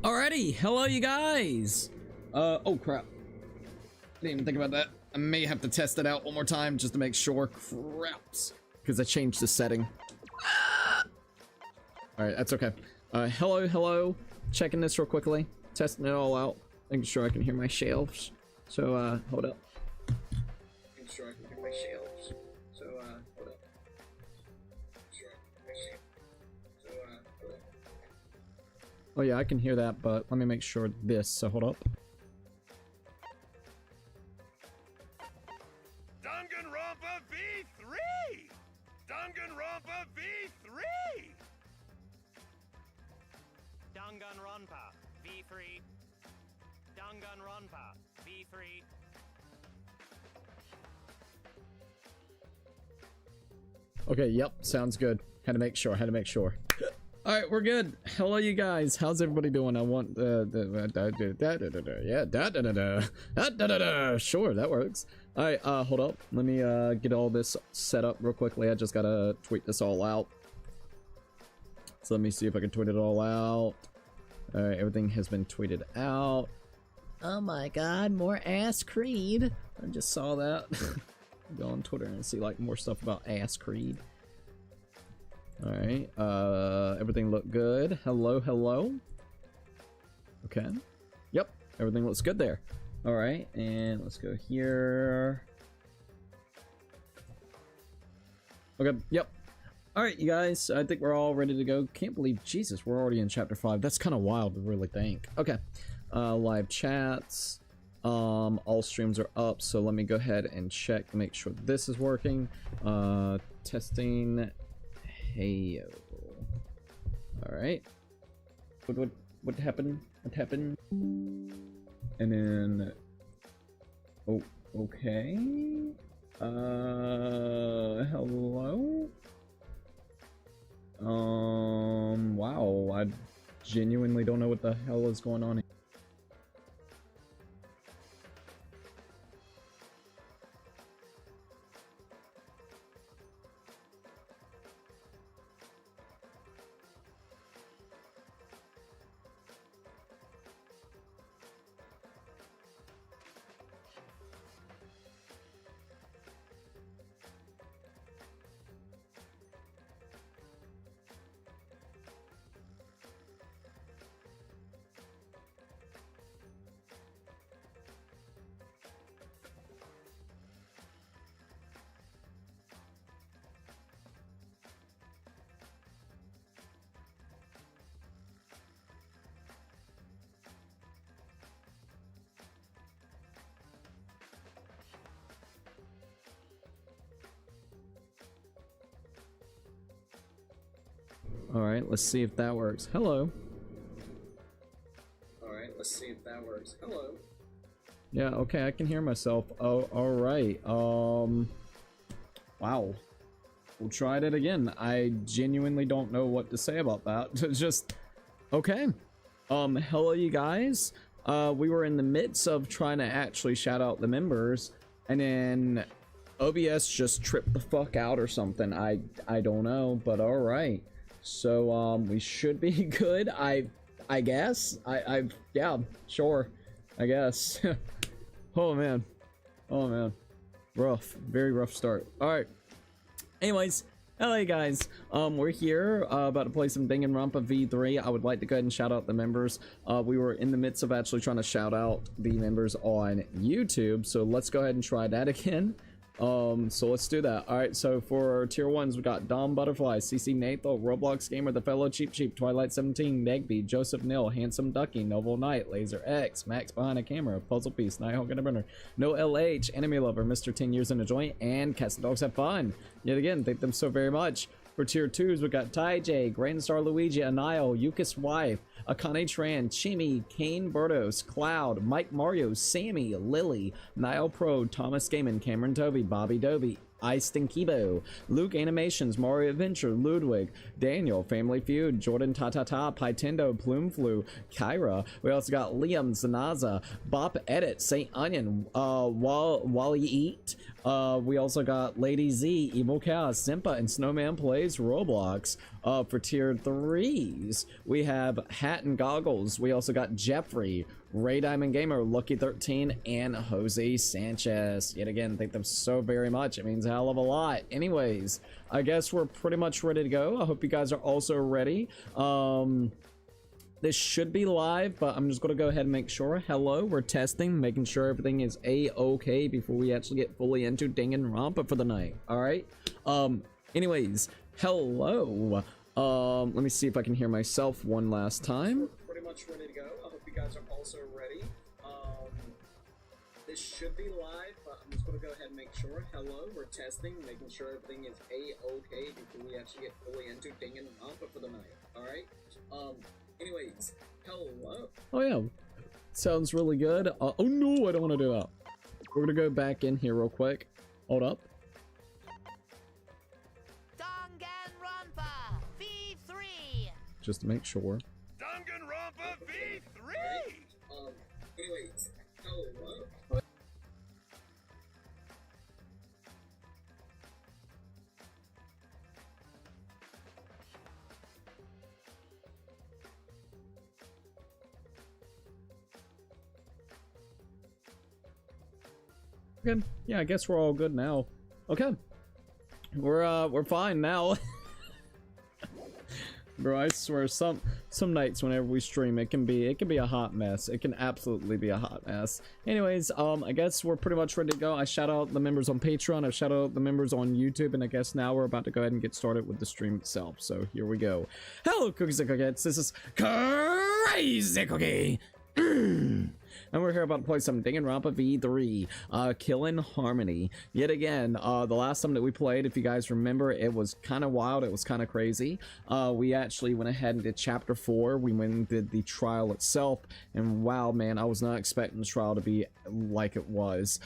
Alrighty, hello you guys! Oh crap. Didn't even think about that. I may have to test it out one more time just to make sure. Craps. Because I changed the setting. Alright, that's okay. Hello. Checking this real quickly. Testing it all out. Making sure I can hear my shelves. So, hold up. Making sure I can hear my shelves. So, hold up. Oh yeah, I can hear that, but let me make sure this, so hold up. Danganronpa V3! Danganronpa V3! Danganronpa V3. Danganronpa V3. Okay, yep, sounds good. Had to make sure. Alright, we're good. Hello, you guys. How's everybody doing? I want Sure, that works. Alright, hold up. Let me get all this set up real quickly. I just gotta tweet this all out. So let me see if I can tweet it all out. Alright, everything has been tweeted out. Oh my god, more Ass Creed. I just saw that. Go on Twitter and see like more stuff about Ass Creed. Alright, everything looked good. Hello. Okay. Yep, everything looks good there. Alright, and let's go here. Okay, yep. Alright, you guys, I think we're all ready to go. Can't believe, Jesus, we're already in chapter 5. That's kind of wild to really think. Okay, live chats. All streams are up, so let me go ahead and check to make sure this is working. Testing. Hey, all right. What happened? What happened? And then, oh, okay. Hello. Wow. I genuinely don't know what the hell is going on here. Alright, let's see if that works. Hello. Alright, let's see if that works. Hello. Yeah, okay, I can hear myself. Oh, alright. Wow. We'll try it again. I genuinely don't know what to say about that. Just, okay. Hello, you guys. We were in the midst of trying to actually shout out the members, and then OBS just tripped the fuck out or something. I don't know, but alright. So, we should be good, I guess. Yeah, sure, I guess. Oh man. Rough, very rough start. Alright. Anyways, hello you guys. We're here, about to play some Danganronpa V3. I would like to go ahead and shout out the members. We were in the midst of actually trying to shout out the members on YouTube, so let's go ahead and try that again. So let's do that. Alright, so for tier 1s, we got Dom Butterfly, CC Nathal, Roblox Gamer, The Fellow Cheap, Twilight 17, Negby, Joseph Nil, Handsome Ducky, Noble Knight, Laser X, Max Behind a Camera, Puzzle Piece, Nighthawk and a Burner, No LH, Enemy Lover, Mr. 10 Years in a Joint, and Cats and Dogs Have Fun. Yet again, thank them so very much. For tier 2s, we got Ty J, Grand Star Luigi, Anile, Yukis Wife, Akane Tran, Chimi, Kane Bertos, Cloud, Mike Mario, Sammy, Lily, Nile Pro, Thomas Gaiman, Cameron Toby, Bobby Doby, Ice Kibo, Luke Animations, Mario Adventure, Ludwig, Daniel, Family Feud, Jordan Tatata, Pytendo, Plume Flu, Kyra. We also got Liam, Zanaza, Bop Edit, Saint Onion, Wally Eat. We also got Lady Z, Evil Chaos, Simpa, and Snowman Plays Roblox. For tier 3s, we have Hat and Goggles. We also got Jeffrey, Ray Diamond Gamer, Lucky 13, and Jose Sanchez. Yet again, thank them so very much. It means a hell of a lot. Anyways, I guess we're pretty much ready to go. I hope you guys are also ready. This should be live, but I'm just going to go ahead and make sure. Hello, we're testing, making sure everything is a-okay before we actually get fully into Danganronpa for the night. All right. Anyways, hello. Let me see if I can hear myself one last time. Pretty much ready to go. I hope you guys are also ready. This should be live, but I'm just going to go ahead and make sure. Hello, we're testing, making sure everything is a-okay before we actually get fully into Danganronpa for the night. All right. Anyways, hello. Oh yeah, sounds really good. Oh no, I don't want to do that. We're gonna go back in here real quick. Hold up. Danganronpa V3. Just to make sure. Danganronpa V3! Anyways, hello. Okay, yeah, I guess we're all good now. Okay, we're fine now. Bro, I swear, some nights whenever we stream, it can be a hot mess. It can absolutely be a hot mess. Anyways, I guess we're pretty much ready to go. I shout out the members on Patreon, I shout out the members on YouTube, and I guess now we're about to go ahead and get started with the stream itself. So here we go. Hello, Cookies and Cookies. This is Crazy Cookie. And we're here about to play some Danganronpa V3, Kill in Harmony. Yet again, the last time that we played, if you guys remember, it was kind of wild, it was kind of crazy. We actually went ahead and did chapter 4, we went and did the trial itself, and wow, man, I was not expecting the trial to be like it was.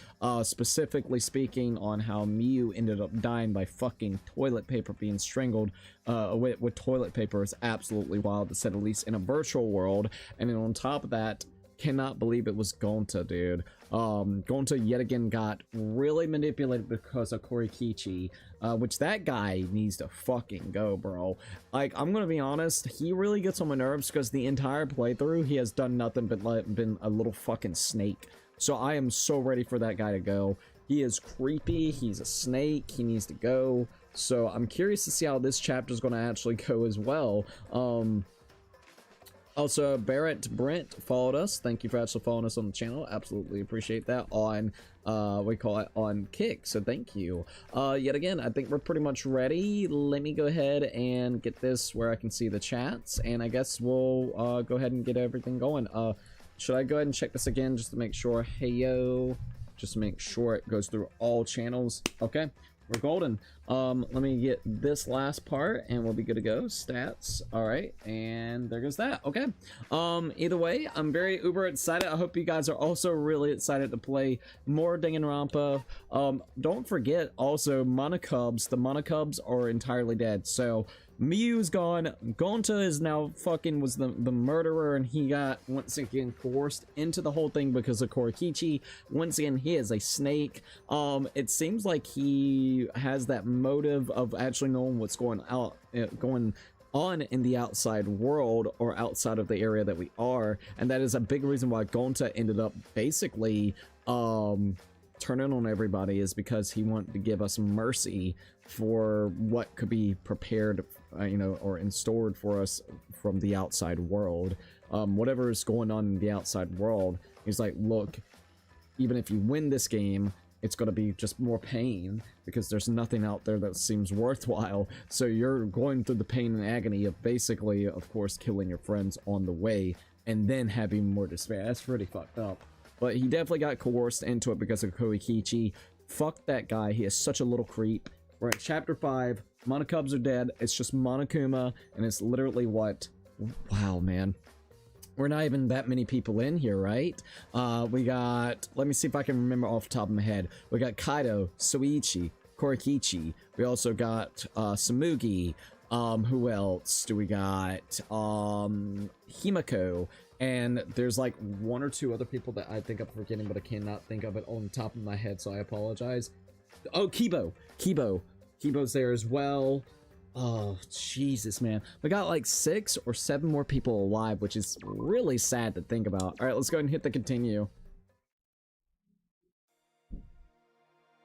Specifically speaking on how Miyu ended up dying by fucking toilet paper being strangled with toilet paper is absolutely wild, to say the least, in a virtual world. And then on top of that, cannot believe it was Gonta, dude. Gonta yet again got really manipulated because of Korikichi, which that guy needs to fucking go, bro. Like, I'm gonna be honest, he really gets on my nerves because the entire playthrough he has done nothing but been a little fucking snake. So I am so ready for that guy to go. He is creepy, he's a snake, he needs to go. So I'm curious to see how this chapter is gonna actually go as well. Also, Barrett Brent followed us. Thank you for actually following us on the channel. Absolutely appreciate that on, we call it on Kick. So thank you. Yet again, I think we're pretty much ready. Let me go ahead and get this where I can see the chats. And I guess we'll go ahead and get everything going. Should I go ahead and check this again just to make sure? Hey, yo. Just to make sure it goes through all channels. Okay. We're golden. Let me get this last part and we'll be good to go. Stats. All right, and there goes that. Okay. Either way, I'm very uber excited. I hope you guys are also really excited to play more Danganronpa. Don't forget also Monocubs. The Monocubs are entirely dead. So Miyu's gone. Gonta is now was the murderer, and he got once again coerced into the whole thing because of Korikichi. Once again, he is a snake. It seems like he has that motive of actually knowing what's going on in the outside world or outside of the area that we are, and that is a big reason why Gonta ended up basically turning on everybody, is because he wanted to give us mercy for what could be prepared, you know, or in stored for us from the outside world. Whatever is going on in the outside world, he's like, look, even if you win this game, it's going to be just more pain because there's nothing out there that seems worthwhile. So you're going through the pain and agony of basically, of course, killing your friends on the way and then having more despair. That's pretty fucked up. But he definitely got coerced into it because of Koikichi. Fuck that guy. He is such a little creep. We're at chapter 5. Monocubs are dead. It's just Monokuma, and it's literally what? Wow, man. We're not even that many people in here, right? We got, let me see if I can remember off the top of my head. We got Kaido, Soichi, Korikichi. We also got Samugi. Who else do we got? Himiko. And there's like one or two other people that I think I'm forgetting, but I cannot think of it on the top of my head, so I apologize. Oh, Kibo. Kibo's there as well. Oh, Jesus, man. We got like 6 or 7 more people alive, which is really sad to think about. All right, let's go ahead and hit the continue.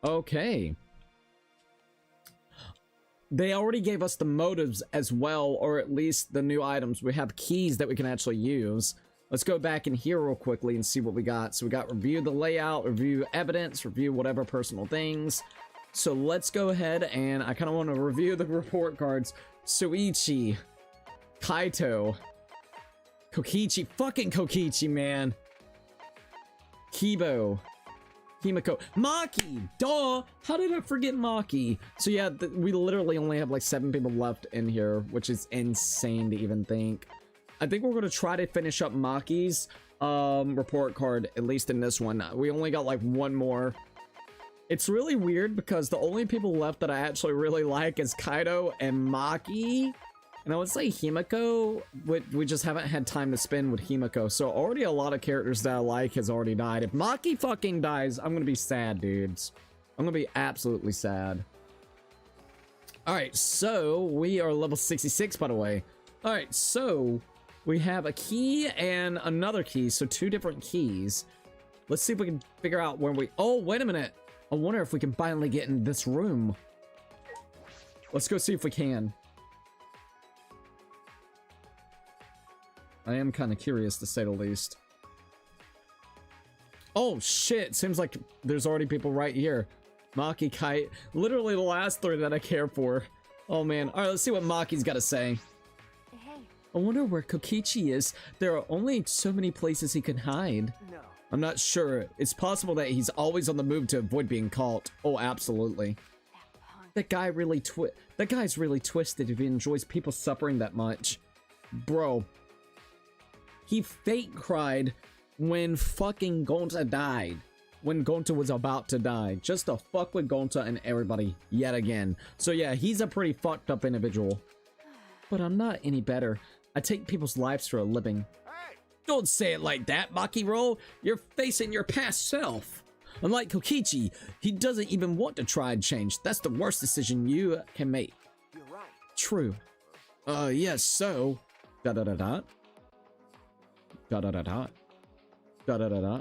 Okay. They already gave us the motives as well, or at least the new items. We have keys that we can actually use. Let's go back in here real quickly and see what we got. So we got review the layout, review evidence, review whatever personal things. So let's go ahead and I kind of want to review the report cards. Suichi, Kaito, Kokichi, fucking Kokichi, man. Kibo, Himiko, Maki, duh! How did I forget Maki? So yeah, we literally only have like 7 people left in here, which is insane to even think. I think we're going to try to finish up Maki's report card, at least in this one. We only got like 1 more. It's really weird because the only people left that I actually really like is Kaido and Maki. And I would say Himiko, we just haven't had time to spend with Himiko. So already a lot of characters that I like has already died. If Maki fucking dies, I'm going to be sad, dudes. I'm going to be absolutely sad. Alright, so we are level 66, by the way. Alright, so we have a key and another key. So 2 different keys. Let's see if we can figure out where we... Oh, wait a minute. I wonder if we can finally get in this room. Let's go see if we can. I am kind of curious, to say the least. Oh, shit. Seems like there's already people right here. Maki, Kite. Literally the last 3 that I care for. Oh, man. All right, let's see what Maki's got to say. Hey. I wonder where Kokichi is. There are only so many places he can hide. No. I'm not sure. It's possible that he's always on the move to avoid being caught. Oh, absolutely. That guy's really twisted if he enjoys people suffering that much. Bro. He fake cried when fucking Gonta died. When Gonta was about to die. Just to fuck with Gonta and everybody yet again. So yeah, he's a pretty fucked up individual. But I'm not any better. I take people's lives for a living. Don't say it like that, Makiro. You're facing your past self. Unlike Kokichi, he doesn't even want to try and change. That's the worst decision you can make. You're right. True. Yes, so... Da-da-da-da. Da-da-da-da. Da-da-da-da.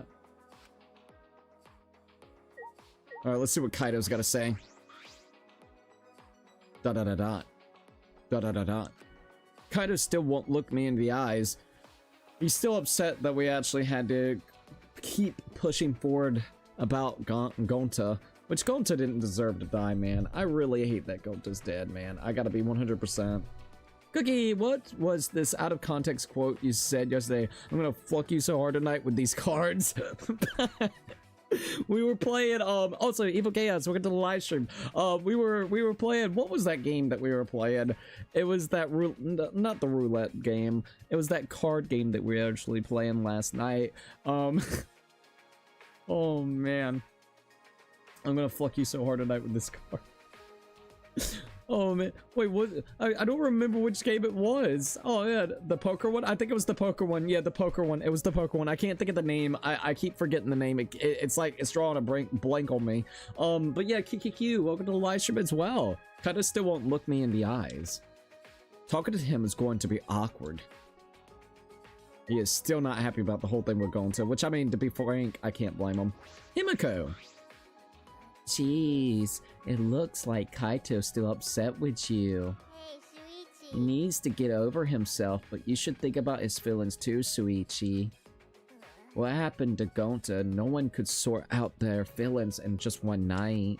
Alright, let's see what Kaido's got to say. Da-da-da-da. Da-da-da-da. Kaido still won't look me in the eyes. He's still upset that we actually had to keep pushing forward about Gonta. Which Gonta didn't deserve to die, man. I really hate that Gonta's dead, man. I gotta be 100%. Cookie, what was this out of context quote you said yesterday? I'm gonna fuck you so hard tonight with these cards. We were playing also Evil Chaos, welcome to the live stream. We were playing, what was that game that we were playing? It was that not the roulette game. It was that card game that we were actually playing last night. Oh man. I'm gonna fuck you so hard tonight with this card. Oh man, wait, what? I don't remember which game it was. Oh yeah, the poker one? I think it was the poker one. Yeah, the poker one. It was the poker one. I can't think of the name. I keep forgetting the name. It's like, it's drawing a blank on me. But yeah, QQQ, welcome to the live stream as well. Kinda still won't look me in the eyes. Talking to him is going to be awkward. He is still not happy about the whole thing we're going to, which, I mean, to be frank, I can't blame him. Himiko! Jeez, it looks like Kaito's still upset with you. Hey, He Suichi. needs to get over himself, but you should think about his feelings too, Suichi. What happened to Gonta? No one could sort out their feelings in just one night.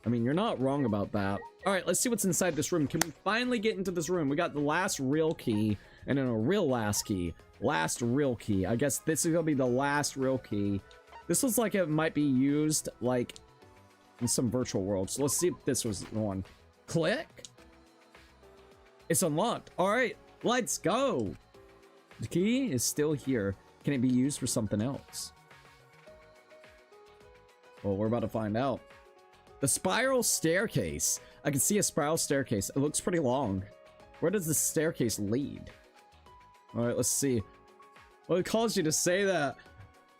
I mean, you're not wrong about that. Alright, let's see what's inside this room. Can we finally get into this room? We got the last real key, and then a real last key. Last real key. I guess this is gonna be the last real key. This looks like it might be used, like, in some virtual world. So let's see if this was the one. Click. It's unlocked. All right, let's go. The key is still here. Can it be used for something else? Well, we're about to find out. The spiral staircase. I can see a spiral staircase. It looks pretty long. Where does the staircase lead? All right, let's see. What caused you to say that?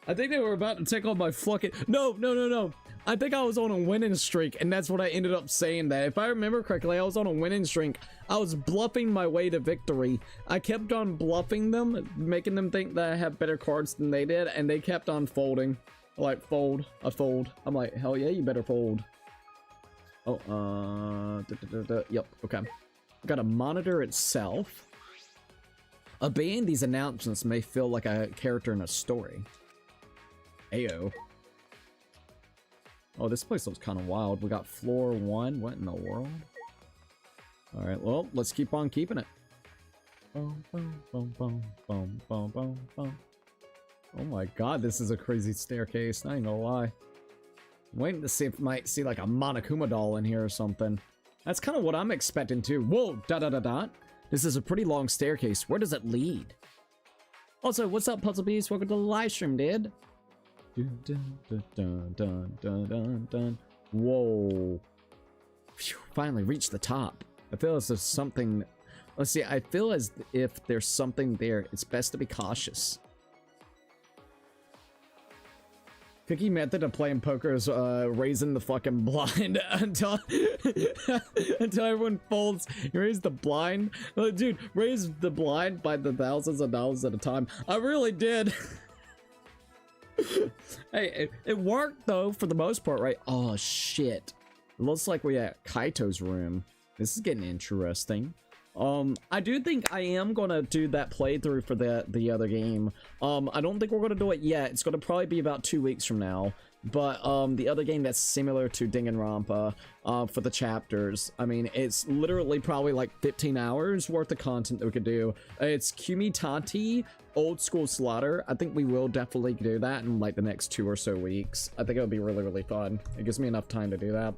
I think they were about to take on my fucking... No. I think I was on a winning streak, and that's what I ended up saying that. If I remember correctly, I was on a winning streak. I was bluffing my way to victory. I kept on bluffing them, making them think that I had better cards than they did, and they kept on folding. Like, fold. I fold. I'm like, hell yeah, you better fold. Oh, yep, okay. Got a monitor itself. Obeying these announcements may feel like a character in a story. Ayo. Oh, this place looks kind of wild. We got floor 1. What in the world? All right, well, let's keep on keeping it. Boom, boom, boom, boom, boom, boom, boom, boom. Oh my god, this is a crazy staircase. I ain't gonna lie. I'm waiting to see if I might see like a Monokuma doll in here or something. That's kind of what I'm expecting too. Whoa, dot. This is a pretty long staircase. Where does it lead? Also, what's up, Puzzle Beast? Welcome to the live stream, dude. Dun. Whoa. Phew, finally reached the top. I feel as if something... Let's see, I feel as if there's something there. It's best to be cautious. Cookie method of playing poker is raising the fucking blind until until everyone folds. You raise the blind, dude. Raise the blind by the thousands of dollars at a time. I really did. Hey, it worked though for the most part, right? Oh shit! It looks like we're at Kaito's room. This is getting interesting. I do think I am gonna do that playthrough for the other game. I don't think we're gonna do it yet. It's gonna probably be about 2 weeks from now. But the other game that's similar to Danganronpa, for the chapters, I mean, it's literally probably like 15 hours worth of content that we could do. It's Kumitati Old School Slaughter. I think we will definitely do that in like the next 2 or so weeks. I think it'll be really fun. It gives me enough time to do that.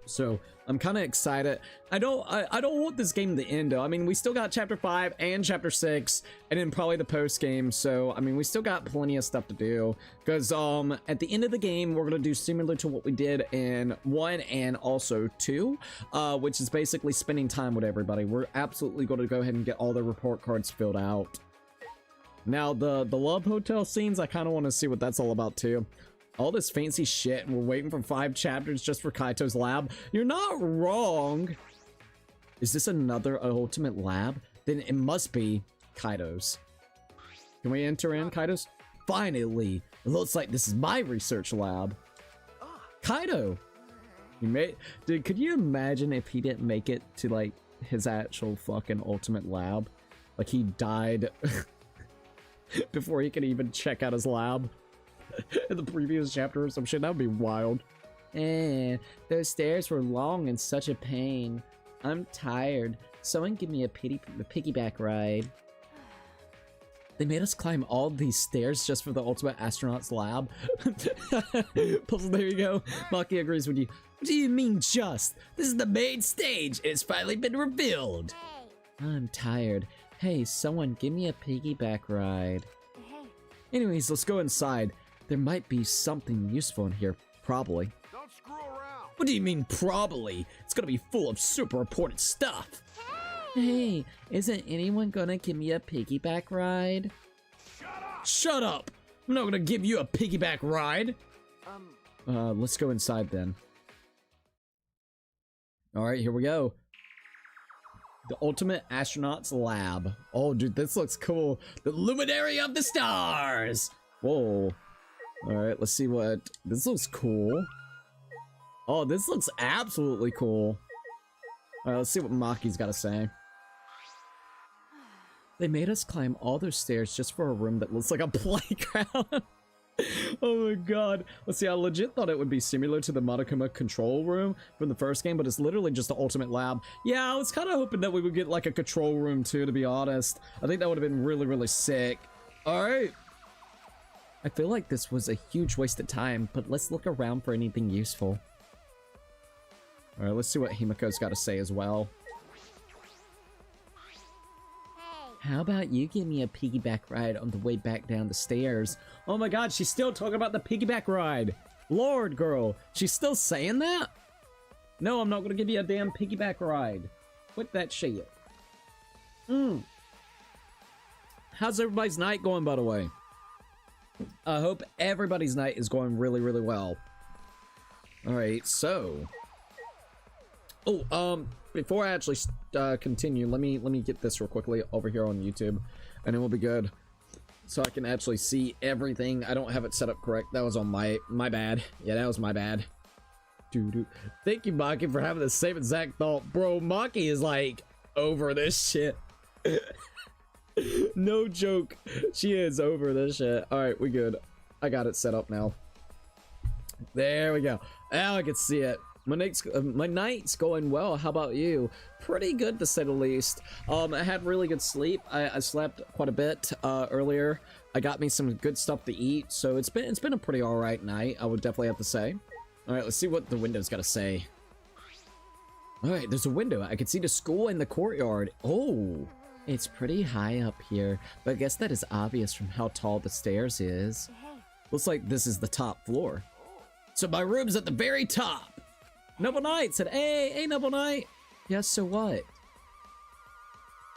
So I'm kind of excited. I don't want this game to end though. I mean, we still got chapter 5 and chapter 6 and then probably the post game. So I mean, we still got plenty of stuff to do because at the end of the game we're gonna do similar to what we did in 1 and also 2, which is basically spending time with everybody. We're absolutely going to go ahead and get all the report cards filled out. Now the love hotel scenes, I kind of want to see what that's all about too. All this fancy shit, and we're waiting for 5 chapters just for Kaito's lab. You're not wrong. Is this another ultimate lab? Then it must be Kaito's. Can we enter in Kaito's? Finally! It looks like this is my research lab. Kaito! Dude, could you imagine if he didn't make it to like his actual fucking ultimate lab? Like he died before he could even check out his lab. In the previous chapter or some shit. That would be wild. Those stairs were long and such a pain. I'm tired. Someone give me a piggyback ride. They made us climb all these stairs just for the ultimate astronaut's lab. Puzzle, there you go. Maki agrees with you. What do you mean just? This is the main stage. It's finally been revealed. I'm tired. Hey, someone give me a piggyback ride. Anyways, let's go inside. There might be something useful in here, probably. Don't screw around. What do you mean, probably? It's gonna be full of super important stuff. Hey, isn't anyone gonna give me a piggyback ride? Shut up. Shut up! I'm not gonna give you a piggyback ride. Let's go inside then. All right, here we go. The ultimate astronaut's lab. Oh, dude, this looks cool. The luminary of the stars. Whoa. All right, let's see what... This looks cool. Oh, this looks absolutely cool. All right, let's see what Maki's got to say. They made us climb all those stairs just for a room that looks like a playground. Oh my god. Let's see, I legit thought it would be similar to the Monokuma control room from the first game, but it's literally just the ultimate lab. Yeah, I was kind of hoping that we would get like a control room too, to be honest. I think that would have been really sick. All right. I feel like this was a huge waste of time, but let's look around for anything useful. All right, let's see what Himiko's got to say as well. How about you give me a piggyback ride on the way back down the stairs? Oh my god, she's still talking about the piggyback ride. Lord, girl, she's still saying that? No, I'm not gonna give you a damn piggyback ride. Quit that shit. How's everybody's night going, by the way? I hope everybody's night is going really, really well. All right, so. Oh, before I actually continue, let me get this real quickly over here on YouTube, and it will be good. So I can actually see everything. I don't have it set up correct. That was on my bad. Yeah, that was my bad. Doo-doo. Thank you, Maki, for having the same exact thought. Bro, Maki is like over this shit. No joke. She is over this shit. All right, we good. I got it set up now. There we go. Now I can see it. My night's going well. How about you? Pretty good, to say the least. I had really good sleep. I slept quite a bit earlier. I got me some good stuff to eat, so it's been a pretty all right night, I would definitely have to say. All right, let's see what the window's got to say. All right, there's a window. I can see the school in the courtyard. Oh, it's pretty high up here, but I guess that is obvious from how tall the stairs is. Looks like this is the top floor. So my room's at the very top. Noble Knight said, hey, Noble Knight. Yes, so what?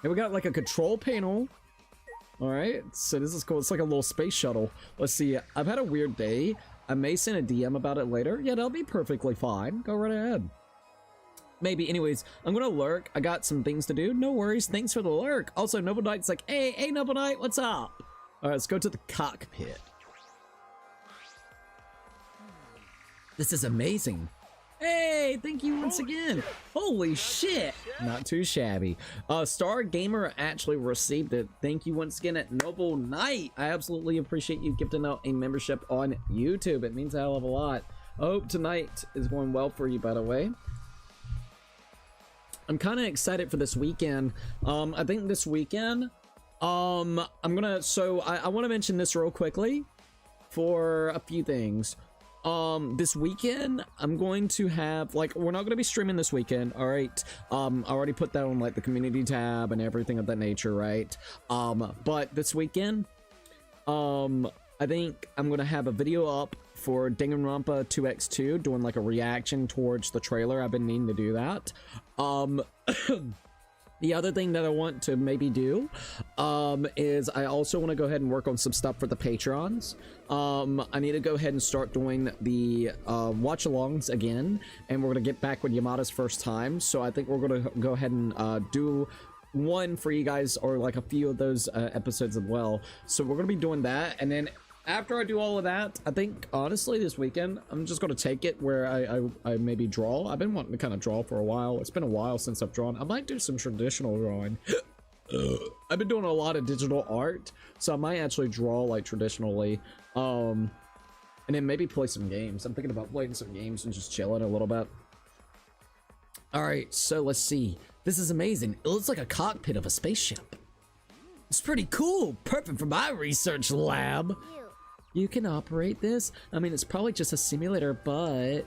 Here we got like a control panel. All right, so this is cool. It's like a little space shuttle. Let's see. I've had a weird day. I may send a DM about it later. Yeah, that'll be perfectly fine. Go right ahead. Maybe. Anyways, I'm gonna lurk. I got some things to do. No worries. Thanks for the lurk. Also, Noble Knight's like, hey, Noble Knight, what's up? All right, let's go to the cockpit. This is amazing. Hey, thank you once again. Holy shit. Not too shabby. Star Gamer actually received it. Thank you once again at Noble Knight. I absolutely appreciate you gifting out a membership on YouTube. It means a hell of a lot. I hope tonight is going well for you, by the way. I'm kind of excited for this weekend. I think this weekend, I want to mention this real quickly for a few things. This weekend I'm going to have, like, we're not going to be streaming this weekend. All right. I already put that on like the community tab and everything of that nature, right? But this weekend, I think I'm going to have a video up for Danganronpa 2x2 doing like a reaction towards the trailer. I've been needing to do that. The other thing that I want to maybe do is I also want to go ahead and work on some stuff for the Patrons. I need to go ahead and start doing the watch-alongs again, and we're going to get back with Yamada's first time. So I think we're going to go ahead and do one for you guys, or like a few of those episodes as well. So we're going to be doing that, and then after I do all of that, I think honestly this weekend I'm just going to take it where I maybe draw. I've been wanting to kind of draw for a while. It's been a while since I've drawn. I might do some traditional drawing. I've been doing a lot of digital art, so I might actually draw like traditionally, and then maybe play some games. I'm thinking about playing some games and just chilling a little bit. All right, so let's see. This is amazing. It looks like a cockpit of a spaceship. It's pretty cool. Perfect for my research lab. You can operate this? I mean, it's probably just a simulator, but...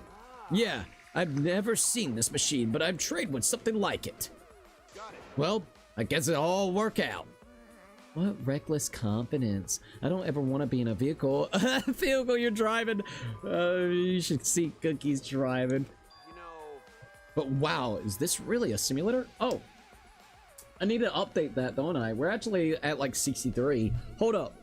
Yeah, I've never seen this machine, but I've trained with something like it. Well, I guess it'll all work out. What reckless confidence. I don't ever want to be in a vehicle. Vehicle you're driving. You should see Cookie's driving. But wow, is this really a simulator? Oh, I need to update that, don't I? We're actually at like 63. Hold up.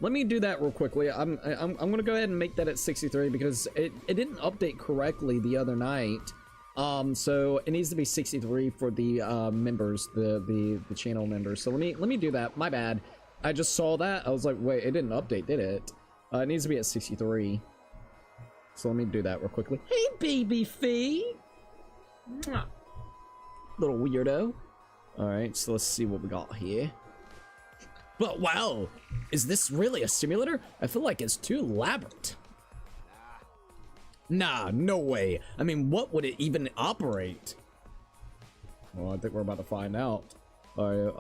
Let me do that real quickly. I'm gonna go ahead and make that at 63 because it didn't update correctly the other night. So it needs to be 63 for the members, the channel members. So let me do that. My bad. I just saw that. I was like, wait, it didn't update, did it? It needs to be at 63. So let me do that real quickly. Hey, baby Fee. Mwah. Little weirdo. All right, so let's see what we got here. But wow, is this really a simulator? I feel like it's too elaborate. Nah, no way. I mean, what would it even operate? Well, I think we're about to find out. All right,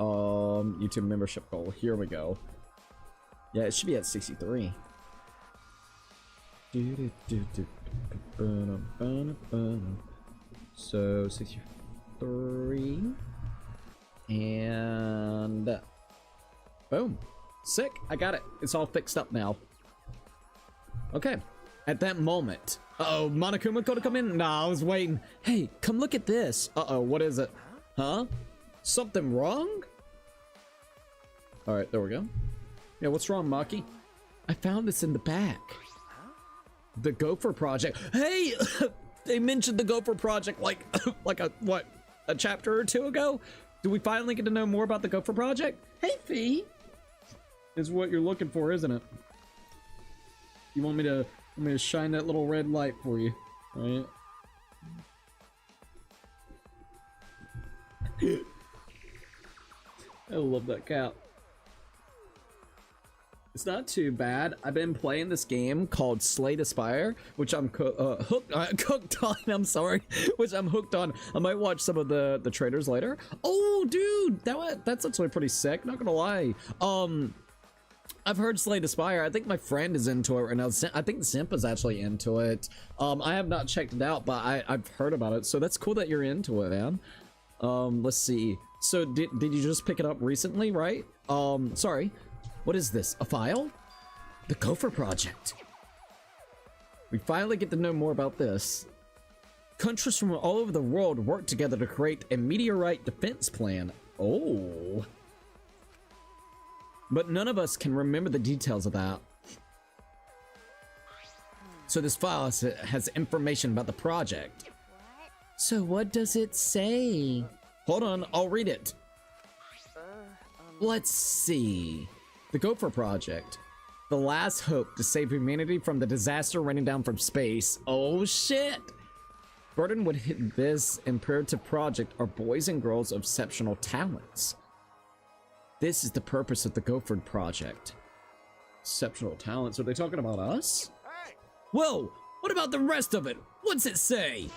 YouTube membership goal. Here we go. Yeah, it should be at 63. So 63 and boom. Sick. I got it. It's all fixed up now. Okay. At that moment, uh-oh, Monokuma could come in? Nah, I was waiting. Hey, come look at this. Uh-oh, what is it? Huh? Something wrong? All right, there we go. Yeah, what's wrong, Maki? I found this in the back. The Gopher Project. Hey, they mentioned the Gopher Project like, a chapter or two ago? Do we finally get to know more about the Gopher Project? Hey, Fee. Is what you're looking for, isn't it? You want me to shine that little red light for you, right? I love that cat. It's not too bad. I've been playing this game called Slay the Spire, which I'm hooked on. I'm sorry, which I'm hooked on. I might watch some of the trailers later. Oh, dude, that's actually pretty sick. Not gonna lie. I've heard Slay the Spire. I think my friend is into it right now. I think Simp is actually into it. I have not checked it out, but I've heard about it. So that's cool that you're into it, man. Let's see. So did you just pick it up recently, right? Sorry. What is this? A file? The Gopher Project. We finally get to know more about this. Countries from all over the world work together to create a meteorite defense plan. Oh. But none of us can remember the details of that. So this file has information about the project. So what does it say? Hold on, I'll read it. Let's see. The Gopher Project. The last hope to save humanity from the disaster raining down from space. Oh shit! Burden would hit this imperative project are boys and girls of exceptional talents. This is the purpose of the Gopher Project. Exceptional talents? Are they talking about us? Hey! Whoa! What about the rest of it? What's it say?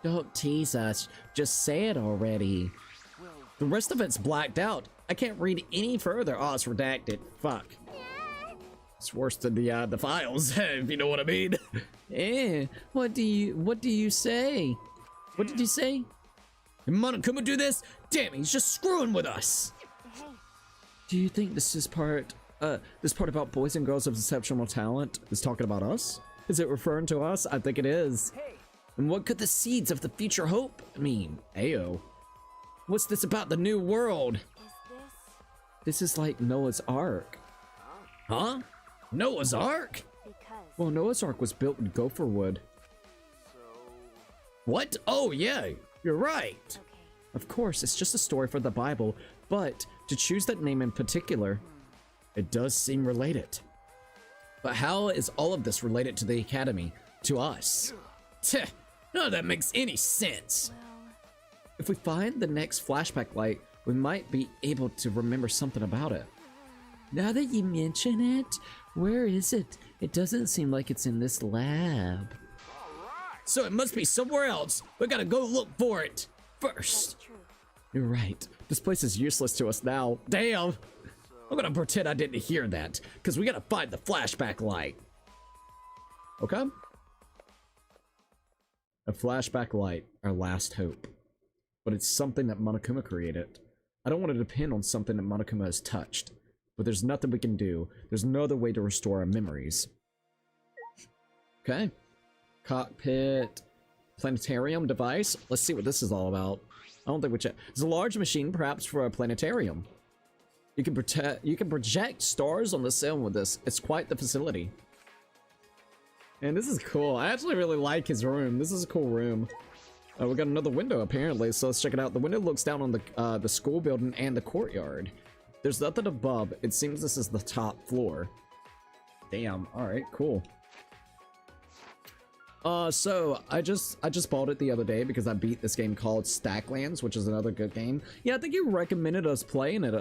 Don't tease us. Just say it already. The rest of it's blacked out. I can't read any further. Oh, it's redacted. Fuck. It's worse than the files, if you know what I mean. What do you say? What did you say? Did Monokuma do this? Damn, he's just screwing with us. Do you think this part about boys and girls of exceptional talent is talking about us? Is it referring to us? I think it is. And what could the seeds of the future hope mean? Ayo. What's this about the new world? This is like Noah's Ark. Huh? Noah's Ark? Well, Noah's Ark was built in gopher wood. What? Oh, yeah, you're right. Of course, it's just a story for the Bible, but to choose that name in particular, it does seem related. But how is all of this related to the Academy? To us? Tch, none of that makes any sense. If we find the next flashback light, we might be able to remember something about it. Now that you mention it, where is it? It doesn't seem like it's in this lab. So it must be somewhere else. We gotta go look for it first. You're right. This place is useless to us now. Damn. I'm gonna pretend I didn't hear that, because we gotta find the flashback light. Okay? A flashback light, our last hope. But it's something that Monokuma created. I don't want to depend on something that Monokuma has touched. But there's nothing we can do. There's no other way to restore our memories. Okay. Cockpit. Planetarium device. Let's see what this is all about. I don't think we check. It's a large machine, perhaps for a planetarium. You can project stars on the ceiling with this. It's quite the facility. And this is cool. I actually really like his room. This is a cool room. We got another window apparently, so let's check it out. The window looks down on the school building and the courtyard. There's nothing above. It seems this is the top floor. Damn. All right. Cool. So I just bought it the other day because I beat this game called Stacklands, which is another good game. Yeah, I think you recommended us playing it.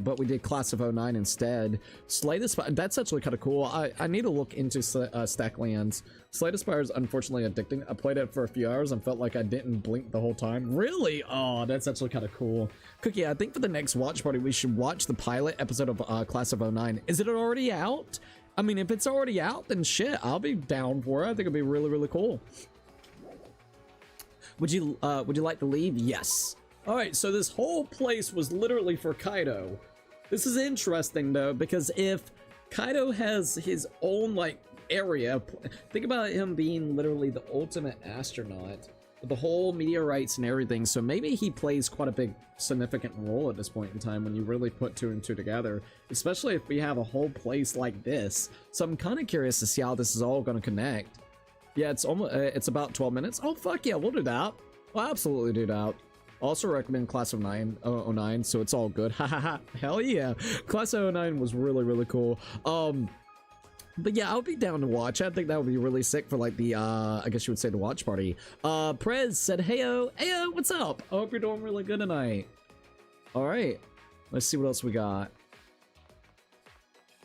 But we did Class of 09 instead. Slay the Spire. That's actually kind of cool. I need to look into Stacklands. Slay the Spire is unfortunately addicting. I played it for a few hours and felt like I didn't blink the whole time. Really? Oh, that's actually kind of cool. Cookie, I think for the next watch party, we should watch the pilot episode of Class of 09. Is it already out? I mean, if it's already out, then shit, I'll be down for it. I think it'd be really, really cool. Would you like to leave? Yes. All right, so this whole place was literally for Kaido. This is interesting though, because if Kaido has his own like area. Think about him being literally the ultimate astronaut with the whole meteorites and everything. So maybe he plays quite a big significant role at this point in time when you really put two and two together, especially if we have a whole place like this. So I'm kind of curious to see how this is all going to connect. Yeah, it's about 12 minutes. Oh, fuck yeah, we'll do that. We'll absolutely do that. Also recommend Class of 09, so it's all good. Hahaha. Hell yeah. Class of 09 was really, really cool. But yeah, I would be down to watch. I think that would be really sick for like the, I guess you would say the watch party. Prez said, heyo, what's up? I hope you're doing really good tonight. All right, let's see what else we got.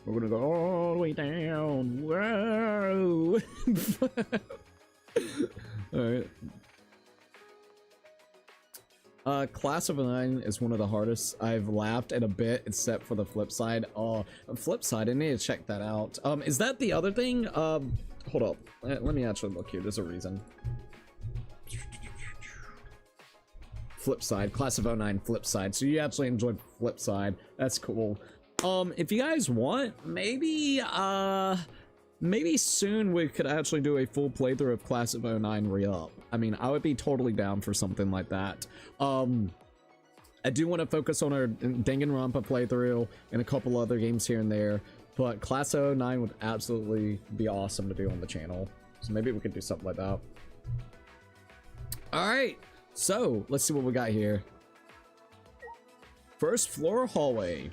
We're gonna go all the way down. Whoa. All right. Class of 9 is one of the hardest. I've laughed at a bit, except for the flip side. Oh, flip side, I need to check that out. Is that the other thing? Hold up. Let me actually look here. There's a reason. Flip side, Class of 09 flip side. So you actually enjoyed flip side. That's cool. If you guys want, maybe soon we could actually do a full playthrough of Class of 09 re-up. I mean, I would be totally down for something like that. I do want to focus on our Danganronpa playthrough and a couple other games here and there, but Class of 09 would absolutely be awesome to do on the channel. So maybe we could do something like that. Alright, so let's see what we got here. First floor hallway.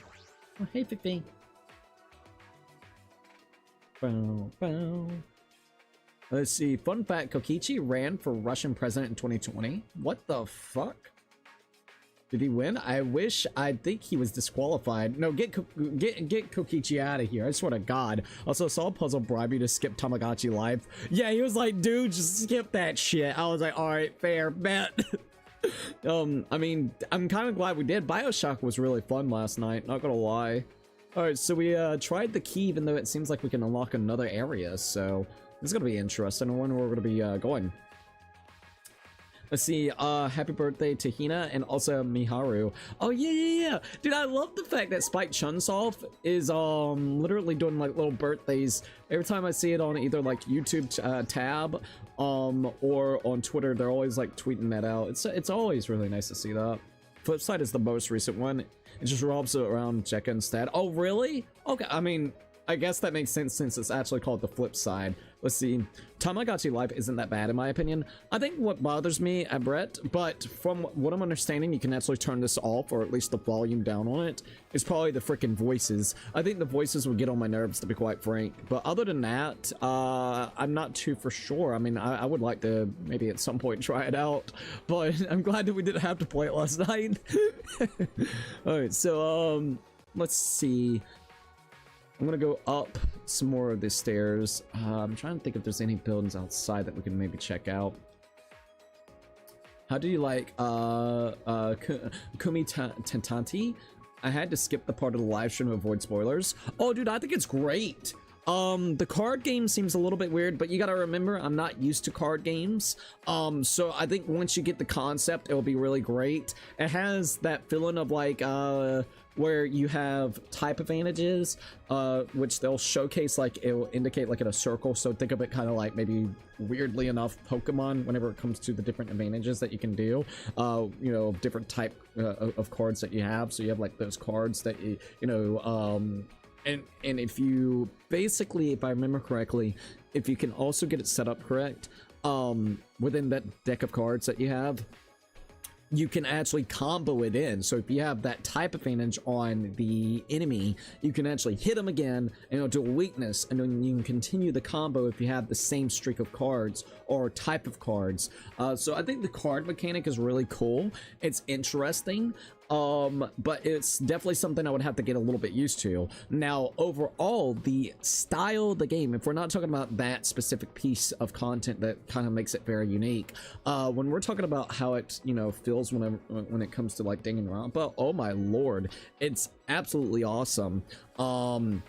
Oh, hey, Fifi. Bow, bow. Let's see. Fun fact: Kokichi ran for Russian president in 2020. What the fuck? Did he win? I wish. I think he was disqualified. No, get Kokichi out of here. I swear to God. Also, saw a puzzle bribe you to skip Tamagotchi Life. Yeah, he was like, dude, just skip that shit. I was like, all right, fair bet. I mean, I'm kind of glad we did. BioShock was really fun last night. Not gonna lie. All right, so we tried the key, even though it seems like we can unlock another area. So this is gonna be interesting. I wonder where we're gonna be going. Let's see. Happy birthday to Hina and also Miharu. Oh yeah. Dude, I love the fact that Spike Chunsoft is literally doing like little birthdays every time I see it on either like YouTube tab or on Twitter. They're always like tweeting that out. It's always really nice to see that. Flipside is the most recent one. It just revolves around Jekka instead. Oh really? Okay, I mean, I guess that makes sense since it's actually called the flip side. Let's see. Tamagotchi Life isn't that bad in my opinion. I think what bothers me at Brett, but from what I'm understanding, you can actually turn this off or at least the volume down on it, is probably the freaking voices. I think the voices would get on my nerves, to be quite frank. But other than that, I'm not too for sure. I mean, I would like to maybe at some point try it out, but I'm glad that we didn't have to play it last night. Alright, so let's see. I'm gonna go up some more of the stairs. I'm trying to think if there's any buildings outside that we can maybe check out. How do you like Kumi Tentanti? I had to skip the part of the live stream to avoid spoilers. Oh dude, I think it's great. The card game seems a little bit weird, but you gotta remember I'm not used to card games. So I think once you get the concept, it'll be really great. It has that feeling of like where you have type advantages, which they'll showcase, like it will indicate like in a circle. So think of it kind of like maybe weirdly enough Pokemon whenever it comes to the different advantages that you can do, you know, different type of cards that you have. So you have like those cards that you know, and if you basically, if I remember correctly, if you can also get it set up correct within that deck of cards that you have, you can actually combo it in. So if you have that type advantage on the enemy, you can actually hit them again and it'll do a weakness, and then you can continue the combo if you have the same streak of cards or type of cards. So I think the card mechanic is really cool. It's interesting, but it's definitely something I would have to get a little bit used to. Now overall, the style of the game, if we're not talking about that specific piece of content that kind of makes it very unique, when we're talking about how it, you know, feels when it comes to like Danganronpa, oh my lord, it's absolutely awesome. I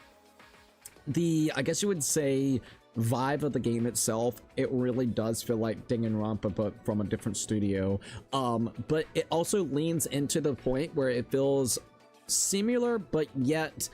guess you would say vibe of the game itself, it really does feel like Danganronpa but from a different studio, but it also leans into the point where it feels similar but yet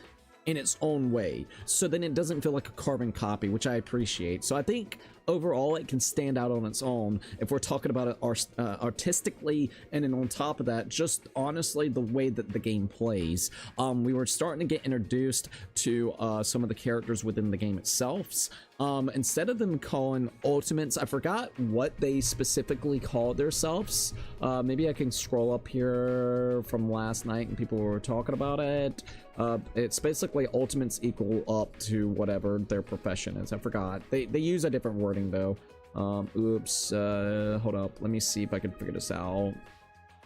in its own way, so then it doesn't feel like a carbon copy, which I appreciate. So I think overall it can stand out on its own if we're talking about it artistically, and then on top of that, just honestly the way that the game plays. We were starting to get introduced to some of the characters within the game itself. Instead of them calling ultimates, I forgot what they specifically called themselves. Maybe I can scroll up here from last night and people were talking about it. It's basically ultimates equal up to whatever their profession is. I forgot. They use a different wording though. Oops. Hold up. Let me see if I can figure this out.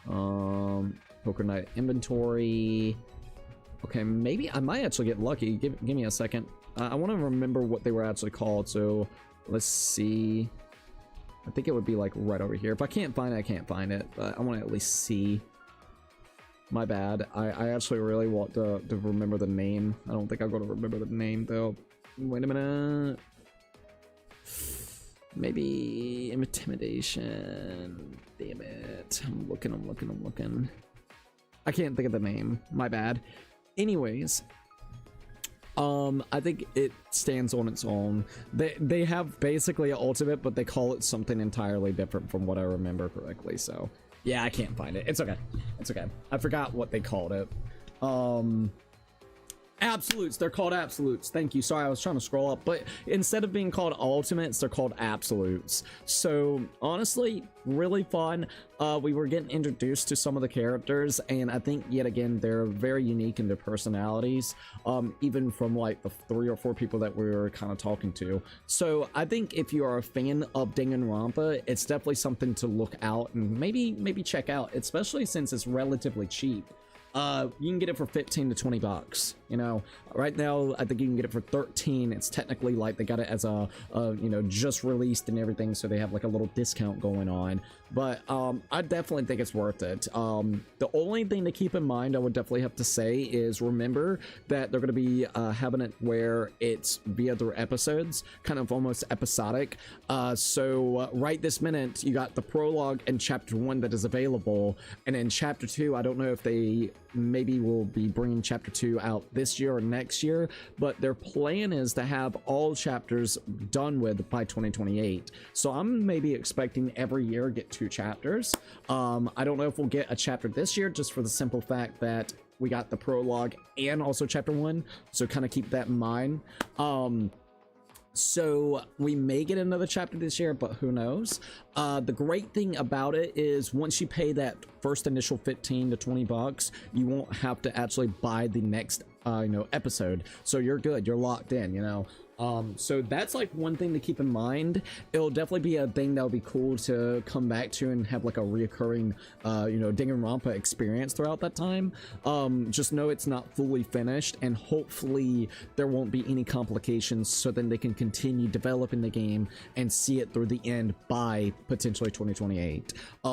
Poker night inventory. Okay, maybe I might actually get lucky. Give me a second. I want to remember what they were actually called. So let's see. I think it would be like right over here. If I can't find it, I can't find it. But I want to at least see. My bad. I actually really want to remember the name. I don't think I'm going to remember the name though. Wait a minute. Maybe intimidation. Damn it. I'm looking. I can't think of the name. My bad. Anyways, I think it stands on its own. They have basically an ultimate, but they call it something entirely different from what I remember correctly. So yeah, I can't find it. It's okay. It's okay. I forgot what they called it. Absolutes. They're called absolutes. Thank you. Sorry, I was trying to scroll up, but instead of being called ultimates, they're called absolutes. So honestly, really fun. We were getting introduced to some of the characters, and I think yet again they're very unique in their personalities, even from like the 3 or 4 people that we were kind of talking to. So I think if you are a fan of Danganronpa, it's definitely something to look out and maybe check out, especially since it's relatively cheap. You can get it for 15 to 20 bucks. You know, right now I think you can get it for 13. It's technically like they got it as a you know, just released and everything, so they have like a little discount going on. But I definitely think it's worth it. The only thing to keep in mind, I would definitely have to say, is remember that they're going to be having it where it's via their episodes, kind of almost episodic. So right this minute you got the prologue and chapter 1 that is available, and in chapter 2 I don't know if they maybe will be bringing chapter 2 out this year or next year, but their plan is to have all chapters done with by 2028. So I'm maybe expecting every year get 2 chapters. I don't know if we'll get a chapter this year, just for the simple fact that we got the prologue and also chapter 1, so kind of keep that in mind. So we may get another chapter this year, but who knows. The great thing about it is once you pay that first initial 15 to 20 bucks, you won't have to actually buy the next you know, episode. So you're good, you're locked in, you know. So that's like one thing to keep in mind. It'll definitely be a thing that would be cool to come back to and have like a reoccurring you know, Danganronpa experience throughout that time. Just know it's not fully finished, and hopefully there won't be any complications, so then they can continue developing the game and see it through the end by potentially 2028.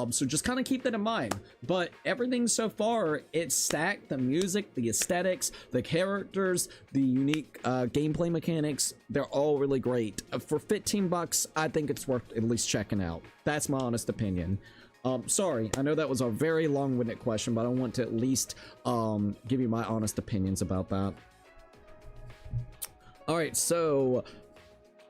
So just kind of keep that in mind. But everything so far, it's stacked. The music, the aesthetics, the characters, the unique gameplay mechanics, they're all really great. For 15 bucks, I think it's worth at least checking out. That's my honest opinion. Sorry, I know that was a very long-winded question, but I want to at least give you my honest opinions about that. All right, so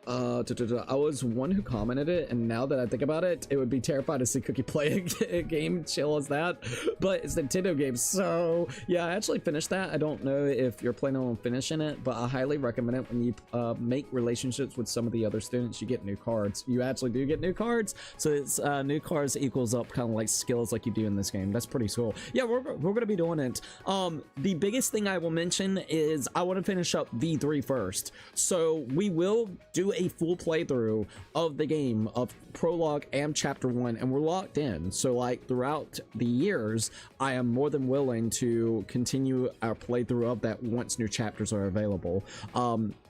I was one who commented it, and now that I think about it, it would be terrified to see Cookie play a game chill as that, but it's Nintendo games. So yeah, I actually finished that. I don't know if you're planning on finishing it, but I highly recommend it. When you make relationships with some of the other students, you get new cards. You actually do get new cards, so it's new cards equals up kind of like skills like you do in this game. That's pretty cool. Yeah, we're gonna be doing it. The biggest thing I will mention is I want to finish up V3 first, so we will do a full playthrough of the game, of prologue and chapter 1, and we're locked in. So like throughout the years, I am more than willing to continue our playthrough of that once new chapters are available.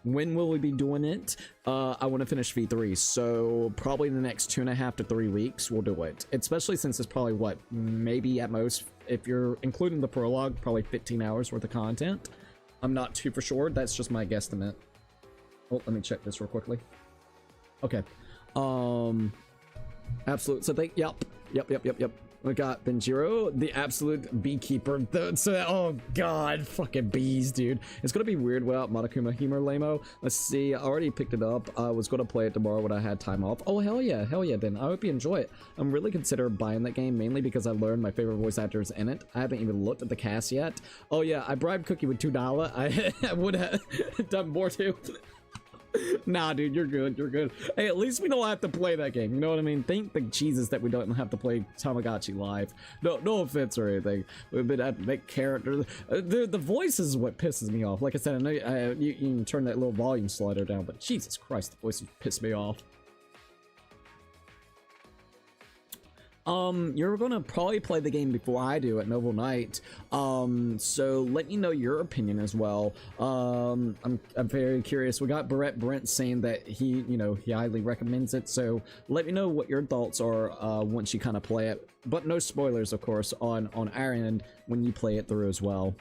When will we be doing it? I want to finish V3, so probably in the next 2.5 to 3 weeks we'll do it, especially since it's probably what, maybe at most, if you're including the prologue, probably 15 hours worth of content. I'm not too for sure, that's just my guesstimate. Oh, let me check this real quickly. Okay. Absolute. So yep. We got Benjiro, the absolute beekeeper. Oh god, fucking bees, dude. It's gonna be weird without Monokuma humor, lamo. Let's see, I already picked it up. I was gonna play it tomorrow when I had time off. Oh hell yeah, then. I hope you enjoy it. I'm really considering buying that game, mainly because I learned my favorite voice actors in it. I haven't even looked at the cast yet. Oh yeah, I bribed Cookie with $2. I would have done more too. Nah, dude, you're good. Hey, at least we don't have to play that game. You know what I mean? Thank the Jesus that we don't have to play Tamagotchi live. No offense or anything. We've been have to make characters. The voice is what pisses me off. Like I said, I know you can turn that little volume slider down, but Jesus Christ, the voices piss me off. You're gonna probably play the game before I do at Noble Night. So let me know your opinion as well. I'm very curious. We got Brent saying that he highly recommends it. So let me know what your thoughts are once you kind of play it. But no spoilers, of course, on our end when you play it through as well.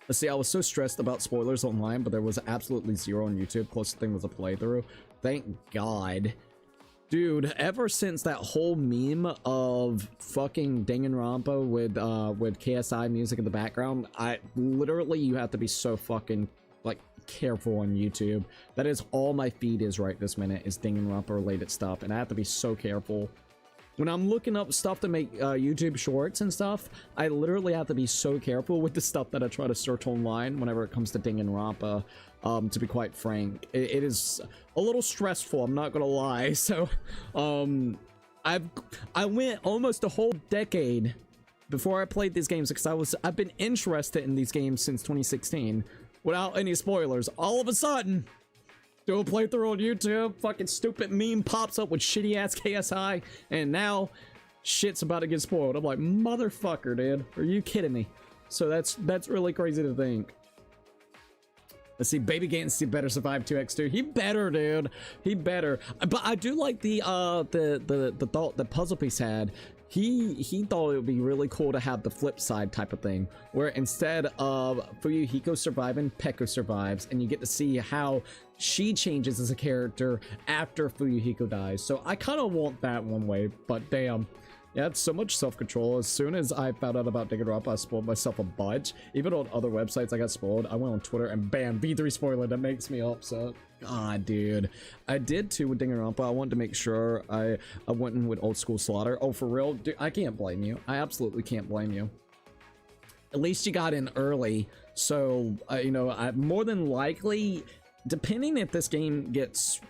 Let's see, I was so stressed about spoilers online, but there was absolutely zero on YouTube. Closest thing was a playthrough. Thank God. Dude, ever since that whole meme of fucking Danganronpa with KSI music in the background, you have to be so fucking like careful on YouTube. That is all my feed is right this minute, is Danganronpa related stuff, and I have to be so careful. When I'm looking up stuff to make YouTube shorts and stuff, I literally have to be so careful with the stuff that I try to search online whenever it comes to Danganronpa. To be quite frank, it is a little stressful, I'm not gonna lie. So I went almost a whole decade before I played these games, because I've been interested in these games since 2016 without any spoilers. All of a sudden, do a playthrough on YouTube, fucking stupid meme pops up with shitty ass KSI, and now shit's about to get spoiled. I'm like, motherfucker, dude, are you kidding me? So that's really crazy to think. Let's see, Baby Gansey better survive 2x2. He better, dude. He better. But I do like the thought that Puzzle Piece had. He thought it would be really cool to have the flip side type of thing, where instead of Fuyuhiko surviving, Peko survives, and you get to see how she changes as a character after Fuyuhiko dies. So I kind of want that one way, but damn. Yeah, it's so much self-control. As soon as I found out about Danganronpa, I spoiled myself a bunch. Even on other websites, I got spoiled. I went on Twitter and bam, V3 spoiler. That makes me upset. God, dude. I did too with Danganronpa. I wanted to make sure I went in with Old School Slaughter. Oh, for real? Dude, I can't blame you. I absolutely can't blame you. At least you got in early. So, I more than likely, depending if this game gets,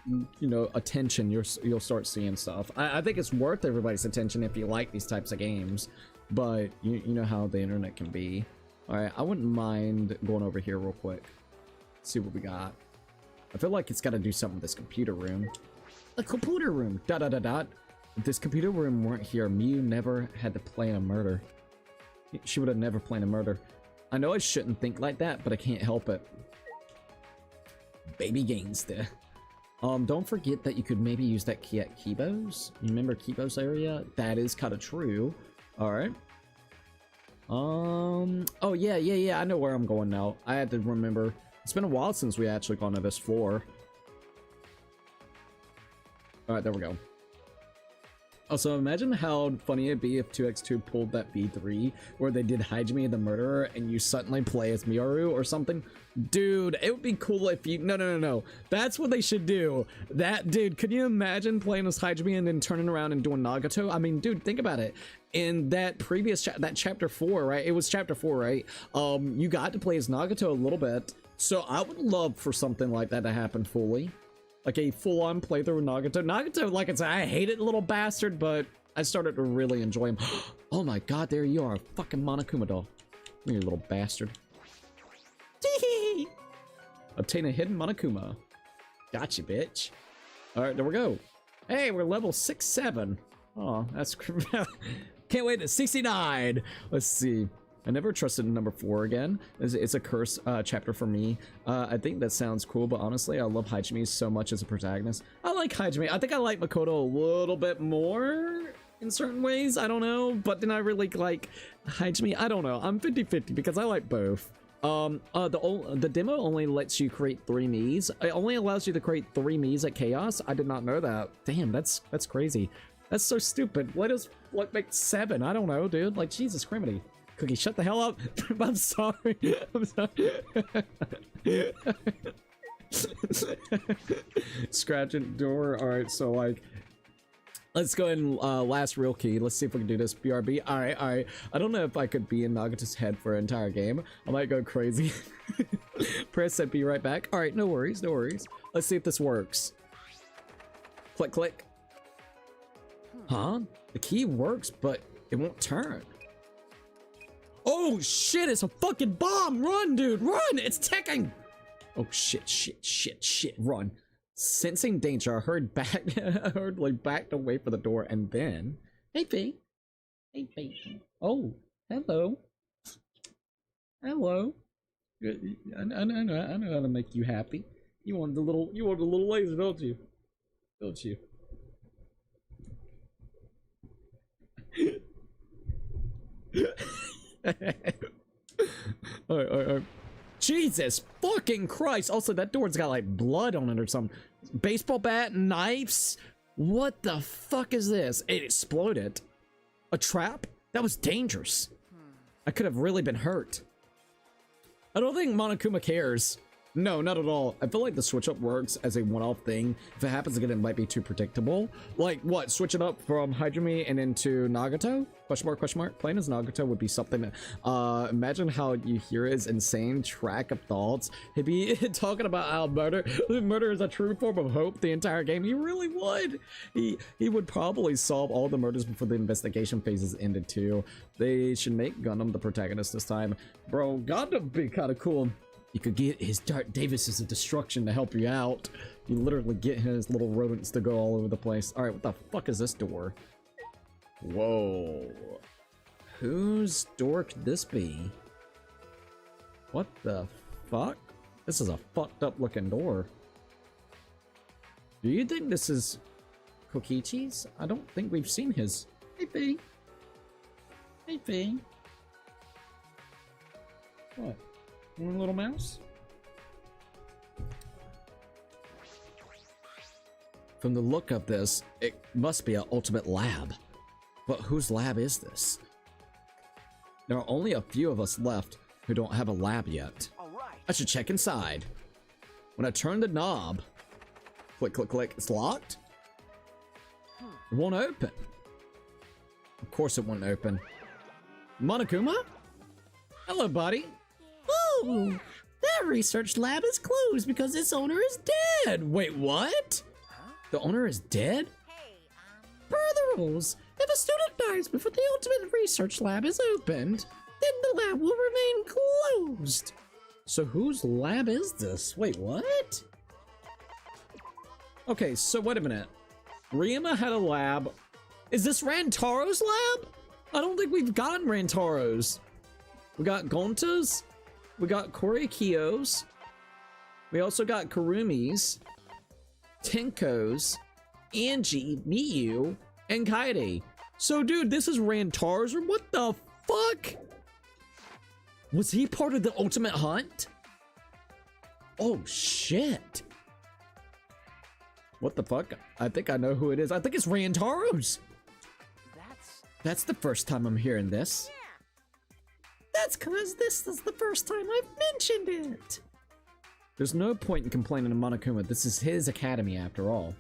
attention, you'll start seeing stuff. I think it's worth everybody's attention if you like these types of games, but you know how the internet can be. All right, I wouldn't mind going over here real quick. See what we got. I feel like it's got to do something with this computer room. A computer room. ... If this computer room weren't here, Miu never had to plan a murder. She would have never planned a murder. I know I shouldn't think like that, but I can't help it. Baby Gangster. Don't forget that you could maybe use that key at Kibo's. You remember Kibo's area? That is kind of true. All right. Oh yeah. I know where I'm going now. I had to remember. It's been a while since we actually gone to this floor. All right, there we go. Also, imagine how funny it'd be if 2x2 pulled that V3 where they did Hajime the Murderer and you suddenly play as Miyaru or something. Dude, it would be cool if you... No. That's what they should do. Dude, could you imagine playing as Hajime and then turning around and doing Nagato? I mean, dude, think about it. In that previous that chapter 4, right? It was chapter 4, right? You got to play as Nagato a little bit. So I would love for something like that to happen fully. Like a full-on playthrough with Nagato. Nagato, like I said, I hate it, little bastard, but I started to really enjoy him. Oh my god, there you are, fucking Monokuma doll. You little bastard. Tee-hee! Obtain a hidden Monokuma. Gotcha, bitch. Alright, there we go. Hey, we're level 6-7. Oh, that's... Can't wait to 69! Let's see. I never trusted number 4 again. It's a curse chapter for me. I think that sounds cool, but honestly, I love Hajime so much as a protagonist. I like Hajime. I think I like Makoto a little bit more in certain ways. I don't know, but then I really like Hajime. I don't know. I'm 50-50 because I like both. The demo only lets you create 3 Miis. It only allows you to create 3 Miis at Chaos. I did not know that. Damn, that's crazy. That's so stupid. Let us like make 7. I don't know, dude. Like Jesus criminy. Cookie, shut the hell up. I'm sorry. I'm sorry. Scratching door. All right, so like, let's go ahead and last real key. Let's see if we can do this. BRB. All right, all right. I don't know if I could be in Nagato's head for an entire game. I might go crazy. Press said be right back. All right, no worries, no worries. Let's see if this works. Click, click. Huh? The key works, but it won't turn. Oh shit, it's a fucking bomb! Run, dude, run! It's ticking! Oh shit, shit, shit, shit, run. Sensing danger, I heard back, I heard like backed away for the door and then... Hey, Fee. Hey, Fee. Oh, hello. Hello. I know how to make you happy. You want a little laser, don't you? Don't you? Alright. Jesus fucking Christ. Also, that door's got like blood on it or something. Baseball bat, knives. What the fuck is this? It exploded. A trap? That was dangerous. I could have really been hurt. I don't think Monokuma cares. No, not at all. I feel like the switch up works as a one-off thing. If it happens again, it might be too predictable. Like, what? Switch it up from Hajime and into Nagato? Question mark, question mark. Playing as Nagato would be something that, imagine how you hear his insane track of thoughts. He'd be talking about how murder is a true form of hope the entire game. He really would. He would probably solve all the murders before the investigation phases ended too. They should make Gundam the protagonist this time. Bro, Gundam would be kind of cool. You could get his Dark Davises of destruction to help you out. You literally get his little rodents to go all over the place. All right, what the fuck is this door? Whoa. Whose door could this be? What the fuck? This is a fucked up looking door. Do you think this is Kokichi's? I don't think we've seen his. Hey, Fee. Hey, Fee. What? One little mouse? From the look of this, it must be an ultimate lab. But whose lab is this? There are only a few of us left who don't have a lab yet. All right. I should check inside. When I turn the knob, click, click, click, it's locked? It won't open. Of course it won't open. Monokuma? Hello, buddy. Oh, that research lab is closed because its owner is dead. Wait, what? The owner is dead? Per the rules, if a student dies before the ultimate research lab is opened, then the lab will remain closed. So whose lab is this? Wait, what? Okay, so wait a minute. Ryuma had a lab. Is this Rantaro's lab? I don't think we've gotten Rantaro's. We got Gonta's. We got Korikyo's. We also got Karumi's, Tenko's, Angie, Miyu, and Kaede. So, dude, this is Rantaro's, or what the fuck? Was he part of the Ultimate Hunt? Oh, shit. What the fuck? I think I know who it is. I think it's Rantaro's. That's the first time I'm hearing this. That's because this is the first time I've mentioned it. There's no point in complaining to Monokuma. This is his academy after all.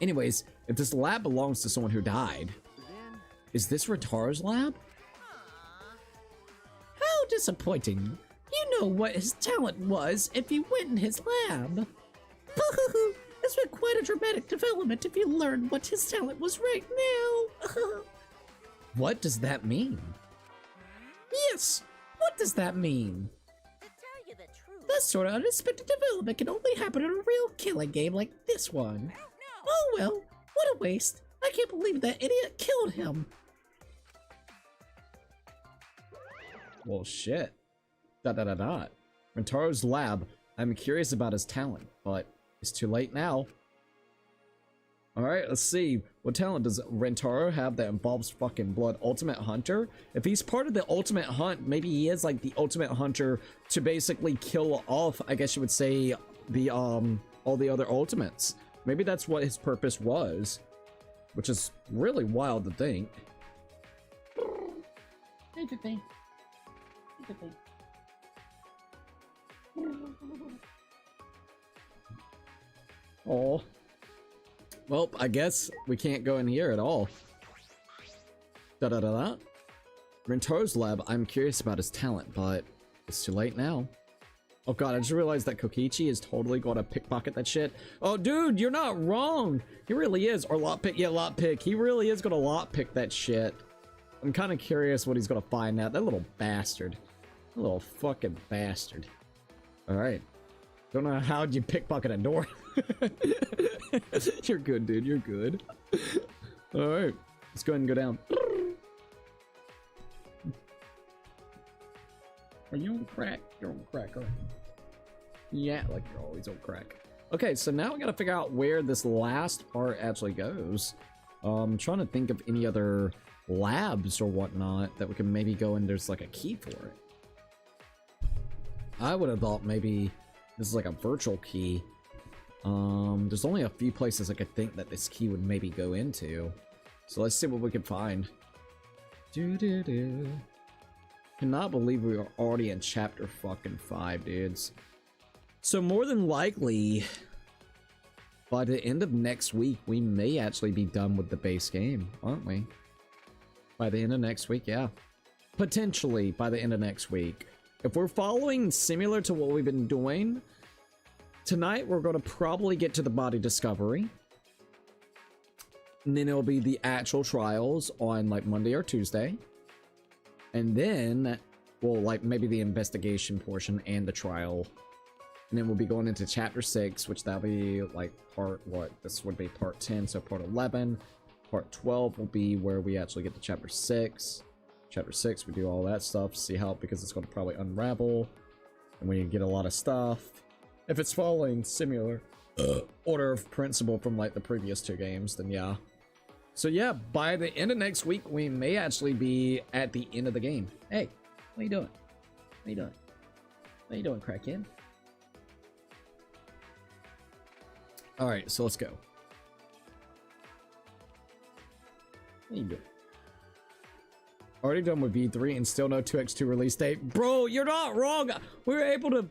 Anyways, if this lab belongs to someone who died, is this Rataro's lab? How disappointing. You know what his talent was if you went in his lab. It's been quite a dramatic development if you learn what his talent was right now. What does that mean? Yes, what does that mean? To tell you the truth. That sort of unexpected development can only happen in a real killing game like this one. Oh well, what a waste. I can't believe that idiot killed him. Well, shit. Rentaro's lab. I'm curious about his talent, but it's too late now. Alright, let's see. What talent does Rentaro have that involves fucking blood? Ultimate Hunter? If he's part of the Ultimate Hunt, maybe he is like the Ultimate Hunter to basically kill off, I guess you would say, the all the other Ultimates. Maybe that's what his purpose was. which is really wild to think. Oh. Well, I guess we can't go in here at all. Da-da-da-da. Rento's lab, I'm curious about his talent, but it's too late now. Oh god, I just realized that Kokichi is totally gonna pickpocket that shit. Oh dude, you're not wrong! He really is. Or lockpick, yeah, lockpick. He really is gonna lockpick that shit. I'm kind of curious what he's gonna find out. That little bastard. That little fucking bastard. Alright. Don't know how'd you pickpocket a door. You're good, dude. You're good. Alright. Let's go ahead and go down. Are you on crack? You're on crack, right? Yeah, like you're always on crack. Okay, so now we gotta figure out where this last part actually goes. I'm trying to think of any other labs or whatnot that we can maybe go in. There's like a key for it. I would have thought maybe this is like a virtual key. There's only a few places I could think that this key would maybe go into. So let's see what we can find. Doo-doo-doo. Cannot believe we are already in chapter fucking 5, dudes. So more than likely, by the end of next week, we may actually be done with the base game, aren't we? By the end of next week, yeah. Potentially by the end of next week. If we're following similar to what we've been doing, tonight we're going to probably get to the body discovery. And then it'll be the actual trials on like Monday or Tuesday. And then, well, like maybe the investigation portion and the trial. And then we'll be going into chapter 6, which that'll be like part, what? This would be part 10, so part 11. Part 12 will be where we actually get to chapter 6. Chapter 6, we do all that stuff, see how, because it's going to probably unravel. And we get a lot of stuff. If it's following similar order of principle from like the previous 2 games, then yeah. So yeah, by the end of next week, we may actually be at the end of the game. Hey, what are you doing? What are you doing? What are you doing, crackhead? Alright, so let's go. What are you doing? Already done with V3 and still no 2x2 release date. Bro, you're not wrong! We were able to,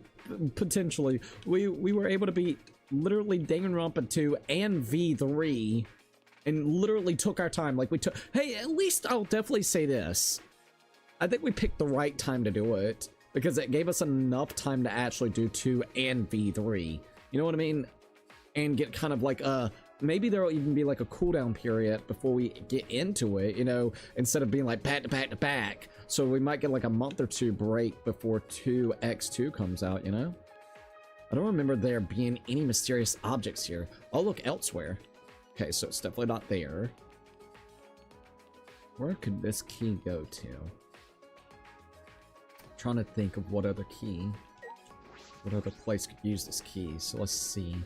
potentially, we were able to beat literally Danganronpa 2 and V3. And literally took our time, like we took. Hey, at least I'll definitely say this. I think we picked the right time to do it because it gave us enough time to actually do 2 and V3. You know what I mean? And get kind of like maybe there'll even be like a cooldown period before we get into it, you know, instead of being like back to back to back. So we might get like a month or 2 break before 2x2 comes out, you know? I don't remember there being any mysterious objects here. I'll look elsewhere. Okay, so it's definitely not there. Where could this key go to? I'm trying to think of what other key. What other place could use this key? So let's see.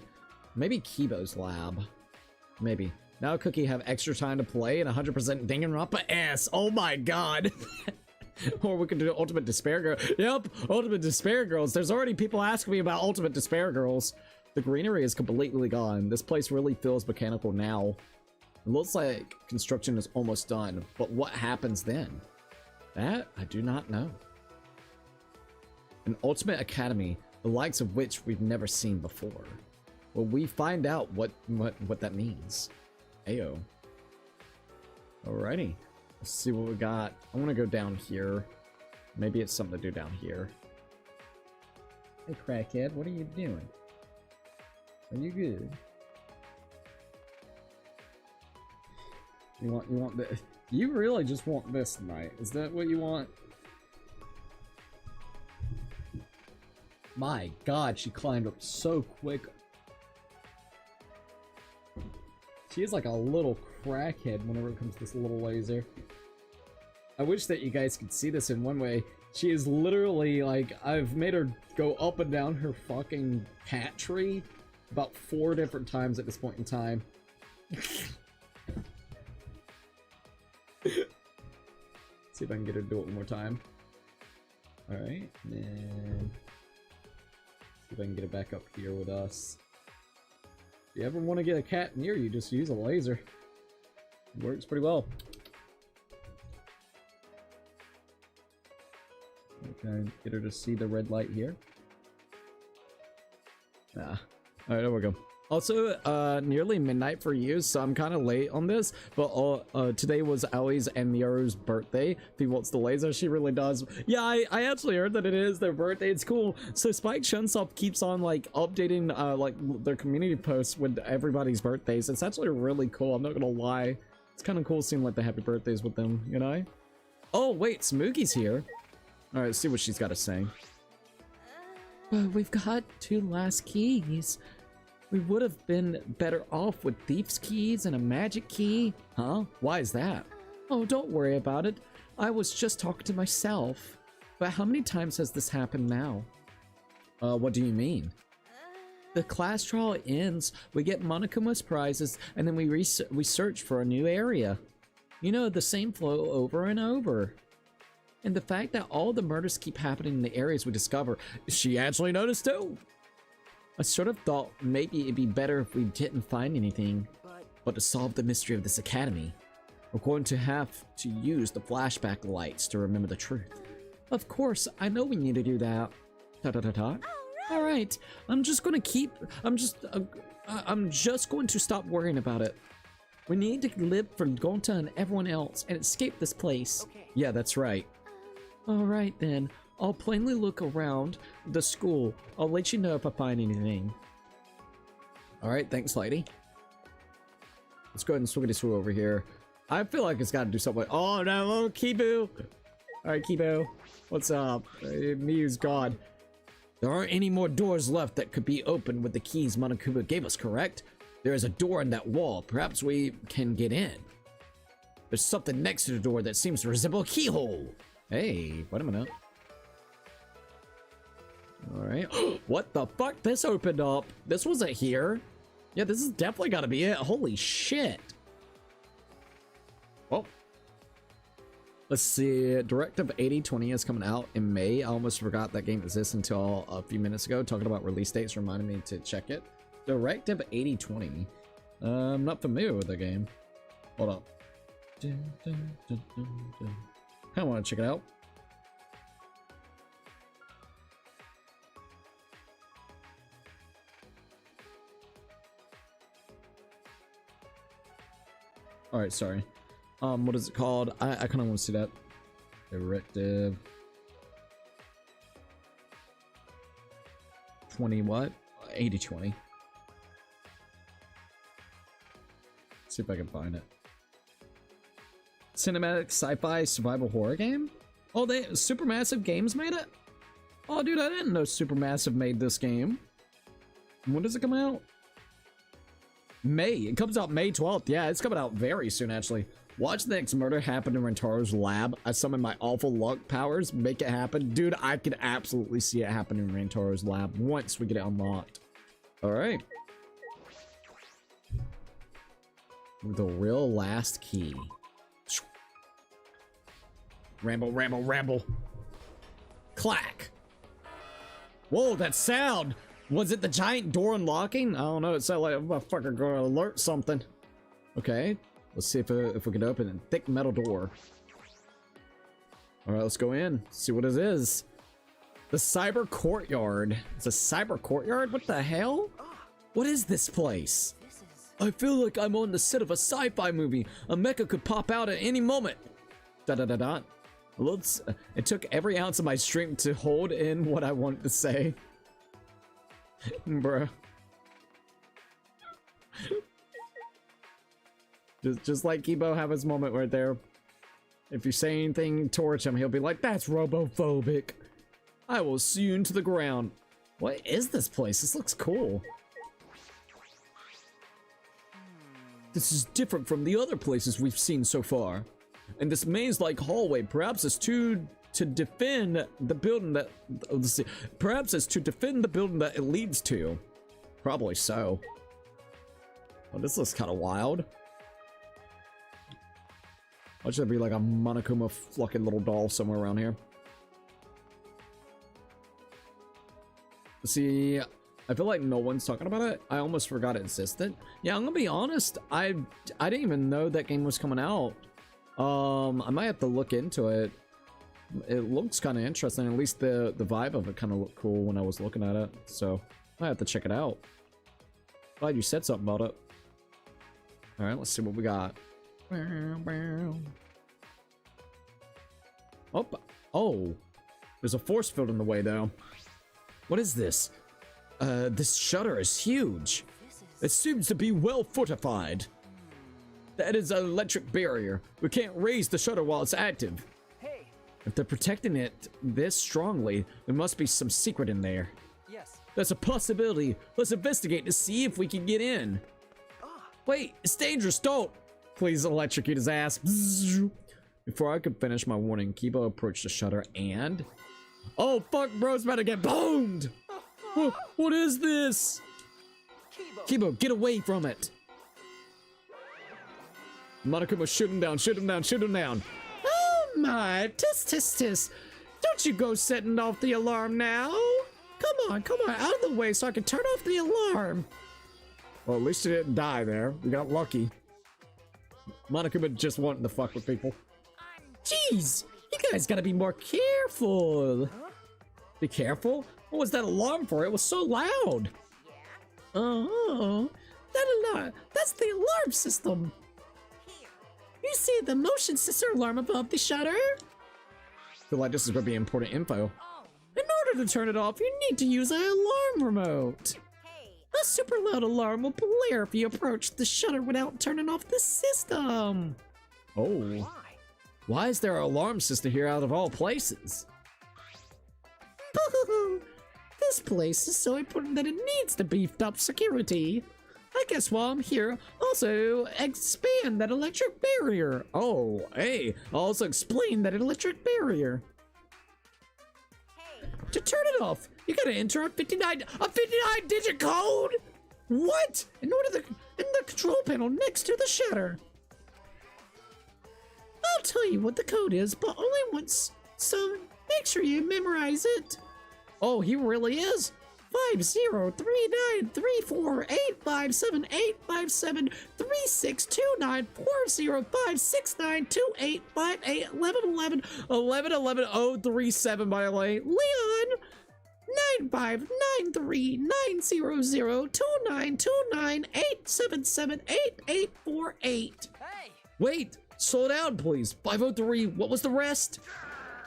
Maybe Kibo's lab. Maybe. Now Cookie have extra time to play and 100% Danganronpa S. Oh my god. Or we could do Ultimate Despair Girl. Yep, Ultimate Despair Girls. There's already people asking me about Ultimate Despair Girls. The greenery is completely gone. This place really feels mechanical now. It looks like construction is almost done, but what happens then? That I do not know. An ultimate academy, the likes of which we've never seen before. Well, we find out what that means. Ayo. Alrighty. Let's see what we got. I want to go down here. Maybe it's something to do down here. Hey, crackhead, what are you doing? Are you good? You want this? You really just want this tonight? Is that what you want? My god, she climbed up so quick. She is like a little crackhead whenever it comes to this little laser. I wish that you guys could see this in one way. She is literally like, I've made her go up and down her fucking cat tree about 4 different times at this point in time. See if I can get her to do it one more time. Alright, and then see if I can get it back up here with us. If you ever want to get a cat near you, just use a laser. Works pretty well. Okay, get her to see the red light here. Ah. Alright, there we go. Also, nearly midnight for you, so I'm kind of late on this, but today was Ali's and Miaru's birthday. If he wants the laser, she really does. Yeah, I actually heard that it is their birthday. It's cool. So Spike Chunsoft keeps on, like, updating, like, their community posts with everybody's birthdays. It's actually really cool, I'm not gonna lie. It's kind of cool seeing, like, the happy birthdays with them, you know? Oh, wait, Smoogy's here. Alright, let's see what she's got to say. We've got 2 last keys. We would have been better off with Thief's keys and a magic key. Huh? Why is that? Oh, don't worry about it. I was just talking to myself. But how many times has this happened now? What do you mean? The class trial ends, we get Monokuma's prizes, and then we search for a new area. You know, the same flow over and over. And the fact that all the murders keep happening in the areas we discover, she actually noticed too. I sort of thought maybe it'd be better if we didn't find anything, but to solve the mystery of this academy, we're going to have to use the flashback lights to remember the truth. Of course, I know we need to do that. All right, I'm just going to stop worrying about it. We need to live for Gonta and everyone else and escape this place. Okay. Yeah, that's right. All right then. I'll plainly look around the school. I'll let you know if I find anything. Alright, thanks, lady. Let's go ahead and swing this over here. I feel like it's got to do something. Oh no, Kibu! Alright, Kibu. What's up? Mew's gone. There aren't any more doors left that could be opened with the keys Monokuma gave us, correct? There is a door in that wall. Perhaps we can get in. There's something next to the door that seems to resemble a keyhole. Hey, wait a minute. Alright. What the fuck? This opened up. This wasn't here. Yeah, this is definitely gotta be it. Holy shit. Oh. Let's see. Directive 8020 is coming out in May. I almost forgot that game exists until a few minutes ago. Talking about release dates reminded me to check it. Directive 8020. I'm not familiar with the game. Hold up. I want to check it out. Alright, sorry. What is it called? I kind of want to see that. Directive 20 what? 8020. See if I can find it. Cinematic sci-fi survival horror game? Oh, Supermassive Games made it? Oh, dude, I didn't know Supermassive made this game. When does it come out? May. It comes out May 12th. Yeah, it's coming out very soon, actually. Watch the next murder happen in Rentaro's lab. I summon my awful luck powers. Make it happen. Dude, I could absolutely see it happen in Rentaro's lab once we get it unlocked. Alright. The real last key. Ramble, ramble, ramble. Clack. Whoa, that sound. Was it the giant door unlocking? I don't know. It sounded like a motherfucker gonna alert something. Okay. Let's see if we can open a thick metal door. Alright, let's go in. See what it is. The cyber courtyard. It's a cyber courtyard? What the hell? What is this place? I feel like I'm on the set of a sci-fi movie. A mecha could pop out at any moment. Da-da-da-da. Looks, it took every ounce of my strength to hold in what I wanted to say. Bruh. Just like Kibo have his moment right there. If you say anything towards him, he'll be like, that's robophobic. I will sue you into the ground. What is this place? This looks cool. This is different from the other places we've seen so far. And this maze-like hallway, perhaps it's to defend the building that, let's see, perhaps it's to defend the building that it leads to. Probably so. Oh, this looks kind of wild. Why should there be like a Monokuma fucking little doll somewhere around here? Let's see. I feel like no one's talking about it. I almost forgot it existed. Yeah, I'm gonna be honest. I didn't even know that game was coming out. I might have to look into it. It looks kind of interesting. At least the vibe of it kind of looked cool when I was looking at it. So I might have to check it out. Glad you said something about it. All right, let's see what we got. Oh, there's a force field in the way though. What is this? This shutter is huge. It seems to be well fortified. That is an electric barrier. We can't raise the shutter while it's active. Hey. If they're protecting it this strongly, there must be some secret in there. Yes. That's a possibility. Let's investigate to see if we can get in. Wait, it's dangerous, don't! Please electrocute his ass. Before I could finish my warning, Kibo approached the shutter and... Oh, fuck, bro's about to get boned! What is this? Kibo, get away from it! Monokuma, shoot him down, shoot him down, shoot him down! Oh my, tis. Don't you go setting off the alarm now! Come on, out of the way so I can turn off the alarm! Well, at least you didn't die there. We got lucky. Monokuma just wanting to fuck with people. Jeez, you guys gotta be more careful. Be careful? What was that alarm for? It was so loud. Oh, that alarm. That's the alarm system. You see the motion sensor alarm above the shutter? I feel like this is gonna be important info. In order to turn it off, you need to use an alarm remote. A super loud alarm will blare if you approach the shutter without turning off the system. Oh. Why is there an alarm system here out of all places? This place is so important that it needs to beefed up security. I guess while I'm here, also expand that electric barrier. Oh, hey, I'll also explain that electric barrier. To turn it off, you gotta enter a 59 digit code. What? In the control panel next to the shutter. I'll tell you what the code is, but only once, so make sure you memorize it. Oh, he really is. 50393485785736294692851111111137 by the way. Leon 95939092987788848. Hey. Wait, slow down please. 503. What was the rest?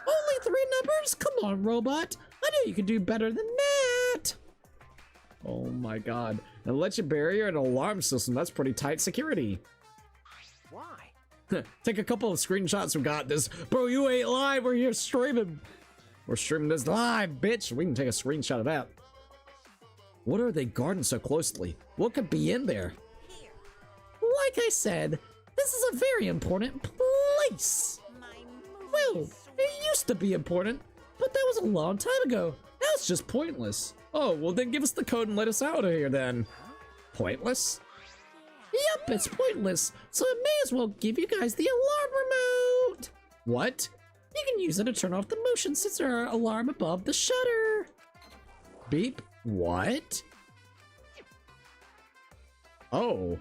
Only 3 numbers? Come on, robot. I know you can do better than that. Oh my god. An electric barrier and an alarm system. That's pretty tight security. Why? Take a couple of screenshots. We got this. Bro, you ain't live. We're here streaming. We're streaming this live, bitch. We can take a screenshot of that. What are they guarding so closely? What could be in there? Like I said, this is a very important place. Well, it used to be important, but that was a long time ago. Now it's just pointless. Oh, well then give us the code and let us out of here then. Pointless? Yep, it's pointless. So I may as well give you guys the alarm remote. What? You can use it to turn off the motion sensor alarm above the shutter. Beep. What? Oh.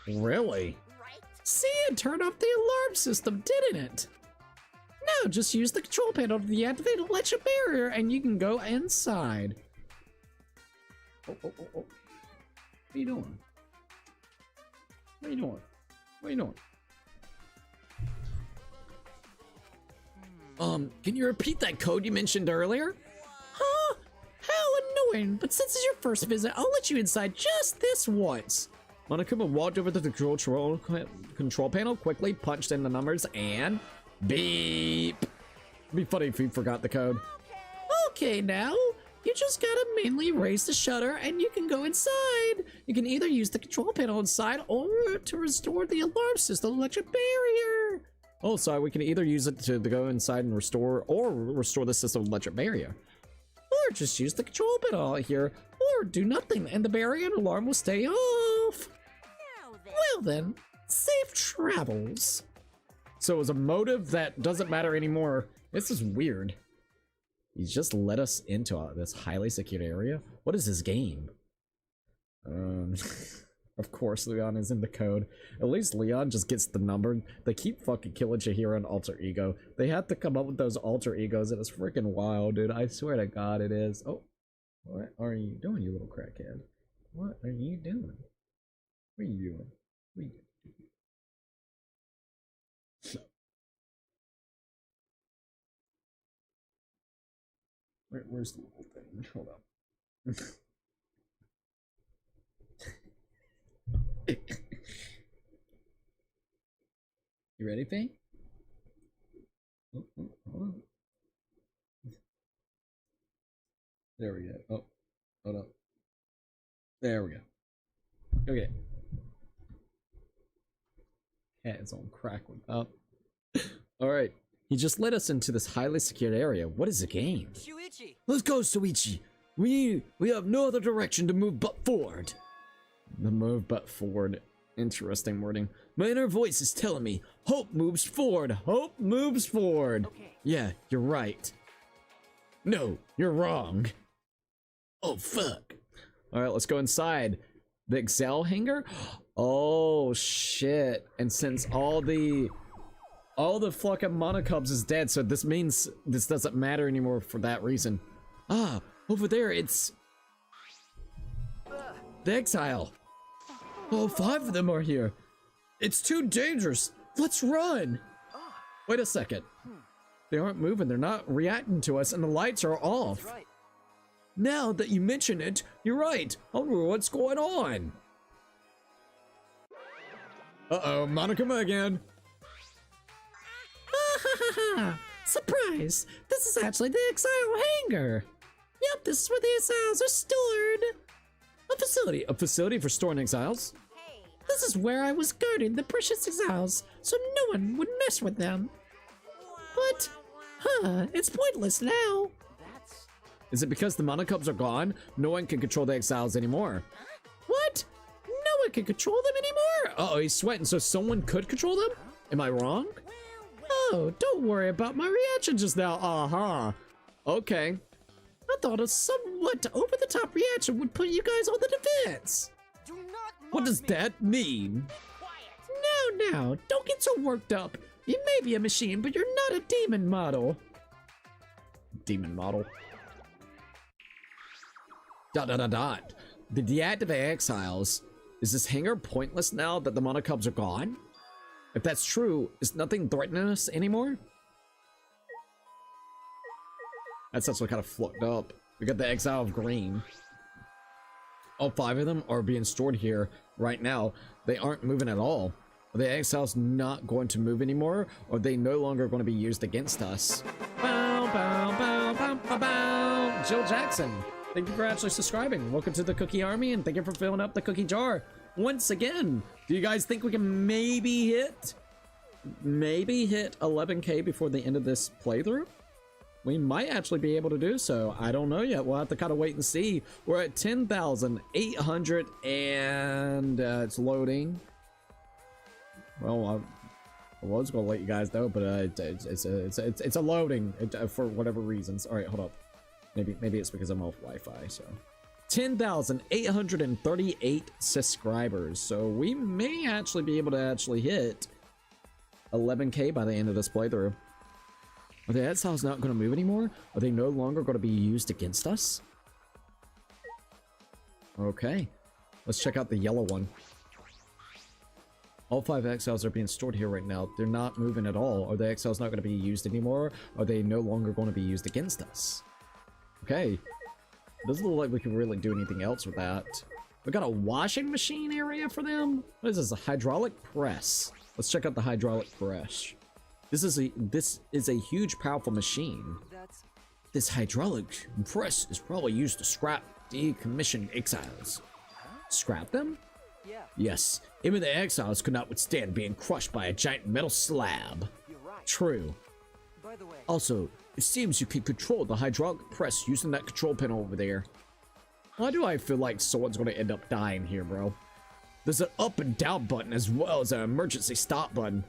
Really? See, it turned off the alarm system, didn't it? Now just use the control panel to deactivate the electric barrier and you can go inside. Oh. What are you doing? What are you doing? What are you doing? Can you repeat that code you mentioned earlier? Huh? How annoying, but since it's your first visit, I'll let you inside just this once. Monokuma walked over to the control panel, quickly punched in the numbers, and beep. It'd be funny if he forgot the code. Okay, now, you just gotta mainly raise the shutter and you can go inside. You can either use the control panel inside or to restore the alarm system electric barrier. Oh, sorry, we can either use it to go inside and restore the system electric barrier. Or just use the control panel here, or do nothing and the barrier and alarm will stay off. Well then, safe travels. So it was a motive that doesn't matter anymore. This is weird. He just let us into this highly secured area. What is this game? Of course Leon is in the code. At least Leon just gets the number. They keep fucking killing Chihiro and Alter Ego. They have to come up with those alter egos, and it's freaking wild, dude. I swear to God it is. Oh, what are you doing, you little crackhead? What are you doing? What are you doing? What are you doing? Where's the little thing? Hold up. You ready, Faye? Oh, hold on. There we go. Oh, hold up. There we go. Okay. Cat is on crack one up. Alright. He just led us into this highly secured area. What is the game? Shuichi! Let's go, Suichi! We have no other direction to move but forward. The move but forward. Interesting wording. My inner voice is telling me, hope moves forward. Hope moves forward. Okay. Yeah, you're right. No, you're wrong. Oh, fuck. Alright, let's go inside. The exile hangar? Oh, shit. And since all the fucking monocubs is dead, so this means this doesn't matter anymore for that reason. Ah, over there, it's the exile. Oh, 5 of them are here. It's too dangerous. Let's run. Wait a second. They aren't moving. They're not reacting to us, and the lights are off. That's right. Now that you mention it, you're right. I wonder what's going on. Uh-oh, Monokuma again. Surprise! This is actually the exile hangar. Yep, this is where the exiles are stored. A facility for storing exiles? Hey, This is where I was guarding the precious exiles, so no one would mess with them. But, it's pointless now. That's... Is it because the monocubs are gone? No one can control the exiles anymore. What? No one can control them anymore? Uh-oh, he's sweating, so someone could control them? Am I wrong? Oh, don't worry about my reaction just now. Okay. I thought a somewhat over-the-top reaction would put you guys on the defense. Do not What mock does me. that mean? Now, don't get so worked up. You may be a machine, but you're not a demon model. Demon model. ... To deactivate exiles. Is this hangar pointless now that the monocubs are gone? If that's true, is nothing threatening us anymore? That's actually kind of flipped up. We got the exile of green. All 5 of them are being stored here right now. They aren't moving at all. Are the exiles not going to move anymore? Or are they no longer going to be used against us? Bow, bow, bow, bow, bow, bow. Jill Jackson, thank you for actually subscribing. Welcome to the Cookie Army, and thank you for filling up the cookie jar once again. Do you guys think we can maybe hit 11K before the end of this playthrough? We might actually be able to do so. I don't know yet. We'll have to kind of wait and see. We're at 10,800 and it's loading. Well, I was gonna let you guys know, but it's a loading for whatever reasons. All right, hold up. Maybe it's because I'm off Wi-Fi. So 10,838 subscribers. So we may actually be able to actually hit 11K by the end of this playthrough. Are the exiles not going to move anymore? Are they no longer going to be used against us? Okay, let's check out the yellow one. All 5 exiles are being stored here right now. They're not moving at all. Are the exiles not going to be used anymore? Are they no longer going to be used against us? Okay, doesn't look like we can really do anything else with that. We got a washing machine area for them. What is this? A hydraulic press. Let's check out the hydraulic press. This is a huge, powerful machine. That's... This hydraulic press is probably used to scrap decommissioned exiles. Scrap them? Yeah, Yes. Even the exiles could not withstand being crushed by a giant metal slab. you're right. True. By the way, Also, it seems you can control the hydraulic press using that control panel over there. Why do I feel like someone's going to end up dying here, bro? There's an up and down button as well as an emergency stop button.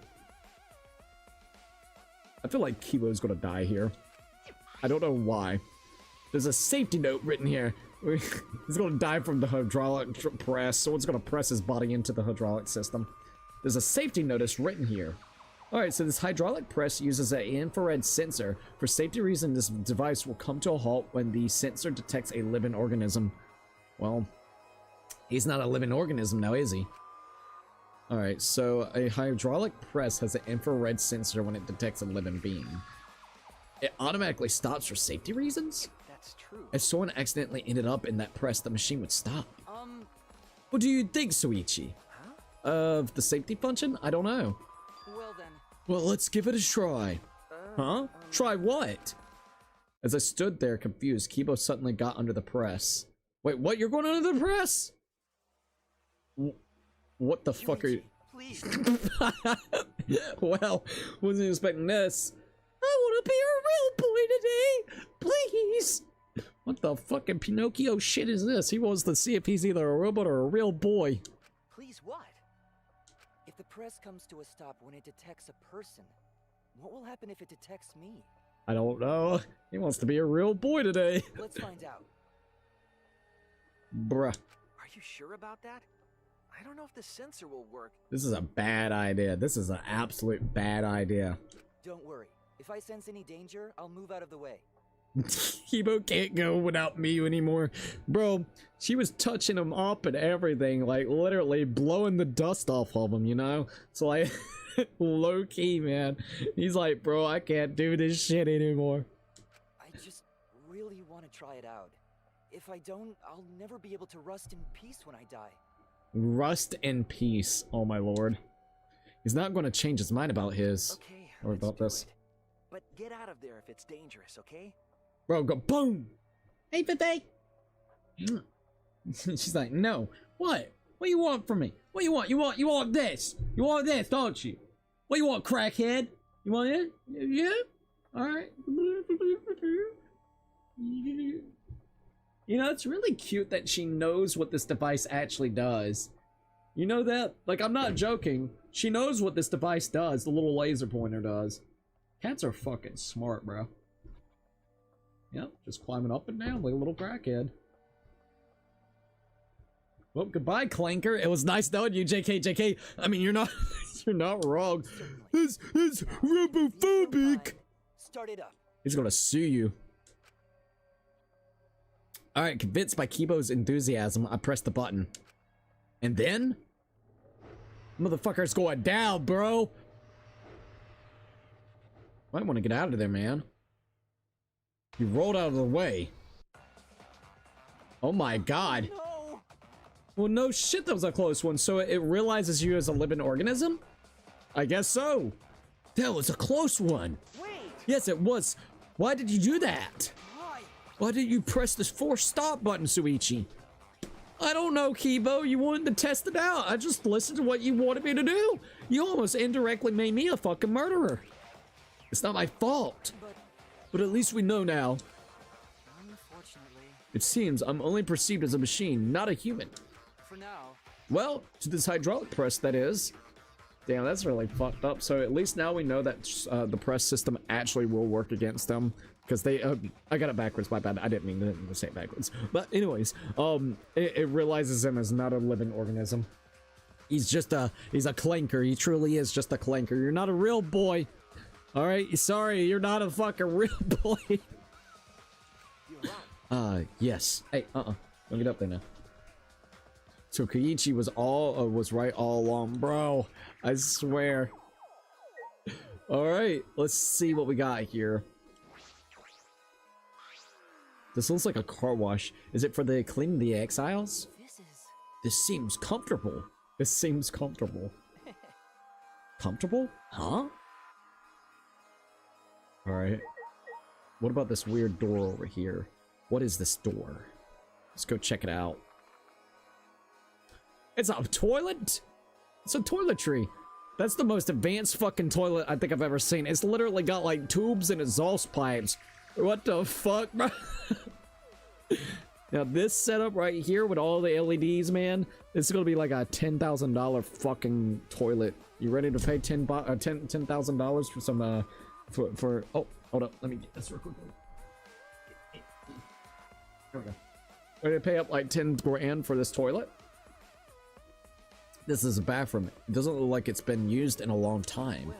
I feel like Kibo's gonna die here. I don't know why. There's a safety note written here. He's gonna die from the hydraulic press. Someone's gonna press his body into the hydraulic system. There's a safety notice written here. Alright, so this hydraulic press uses an infrared sensor. For safety reasons, this device will come to a halt when the sensor detects a living organism. Well, he's not a living organism now, is he? Alright, so a hydraulic press has an infrared sensor when it detects a living being. It automatically stops for safety reasons? That's true. If someone accidentally ended up in that press, the machine would stop. What do you think, Suichi? Huh? Of the safety function? I don't know. Well then. Well, let's give it a try. Huh? Try what? As I stood there confused, Kibo suddenly got under the press. Wait, what? You're going under the press? What the fuck are you? Please. Well, wasn't expecting this. I want to be a real boy today, please. What the fucking Pinocchio shit is this? He wants to see if he's either a robot or a real boy. Please what? If the press comes to a stop when it detects a person, what will happen if it detects me? I don't know. He wants to be a real boy today. Let's find out. Bruh. Are you sure about that? I don't know if the sensor will work. This is a bad idea. This is an absolute bad idea. Don't worry. If I sense any danger, I'll move out of the way. Kibo can't go without me anymore. Bro, she was touching him up and everything, like literally blowing the dust off of him, you know? So like, low key, man. He's like, bro, I can't do this shit anymore. I just really want to try it out. If I don't, I'll never be able to rust in peace when I die. Rust in peace, oh my lord. He's not going to change his mind about his, Okay, or let's about do this. it. But get out of there if it's dangerous, okay? Bro, go boom! Hey, Pepe! She's like, no. What? What do you want from me? What do you want? You want this. You want this, don't you? What do you want, crackhead? You want it? Yeah? Alright. You know, it's really cute that she knows what this device actually does. You know that? Like, I'm not joking. She knows what this device does, the little laser pointer does. Cats are fucking smart, bro. Yep, just climbing up and down like a little crackhead. Well, goodbye, Clanker. It was nice knowing you, JK. I mean, you're not you're not wrong. This is homophobic. Start it up. He's gonna sue you. Alright, convinced by Kibo's enthusiasm, I pressed the button. And then? Motherfucker's going down, bro! Might want to get out of there, man. You rolled out of the way. Oh my god. No. Well, no shit, that was a close one. So it realizes you as a living organism? I guess so. That was a close one. Wait. Yes, it was. Why did you do that? Why? Why did you press this force stop button, Suichi? I don't know, Kibo. You wanted to test it out. I just listened to what you wanted me to do. You almost indirectly made me a fucking murderer. It's not my fault. But at least we know now. Unfortunately. It seems I'm only perceived as a machine, not a human. For now. Well, to this hydraulic press, that is. Damn, that's really fucked up. So at least now we know that the press system actually will work against them. Because they, I got it backwards, my bad. I didn't mean to say it backwards. But anyways, it realizes him as not a living organism. He's just he's a clanker. He truly is just a clanker. You're not a real boy. All right, sorry, you're not a fucking real boy. You're right. Yes. Hey, don't get up there now. So Koichi was was right all along, bro. I swear. All right, let's see what we got here. This looks like a car wash. Is it for the cleaning the exiles? This seems comfortable. This seems comfortable. Comfortable? Huh? Alright. What about this weird door over here? What is this door? Let's go check it out. It's a toilet? It's a toiletry. That's the most advanced fucking toilet I think I've ever seen. It's literally got like tubes and exhaust pipes. What the fuck, bro? Now this setup right here with all the LEDs, man, this is gonna be like a $10,000 fucking toilet. You ready to pay $10,000 for some oh, hold up, let me get this real quick. There we go. We're gonna pay up like 10 grand for this toilet. This is a bathroom. It doesn't look like it's been used in a long time.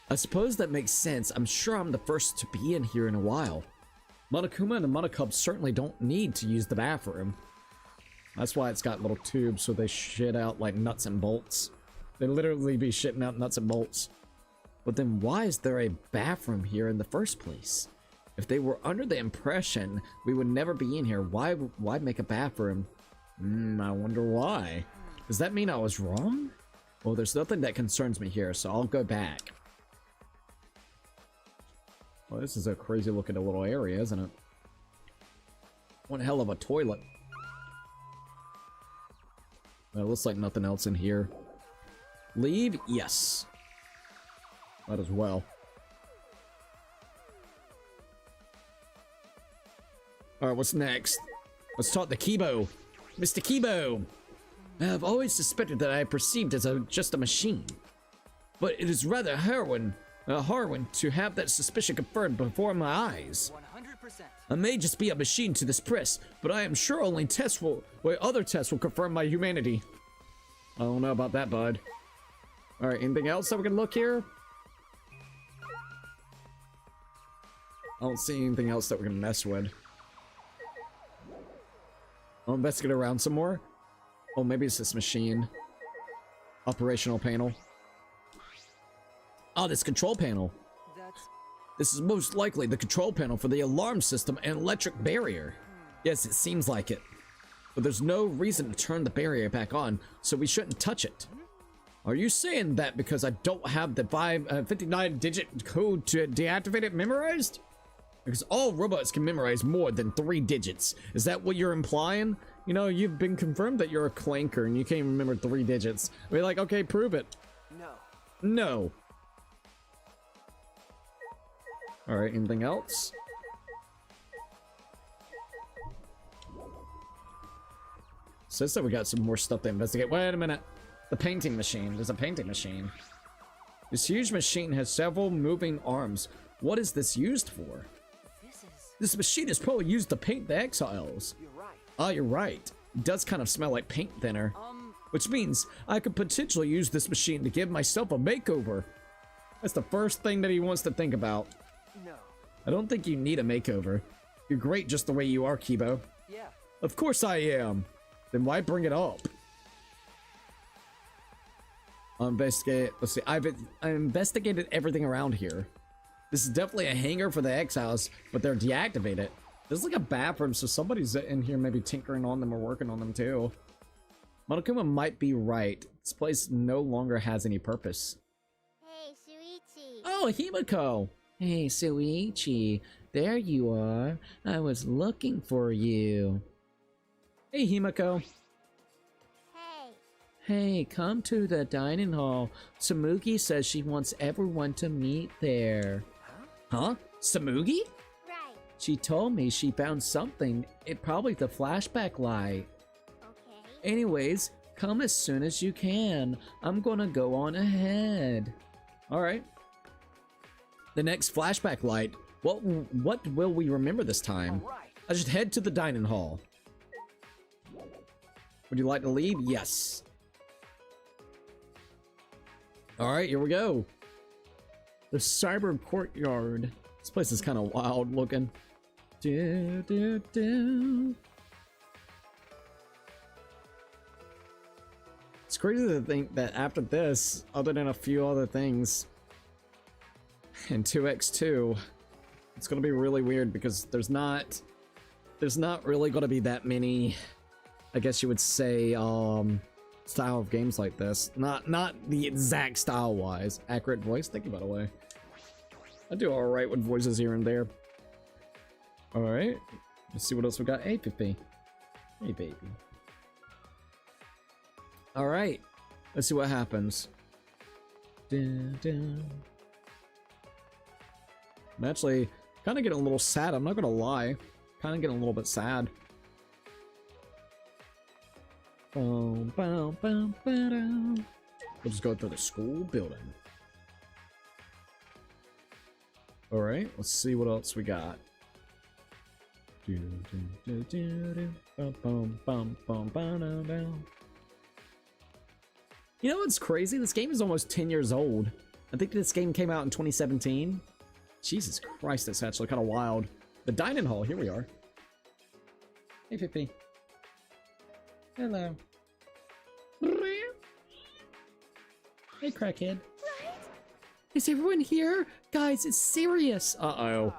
I suppose that makes sense. I'm sure I'm the first to be in here in a while. Monokuma and the Monokubs certainly don't need to use the bathroom. That's why it's got little tubes so they shit out like nuts and bolts. They literally be shitting out nuts and bolts. But then why is there a bathroom here in the first place? If they were under the impression we would never be in here, why make a bathroom? I wonder why. Does that mean I was wrong? Well, there's nothing that concerns me here, so I'll go back. Well, this is a crazy looking little area, isn't it? One hell of a toilet. Well, it looks like nothing else in here. Leave? Yes. Might as well. Alright, what's next? Let's talk to Kibo. Mr. Kibo! I've always suspected that I am perceived as just a machine. But it is rather harrowing to have that suspicion confirmed before my eyes. 100%. I may just be a machine to this press, but I am sure only other tests will confirm my humanity. I don't know about that, bud. Alright, anything else that we can look here? I don't see anything else that we can mess with. I'll investigate around some more. Oh, maybe it's this machine. Operational panel. Oh, this control panel. This is most likely the control panel for the alarm system and electric barrier. Yes, it seems like it. But there's no reason to turn the barrier back on, so we shouldn't touch it. Are you saying that because I don't have the 59-digit code to deactivate it memorized? Because all robots can memorize more than 3 digits. Is that what you're implying? You know, you've been confirmed that you're a clanker and you can't remember 3 digits. We're like, okay, prove it. No. No. Alright, anything else? Says that we got some more stuff to investigate. Wait a minute. The painting machine. There's a painting machine. This huge machine has several moving arms. What is this used for? This machine is probably used to paint the exiles. You're right. Ah, you're right. It does kind of smell like paint thinner. Which means I could potentially use this machine to give myself a makeover. That's the first thing that he wants to think about. No. I don't think you need a makeover. You're great just the way you are, Kibo. Yeah. Of course I am. Then why bring it up? I'll investigate. Let's see. I investigated everything around here. This is definitely a hangar for the exiles, but they're deactivated. There's like a bathroom, so somebody's in here maybe tinkering on them or working on them too. Monokuma might be right. This place no longer has any purpose. Hey, Shuichi. Oh, Himiko! Hey, Suichi. There you are. I was looking for you. Hey, Himiko. Hey. Hey, come to the dining hall. Samugi says she wants everyone to meet there. Huh? Samugi? Right. She told me she found something. It probably the flashback light. Okay. Anyways, come as soon as you can. I'm gonna go on ahead. Alright. The next flashback light. What will we remember this time? All right. I should head to the dining hall. Would you like to leave? Yes. Alright, here we go. The cyber courtyard. This place is kind of wild looking. Do, do, do. It's crazy to think that after this, other than a few other things, in 2x2, it's gonna be really weird because there's not really gonna be that many, I guess you would say, style of games like this. Not the exact style wise. Accurate voice, thank you by the way. I do alright with voices here and there. Alright. Let's see what else we got. Hey Pippi. Hey baby. Alright. Let's see what happens. Dun, dun. I'm actually kind of getting a little sad, I'm not gonna lie. Kind of getting a little bit sad. Boom, boom, boom, boom. We'll just go through the school building. Alright, let's see what else we got. You know what's crazy? This game is almost 10 years old. I think this game came out in 2017. Jesus Christ, that's actually kind of wild. The dining hall, here we are. Hey, Pippi. Hello. Hey, crackhead. Is everyone here? Guys, it's serious. Uh-oh.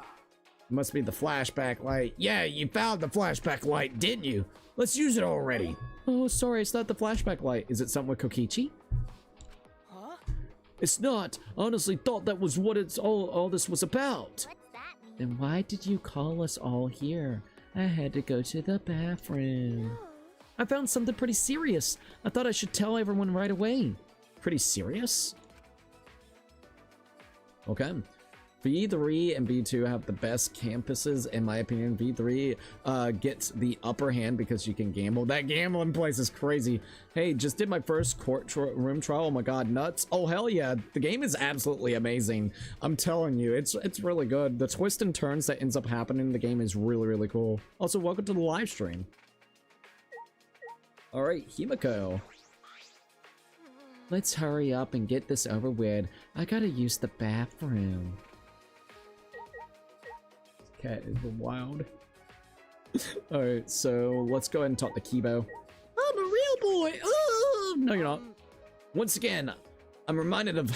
Must be the flashback light. Yeah, you found the flashback light, didn't you? Let's use it already. Oh, sorry, it's not the flashback light. Is it something with Kokichi? Huh? It's not. I honestly thought that was what it's all this was about. What's that mean? Then why did you call us all here? I had to go to the bathroom. I found something pretty serious. I thought I should tell everyone right away. Pretty serious? Okay. V3 and V2 have the best campuses, in my opinion. V3 gets the upper hand because you can gamble. That gambling place is crazy. Hey, just did my first room trial. Oh my god, nuts. Oh hell yeah, the game is absolutely amazing. I'm telling you, it's really good. The twists and turns that ends up happening in the game is really cool. Also, welcome to the live stream. All right, Himiko. Let's hurry up and get this over with. I gotta use the bathroom. Cat is wild. Alright, so let's go ahead and talk to Kibo. I'm a real boy! Oh, no, you're not. Once again, I'm reminded of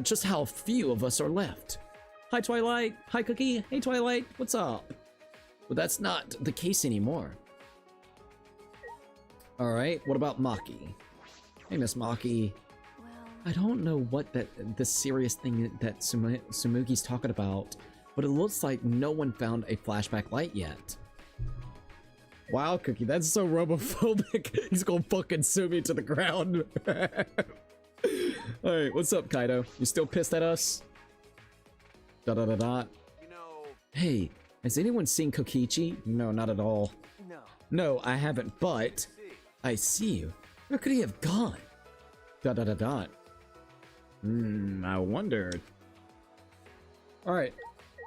just how few of us are left. Hi, Twilight. Hi, Cookie. Hey, Twilight. What's up? Well, that's not the case anymore. Alright, what about Maki? Hey, Miss Maki. Well, I don't know what the serious thing that Sumugi's talking about, but it looks like no one found a flashback light yet. Wow, Cookie, that's so robophobic. He's gonna fucking sue me to the ground. Alright, what's up, Kaido? You still pissed at us? You know, Hey, has anyone seen Kokichi? No, not at all. No. No, I haven't, but see. I see you. Where could he have gone? I wondered. Alright,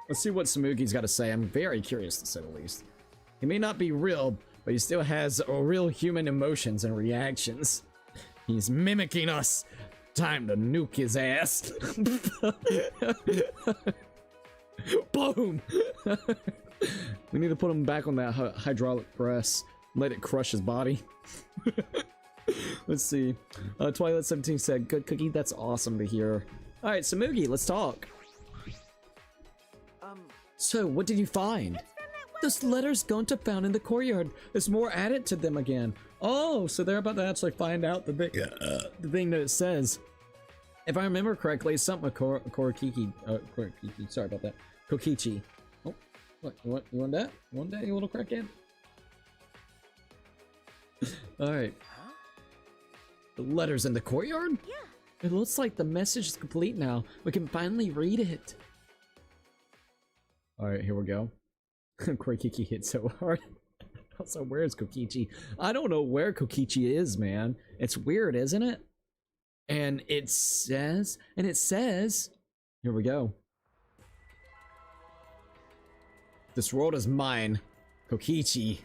let's see what Sumugi's got to say. I'm very curious, to say the least. He may not be real, but he still has real human emotions and reactions. He's mimicking us. Time to nuke his ass. Boom! We need to put him back on that hydraulic press. Let it crush his body. Let's see. Twilight17 said, good, Cookie, that's awesome to hear. Alright, Sumugi, let's talk. So, what did you find? Those letters Gonta found in the courtyard. There's more added to them again. Oh, so they're about to actually find out the thing that it says. If I remember correctly, it's something with Kokichi. Sorry about that. Kokichi. Oh, what? You want that? You want that, you little crackhead? Alright. The letters in the courtyard? yeah. It looks like the message is complete now. We can finally read it. Alright, here we go. Kokichi hit so hard. Also, where is Kokichi? I don't know where Kokichi is, man. It's weird, isn't it? And it says, here we go. This world is mine, Kokichi.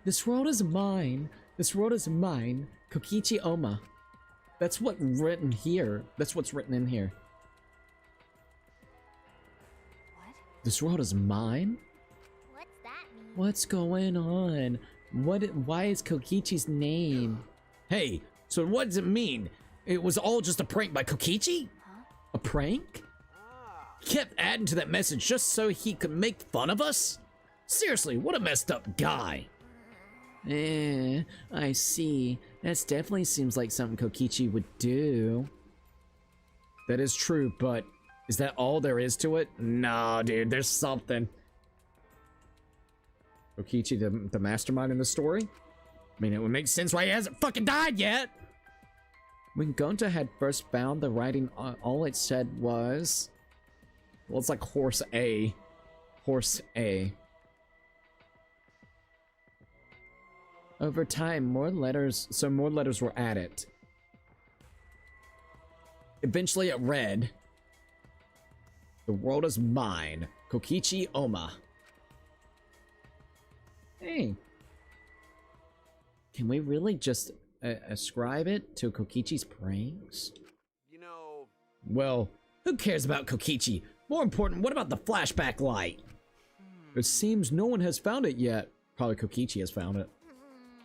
This world is mine. This world is mine, Kokichi Oma. That's what's written here. That's what's written in here. What? This world is mine? What's that mean? What's going on? Why is Kokichi's name? Hey, so what does it mean? It was all just a prank by Kokichi? Huh? A prank? He kept adding to that message just so he could make fun of us? Seriously, what a messed up guy. I see. That definitely seems like something Kokichi would do. That is true, but is that all there is to it? Nah, dude, there's something. Kokichi, the mastermind in the story? I mean, it would make sense why he hasn't fucking died yet! When Gonta had first found the writing, all it said was... Well, it's like horse A. Horse A. Over time, more letters were added. Eventually it read, the world is mine, Kokichi Oma. Hey. Can we really just ascribe it to Kokichi's pranks? You know, Well, who cares about Kokichi? More important, what about the flashback light? It seems no one has found it yet. Probably Kokichi has found it.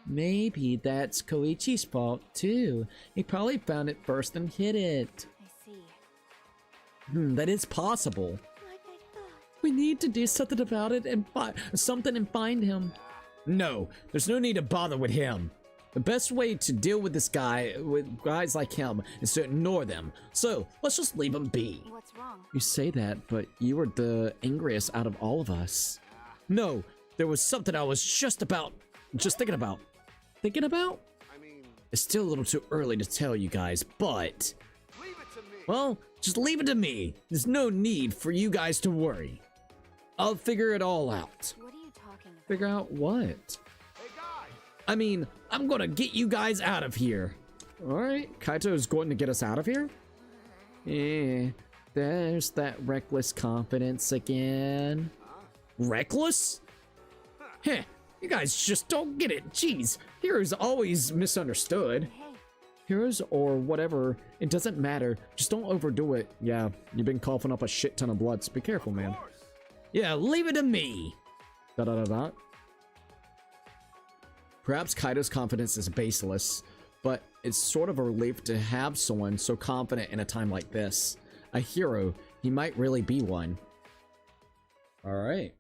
Maybe that's Koichi's fault too. He probably found it first and hid it. I see. That is possible. Like I thought. We need to do something about it and find him. No, there's no need to bother with him. The best way to deal with this guy, with guys like him, is to ignore them. So, let's just leave him be. What's wrong? You say that, but you were the angriest out of all of us. No, there was something I was just thinking about. Thinking about? I mean, It's still a little too early to tell you guys, but... leave it to me. Well, just leave it to me. There's no need for you guys to worry. I'll figure it all out. What are you talking about? Figure out what? Hey guys, I mean, I'm gonna get you guys out of here. Alright, Kaito's going to get us out of here? Eh, there's that reckless confidence again. Reckless? Heh, you guys just don't get it. Jeez, heroes always misunderstood. Hey, Heroes or whatever, it doesn't matter. Just don't overdo it. Yeah, you've been coughing up a shit ton of blood, so be careful, man. of course. Yeah, leave it to me. Da-da-da-da. Perhaps Kaito's confidence is baseless, but it's sort of a relief to have someone so confident in a time like this. A hero, he might really be one. Alright.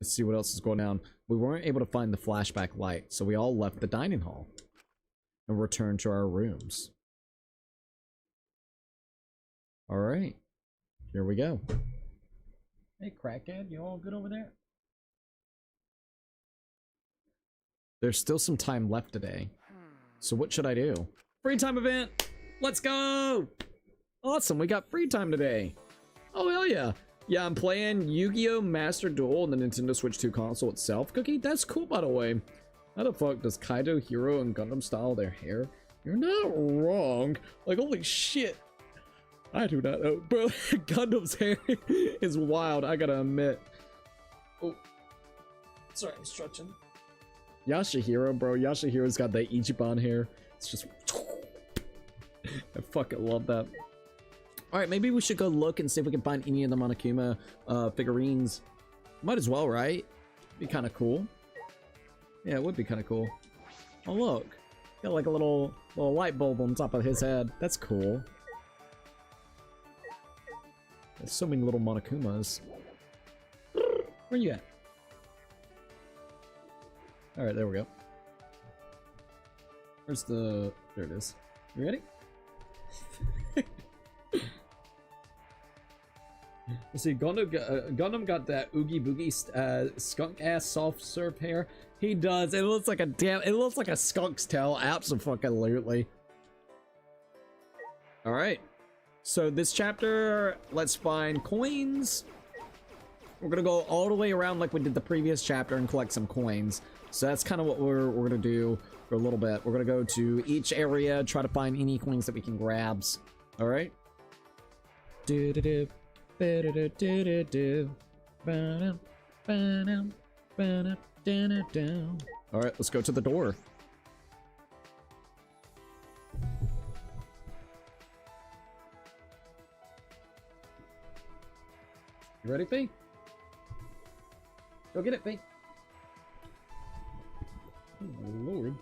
Let's see what else is going on. We weren't able to find the flashback light, so we all left the dining hall and returned to our rooms. Alright. Here we go. Hey, crackhead, you all good over there? There's still some time left today. So what should I do? Free time event! Let's go! Awesome, we got free time today. Oh, hell yeah. Yeah, I'm playing Yu-Gi-Oh! Master Duel on the Nintendo Switch 2 console itself. Cookie, that's cool, by the way. How the fuck does Kaido, Hero, and Gundam style their hair? You're not wrong. Like, holy shit. I do not know. Bro, Gundam's hair is wild, I gotta admit. Oh. Sorry, I'm stretching. Yashahiro, bro. Yashahiro's got that Ichiban hair. It's just... I fucking love that. Alright, maybe we should go look and see if we can find any of the Monokuma figurines. Might as well, right? Be kind of cool. Yeah, it would be kind of cool. Oh, look. Got like a little light bulb on top of his head. That's cool. There's so many little Monokumas. Where you at? Alright, there we go. Where's the... There it is. You ready? Let's see, Gundam got that oogie boogie skunk ass soft serve hair. He does. It looks like a skunk's tail. Absolutely. Alright. So this chapter, let's find coins. We're gonna go all the way around like we did the previous chapter and collect some coins. So that's kind of what we're gonna do for a little bit. We're gonna go to each area, try to find any coins that we can grab. Alright. Do-do-do. Alright, let's go to the door. You ready, Fee? Go get it, Fee. Oh my lord.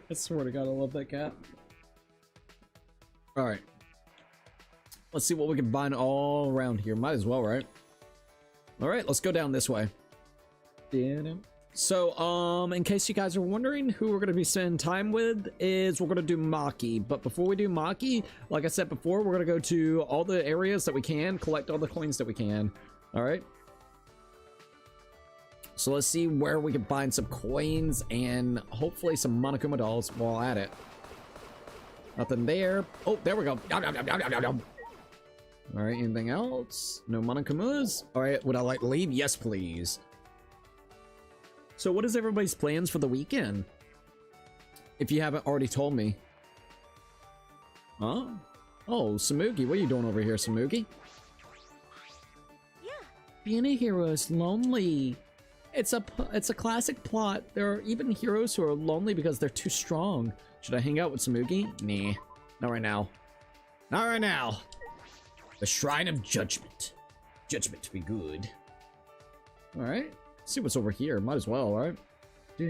I swear to God, I love that cat. Alright. Let's see what we can find all around here. Might as well, right? Alright, let's go down this way. So, in case you guys are wondering who we're going to be spending time with, is we're going to do Maki. But before we do Maki, like I said before, we're going to go to all the areas that we can, collect all the coins that we can. Alright? So let's see where we can find some coins and hopefully some Monokuma dolls while at it. Nothing there. Oh, there we go. Alright, anything else? No Monokumas? Alright, would I like to leave? Yes, please. So what is everybody's plans for the weekend? If you haven't already told me. Huh? Oh, Samugi, what are you doing over here, Samugi? Being a hero is lonely. It's a classic plot. There are even heroes who are lonely because they're too strong. Should I hang out with Samugi? Nah, not right now. Not right now. The Shrine of Judgment. Judgment to be good. All right. See what's over here. Might as well, right? It's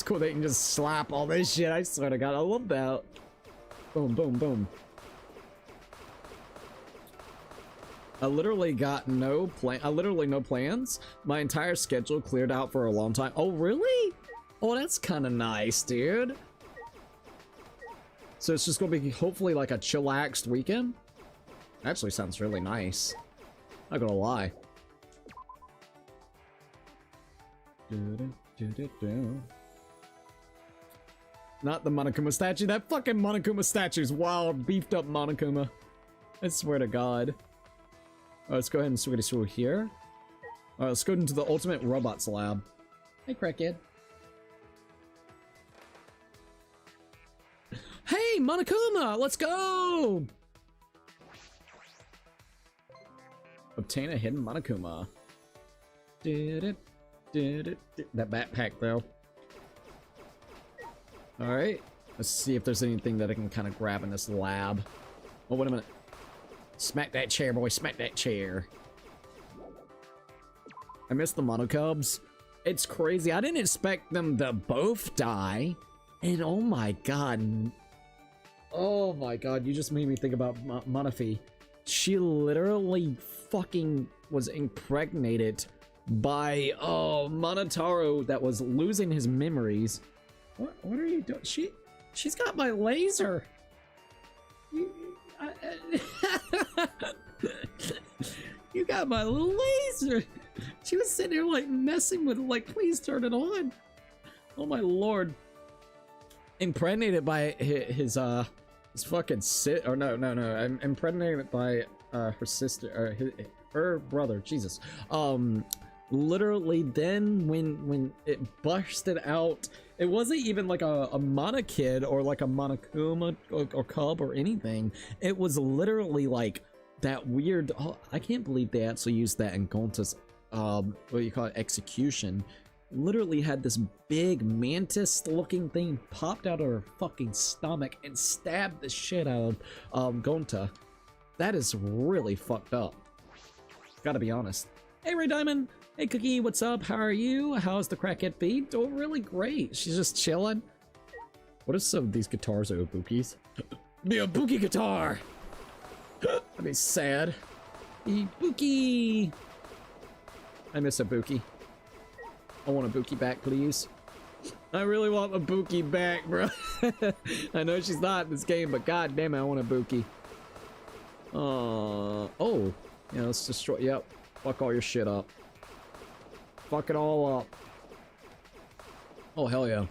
cool that you can just slap all this shit. I swear to God, I love that. Boom, boom, boom. I literally got no plans. My entire schedule cleared out for a long time. Oh, really? Oh, that's kind of nice, dude. So it's just gonna be hopefully like a chillaxed weekend. Actually sounds really nice. Not gonna lie. Not the Monokuma statue. That fucking Monokuma statue is wild. Beefed up Monokuma. I swear to God. Alright, let's go ahead and switch through here. Alright, let's go into the Ultimate Robots Lab. Hey, crackhead. Hey, Monokuma! Let's go! Obtain a hidden Monokuma. That backpack, though. Alright. Let's see if there's anything that I can kind of grab in this lab. Oh, wait a minute. Smack that chair, boy. Smack that chair. I missed the Monocubs. It's crazy. I didn't expect them to both die. And oh my God. Oh my God. You just made me think about Monofi. She literally fucking was impregnated by Monotaro that was losing his memories. What are you doing? She's got my laser. You got my laser. She was sitting there like messing with it, like, please turn it on. Oh my Lord. Impregnated by his fucking I'm impregnated by her sister, her brother. Jesus. Literally then when it busted out, it wasn't even like a Monokid or like a Monokuma or cub or anything. It was literally like that weird, I can't believe they actually used that in Gonta's what do you call it, execution. Literally had this big mantis looking thing popped out of her fucking stomach and stabbed the shit out of Gonta. That is really fucked up. Gotta be honest. Hey, Ray Diamond. Hey, Cookie, what's up? How are you? How's the crackhead feed? Oh, really great. She's just chilling. What if some of these guitars are Ibukis? Be a Ibuki guitar! That'd be sad. Ibuki! I miss Ibuki. I want Ibuki back, please. I really want Ibuki back, bro. I know she's not in this game, but god damn it, I want Ibuki. Oh. Yeah, let's destroy. Yep. Fuck all your shit up. Fuck it all up. Oh, hell yeah.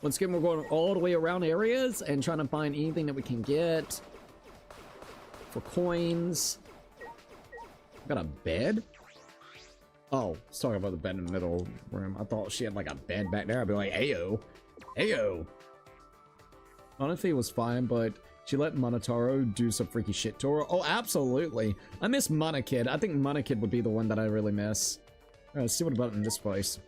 Once again, we're going all the way around areas and trying to find anything that we can get for coins. Got a bed? Oh, sorry about the bed in the middle room. I thought she had like a bed back there. I'd be like, heyo. Heyo. Honestly, it was fine, but she let Monotaro do some freaky shit to her. Oh, absolutely. I miss Monokid. I think Monokid would be the one that I really miss. Alright, let's see what about in this place.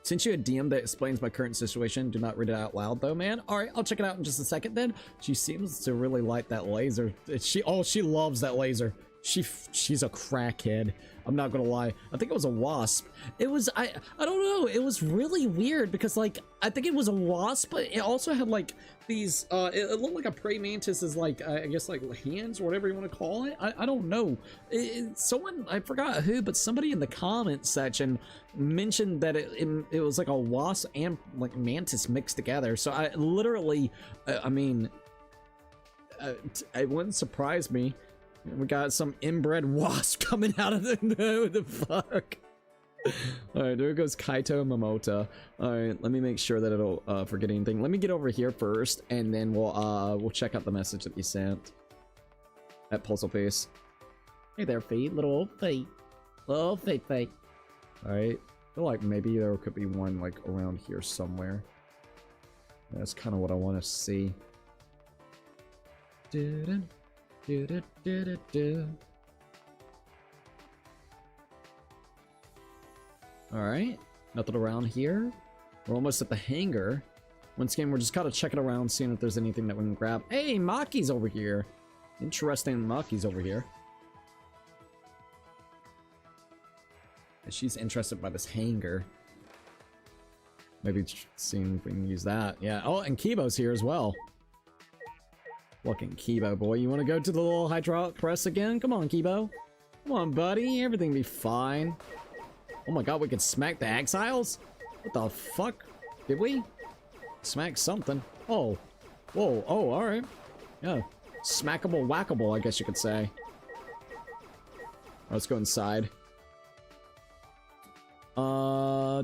Since you a DM that explains my current situation, do not read it out loud though, man. Alright, I'll check it out in just a second then. She seems to really like that laser. She loves that laser. She's a crackhead. I'm not gonna lie. I think it was a wasp. It was, I don't know. It was really weird because like, I think it was a wasp, but it also had like these, it looked like a praying mantis's like, I guess like hands or whatever you want to call it. I don't know. Someone, I forgot who, but somebody in the comment section mentioned that it was like a wasp and like mantis mixed together. So I literally, I mean, it wouldn't surprise me. We got some inbred wasp coming out of the what the fuck. Alright, there goes Kaito Momota. Alright, let me make sure that it'll forget anything. Let me get over here first, and then we'll check out the message that you sent. That puzzle piece. Hey there, feet, little old feet. Little feet. Alright. I feel like maybe there could be one like around here somewhere. That's kind of what I want to see. Alright, nothing around here. We're almost at the hangar. Once again, we're just kind of checking around, seeing if there's anything that we can grab. Hey, Maki's over here. Interesting, Maki's over here. She's interested by this hangar. Maybe seeing if we can use that. Yeah. Oh, and Kibo's here as well. Fucking Kibo, boy. You want to go to the little hydraulic press again? Come on, Kibo. Come on, buddy. Everything be fine. Oh my god, we could smack the exiles? What the fuck? Did we? Smack something. Oh. Whoa. Oh, alright. Yeah. Smackable, whackable, I guess you could say. Let's go inside. I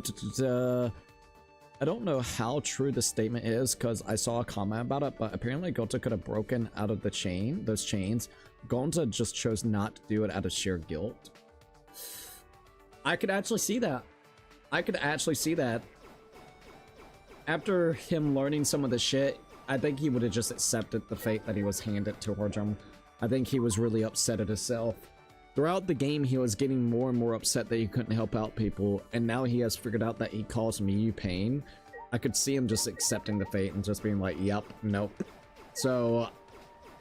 don't know how true the statement is because I saw a comment about it, but apparently Gonta could have broken out of the chain, those chains. Gonta just chose not to do it out of sheer guilt. I could actually see that. I could actually see that. After him learning some of the shit, I think he would have just accepted the fate that he was handed towards him. I think he was really upset at himself. Throughout the game, he was getting more and more upset that he couldn't help out people, and now he has figured out that he caused me pain. I could see him just accepting the fate and just being like, yep, nope. So,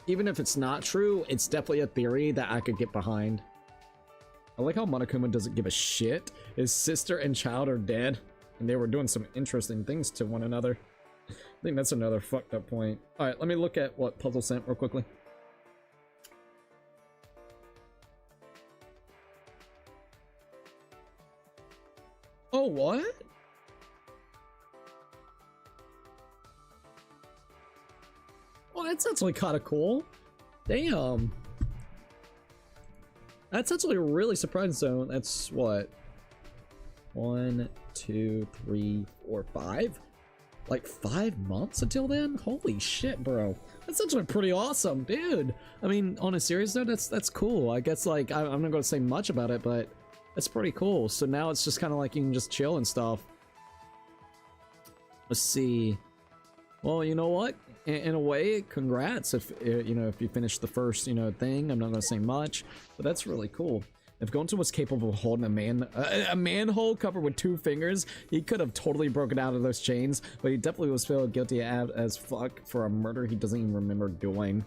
even if it's not true, it's definitely a theory that I could get behind. I like how Monokuma doesn't give a shit. His sister and child are dead, and they were doing some interesting things to one another. I think that's another fucked up point. Alright, let me look at what Puzzle sent real quickly. Oh, what? Well, that's actually kind of cool. Damn. That's actually really surprising. So that's what? 1, 2, 3, 4, 5? Like 5 months until then? Holy shit, bro. That's actually pretty awesome, dude. I mean, on a serious note, that's cool. I guess, like, I'm not gonna say much about it, but that's pretty cool. So now it's just kind of like you can just chill and stuff. Let's see. Well, you know what? In a way, congrats if you know, if you finish the first, you know, thing. I'm not gonna say much, but that's really cool. If Gonta was capable of holding a manhole covered with 2 fingers, he could have totally broken out of those chains, but he definitely was feeling guilty as fuck for a murder he doesn't even remember doing.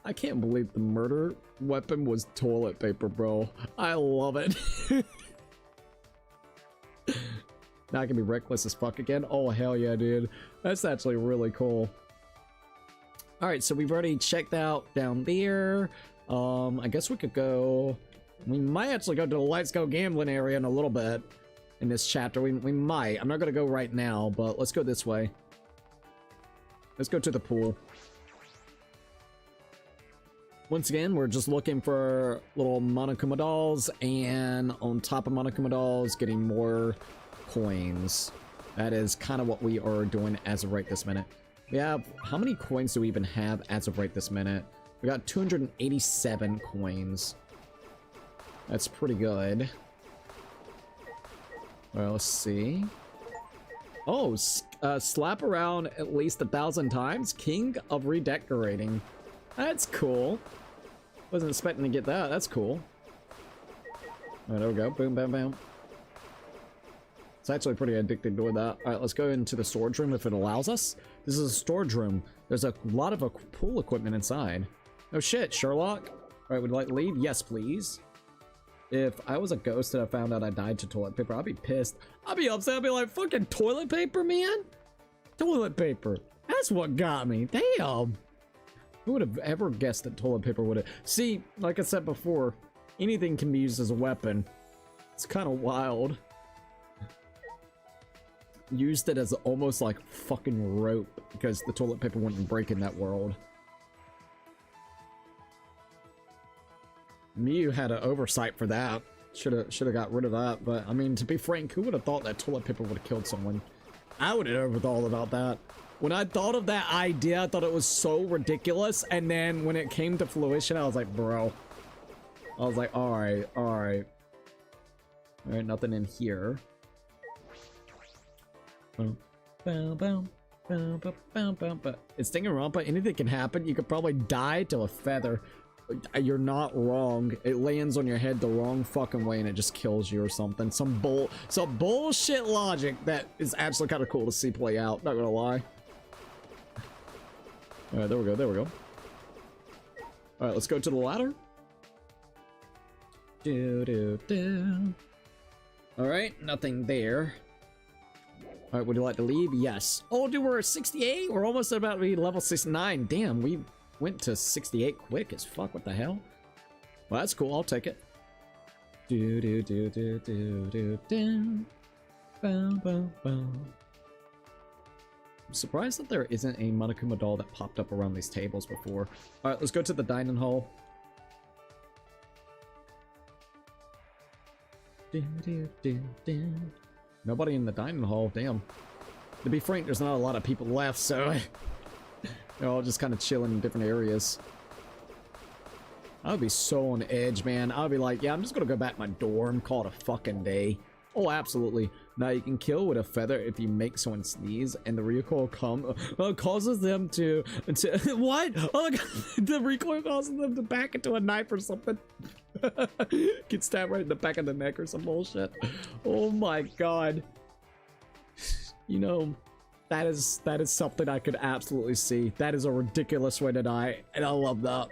I can't believe the murder weapon was toilet paper, bro. I love it. Now I can be reckless as fuck again. Oh, hell yeah, dude. That's actually really cool. Alright, so we've already checked out down there. I guess we could go... We might actually go to the Let's Go Gambling area in a little bit. In this chapter, we might. I'm not gonna go right now, but let's go this way. Let's go to the pool. Once again, we're just looking for little Monokuma dolls, and on top of Monokuma dolls, getting more coins. That is kind of what we are doing as of right this minute. We have, how many coins do we even have as of right this minute? We got 287 coins. That's pretty good. Well, let's see. Oh, slap around at least 1,000 times. King of redecorating. That's cool. Wasn't expecting to get that. That's cool. Alright, there we go. Boom, bam, bam. It's actually pretty addicting doing that. Alright, let's go into the storage room if it allows us. This is a storage room. There's a lot of pool equipment inside. Oh shit, Sherlock. Alright, would you like to leave? Yes, please. If I was a ghost and I found out I died to toilet paper, I'd be pissed. I'd be upset. I'd be like, fucking toilet paper, man? Toilet paper. That's what got me. Damn. Who would have ever guessed that toilet paper would have... See, like I said before, anything can be used as a weapon. It's kind of wild. Used it as almost like fucking rope because the toilet paper wouldn't break in that world. Mew had an oversight for that. Should have got rid of that. But I mean, to be frank, who would have thought that toilet paper would have killed someone? I would have never thought about that. When I thought of that idea, I thought it was so ridiculous. And then when it came to fruition, I was like, bro. I was like, alright, alright. Alright, nothing in here. Boom, boom, boom. It's Danganronpa. Anything can happen. You could probably die to a feather. You're not wrong. It lands on your head the wrong fucking way and it just kills you or something. Some bullshit logic that is actually kind of cool to see play out. Not gonna lie. All right, there we go. There we go. All right, let's go to the ladder. All right, nothing there. All right, would you like to leave? Yes. Oh, dude, we're at 68. We're almost about to be level 69. Damn, we went to 68 quick as fuck. What the hell? Well, that's cool. I'll take it. I'm surprised that there isn't a Monokuma doll that popped up around these tables before. All right, let's go to the dining hall. Nobody in the dining hall. Damn. To be frank, there's not a lot of people left, so they're all just kind of chilling in different areas. I would be so on edge, man. I would be like, yeah, I'm just gonna go back to my dorm, call it a fucking day. Oh, absolutely. Now you can kill with a feather if you make someone sneeze, and the recoil causes them to what? Oh my god, the recoil causes them to back into a knife or something. Get stabbed right in the back of the neck or some bullshit. Oh my god. You know, that is something I could absolutely see. That is a ridiculous way to die, and I love that.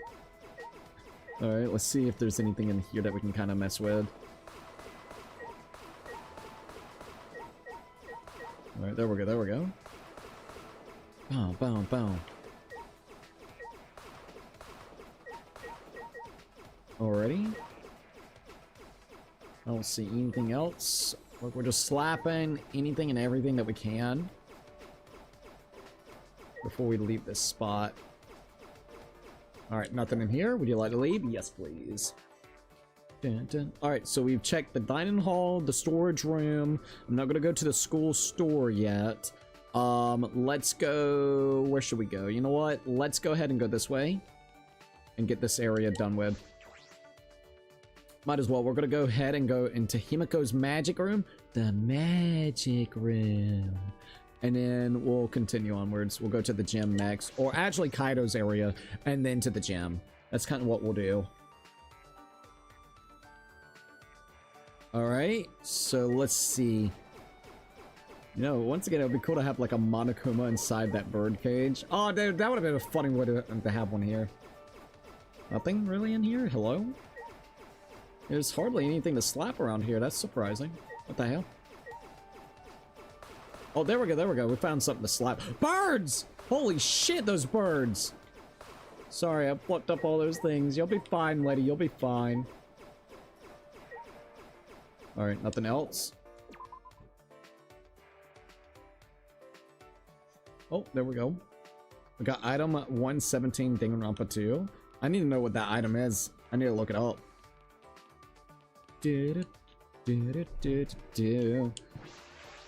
All right, let's see if there's anything in here that we can kind of mess with. All right, there we go, there we go. Bow, bow, bow. Alrighty. I don't see anything else. Look, we're just slapping anything and everything that we can before we leave this spot. Alright, nothing in here. Would you like to leave? Yes, please. Dun, dun. Alright, so we've checked the dining hall, the storage room. I'm not gonna go to the school store yet. Let's go... Where should we go? You know what? Let's go ahead and go this way and get this area done with. Might as well. We're gonna go ahead and go into Himiko's magic room. The magic room. And then we'll continue onwards. We'll go to the gym next. Or actually Kaido's area and then to the gym. That's kind of what we'll do. Alright, so let's see. You know, once again, it would be cool to have like a Monokuma inside that bird cage. Oh, dude, that would have been a funny way to have one here. Nothing really in here? Hello? There's hardly anything to slap around here. That's surprising. What the hell? Oh, there we go, there we go. We found something to slap. Birds! Holy shit, those birds! Sorry, I plucked up all those things. You'll be fine, lady. You'll be fine. Alright, nothing else. Oh, there we go. We got item 117 Danganronpa 2. I need to know what that item is. I need to look it up.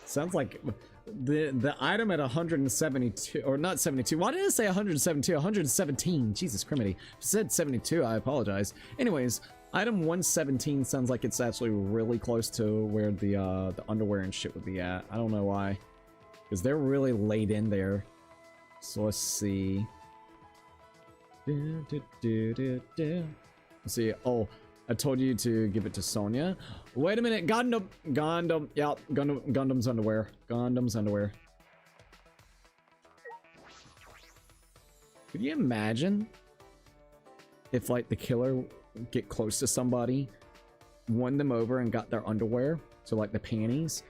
Sounds like the item at 172, or not 72. Why did I say 172? 117. Jesus Criminy. If I said 72, I apologize. Anyways, item 117 sounds like it's actually really close to where the underwear and shit would be at. I don't know why, because they're really laid in there. So let's see. Let's see. Oh, I told you to give it to Sonya. Wait a minute, Gundam, yeah, Gundam's underwear. Gundam's underwear. Could you imagine if, like, the killer get close to somebody, won them over and got their underwear, so like the panties,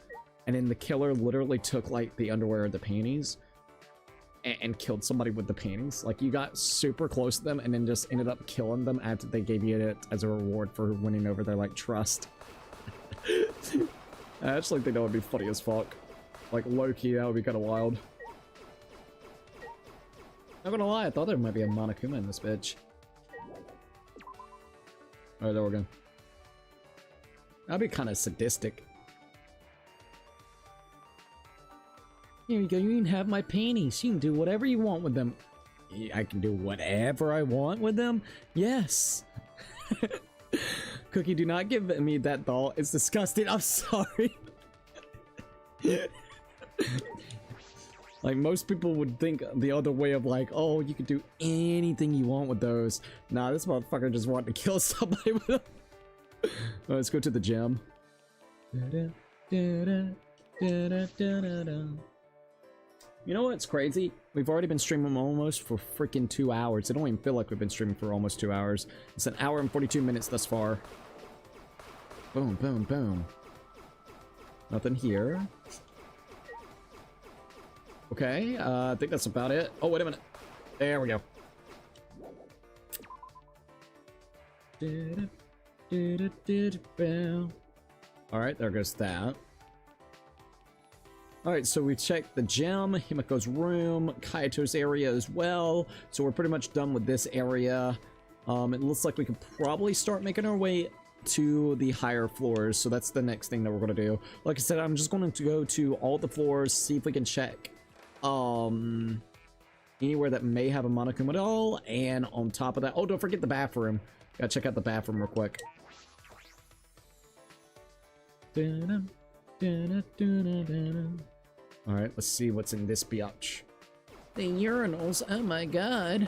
and then the killer literally took like the underwear or the panties and killed somebody with the panties? Like, you got super close to them and then just ended up killing them after they gave you it as a reward for winning over their, like, trust. I actually think that would be funny as fuck. Like, low-key, that would be kind of wild. Not gonna lie, I thought there might be a Monokuma in this bitch. Alright, there we go. That'd be kind of sadistic. Here you go, you can have my panties. You can do whatever you want with them. I can do whatever I want with them? Yes. Cookie, do not give me that doll. It's disgusting. I'm sorry. Like, most people would think the other way of like, oh, you could do anything you want with those. Nah, this motherfucker just wanted to kill somebody with them. Let's go to the gym. You know what's crazy? We've already been streaming almost for freaking 2 hours. I don't even feel like we've been streaming for almost 2 hours. It's an hour and 42 minutes thus far. Boom, boom, boom. Nothing here. Okay, I think that's about it. Oh, wait a minute. There we go. Alright, there goes that. Alright, so we checked the gym, Himiko's room, Kaito's area as well. So we're pretty much done with this area. It looks like we could probably start making our way to the higher floors. So that's the next thing that we're going to do. Like I said, I'm just going to go to all the floors, see if we can check anywhere that may have a Monokuma at all. And on top of that, oh, don't forget the bathroom. Gotta check out the bathroom real quick. Alright, let's see what's in this biatch. The urinals, oh my god.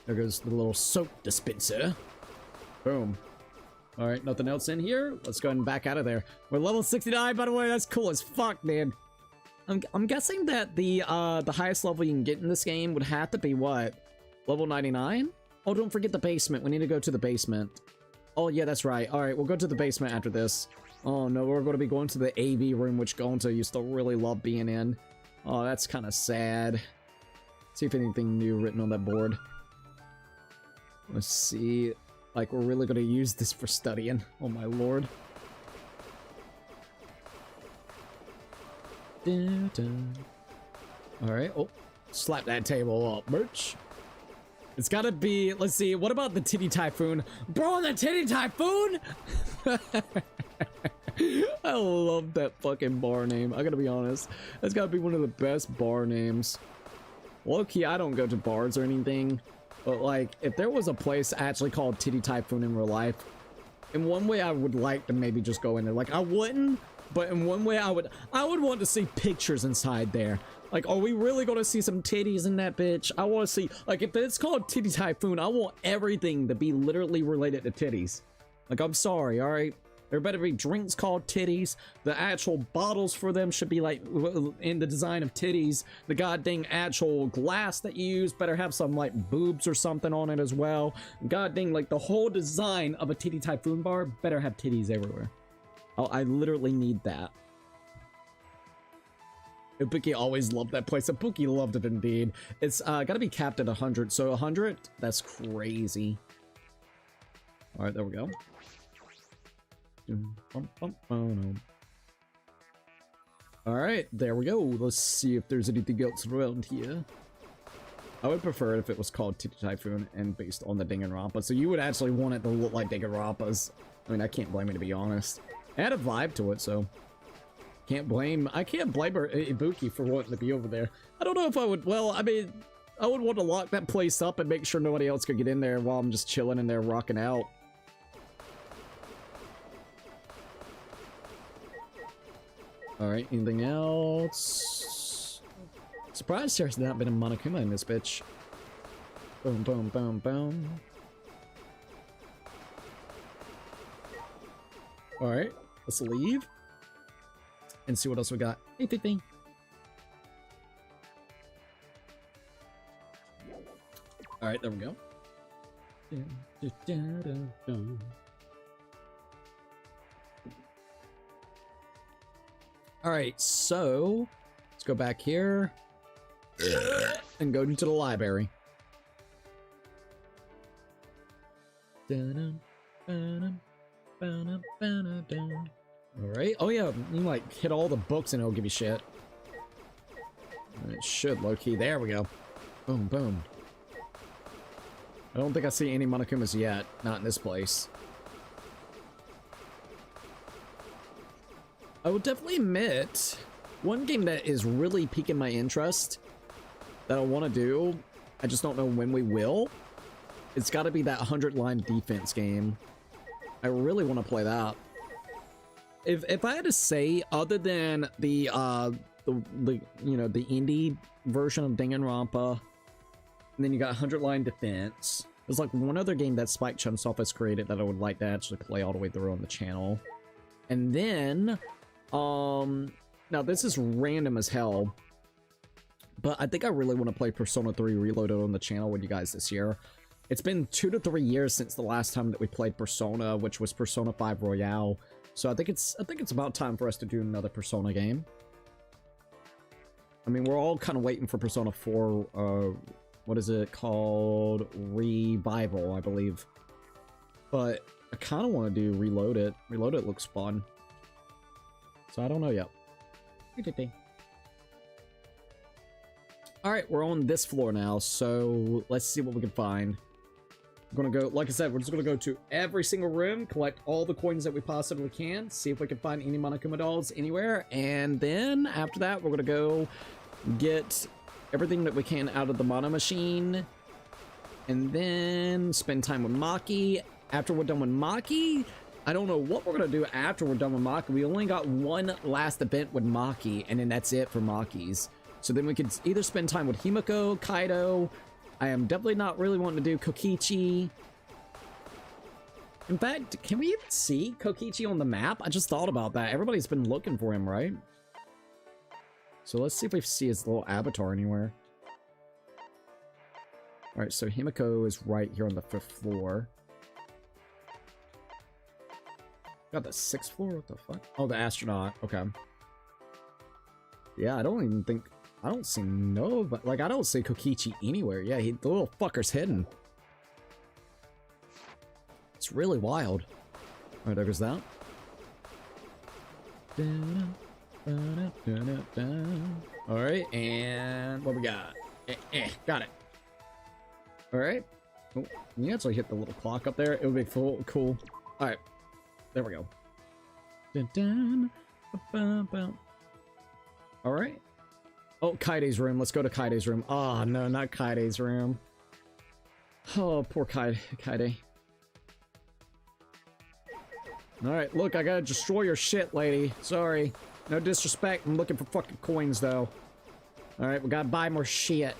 There goes the little soap dispenser. Boom. Alright, nothing else in here. Let's go ahead and back out of there. We're level 69, by the way. That's cool as fuck, man. I'm guessing that the highest level you can get in this game would have to be what? Level 99? Oh, don't forget the basement. We need to go to the basement. Oh, yeah, that's right. Alright, we'll go to the basement after this. Oh, no, we're going to be going to the AV room, which Gonzo used to really love being in. Oh, that's kind of sad. See if anything new written on that board. Let's see. Like, we're really going to use this for studying. Oh, my lord. Alright, oh. Slap that table up, merch. It's gotta be, let's see, what about the Titty Typhoon? Bro, the Titty Typhoon? I love that fucking bar name, I gotta be honest. That's gotta be one of the best bar names. Low-key, I don't go to bars or anything, but like, if there was a place actually called Titty Typhoon in real life, in one way I would like to maybe just go in there. Like, I wouldn't, but in one way I would want to see pictures inside there. Like, are we really gonna see some titties in that bitch? I want to see, like, if it's called Titty Typhoon, I want everything to be literally related to titties. Like, I'm sorry, alright? There better be drinks called titties. The actual bottles for them should be, like, in the design of titties. The goddamn actual glass that you use better have some, like, boobs or something on it as well. Goddamn, like, the whole design of a Titty Typhoon bar better have titties everywhere. I literally need that. Ibuki always loved that place. Ibuki loved it indeed. It's gotta be capped at 100. So 100? That's crazy. Alright, there we go. Alright, there we go. Let's see if there's anything else around here. I would prefer it if it was called Titty Typhoon and based on the Danganronpa. So you would actually want it to look like Danganronpa's. I mean, I can't blame it, to be honest. It had a vibe to it, so... I can't blame her, Ibuki, for wanting to be over there. I don't know if I would, well, I mean, I would want to lock that place up and make sure nobody else could get in there while I'm just chilling in there rocking out. Alright, anything else? Surprised there's not been a Monokuma in this bitch. Boom, boom, boom, boom. Alright, let's leave. And see what else we got. Hey, Pippy. Alright, there we go. Alright, so let's go back here and go into the library. Alright. Oh yeah, you like hit all the books and it'll give you shit. It should, low-key. There we go. Boom, boom. I don't think I see any Monokumas yet. Not in this place. I will definitely admit, one game that is really piquing my interest that I want to do, I just don't know when we will. It's got to be that 100-line defense game. I really want to play that. if I had to say, other than the you know, the indie version of Danganronpa, and then you got 100 Line Defense. There's like one other game that Spike Chunsoft has created that I would like to actually play all the way through on the channel. And then, now this is random as hell, but I think I really want to play Persona 3 Reloaded on the channel with you guys this year. It's been 2 to 3 years since the last time that we played Persona, which was Persona 5 Royale. So I think it's about time for us to do another Persona game. I mean, we're all kind of waiting for Persona 4, what is it called? Revival, I believe. But I kind of want to do Reloaded. Reloaded looks fun. So I don't know yet. Alright, we're on this floor now, so let's see what we can find. We're gonna go, like I said, we're just gonna go to every single room, collect all the coins that we possibly can, see if we can find any Monokuma dolls anywhere, and then after that, we're gonna go get everything that we can out of the Mono Machine, and then spend time with Maki. After we're done with Maki, I don't know what we're gonna do after we're done with Maki. We only got one last event with Maki, and then that's it for Makis. So then we could either spend time with Himiko, Kaido. I am definitely not really wanting to do Kokichi. In fact, can we even see Kokichi on the map? I just thought about that. Everybody's been looking for him, right? So let's see if we see his little avatar anywhere. Alright, so Himiko is right here on the 5th floor. Got the 6th floor? What the fuck? Oh, the astronaut. Okay. Yeah, I don't see but like I don't see Kokichi anywhere. Yeah, the little fucker's hidden. It's really wild. Alright, there goes that. Alright, and what we got? Got it. Alright. Oh, you actually hit the little clock up there. It would be cool. Alright. There we go. Alright. Oh, Kaide's room. Let's go to Kaide's room. Oh, no, not Kaide's room. Oh, poor Kaide. Alright, look, I gotta destroy your shit, lady. Sorry. No disrespect. I'm looking for fucking coins, though. Alright, we gotta buy more shit.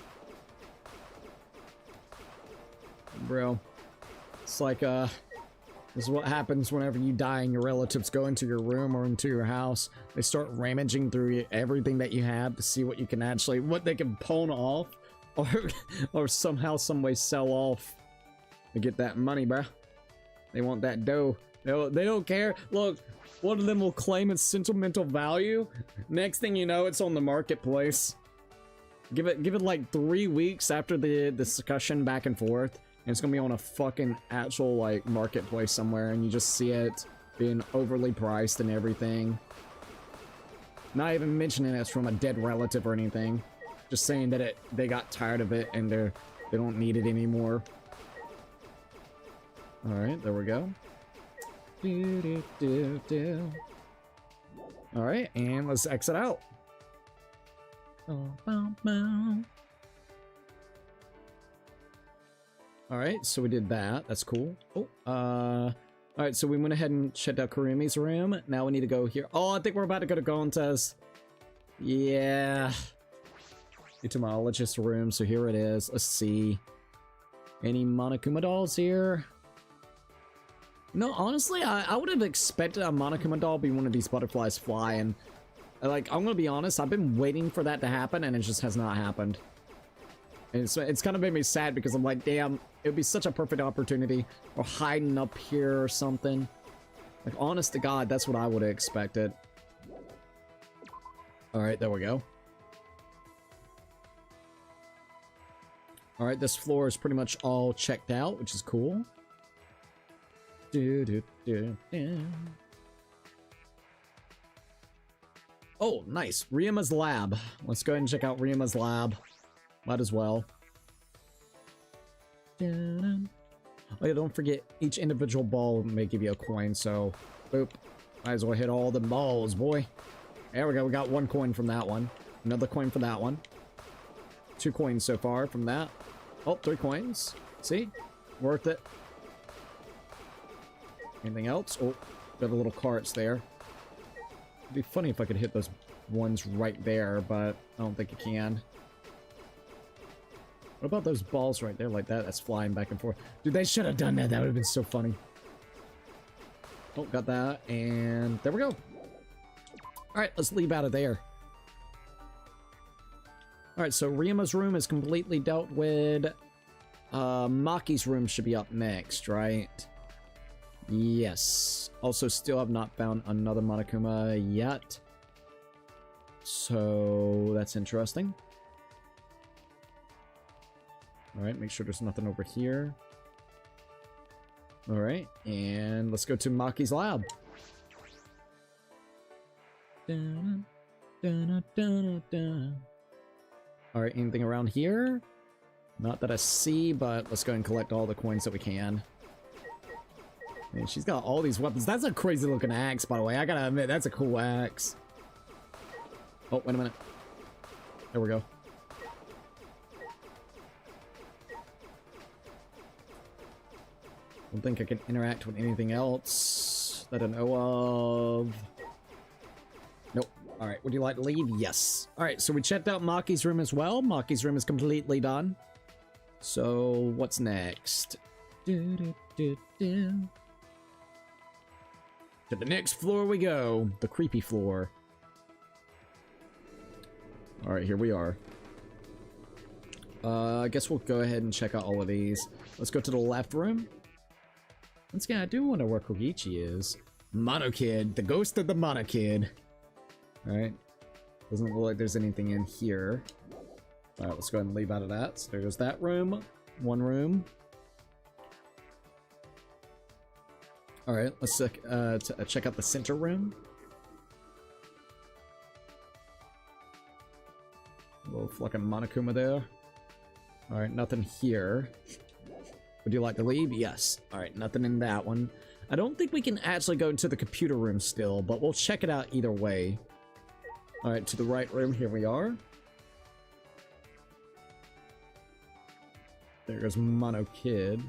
Bro. It's like, this is what happens whenever you die and your relatives go into your room or into your house. They start rummaging through everything that you have to see what you can actually, what they can pawn off or somehow, some way sell off to get that money, bruh. They want that dough. They don't care. Look, one of them will claim its sentimental value. Next thing you know, it's on the marketplace. Give it like 3 weeks after the discussion back and forth. And it's gonna be on a fucking actual, like, marketplace somewhere, and you just see it being overly priced and everything. Not even mentioning it's from a dead relative or anything. Just saying that they got tired of it and they don't need it anymore. Alright, there we go. Alright, and let's exit out. Alright, so we did that. That's cool. Oh, alright, so we went ahead and checked out Kurumi's room. Now we need to go here. Oh, I think we're about to go to Gonta's. Yeah. Entomologist's room, so here it is. Let's see. Any Monokuma dolls here? No, honestly, I would have expected a Monokuma doll be one of these butterflies flying. Like, I'm gonna be honest, I've been waiting for that to happen, and it just has not happened. And it's kind of made me sad because I'm like, damn, it would be such a perfect opportunity. Or hiding up here or something. Like, honest to God, that's what I would have expected. Alright, there we go. Alright, this floor is pretty much all checked out, which is cool. Oh, nice. Ryuma's lab. Let's go ahead and check out Ryuma's lab. Might as well. Oh yeah, don't forget, each individual ball may give you a coin, so boop. Might as well hit all the balls, boy. There we go, we got 1 coin from that one. Another coin for that one. 2 coins so far from that. Oh, 3 coins. See? Worth it. Anything else? Oh, got the little carts there. It'd be funny if I could hit those ones right there, but I don't think you can. What about those balls right there like that? That's flying back and forth. Dude, they should have done that. That would have been so funny. Oh, got that. And there we go. Alright, let's leave out of there. Alright, so Ryuma's room is completely dealt with. Maki's room should be up next, right? Yes. Also, still have not found another Monokuma yet. So, that's interesting. Alright, make sure there's nothing over here. Alright, and let's go to Maki's lab. Alright, anything around here? Not that I see, but let's go and collect all the coins that we can. Man, she's got all these weapons. That's a crazy looking axe, by the way. I gotta admit, that's a cool axe. Oh, wait a minute. There we go. Don't think I can interact with anything else that I know of. Nope. Alright, would you like to leave? Yes. Alright, so we checked out Maki's room as well. Maki's room is completely done. So, what's next? To the next floor we go. The creepy floor. Alright, here we are. I guess we'll go ahead and check out all of these. Let's go to the left room. Once again, I do wonder where Kogichi is. Mono Kid, the ghost of the Mono Kid. Alright. Doesn't look like there's anything in here. Alright, let's go ahead and leave out of that. So there goes that room. One room. Alright, let's check out the center room. A little fucking Monokuma there. Alright, nothing here. Would you like to leave? Yes. Alright, nothing in that one. I don't think we can actually go into the computer room still, but we'll check it out either way. Alright, to the right room, here we are. There goes Mono Kid.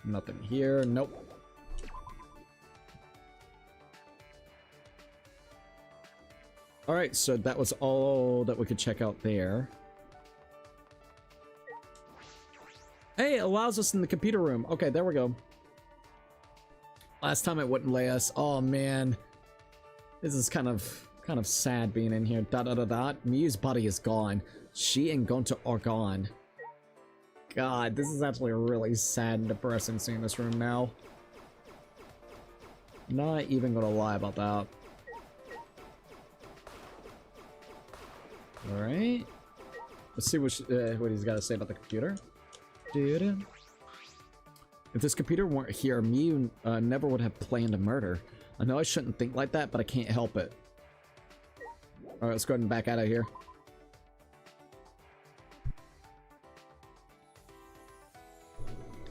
Nothing here. Nope. Alright, so that was all that we could check out there. Hey, it allows us in the computer room. Okay, there we go. Last time it wouldn't lay us. Oh man. This is kind of sad being in here. Dot dot dot dot. Miu's body is gone. She and Gonta are gone. God, this is actually really sad and depressing seeing this room now. Not even gonna lie about that. Alright. Let's see what he's got to say about the computer. If this computer weren't here, Miu never would have planned a murder. I know I shouldn't think like that, but I can't help it. Alright, let's go ahead and back out of here.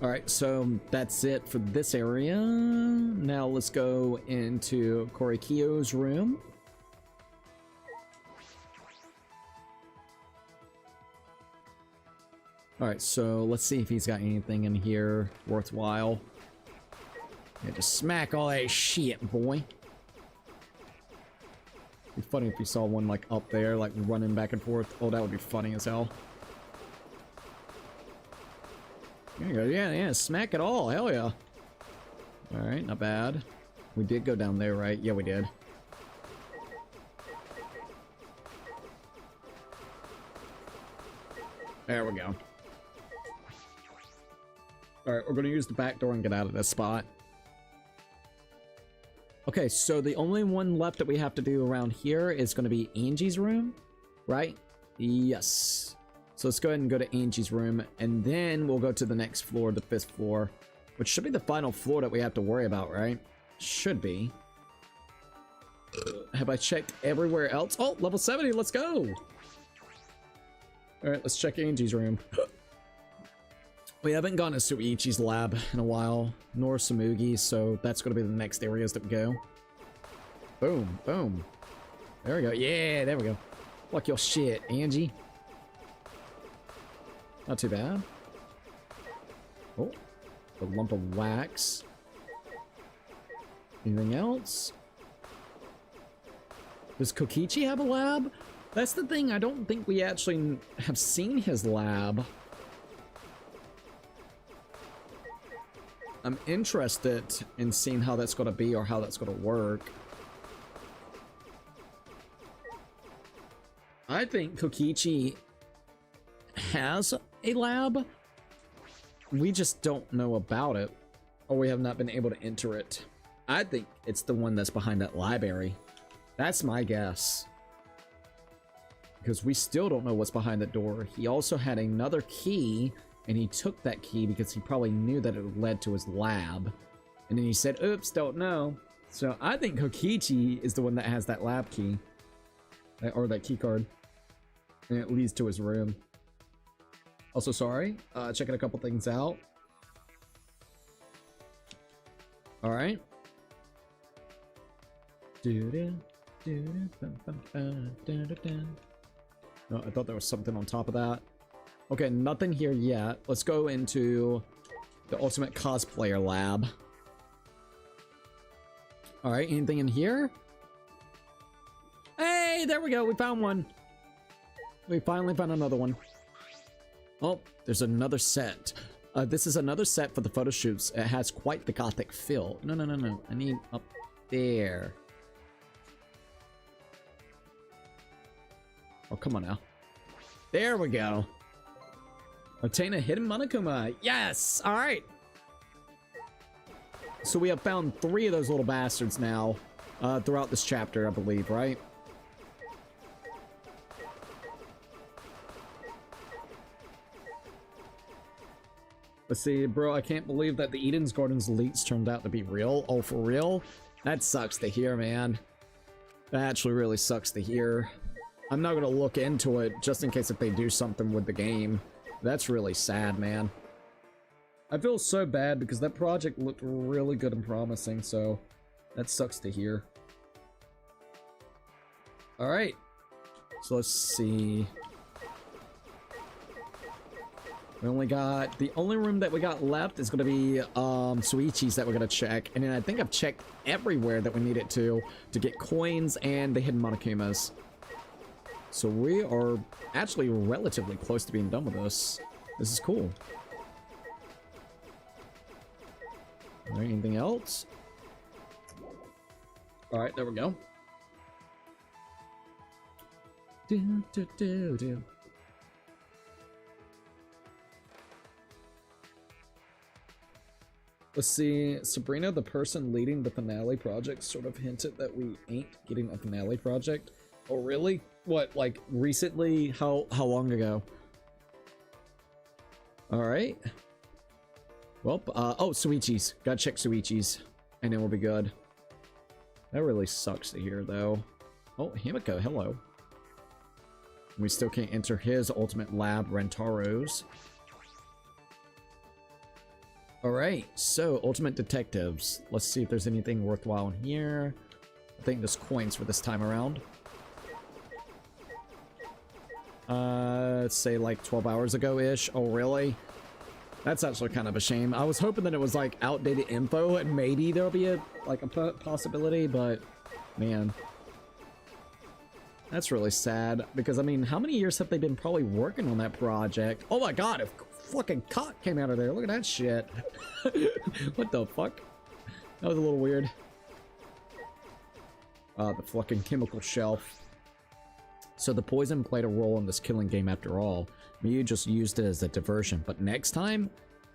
Alright, so that's it for this area. Now let's go into Korikyo's room. Alright, so let's see if he's got anything in here worthwhile. Yeah, just smack all that shit, boy. It'd be funny if you saw one, like, up there, like, running back and forth. Oh, that would be funny as hell. There you go. Yeah, smack it all. Hell yeah. Alright, not bad. We did go down there, right? Yeah, we did. There we go. Alright, we're gonna use the back door and get out of this spot. Okay, so the only one left that we have to do around here is gonna be Angie's room, right? Yes. So let's go ahead and go to Angie's room, and then we'll go to the next floor, the 5th floor, which should be the final floor that we have to worry about, right? Should be. Have I checked everywhere else? Oh, level 70, let's go! Alright, let's check Angie's room. We haven't gone to Suichi's lab in a while, nor Samugi's, so that's going to be the next areas that we go. Boom, boom. There we go. Yeah, there we go. Fuck your shit, Angie. Not too bad. Oh, the lump of wax. Anything else? Does Kokichi have a lab? That's the thing, I don't think we actually have seen his lab. I'm interested in seeing how that's gonna be or how that's gonna work. I think Kokichi has a lab. We just don't know about it, or we have not been able to enter it. I think it's the one that's behind that library. That's my guess. Because we still don't know what's behind the door. He also had another key, and he took that key because he probably knew that it led to his lab. And then he said, oops, don't know. So I think Kokichi is the one that has that lab key. Or that key card. And it leads to his room. Also, sorry, checking a couple things out. Alright. No, I thought there was something on top of that. Okay, nothing here yet. Let's go into the ultimate cosplayer lab. Alright, anything in here? Hey, there we go. We found one. We finally found another one. Oh, there's another set. This is another set for the photo shoots. It has quite the gothic feel. No, no, no, no. I need up there. Oh, come on now. There we go. Obtain a hidden Monokuma. Yes! Alright. So we have found 3 of those little bastards now throughout this chapter, I believe, right? Let's see, bro, I can't believe that the Eden's Gardens leaks turned out to be real. Oh, for real? That sucks to hear, man. That actually really sucks to hear. I'm not gonna look into it just in case if they do something with the game. That's really sad, man. I feel so bad because that project looked really good and promising, so that sucks to hear. Alright. So let's see. We only got, the only room that we got left is going to be Suichi's that we're going to check. And then I think I've checked everywhere that we needed to get coins and the hidden Monokumas. So we are actually relatively close to being done with this. This is cool. All right, anything else? All right, there we go. Do, do, do, do. Let's see, Sabrina, the person leading the finale project, sort of hinted that we ain't getting a finale project. Oh, really? What, like, recently? How long ago? Alright. Well, oh, Suichi's. Gotta check Suichi's, and then we'll be good. That really sucks to hear, though. Oh, Himiko, hello. We still can't enter his ultimate lab, Rentaro's. Alright, so Ultimate Detectives. Let's see if there's anything worthwhile in here. I think there's coins for this time around. Let's say like 12 hours ago-ish. Oh, really? That's actually kind of a shame. I was hoping that it was like outdated info and maybe there'll be a possibility, but man. That's really sad because I mean, how many years have they been probably working on that project? Oh my god, if fucking cock came out of there. Look at that shit. What the fuck? That was a little weird. The fucking chemical shelf. So the poison played a role in this killing game after all. Miyu just used it as a diversion, but next time?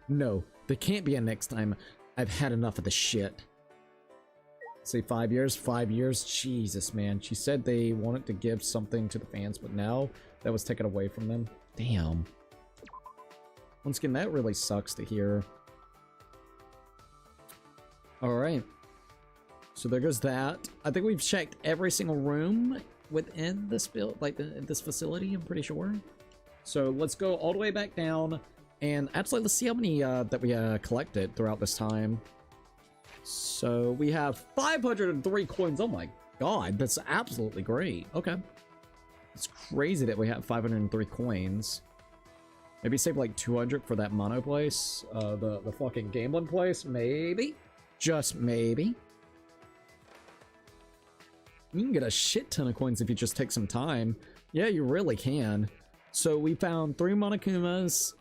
No, there can't be a next time. I've had enough of this shit. Say 5 years? 5 years? Jesus, man. She said they wanted to give something to the fans, but now that was taken away from them. Damn. Once again, that really sucks to hear. Alright. So there goes that. I think we've checked every single room within this build, like this facility, I'm pretty sure. So let's go all the way back down. And actually, let's see how many that we collected throughout this time. So we have 503 coins. Oh my god, that's absolutely great. Okay. It's crazy that we have 503 coins. Maybe save like 200 for that mono place. The fucking gambling place. Maybe. Just maybe. You can get a shit ton of coins if you just take some time. Yeah, you really can. So we found 3 Monokumas.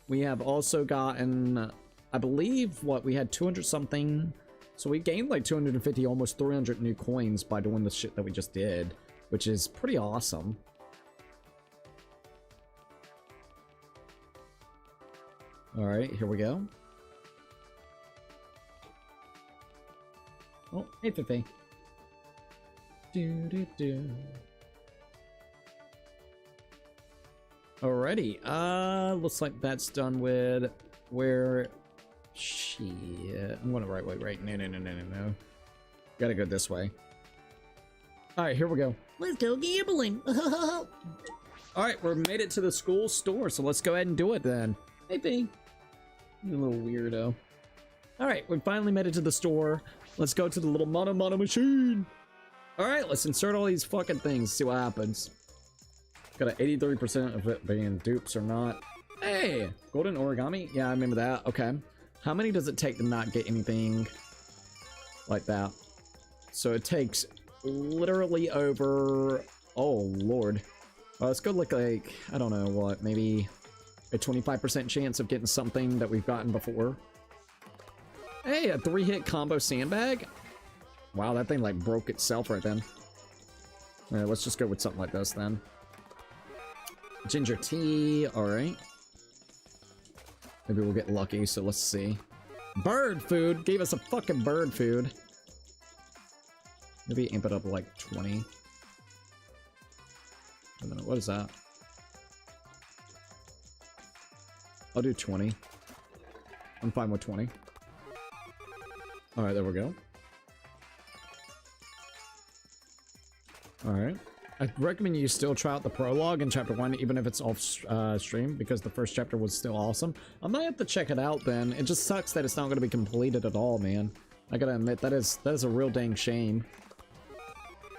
We have also gotten, I believe, what, we had 200 something. So we gained like 250, almost 300 new coins by doing the shit that we just did, which is pretty awesome. All right, here we go. Oh, hey, Fifi. Alrighty, looks like that's done with where shit. I'm going the right way, right? No. Gotta go this way. Alright, here we go. Let's go gambling. Alright, we made it to the school store, so let's go ahead and do it then. Hey, Bing. You little weirdo. Alright, we finally made it to the store. Let's go to the little mono machine. Alright, let's insert all these fucking things, see what happens. Got an 83% of it being dupes or not. Hey! Golden origami? Yeah, I remember that. Okay. How many does it take to not get anything like that? So it takes literally over... Oh, Lord. Let's go look like, I don't know what, maybe a 25% chance of getting something that we've gotten before. Hey, a 3-hit combo sandbag? Wow, that thing like broke itself right then. Alright, let's just go with something like this then. Ginger tea, alright. Maybe we'll get lucky, so let's see. Bird food! Gave us a fucking bird food. Maybe amp it up like 20. I don't know, what is that? I'll do 20. I'm fine with 20. Alright, there we go. Alright. I recommend you still try out the prologue in chapter 1, even if it's off stream, because the first chapter was still awesome. I might have to check it out then. It just sucks that it's not going to be completed at all, man. I gotta admit, that is a real dang shame.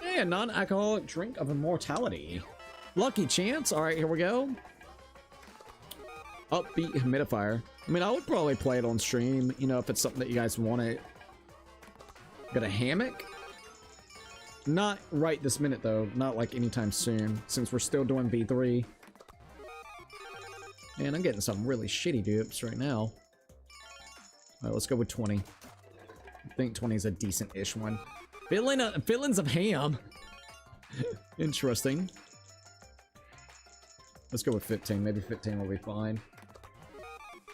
Hey, a non-alcoholic drink of immortality. Lucky chance. Alright, here we go. Upbeat humidifier. I mean, I would probably play it on stream, you know, if it's something that you guys want it. Got a hammock. Not right this minute, though. Not like anytime soon, since we're still doing V3. Man, I'm getting some really shitty dupes right now. Alright, let's go with 20. I think 20 is a decent-ish one. Fillings of ham. Interesting. Let's go with 15. Maybe 15 will be fine.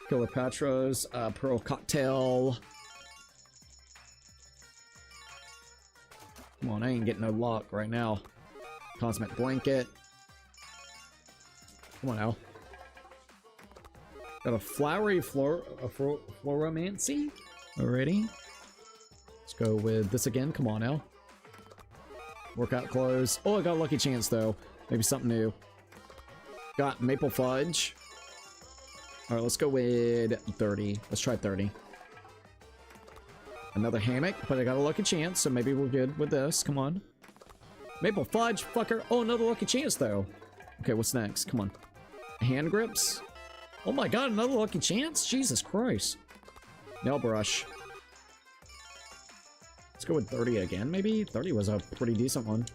Cleopatra's pearl cocktail. Come on, I ain't getting no luck right now. Cosmic blanket. Come on now. Got a flowery floromancy. Alrighty. Let's go with this again. Come on now. Workout clothes. Oh, I got a lucky chance though. Maybe something new. Got maple fudge. Alright, let's go with 30. Let's try 30. Another hammock, but I got a lucky chance, so maybe we're good with this. Come on. Maple fudge, fucker. Oh, another lucky chance, though. Okay, what's next? Come on. Hand grips. Oh my god, another lucky chance? Jesus Christ. Nail brush. Let's go with 30 again, maybe? 30 was a pretty decent one.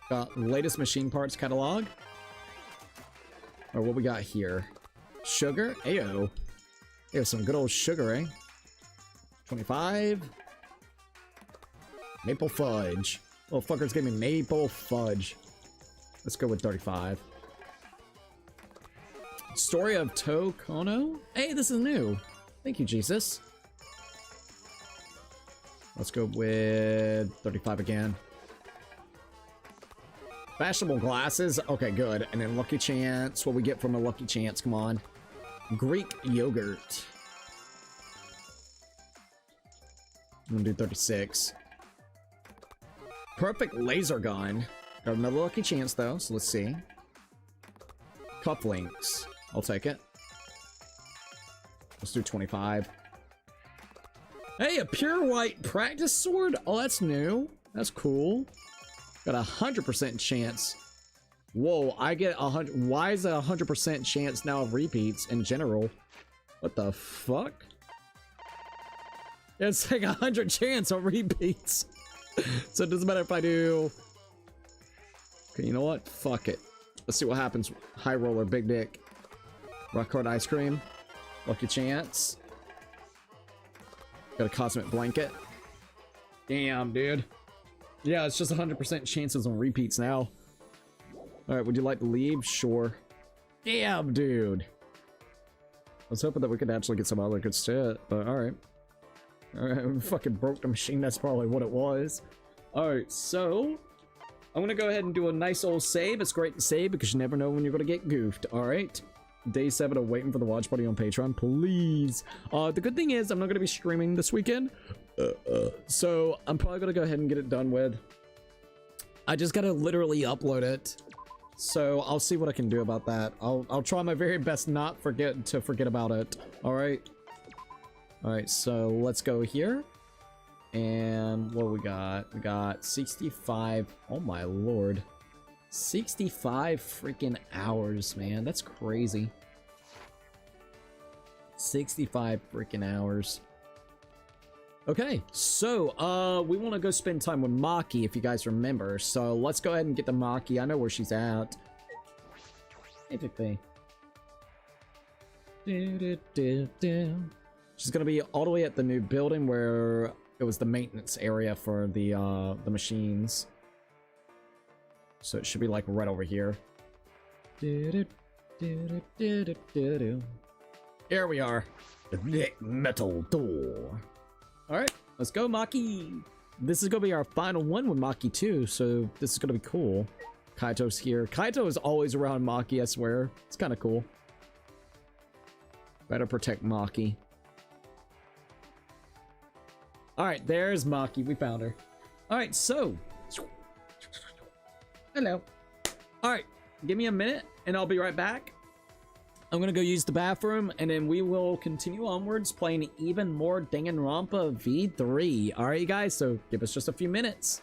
Got latest machine parts catalog. Or what we got here? Sugar? Ayo. We have some good old sugar, eh? 25. Maple fudge. Little fuckers gave me maple fudge. Let's go with 35. Story of Tokono? Hey, this is new. Thank you, Jesus. Let's go with 35 again. Fashionable glasses. Okay, good. And then lucky chance. What we get from a lucky chance? Come on. Greek yogurt. I'm gonna do 36. Perfect laser gun. Got another lucky chance though, so let's see. Cufflinks. I'll take it. Let's do 25. Hey, a pure white practice sword? Oh, that's new. That's cool. Got a 100% chance. Whoa, I get 100. Why is it 100% chance now of repeats in general? What the fuck? It's like 100 chance on repeats. So it doesn't matter if I do. Okay, you know what? Fuck it. Let's see what happens. High roller, big dick. Rock hard ice cream. Lucky chance. Got a cosmic blanket. Damn, dude. Yeah, it's just 100% chances on repeats now. Alright, would you like to leave? Sure. Damn, dude. I was hoping that we could actually get some other good shit, but alright. Alright, we fucking broke the machine, that's probably what it was. Alright, so I'm gonna go ahead and do a nice old save. It's great to save because you never know when you're gonna get goofed. Alright. Day 7 of waiting for the watch party on Patreon, please. The good thing is I'm not gonna be streaming this weekend. So I'm probably gonna go ahead and get it done with. I just gotta literally upload it. So I'll see what I can do about that. I'll try my very best not forget about it. Alright. Alright, so let's go here. And what do we got? We got 65. Oh my lord. 65 freaking hours, man. That's crazy. 65 freaking hours. Okay, so we want to go spend time with Maki, if you guys remember. So let's go ahead and get the Maki. I know where she's at. Hey, Pick. She's gonna be all the way at the new building where it was the maintenance area for the machines. So it should be like right over here. Here we are. The metal door. Alright, let's go, Maki. This is gonna be our final one with Maki too, so this is gonna be cool. Kaito's here. Kaito is always around Maki, I swear. It's kind of cool. Better protect Maki. Alright, there's Maki. We found her. Alright, so. Hello. Alright, give me a minute and I'll be right back. I'm gonna go use the bathroom and then we will continue onwards playing even more Danganronpa V3. Alright, you guys, so give us just a few minutes.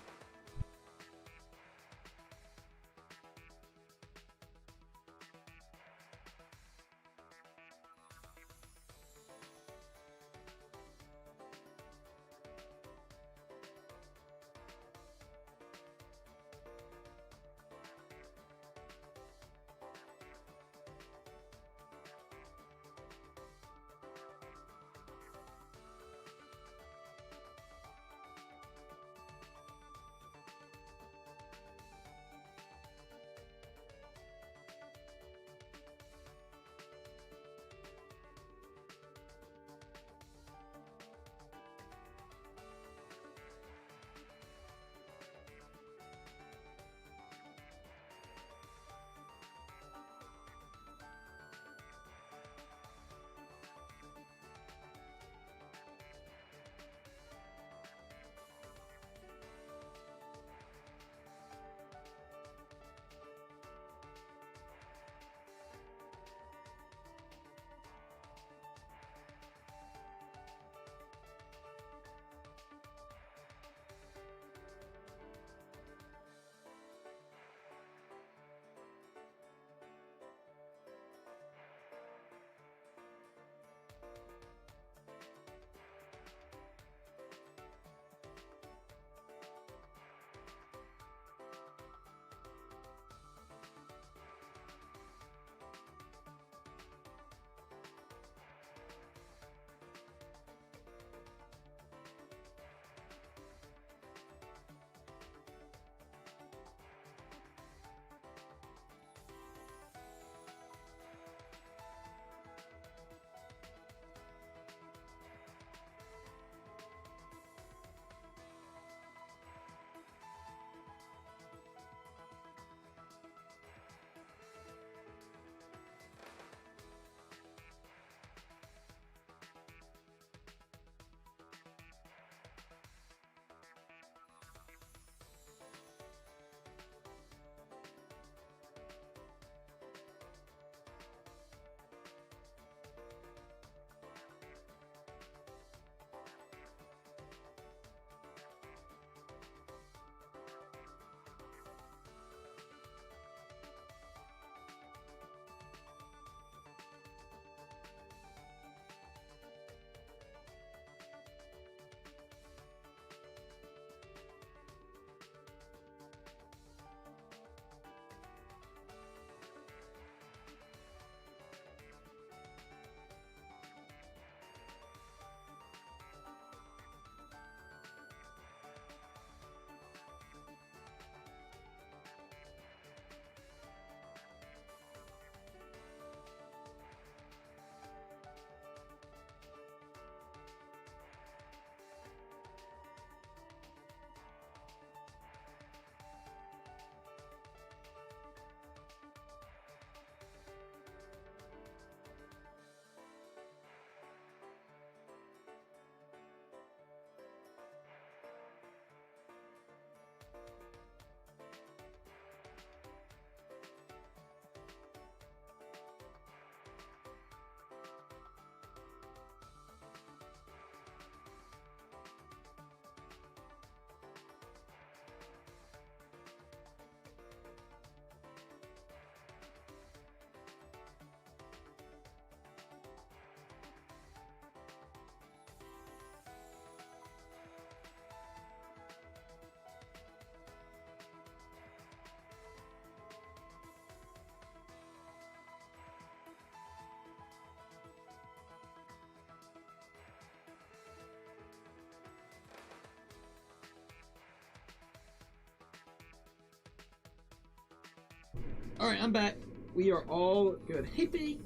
Alright, I'm back. We are all good. Hey, B.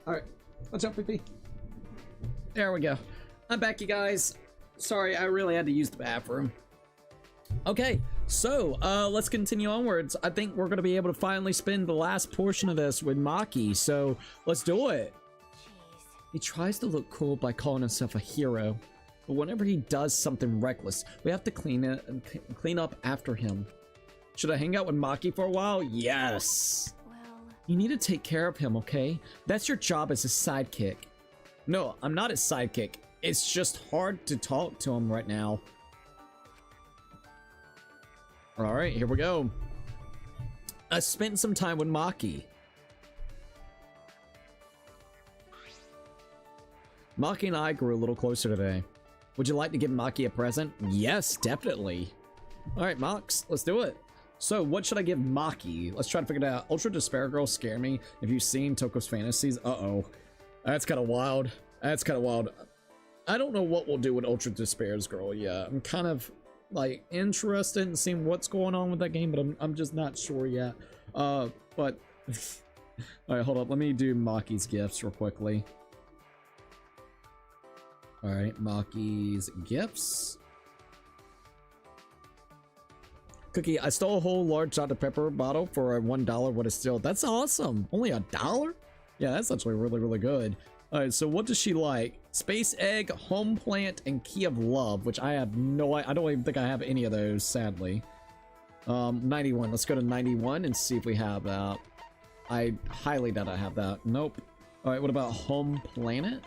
Alright, watch out, PP. There we go. I'm back, you guys. Sorry, I really had to use the bathroom. Okay, so let's continue onwards. I think we're gonna be able to finally spend the last portion of this with Maki, so let's do it. Jeez. He tries to look cool by calling himself a hero, but whenever he does something reckless, we have to clean up after him. Should I hang out with Maki for a while? Yes. Well, You need to take care of him, okay? That's your job as his sidekick. No, I'm not his sidekick. It's just hard to talk to him right now. Alright, here we go. I spent some time with Maki. Maki and I grew a little closer today. Would you like to give Maki a present? Yes, definitely. Alright, Mox, let's do it. So, what should I give Maki? Let's try to figure it out. Ultra Despair Girl scare me. Have you seen Toko's Fantasies? Uh-oh. That's kind of wild. That's kind of wild. I don't know what we'll do with Ultra Despair's Girl yet. I'm kind of, like, interested in seeing what's going on with that game, but I'm just not sure yet. But... Alright, hold up. Let me do Maki's gifts real quickly. Alright, Maki's gifts. Cookie, I stole a whole large Dr. Pepper bottle for a $1 what is still. That's awesome. Only $1? Yeah, that's actually really, really good. Alright, so what does she like? Space Egg, Home Plant, and Key of Love, which I have no... I don't even think I have any of those, sadly. 91. Let's go to 91 and see if we have that. I highly doubt I have that. Nope. Alright, what about Home Planet?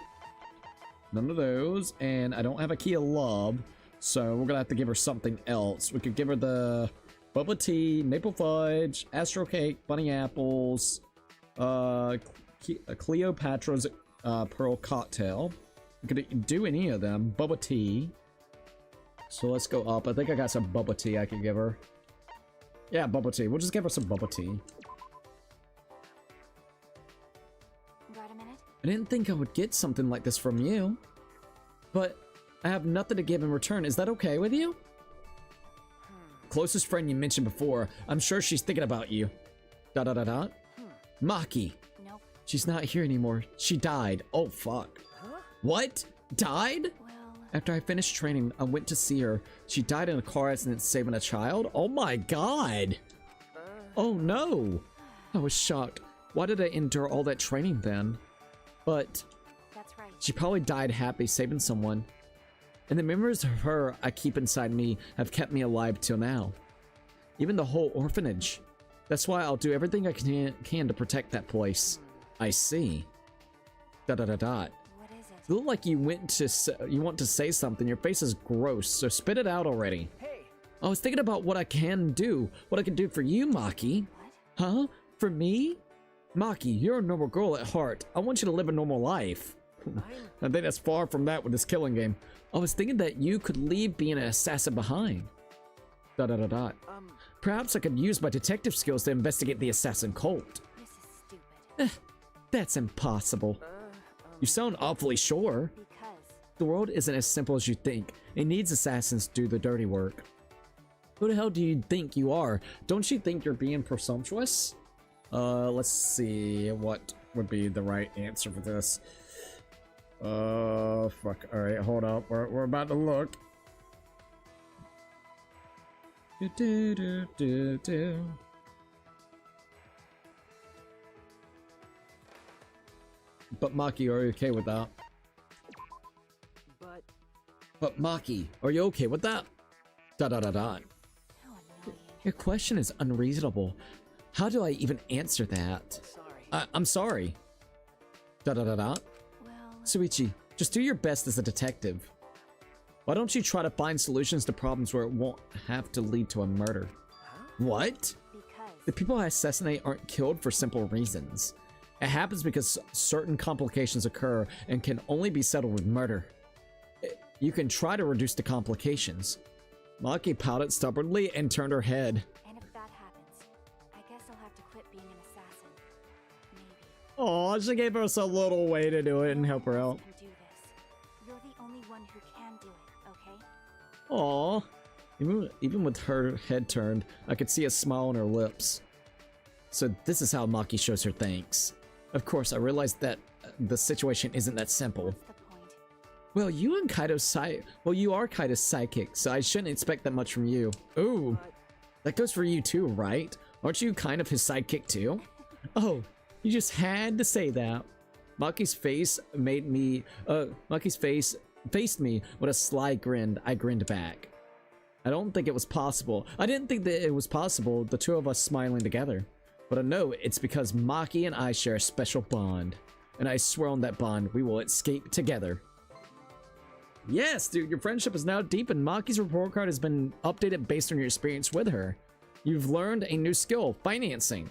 None of those. And I don't have a Key of Love. So we're gonna have to give her something else. We could give her the Bubble Tea, Maple Fudge, Astro Cake, Bunny Apples, Cleopatra's Pearl Cocktail. We could do any of them. Bubble Tea. So let's go up. I think I got some Bubble Tea I could give her. Yeah, Bubble Tea. We'll just give her some Bubble Tea. got a minute? I didn't think I would get something like this from you. But I have nothing to give in return. Is that okay with you? Closest friend you mentioned before. I'm sure she's thinking about you. Dot dot dot dot. Maki. Nope. She's not here anymore. She died. Oh, fuck. Huh? What? Died? Well, After I finished training, I went to see her. She died in a car accident saving a child? Oh my god. Oh no. I was shocked. Why did I endure all that training then? But that's right. she probably died happy saving someone. And the memories of her I keep inside me have kept me alive till now. Even the whole orphanage. That's why I'll do everything I can to protect that place. I see. Dot dot dot dot. What is it? You look like you want to say something. Your face is gross, so spit it out already. Hey, I was thinking about what I can do. What I can do for you, Maki. What? Huh? For me? Maki, you're a normal girl at heart. I want you to live a normal life. I think that's far from that with this killing game. I was thinking that you could leave being an assassin behind. Dot dot dot dot. Perhaps I could use my detective skills to investigate the assassin cult. This is stupid. That's impossible. You sound awfully sure. Because The world isn't as simple as you think. It needs assassins to do the dirty work. Who the hell do you think you are? Don't you think you're being presumptuous? Let's see what would be the right answer for this. Fuck. Alright, hold up. We're about to look. But Maki, are you okay with that? But Maki, are you okay with that? Dot dot dot dot. how annoying. Your question is unreasonable. How do I even answer that? sorry. I'm sorry. Dot dot dot dot. Well, Suichi, just do your best as a detective. Why don't you try to find solutions to problems where it won't have to lead to a murder? What? because The people I assassinate aren't killed for simple reasons. It happens because certain complications occur and can only be settled with murder. You can try to reduce the complications. Maki pouted stubbornly and turned her head. and if that happens, I guess I'll have to quit being an assassin. Maybe. Oh, she gave us a little way to do it and help her out. Can do this. You're the only one who can do it, okay? Aw. Even with her head turned, I could see a smile on her lips. So this is how Maki shows her thanks. Of course, I realized that the situation isn't that simple. What's the point? Well, you are Kaido's psychic, so I shouldn't expect that much from you. Ooh, that goes for you too, right? Aren't you kind of his sidekick too? Oh, you just had to say that. Maki's face faced me with a sly grin. I grinned back. I don't think it was possible. I didn't think that it was possible, the two of us smiling together. But I know it's because Maki and I share a special bond. And I swear on that bond, we will escape together. Yes, dude, your friendship is now deep and Maki's report card has been updated based on your experience with her. You've learned a new skill, financing.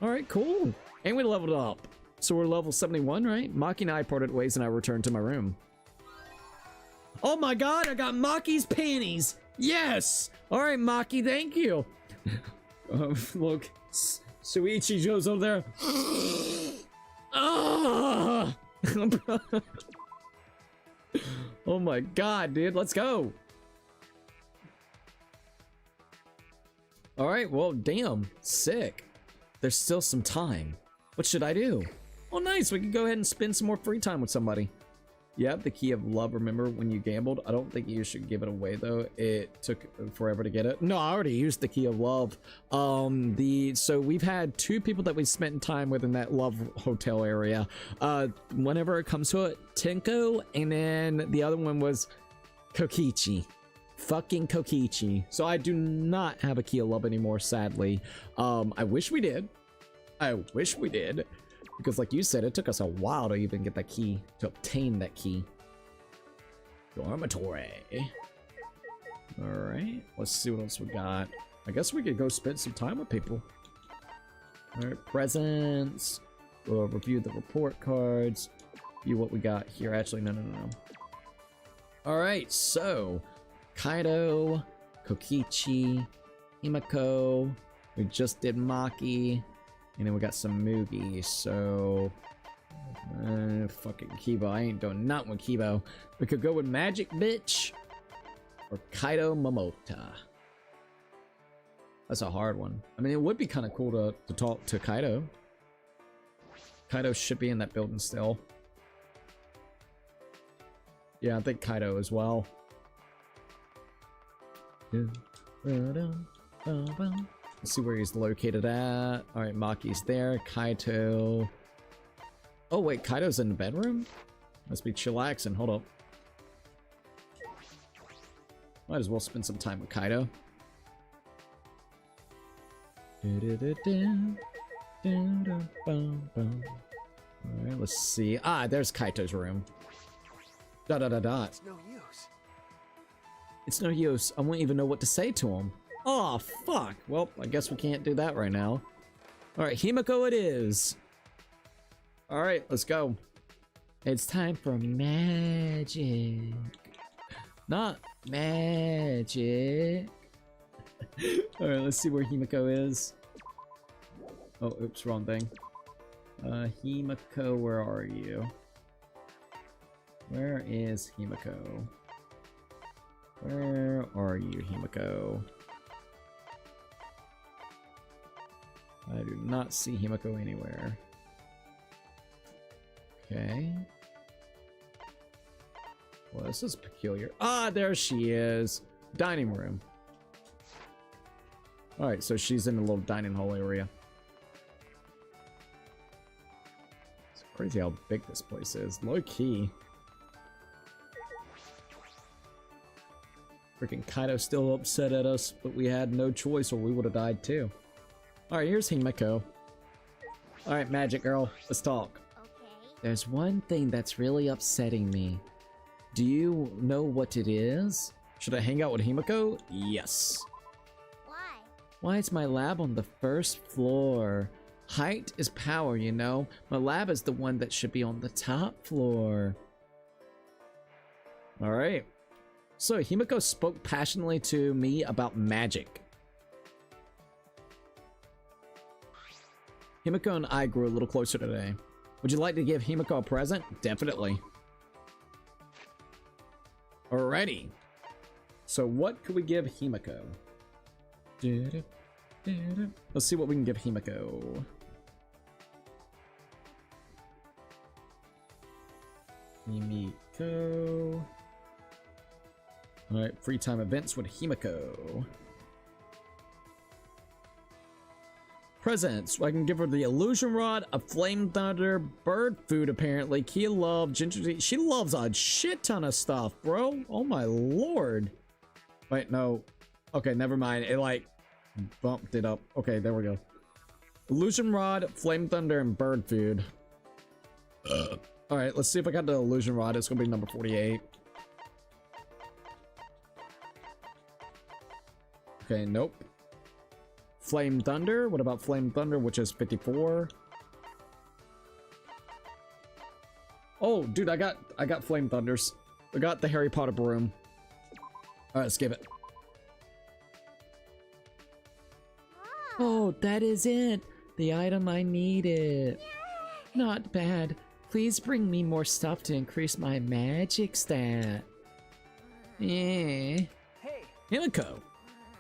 Alright, cool. And we leveled up. So we're level 71, right? Maki and I parted ways and I returned to my room. Oh my god, I got Maki's panties! Yes! Alright, Maki, thank you. Look, Suichi Joe's over there. Ah! Oh my god, dude, let's go. Alright, well, damn, sick. There's still some time. What should I do? Oh, nice, we can go ahead and spend some more free time with somebody. Yep, the key of love, remember when you gambled? I don't think you should give it away, though. It took forever to get it. No, I already used the key of love. So we've had 2 people that we spent time with in that love hotel area. Whenever it comes to it, Tenko, and then the other one was Kokichi. Fucking Kokichi. So I do not have a key of love anymore, sadly. I wish we did. Because like you said, it took us a while to even get that key, to obtain that key. Dormitory. Alright, let's see what else we got. I guess we could go spend some time with people. Alright, presents. We'll review the report cards. View what we got here. Actually, no. Alright, so Kaido, Kokichi, Himiko. We just did Maki. And then we got some Mugi, so... fucking Kibo. I ain't doing nothing with Kibo. We could go with Magic Bitch. Or Kaido Momota. That's a hard one. I mean, it would be kind of cool to talk to Kaido. Kaido should be in that building still. Yeah, I think Kaido as well. Let's see where he's located at. Alright, Maki's there. Kaito. Oh, wait, Kaito's in the bedroom? Must be chillaxing. Hold up. Might as well spend some time with Kaito. Alright, let's see. Ah, there's Kaito's room. It's no use. It's no use. I won't even know what to say to him. Oh, fuck. Well, I guess we can't do that right now. Alright, Himiko it is. Alright, let's go. It's time for magic. Not magic. Alright, let's see where Himiko is. Oh, oops, wrong thing. Himiko, where are you? Where is Himiko? Where are you, Himiko? I do not see Himiko anywhere. Okay. Well, this is peculiar. Ah, there she is. Dining room. Alright, so she's in the little dining hall area. It's crazy how big this place is. Low key. Freaking Kaido's still upset at us, but we had no choice or we would have died too. Alright, here's Himiko. Alright, Magic Girl, let's talk. Okay. There's one thing that's really upsetting me. Do you know what it is? Should I hang out with Himiko? Yes. Why? Why is my lab on the first floor? Height is power, you know? My lab is the one that should be on the top floor. Alright. So, Himiko spoke passionately to me about magic. Himiko and I grew a little closer today. Would you like to give Himiko a present? Definitely. Alrighty. So what could we give Himiko? Let's see what we can give Himiko. Himiko. Alright, free time events with Himiko. Presents. I can give her the illusion rod, a flame thunder, bird food apparently, key of love, ginger tea. She loves a shit ton of stuff, bro. Oh my lord. Wait, no. Okay, never mind. It like bumped it up. Okay, there we go. Illusion rod, flame thunder, and bird food. Alright, let's see if I got the illusion rod. It's gonna be number 48. Okay, nope. Flame Thunder. What about Flame Thunder, which is 54? Oh, dude, I got Flame Thunders. I got the Harry Potter broom. Alright, let's give it. Oh, that is it. The item I needed. Not bad. Please bring me more stuff to increase my magic stat. Yeah. Hey. Himiko.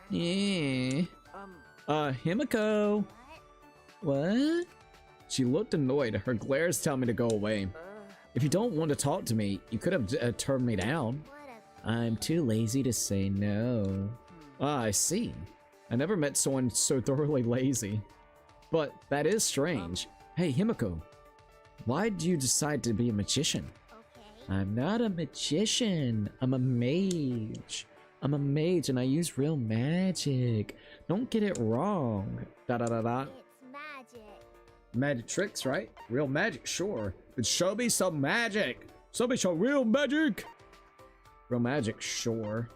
Yeah. Himiko. What? She looked annoyed. Her glares tell me to go away. If you don't want to talk to me, you could have turned me down. I'm too lazy to say no. Ah, I see. I never met someone so thoroughly lazy. But that is strange. Hey, Himiko. Why'd you decide to be a magician? I'm not a magician. I'm a mage. I'm a mage and I use real magic. Don't get it wrong. Da da da da. It's magic. Magic tricks, right? Real magic, sure. But show me some magic. Show me some real magic. Real magic, sure.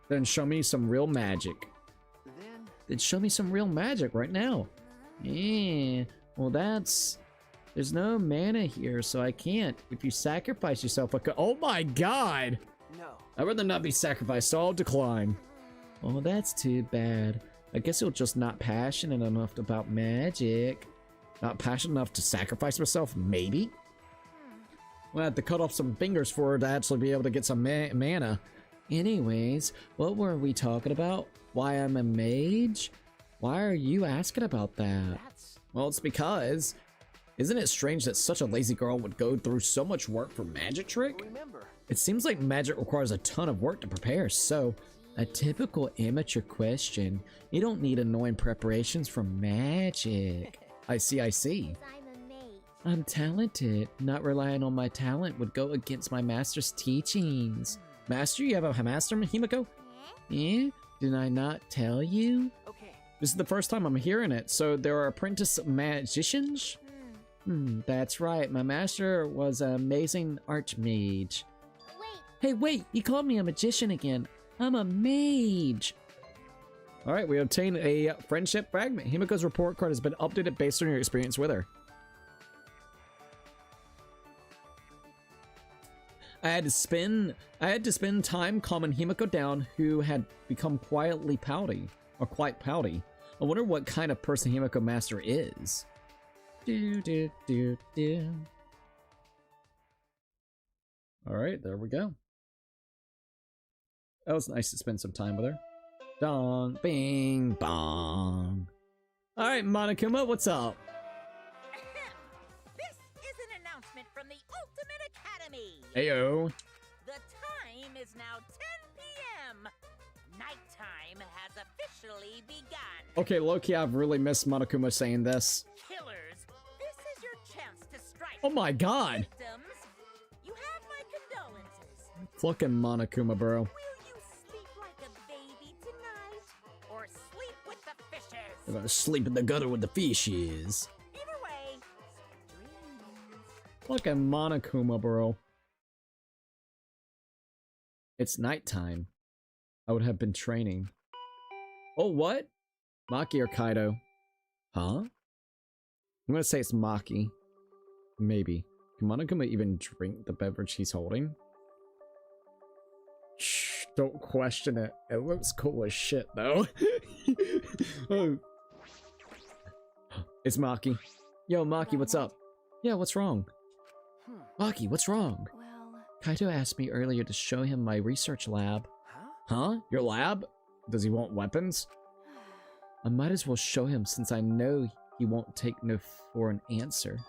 Then show me some real magic. Then show me some real magic right now. Yeah. Well, that's... There's no mana here, so I can't. If you sacrifice yourself, I could... Oh my god! No. I'd rather not be sacrificed, so I'll decline. Oh, that's too bad. I guess you're just not passionate enough about magic. Not passionate enough to sacrifice myself, maybe? Well, I have to cut off some fingers for her to actually be able to get some mana. Anyways, what were we talking about? Why I'm a mage? Why are you asking about that? Well, it's because... Isn't it strange that such a lazy girl would go through so much work for magic trick? Remember. It seems like magic requires a ton of work to prepare, so a typical amateur question. You don't need annoying preparations for magic. I see, I see. I'm a mage. I'm talented. Not relying on my talent would go against my master's teachings. Master, you have a master, Himiko? Yeah? Did I not tell you? Okay. This is the first time I'm hearing it, so there are apprentice magicians? That's right. My master was an amazing archmage. Wait. Hey, wait! You called me a magician again. I'm a mage! Alright, we obtained a friendship fragment. Himiko's report card has been updated based on your experience with her. I had to spend time calming Himiko down, who had become quietly pouty. Or quite pouty. I wonder what kind of person Himiko Master is. Alright, there we go. That was nice to spend some time with her. Dong, bing, bong. Alright, Monokuma, what's up? This is an announcement from the Ultimate Academy. Heyo. The time is now 10 p.m. Nighttime has officially begun. Okay, low-key, I've really missed Monokuma saying this. Killers, this is your chance to strike. Oh my god! Victims, you have my condolences. Fucking Monokuma, bro. Will you sleep like a baby tonight, or sleep with the fishes? I'm gonna sleep in the gutter with the fishes. Either way, sweet dreams. Fucking Monokuma, bro. It's nighttime. I would have been training. Oh, what? Maki or Kaido? Huh? I'm gonna say it's Maki. Maybe. Can Monokuma even drink the beverage he's holding? Shh, don't question it. It looks cool as shit, though. Oh. It's Maki. Yo, Maki, what's up? Yeah, what's wrong? Maki, what's wrong? Well, Kaito asked me earlier to show him my research lab. Huh? Huh? Your lab? Does he want weapons? I might as well show him since I know he won't take no for an answer.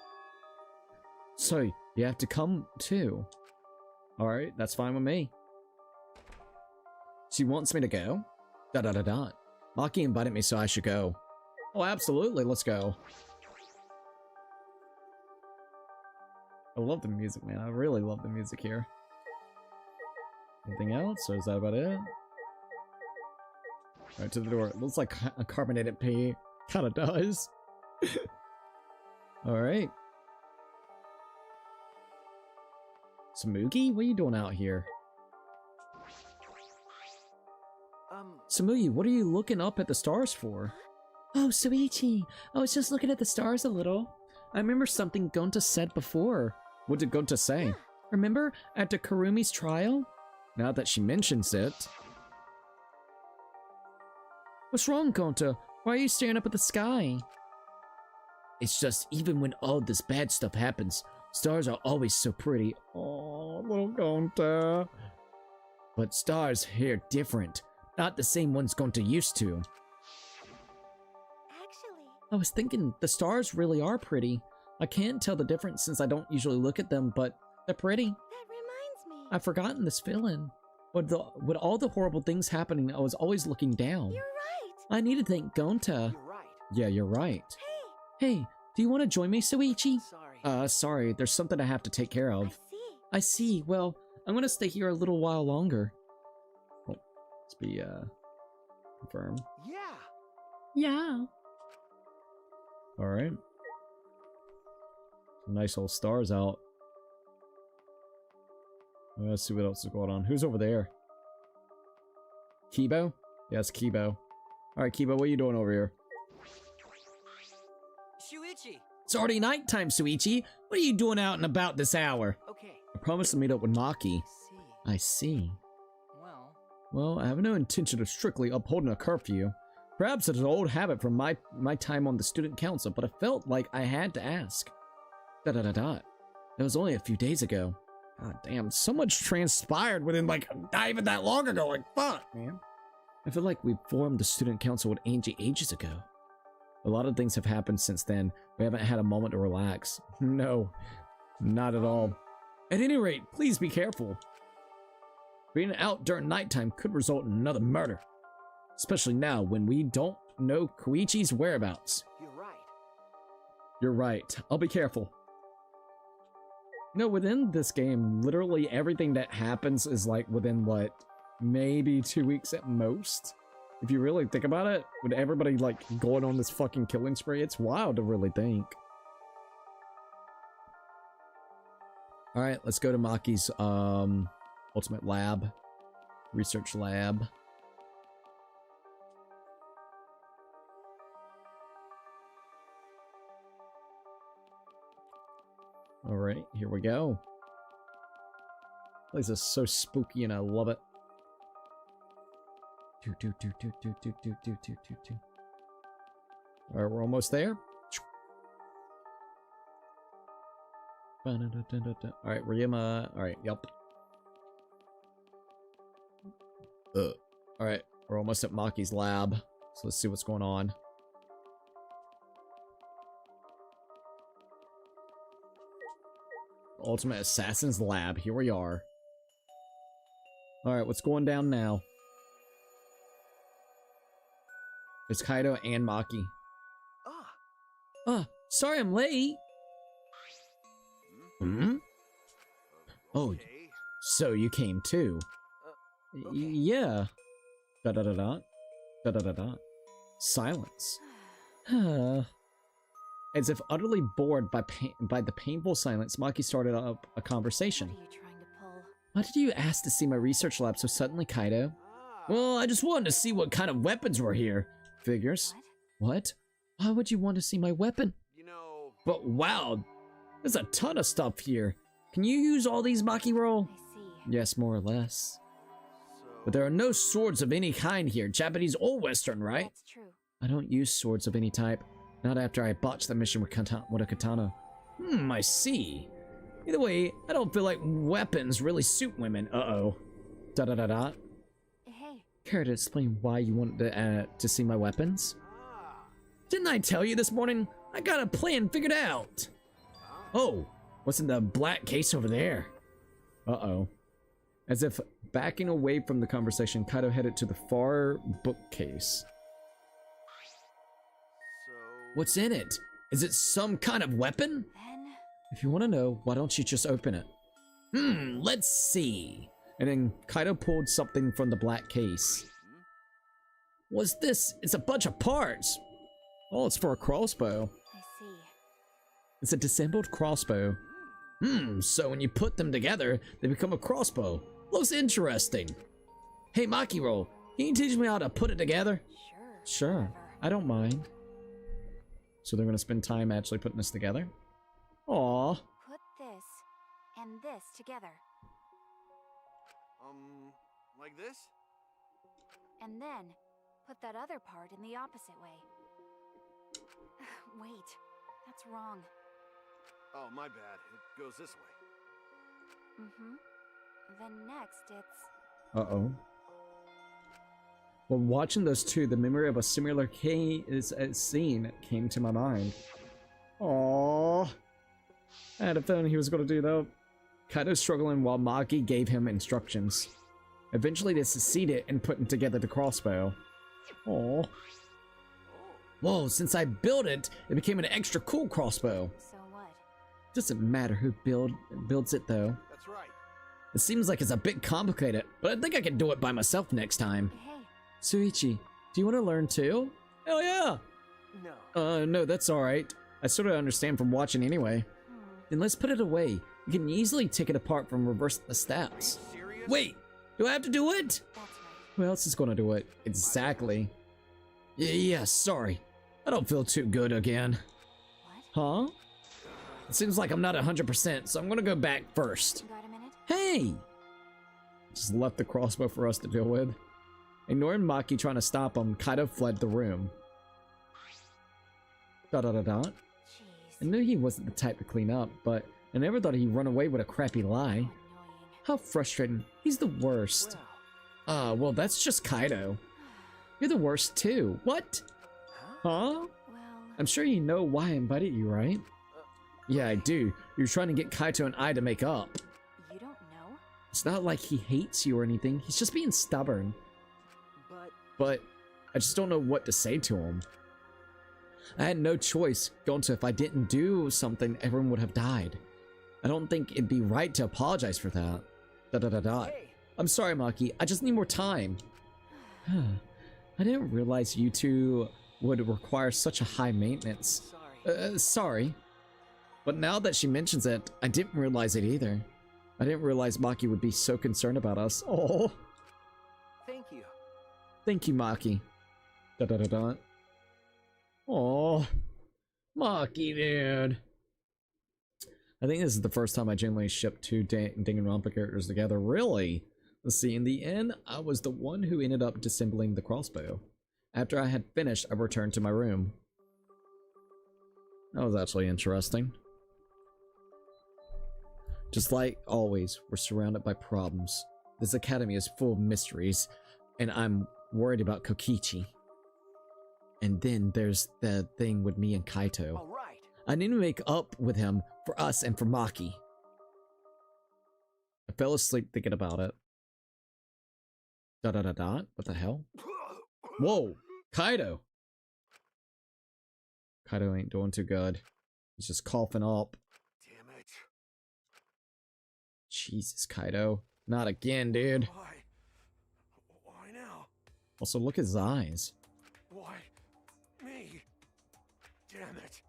So, you have to come too. Alright, that's fine with me. She wants me to go? Da-da-da-da. Maki invited me, so I should go. Oh, absolutely, let's go. I love the music, man. I really love the music here. Anything else, or is that about it? Right to the door. It looks like a carbonated pee. Kinda does. Alright. Samugi? What are you doing out here? Samugi, what are you looking up at the stars for? Oh, Soichi. I was just looking at the stars a little. I remember something Gonta said before. What did Gonta say? Remember at the Kurumi's trial? Now that she mentions it. What's wrong, Gonta? Why are you staring up at the sky? It's just, even when all this bad stuff happens, stars are always so pretty. Oh, little Gonta. But stars here different. Not the same ones Gonta used to. Actually, I was thinking, the stars really are pretty. I can't tell the difference since I don't usually look at them, but they're pretty. that reminds me. I've forgotten this feeling. With all the horrible things happening, I was always looking down. You're right. I need to thank Gonta. You're right. Yeah, you're right. Hey, Hey, do you want to join me, Soichi? Sorry. Sorry, there's something I have to take care I of. see. I see. Well, I'm gonna stay here a little while longer. Oh, let's be, confirm. Yeah. Yeah. Alright. Nice old stars out. Let's see what else is going on. Who's over there? Kibo? Yes, Kibo. Alright, Kibo, what are you doing over here? Shuichi. It's already nighttime, Suichi. What are you doing out and about this hour? Okay. I promised to meet up with Maki. See. I see. Well, Well, I have no intention of strictly upholding a curfew. Perhaps it's an old habit from my time on the student council, but I felt like I had to ask. Da-da-da-da. It was only a few days ago. God damn, so much transpired within, like, not even that long ago. Like, fuck, man. I feel like we formed the student council with Angie ages ago. A lot of things have happened since then. We haven't had a moment to relax. No, not at all. At any rate, please be careful. Being out during nighttime could result in another murder. Especially now, when we don't know Koichi's whereabouts. you're right. You're right. I'll be careful. No, within this game, literally everything that happens is like within, what, maybe 2 weeks at most? If you really think about it, with everybody like going on this fucking killing spree, it's wild to really think. Alright, let's go to Maki's ultimate lab. Research lab. Alright, here we go. This is so spooky and I love it. Alright, we're almost there. Alright, Ryuma. Alright, yep. Alright, we're almost at Maki's lab. So let's see what's going on. Ultimate Assassin's Lab. Here we are. Alright, what's going down now? It's Kaido and Maki. Sorry I'm late. Hmm? Oh, Okay. so you came too. Okay. Yeah. Da-da-da-da. Da-da-da-da. Silence. As if utterly bored by the painful silence, Maki started up a conversation. What are you trying to pull? Why did you ask to see my research lab so suddenly, Kaido? Well, I just wanted to see what kind of weapons were here. Figures. What? Why would you want to see my weapon? You know, But wow, there's a ton of stuff here. Can you use all these, Maki roll? I see. Yes, more or less. so But there are no swords of any kind here, Japanese or Western, right? That's true. I don't use swords of any type. Not after I botched the mission with a katana. I see. Either way, I don't feel like weapons really suit women. Uh-oh. Da-da-da-da. Hey, Care to explain why you wanted to see my weapons? Didn't I tell you this morning? I got a plan figured out. Oh, what's in the black case over there? Uh-oh. As if backing away from the conversation, Kaido headed to the far bookcase. So... What's in it? Is it some kind of weapon? then If you want to know, why don't you just open it? Let's see. And then Kaido pulled something from the black case. What's this? It's a bunch of parts. Oh, it's for a crossbow. I see. It's a disassembled crossbow. So when you put them together, they become a crossbow. Looks interesting. Hey, Makiro, can you teach me how to put it together? Sure. Sure, whatever. I don't mind. So they're gonna spend time actually putting this together? Aww. Put this and this together, Like this? and then put that other part in the opposite way. Wait, that's wrong. Oh, my bad. It goes this way. Mm-hmm. Then next it's... Uh-oh. While watching those two, the memory of a similar scene came to my mind. Aww. I had a feeling he was going to do that. Kaido's struggling while Maki gave him instructions. Eventually they succeeded in putting together the crossbow. Aww. Whoa, since I built it, it became an extra cool crossbow. So what? Doesn't matter who builds it though. That's right. It seems like it's a bit complicated, but I think I can do it by myself next time. Hey, Suichi, do you want to learn too? Hell yeah! No. No, that's alright. I sort of understand from watching anyway. Then let's put it away. You can easily take it apart from reverse the steps. Serious? Wait, do I have to do it? that's right. Who else is gonna do it? Exactly. Yeah, sorry. I don't feel too good again. What? Huh? It seems like I'm not 100%, so I'm gonna go back first. Got a minute? Hey! Just left the crossbow for us to deal with. Ignoring Maki trying to stop him, Kaido fled the room. Jeez. I knew he wasn't the type to clean up, but I never thought he'd run away with a crappy lie. Annoying. How frustrating. He's the worst. Well, that's just Kaido. You're the worst too. What? Huh? Well, I'm sure you know why I invited you, right? Yeah, I do. You're trying to get Kaito and I to make up. you don't know? It's not like he hates you or anything. He's just being stubborn. But I just don't know what to say to him. I had no choice, Gonta. If I didn't do something, everyone would have died. I don't think it'd be right to apologize for that. Hey. I'm sorry, Maki. I just need more time. I didn't realize you two would require such a high maintenance. Sorry. Sorry. But now that she mentions it, I didn't realize it either. I didn't realize Maki would be so concerned about us. Oh, Thank you. thank you, Maki. Oh, Maki, dude. I think this is the first time I genuinely shipped two Danganronpa characters together. Really? Let's see, in the end, I was the one who ended up disassembling the crossbow. After I had finished, I returned to my room. That was actually interesting. Just like always, we're surrounded by problems. This academy is full of mysteries, and I'm worried about Kokichi. And then there's the thing with me and Kaito. All right. I need to make up with him for us and for Maki. I fell asleep thinking about it. What the hell? Whoa, Kaito. Kaito ain't doing too good. He's just coughing up. Damn it. Jesus, Kaito. Not again, dude. Why? Why now? Also, look at his eyes. Why? Me? Damn it.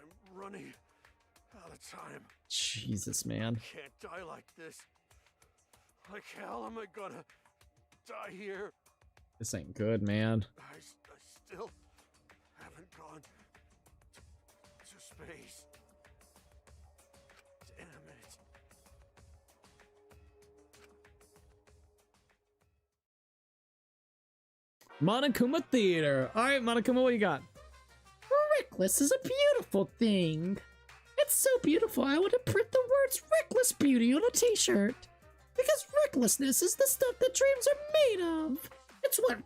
I'm running out of time. Jesus, man. Can't die like this. Like hell am I gonna die here? This ain't good, man. I still haven't gone to space. Damn it. Monokuma Theater. Alright, Monokuma, what you got? Reckless is a beautiful thing. It's so beautiful, I want to print the words reckless beauty on a t-shirt. Because recklessness is the stuff that dreams are made of. It's what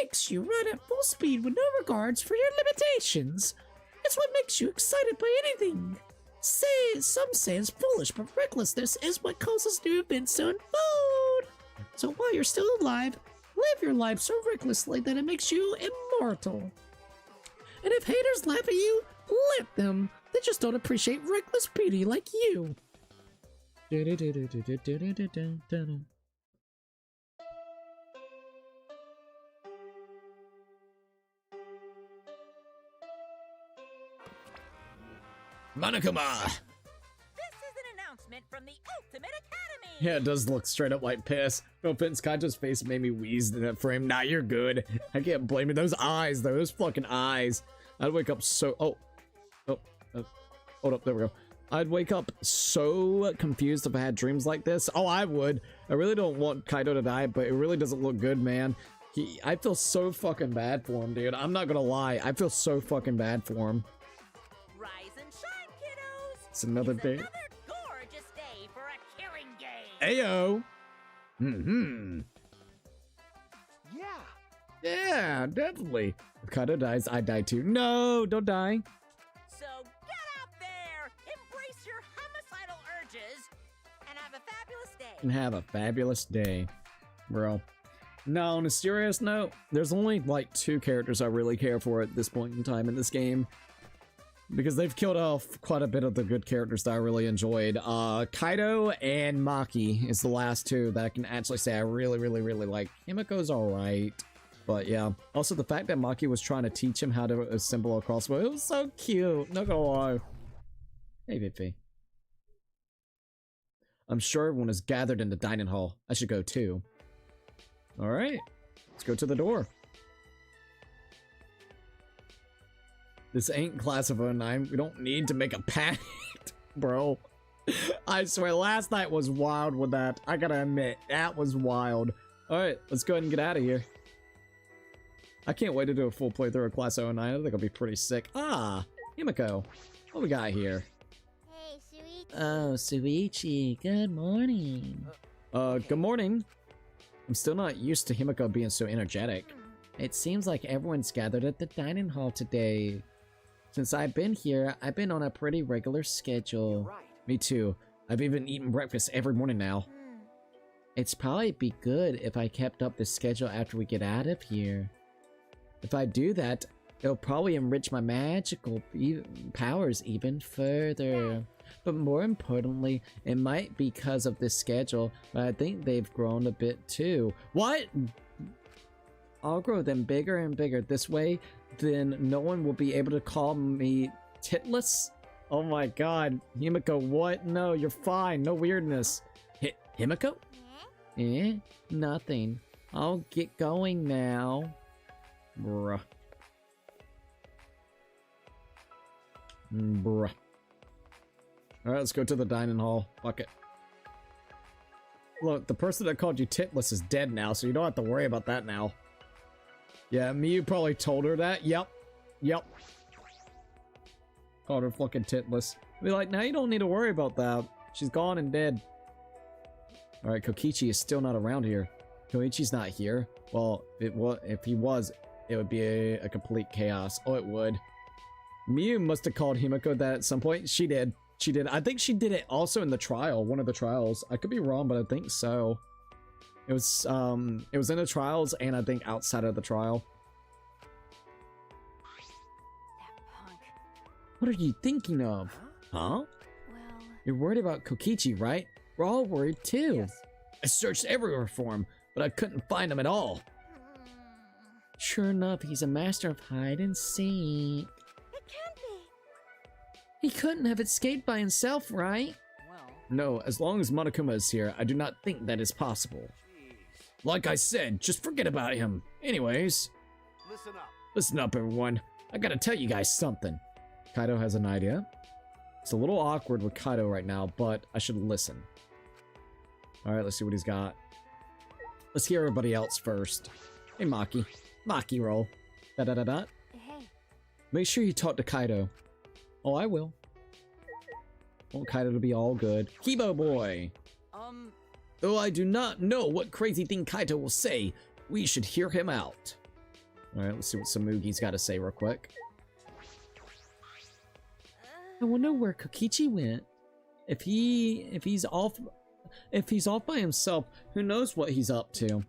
makes you run at full speed with no regards for your limitations. It's what makes you excited by anything. Some say it's foolish, but recklessness is what causes new events to unfold. So while you're still alive, live your life so recklessly that it makes you immortal. And if haters laugh at you, let them. They just don't appreciate reckless beauty like you. Monokuma! This is an announcement from the Ultimate Academy! Yeah, it does look straight up like piss. No offense, Kaito's face made me wheeze in that frame. Nah, you're good. I can't blame you. Those eyes, though. Those fucking eyes. I'd wake up so... Hold up, there we go. I'd wake up so confused if I had dreams like this. Oh, I would. I really don't want Kaito to die, but it really doesn't look good, man. I feel so fucking bad for him, dude. I'm not gonna lie. I feel so fucking bad for him. Rise and shine, kiddos! It's another day. Another gorgeous day for a killing game! Ayo! Mm-hmm. Yeah. Yeah, definitely. If Kaito dies, I die too. No, don't die. So get out there, embrace your homicidal urges, and have a fabulous day. And have a fabulous day, bro. No, on a serious note, there's only like 2 characters I really care for at this point in time in this game. Because they've killed off quite a bit of the good characters that I really enjoyed. Kaito and Maki is the last 2 that I can actually say I really like. Himiko's alright. But yeah. Also, the fact that Maki was trying to teach him how to assemble a crossbow, it was so cute. Not gonna lie. Hey, Vivi. I'm sure everyone is gathered in the dining hall. I should go too. Alright. Let's go to the door. This ain't class of 09. We don't need to make a panic, bro. I swear, last night was wild with that. I gotta admit, that was wild. Alright, let's go ahead and get out of here. I can't wait to do a full playthrough of Class 09. I think it'll be pretty sick. Ah, Himiko. What we got here? Hey, Shuichi. Oh, Suichi, good morning. Good morning. I'm still not used to Himiko being so energetic. It seems like everyone's gathered at the dining hall today. Since I've been here, I've been on a pretty regular schedule. Right. Me too. I've even eaten breakfast every morning now. It's probably be good if I kept up the schedule after we get out of here. If I do that, it'll probably enrich my magical powers even further. But more importantly, it might be because of this schedule, but I think they've grown a bit too. What? I'll grow them bigger and bigger. This way, then no one will be able to call me titless? Oh my god. Himiko, what? No, you're fine. No weirdness. Himiko? Eh? Nothing. I'll get going now. Bruh. Bruh. Alright, let's go to the dining hall. Fuck it. Look, the person that called you titless is dead now, so you don't have to worry about that now. Yeah, Miyu probably told her that. Yep. Called her fucking titless. Be like, now you don't need to worry about that. She's gone and dead. Alright, Kokichi is still not around here. Koichi's not here. Well, if he was, it would be a complete chaos. Oh, it would. Miyu must have called Himiko that at some point. She did. I think she did it also in the trial, one of the trials. I could be wrong, but I think so. It was in the trials and I think outside of the trial. That punk. What are you thinking of? Huh? Well, You're worried about Kokichi, right? We're all worried too. Yes. I searched everywhere for him, but I couldn't find him at all. Sure enough, he's a master of hide and seek. it can't be. He couldn't have escaped by himself, right? Well, No, as long as Monokuma is here, I do not think that is possible. Jeez. Like I said, just forget about him. Anyways, Listen up. listen up everyone. I gotta tell you guys something. Kaito has an idea. It's a little awkward with Kaito right now, but I should listen. Alright, let's see what he's got. Let's hear everybody else first. Hey Maki. Maki roll. Da-da-da-da. Hey, Make sure you talk to Kaito. Oh, I will. Want Kaido to be all good. Kibo boy! Though I do not know what crazy thing Kaito will say, we should hear him out. Alright, let's see what Samugi's got to say real quick. I wonder where Kokichi went. If he's off by himself, who knows what he's up to.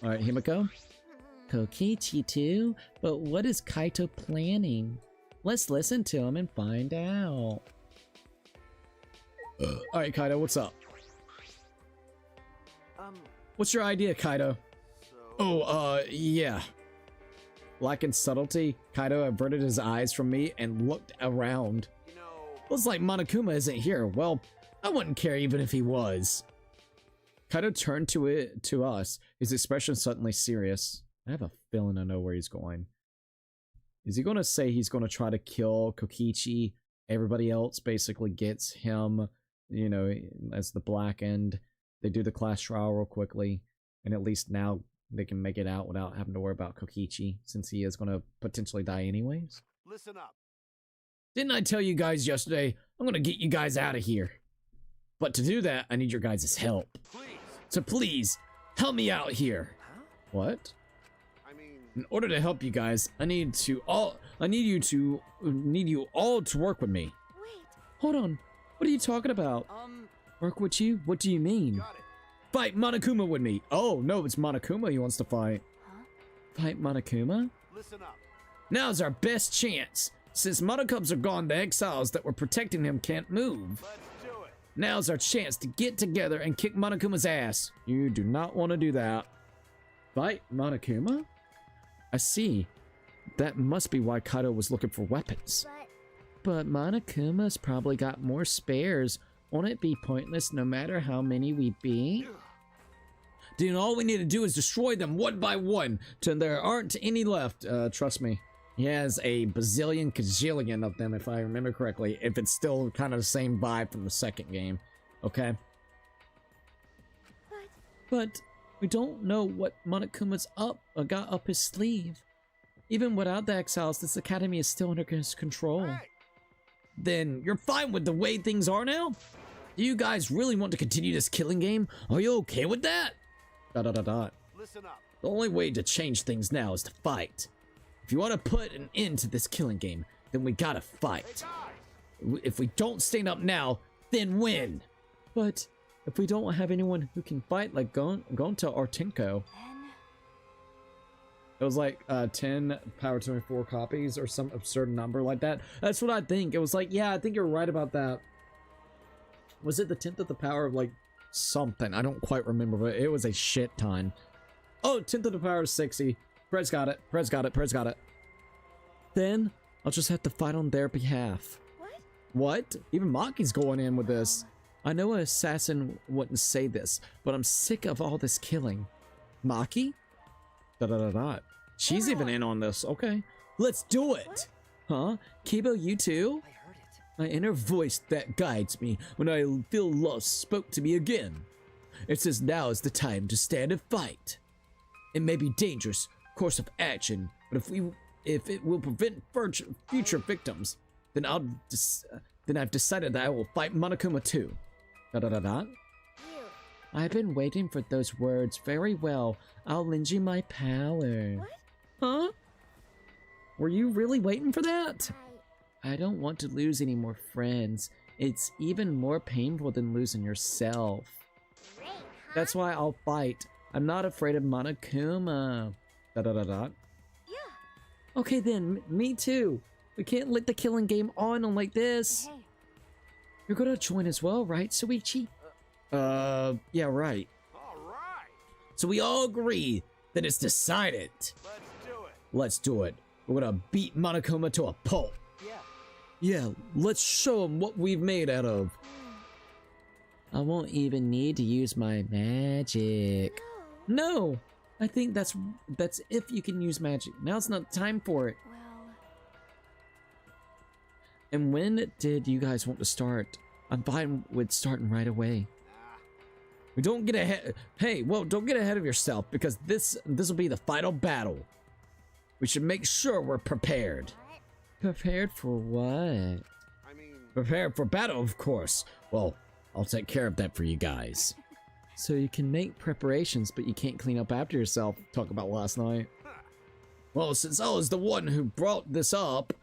Alright, Himiko. Kokichi too? But what is Kaito planning? Let's listen to him and find out. Alright, Kaito, what's up? What's your idea, Kaito? Yeah. Lacking subtlety, Kaito averted his eyes from me and looked around. Looks like Monokuma isn't here. Well, I wouldn't care even if he was. Kaito turned to us, his expression suddenly serious. I have a feeling I know where he's going. Is he going to say he's going to try to kill Kokichi? Everybody else basically gets him, you know, as the black end. They do the class trial real quickly, and at least now they can make it out without having to worry about Kokichi, since he is going to potentially die anyways. Listen up. Didn't I tell you guys yesterday, I'm going to get you guys out of here? But to do that, I need your guys' help. Please. So please, help me out here. Huh? What? I mean, In order to help you guys, I need you all to work with me. Wait, Hold on. What are you talking about? Work with you? What do you mean? got it. Fight Monokuma with me. Oh, no, it's Monokuma he wants to fight. huh? Fight Monokuma? Listen up. Now's our best chance. Since Monokubs are gone, the exiles that were protecting him can't move. Let's do it. Now's our chance to get together and kick Monokuma's ass. You do not want to do that. Fight Monokuma? I see. That must be why Kaito was looking for weapons. But Monokuma's probably got more spares. Won't it be pointless no matter how many we beat? Dude, all we need to do is destroy them one by one till there aren't any left. Trust me. He has a bazillion kajillion of them, if I remember correctly, if it's still kind of the same vibe from the second game. Okay? But we don't know what Monokuma's got up his sleeve. Even without the exiles, this academy is still under his control. Hey, Then you're fine with the way things are now? Do you guys really want to continue this killing game? Are you okay with that? ... listen up. The only way to change things now is to fight. If you want to put an end to this killing game, then we gotta Hey fight. guys. If we don't stand up now, then when? But if we don't have anyone who can fight like Gonta or Tenko, Then it was like 10 power 24 copies or some absurd number like that. That's what I think. It was like, yeah, I think you're right about that. Was it the 10th of the power of like something? I don't quite remember, but it was a shit ton. Oh, 10th of the power of 60. Prez got it. Prez got it. Prez got it. Then I'll just have to fight on their behalf. what? What? Even Maki's going in with this. I know an assassin wouldn't say this, but I'm sick of all this killing. Maki? She's even in on this. Okay. Let's do it. Huh? Kibo, you too? I heard it. My inner voice that guides me when I feel lost spoke to me again. It says now is the time to stand and fight. It may be dangerous course of action, but if it will prevent future victims, then I've decided that I will fight Monokuma too. You. I've been waiting for those words. Very well. I'll lend you my power. What? Huh? Were you really waiting for that? I don't want to lose any more friends. It's even more painful than losing yourself. Great, huh? That's why I'll fight. I'm not afraid of Monokuma. Yeah. Okay then, me too. We can't let the killing game on like this. Hey, You're gonna join as well, right, Suichi? Yeah, right. All right. So we all agree that it's decided. Let's do it. Let's do it. We're gonna beat Monokuma to a pulp. Yeah. Yeah, let's show him what we've made out of. I won't even need to use my magic. no. No! I think that's if you can use magic. Now's not time for it. Well, And when did you guys want to start? I'm fine with starting right away. We don't get ahead. Hey, whoa, don't get ahead of yourself because this will be the final battle. We should make sure we're prepared. Prepared for what? I mean, Prepared for battle, of course. Well, I'll take care of that for you guys. So you can make preparations, but you can't clean up after yourself. Talk about last night. Well, since I was the one who brought this up,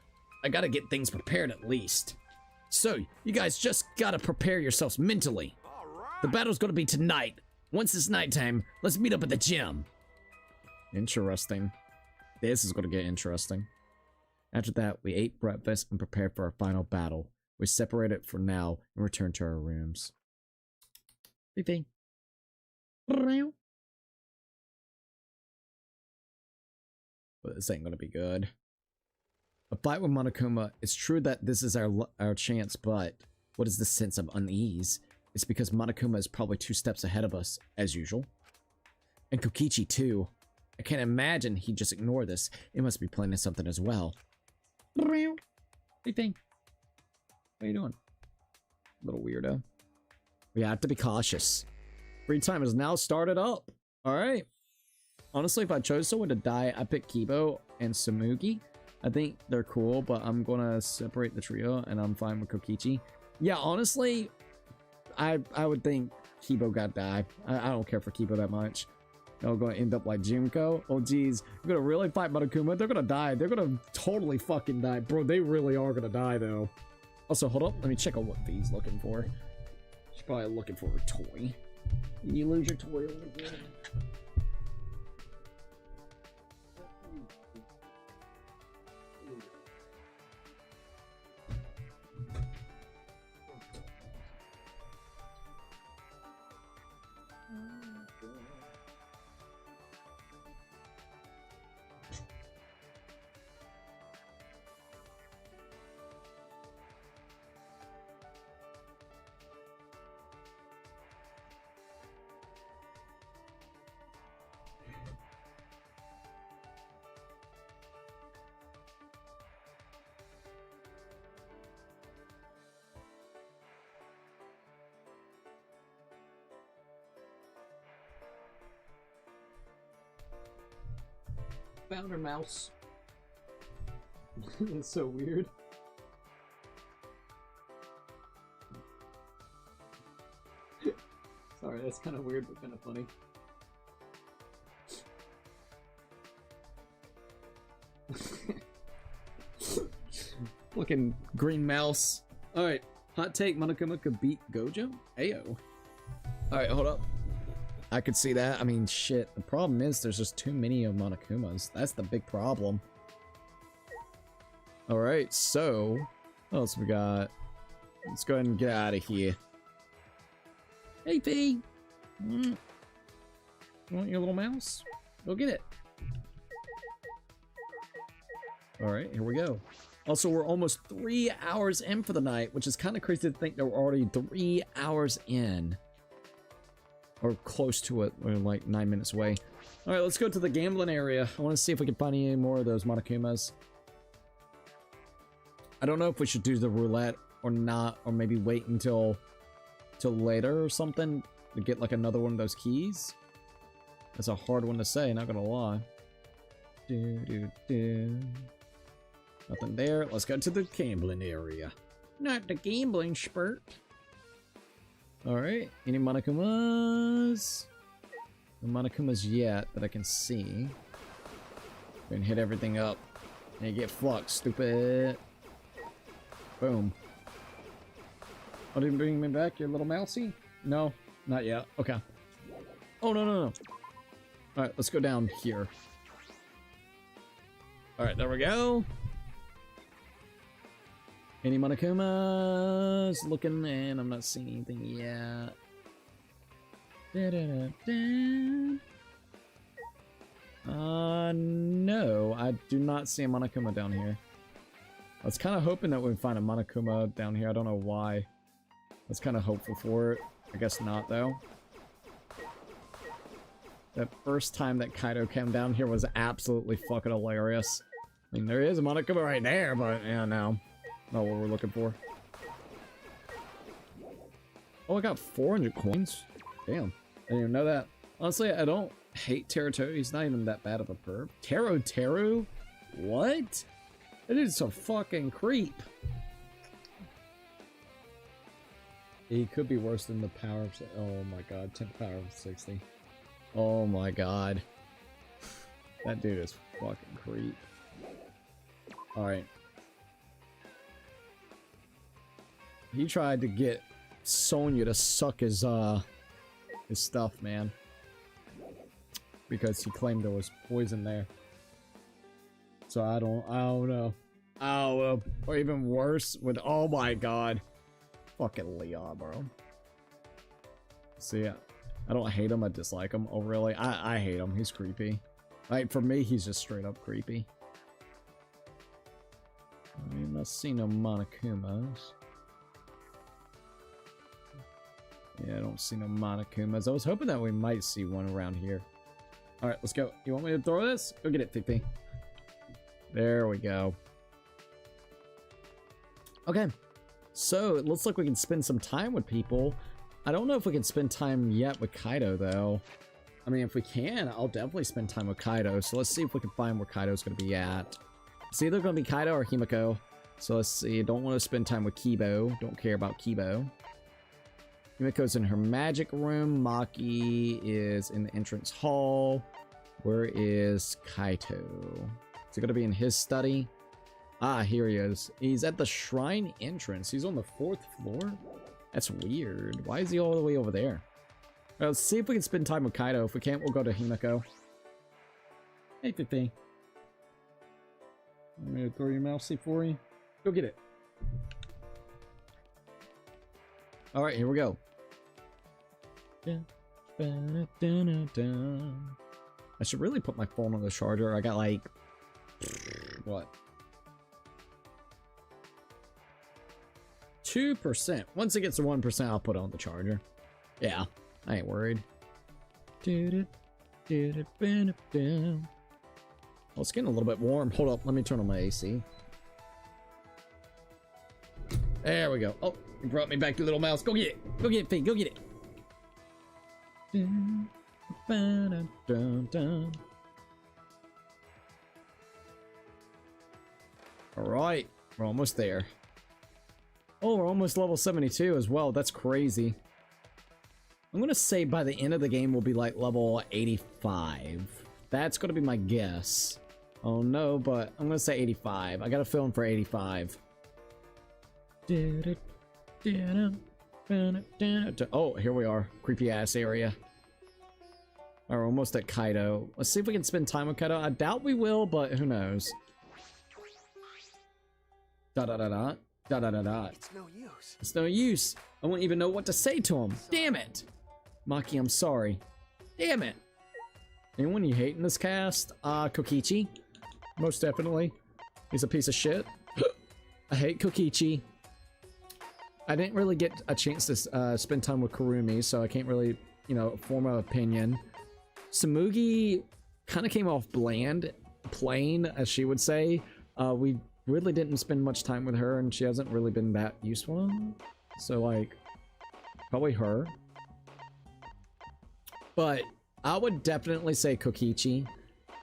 I gotta get things prepared at least. So, you guys just gotta prepare yourselves mentally. all right. The battle's gonna be tonight. Once it's nighttime, let's meet up at the gym. Interesting. This is gonna get interesting. After that, we ate breakfast and prepared for our final battle. We separated for now and returned to our rooms. Beep. But this ain't gonna be good. A fight with Monokuma. It's true that this is our chance, but what is the sense of unease? It's because Monokuma is probably 2 steps ahead of us, as usual. And Kokichi too. I can't imagine he'd just ignore this. It must be planning something as well. Hey, thing. What are you doing? Little weirdo. We have to be cautious. Free time is now started up. Alright. Honestly, if I chose someone to die, I pick Kibo and Samugi. I think they're cool, but I'm gonna separate the trio, and I'm fine with Kokichi. Yeah, honestly, I would think Kibo got die. I don't care for Kibo that much. They're gonna end up like Junko. Oh geez, we're gonna really fight Monokuma. They're gonna die. They're gonna totally fucking die, bro. They really are gonna die though. Also, hold up. Let me check on what V's looking for. She's probably looking for a toy. You lose your toy over there. Found her mouse. That's so weird. Sorry, that's kind of weird, but kind of funny. Fucking green mouse. Alright, hot take, Monokuma could beat Gojo? Ayo. Alright, hold up. I could see that. I mean, shit. The problem is there's just too many of Monokumas. That's the big problem. Alright, so... what else we got? Let's go ahead and get out of here. Hey, P! You want your little mouse? Go get it. Alright, here we go. Also, we're almost 3 hours in for the night, which is kind of crazy to think that we're already 3 hours in. Or close to it. We're like 9 minutes away. Alright, let's go to the gambling area. I want to see if we can find any more of those Monokumas. I don't know if we should do the roulette or not, or maybe wait until later or something to get like another one of those keys. That's a hard one to say, not gonna lie. Nothing there. Let's go to the gambling area. Not the gambling spurt. Alright, any Monokumas? No Monokumas yet that I can see. Go and hit everything up. And you get fluxed, stupid. Boom. Oh, didn't bring me back, your little mousey? No, not yet. Okay. Oh, no. Alright, let's go down here. Alright, there we go. Any Monokumas looking, and I'm not seeing anything yet. No, I do not see a Monokuma down here. I was kind of hoping that we'd find a Monokuma down here. I don't know why. I was kind of hopeful for it. I guess not, though. That first time that Kaido came down here was absolutely fucking hilarious. I mean, there is a Monokuma right there, but yeah, no. Not what we're looking for. Oh, I got 400 coins. Damn. I didn't even know that. Honestly, I don't hate Teruto. He's not even that bad of a perp. Teru? What? That dude's a fucking creep. He could be worse than the power of... Oh my god, 10 power of 60. Oh my god. That dude is fucking creep. Alright. He tried to get Sonya to suck his stuff, man. Because he claimed there was poison there. So I don't know. Oh, or even worse with, oh my god. Fucking Leon, bro. See, I don't hate him, I dislike him. Oh, really? I hate him. He's creepy. Like, for me, he's just straight up creepy. I mean, I see no Monokumas. Yeah, I don't see no Monokumas. I was hoping that we might see one around here. Alright, let's go. You want me to throw this? Go get it, Fifi. There we go. Okay. So, it looks like we can spend some time with people. I don't know if we can spend time yet with Kaido, though. I mean, if we can, I'll definitely spend time with Kaido. So let's see if we can find where Kaido's going to be at. It's either going to be Kaido or Himiko. So let's see. Don't want to spend time with Kibo. Don't care about Kibo. Himiko's in her magic room. Maki is in the entrance hall. Where is Kaito? Is he going to be in his study? Ah, here he is. He's at the shrine entrance. He's on the 4th floor? That's weird. Why is he all the way over there? Well, let's see if we can spend time with Kaido. If we can't, we'll go to Himiko. Hey, Fifi. Want me to throw your mousey for you? Go get it. Alright, here we go. I should really put my phone on the charger. I got like... what? 2%. Once it gets to 1%, I'll put it on the charger. Yeah, I ain't worried. Oh, it's getting a little bit warm. Hold up, let me turn on my AC. There we go. Oh, you brought me back to Little Mouse. Go get it. Go get it, Fee. Go get it. Alright, we're almost there. Oh, we're almost level 72 as well. That's crazy. I'm gonna say by the end of the game we'll be like level 85. That's gonna be my guess. Oh no, but I'm gonna say 85. I got a feeling for 85. Oh, here we are. Creepy ass area. We're almost at Kaido. Let's see if we can spend time with Kaido. I doubt we will, but who knows. Da-da-da-da. Da-da-da-da. It's no use. It's no use. I won't even know what to say to him. Damn it. Maki, I'm sorry. Damn it. Anyone you hate in this cast? Kokichi. Most definitely. He's a piece of shit. I hate Kokichi. I didn't really get a chance to spend time with Kurumi, so I can't really, you know, form an opinion. Samugi kind of came off bland, plain, as she would say. We really didn't spend much time with her, and she hasn't really been that useful. So, like, probably her. But I would definitely say Kokichi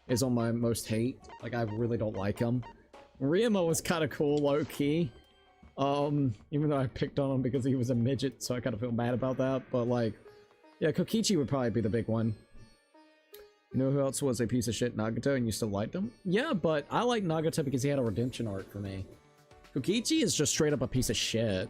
is on my most hate. Like, I really don't like him. Ryuma was kind of cool, low-key. Even though I picked on him because he was a midget, so I kind of feel bad about that. But, like, yeah, Kokichi would probably be the big one. You know who else was a piece of shit? Nagato, and you still liked him? Yeah, but I like Nagato because he had a redemption arc for me. Kokichi is just straight up a piece of shit.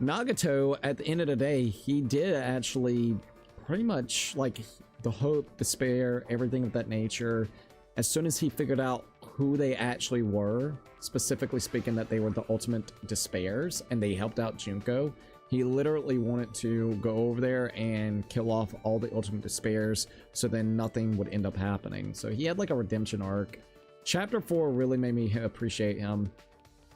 Nagato, at the end of the day, he did actually pretty much, like, the hope, despair, everything of that nature. As soon as he figured out who they actually were, specifically speaking that they were the ultimate despairs, and they helped out Junko, he literally wanted to go over there and kill off all the ultimate despairs, so then nothing would end up happening. So he had like a redemption arc. Chapter 4 really made me appreciate him.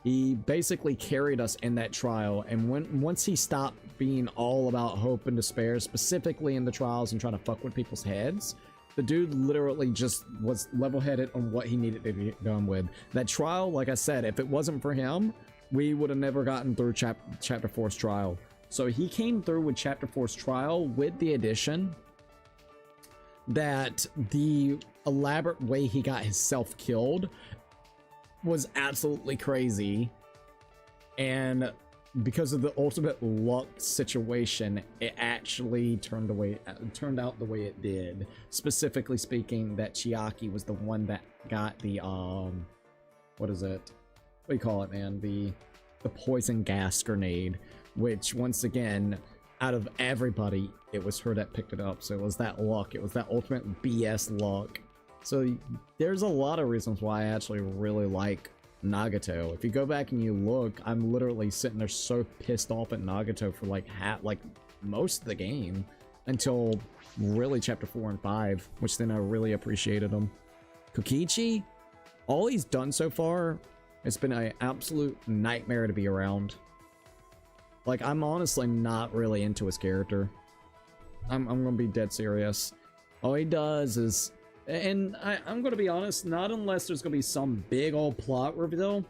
He basically carried us in that trial, and once he stopped being all about hope and despair, specifically in the trials and trying to fuck with people's heads, the dude literally just was level-headed on what he needed to be done with. That trial, like I said, if it wasn't for him, we would have never gotten through Chapter 4's trial. So he came through with Chapter 4's trial with the addition that the elaborate way he got himself killed was absolutely crazy, and because of the ultimate luck situation, it actually turned out the way it did. Specifically speaking, that Chiaki was the one that got the what is it? What do you call it, man? The poison gas grenade, which once again, out of everybody, it was her that picked it up. So it was that luck. It was that ultimate BS luck. So there's a lot of reasons why I actually really like Nagato. If you go back and you look, I'm literally sitting there so pissed off at Nagato for like most of the game until really chapter 4 and 5, which then I really appreciated him. Kokichi, all he's done so far, it's been an absolute nightmare to be around. Like, I'm honestly not really into his character. I'm gonna be dead serious. All he does is, and I'm gonna be honest, not unless there's gonna be some big old plot reveal.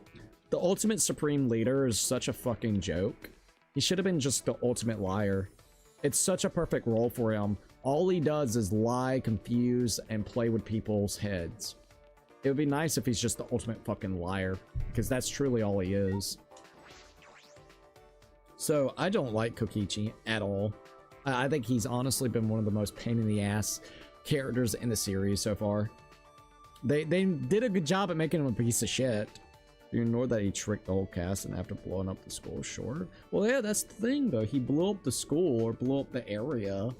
The ultimate supreme leader is such a fucking joke. He should have been just the ultimate liar. It's such a perfect role for him. All he does is lie, confuse, and play with people's heads. It would be nice if he's just the ultimate fucking liar, because that's truly all he is. So, I don't like Kokichi at all. I think he's honestly been one of the most pain in the ass characters in the series so far. They did a good job at making him a piece of shit. You ignore that he tricked the whole cast and after blowing up the school, sure. Well, yeah, that's the thing though. He blew up the school, or blew up the area,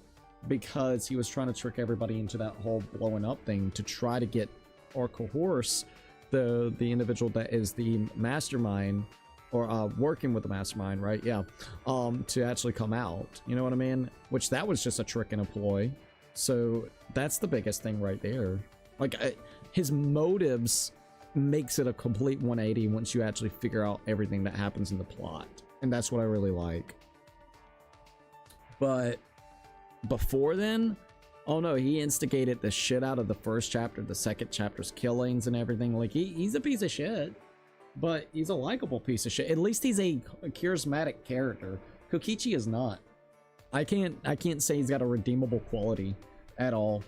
because he was trying to trick everybody into that whole blowing up thing to try to get, or coerce the individual that is the mastermind, or working with the mastermind, right? Yeah. To actually come out. You know what I mean? Which that was just a trick and a ploy. So that's the biggest thing right there. Like, his motives makes it a complete 180 once you actually figure out everything that happens in the plot. And that's what I really like. But before then, oh no, he instigated the shit out of the first chapter, the second chapter's killings and everything. Like, he's a piece of shit, but he's a likable piece of shit. At least he's a charismatic character. Kokichi is not. I can't say he's got a redeemable quality at all.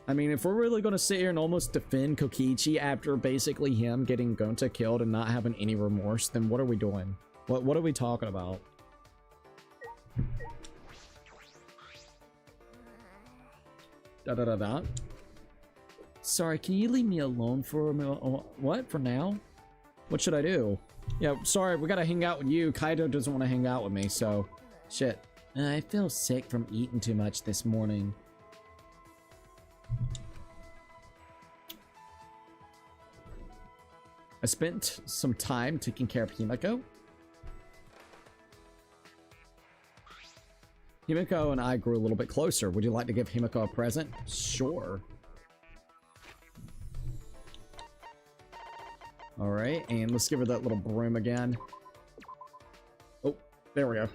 I mean, if we're really going to sit here and almost defend Kokichi after basically him getting Gonta killed and not having any remorse, then what are we doing? What are we talking about? Da-da-da-da. Sorry, can you leave me alone for a minute? What? For now? What should I do? Yeah, sorry, we gotta hang out with you. Kaido doesn't want to hang out with me, so... Shit. I feel sick from eating too much this morning. I spent some time taking care of Himiko. Himiko and I grew a little bit closer. Would you like to give Himiko a present? Sure. Alright, and let's give her that little broom again. Oh, there we go.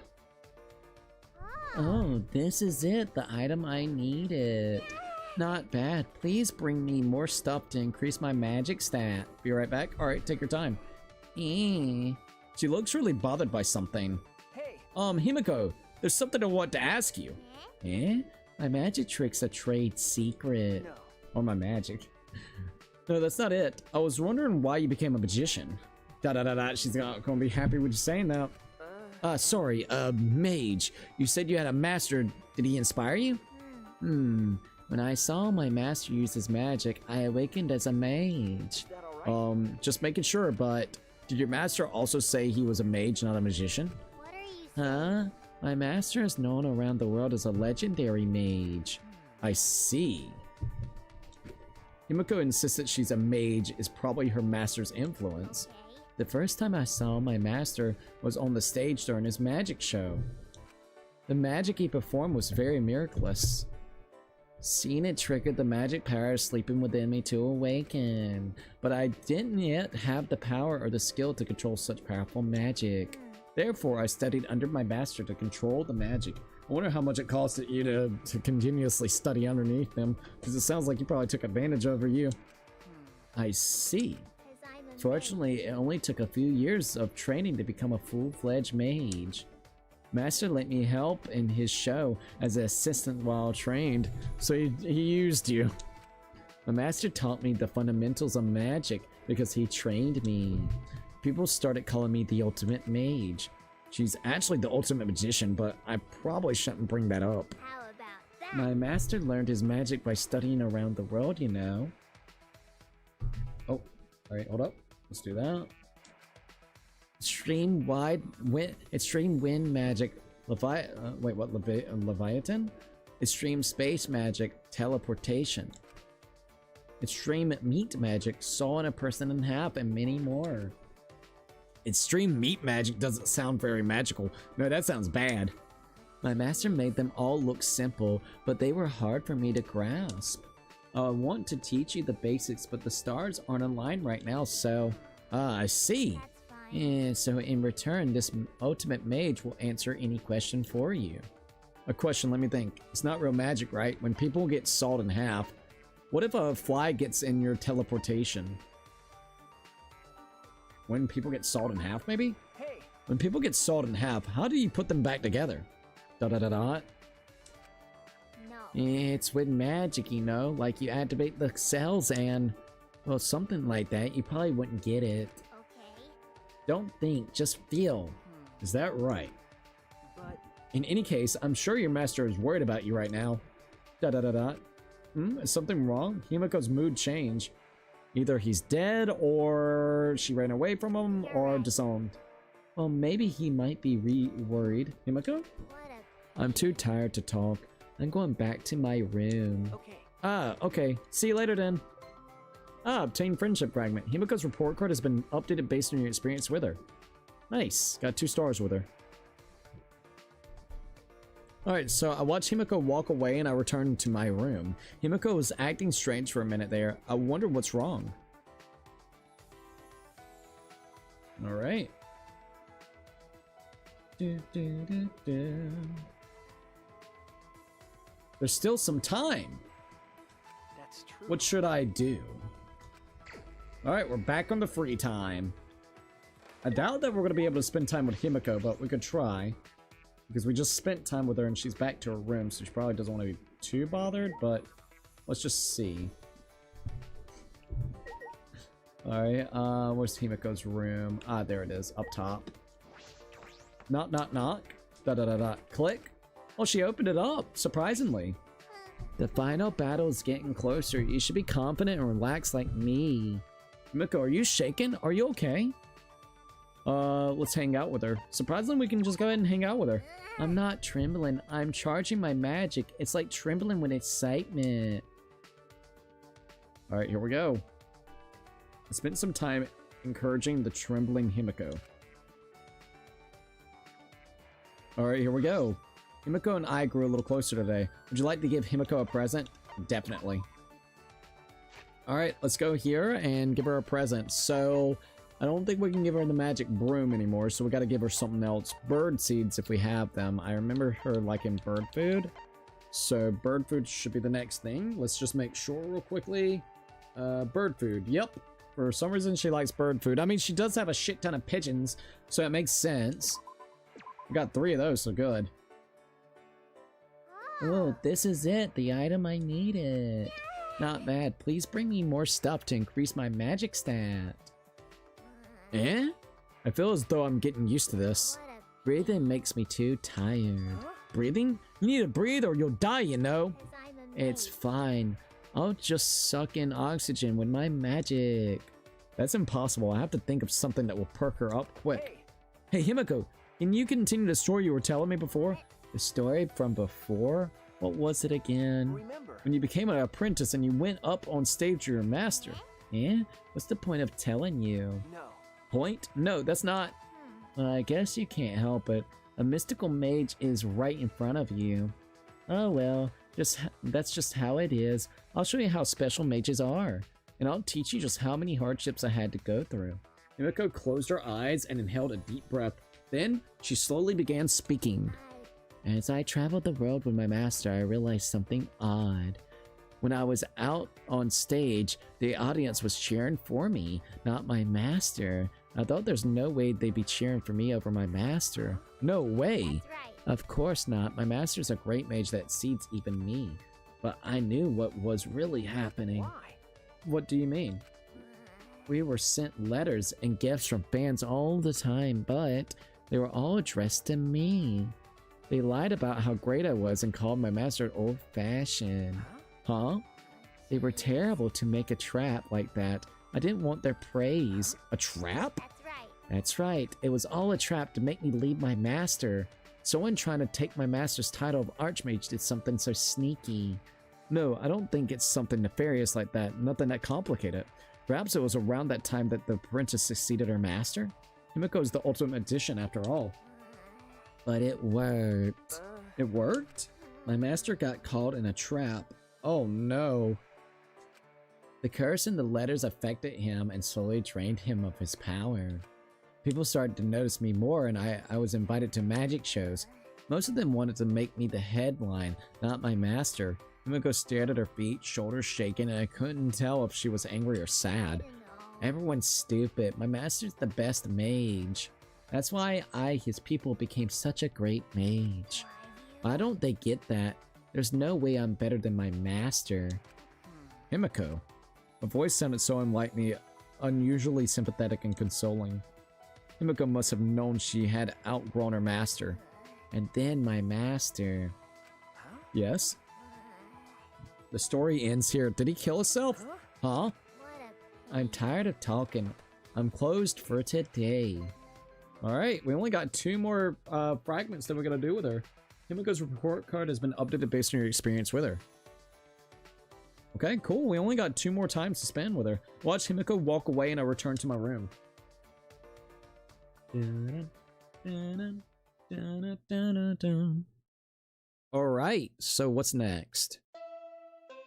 Oh, this is it, the item I needed. Not bad. Please bring me more stuff to increase my magic stat. Be right back. Alright, take your time. She looks really bothered by something. Hey! Himiko, there's something I want to ask you. Eh? My magic trick's a trade secret. No. Or my magic. No, that's not it. I was wondering why you became a magician. Da-da-da-da, she's not gonna be happy with you saying that. Sorry, mage. You said you had a master. Did he inspire you? When I saw my master use his magic, I awakened as a mage. Is that all right? Just making sure, but did your master also say he was a mage, not a magician? What are you Huh? My master is known around the world as a legendary mage. I see. Himiko insists that she's a mage is probably her master's influence. The first time I saw my master was on the stage during his magic show. The magic he performed was very miraculous. Seeing it triggered the magic power sleeping within me to awaken, but I didn't yet have the power or the skill to control such powerful magic. Therefore, I studied under my master to control the magic. I wonder how much it costed you to continuously study underneath them, because it sounds like he probably took advantage over you. I see. Fortunately, it only took a few years of training to become a full-fledged mage. Master let me help in his show as an assistant while trained, so he used you. My master taught me the fundamentals of magic because he trained me. People started calling me the ultimate mage. She's actually the ultimate magician, but I probably shouldn't bring that up. How about that? My master learned his magic by studying around the world, you know. Oh, alright, hold up. Let's do that. Extreme wind magic. Leviathan? Extreme space magic, teleportation. Extreme meat magic, sawing a person in half, and many more. Extreme meat magic doesn't sound very magical. No, that sounds bad. My master made them all look simple, but they were hard for me to grasp. I want to teach you the basics, but the stars aren't aligned right now, so... I see. That's fine. And so in return, this ultimate mage will answer any question for you. A question, let me think. It's not real magic, right? When people get sawed in half, what if a fly gets in your teleportation? When people get sawed in half, maybe? Hey, When people get sawed in half, how do you put them back together? Dot dot dot dot. No. It's with magic, you know? Like you activate the cells and... Well, something like that. You probably wouldn't get it. Okay. Don't think, just feel. Is that right? but In any case, I'm sure your master is worried about you right now. Dot dot dot dot. Is something wrong? Himiko's mood changed. Either he's dead, or she ran away from him, or disowned. Well, maybe he might be worried. Himiko? What a I'm too tired to talk. I'm going back to my room. okay. Ah, okay. See you later then. Ah, obtain friendship fragment. Himiko's report card has been updated based on your experience with her. Nice. Got 2 stars with her. Alright, so I watched Himiko walk away and I returned to my room. Himiko was acting strange for a minute there. I wonder what's wrong. Alright. There's still some time. That's true. What should I do? Alright, we're back on the free time. I doubt that we're going to be able to spend time with Himiko, but we could try. Because we just spent time with her and she's back to her room, so she probably doesn't want to be too bothered, but let's just see. Alright, where's Himiko's room? Ah, there it is, up top. Knock, knock, knock. Da-da-da-da. Click. Oh, she opened it up, surprisingly. The final battle is getting closer. You should be confident and relaxed like me. Himiko, are you shaking? Are you okay? Let's hang out with her. Surprisingly, we can just go ahead and hang out with her. I'm not trembling. I'm charging my magic. It's like trembling with excitement. Alright, here we go. I spent some time encouraging the trembling Himiko. Alright, here we go. Himiko and I grew a little closer today. Would you like to give Himiko a present? Definitely. Alright, let's go here and give her a present. So, I don't think we can give her the magic broom anymore, so we gotta give her something else. Bird seeds if we have them. I remember her liking bird food. So, bird food should be the next thing. Let's just make sure real quickly. Bird food, yep. For some reason she likes bird food. I mean, she does have a shit ton of pigeons, so it makes sense. We got 3 of those, so good. Oh, this is it. The item I needed. Not bad. Please bring me more stuff to increase my magic stat. Eh? I feel as though I'm getting used to this. what a Breathing makes me too tired. Breathing? You need to breathe or you'll die, you know. because I'm a It's mage. fine. I'll just suck in oxygen with my magic. That's impossible. I have to think of something that will perk her up quick. Hey, Hey, Himiko, can you continue the story you were telling me before? The story from before? What was it again? remember. When you became an apprentice and you went up on stage with your master. Eh? What's the point of telling you? No. Point? No, that's not. I guess you can't help it. A mystical mage is right in front of you. Oh well, that's just how it is. I'll show you how special mages are. And I'll teach you just how many hardships I had to go through. Himiko closed her eyes and inhaled a deep breath. Then, she slowly began speaking. As I traveled the world with my master, I realized something odd. When I was out on stage, the audience was cheering for me, not my master. I thought there's no way they'd be cheering for me over my master. No way! That's right. Of course not. My master's a great mage that exceeds even me. But I knew what was really happening. Why? What do you mean? We were sent letters and gifts from fans all the time, but they were all addressed to me. They lied about how great I was and called my master old-fashioned. Huh? They were terrible to make a trap like that. I didn't want their praise. A trap? That's right. That's right. It was all a trap to make me leave my master. Someone trying to take my master's title of Archmage did something so sneaky. No, I don't think it's something nefarious like that. Nothing that complicated. Perhaps it was around that time that the apprentice succeeded her master? Himiko is the ultimate magician after all. But it worked. It worked? My master got caught in a trap. Oh no. The curse in the letters affected him and slowly drained him of his power. People started to notice me more and I was invited to magic shows. Most of them wanted to make me the headline, not my master. Himiko stared at her feet, shoulders shaking, and I couldn't tell if she was angry or sad. Everyone's stupid. My master's the best mage. That's why I, his people, became such a great mage. Why don't they get that? There's no way I'm better than my master. Himiko. Her voice sounded so unlike me, unusually sympathetic and consoling. Himiko must have known she had outgrown her master. And then my master... Yes? The story ends here. Did he kill himself? Huh? I'm tired of talking. I'm closed for today. Alright, we only got 2 more fragments that we're gonna do with her. Himiko's report card has been updated based on your experience with her. Okay, cool. We only got 2 more times to spend with her. Watch Himiko walk away and I return to my room. Alright, so what's next?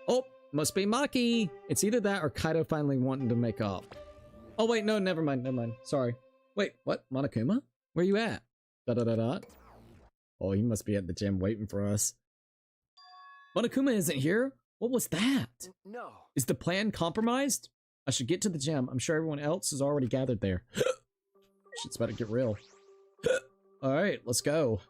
Oh, must be Maki! It's either that or Kaido finally wanting to make up. Oh wait, no, never mind, sorry. Wait, what? Monokuma? Where you at? Da-da-da-da. Oh, he must be at the gym waiting for us. Monokuma isn't here? What was that? No. Is the plan compromised? I should get to the gym. I'm sure everyone else is already gathered there. Shit's about to get real. Alright, let's go.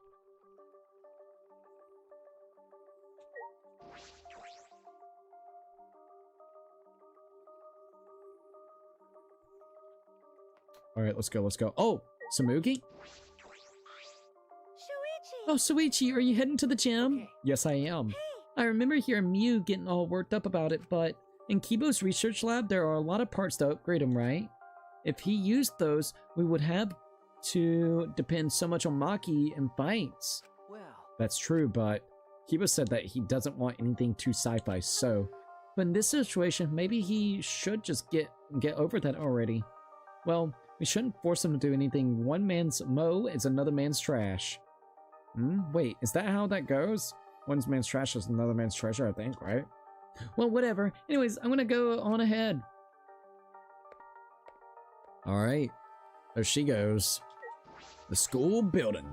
Alright, let's go, let's go. Oh, Samugi? Shuichi! Oh, Suichi, are you heading to the gym? Okay. Yes, I am. I remember hearing Mew getting all worked up about it, but in Kibo's research lab, there are a lot of parts to upgrade him, right? If he used those, we would have to depend so much on Maki in fights. Well, That's true, but Kibo said that he doesn't want anything too sci-fi, so... But in this situation, maybe he should just get over that already. Well, we shouldn't force him to do anything. One man's mow is another man's trash. Wait, is that how that goes? One man's trash is another man's treasure, I think, right? Well, whatever. Anyways, I'm gonna go on ahead. Alright. There she goes. The school building.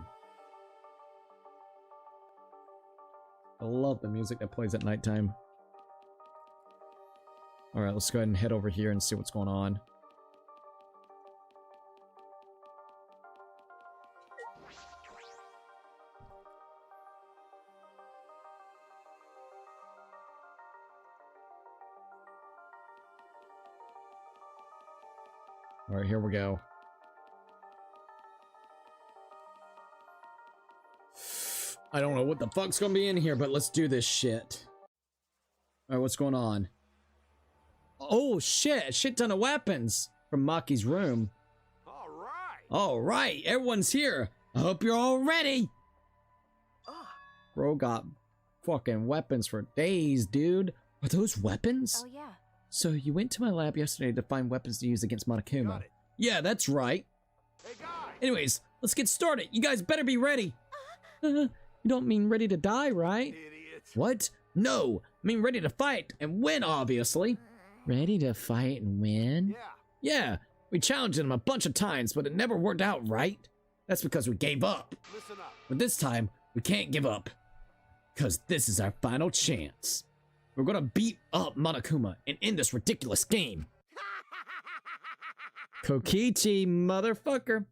I love the music that plays at nighttime. Alright, let's go ahead and head over here and see what's going on. Alright, here we go. I don't know what the fuck's gonna be in here, but let's do this shit. Alright, what's going on? Oh shit, a shit ton of weapons from Maki's room. All right. Alright, everyone's here. I hope you're all ready. Bro got fucking weapons for days, dude. Are those weapons? Oh yeah. So you went to my lab yesterday to find weapons to use against Monokuma. Got it. Yeah, that's right. Hey guys. Anyways, let's get started. You guys better be ready. You don't mean ready to die, right? Idiots. What? No, I mean ready to fight and win, obviously. Ready to fight and win? Yeah. Yeah, we challenged him a bunch of times, but it never worked out right. That's because we gave up. Listen up. But this time, we can't give up. Because this is our final chance. We're gonna beat up Monokuma and end this ridiculous game. Kokichi, motherfucker.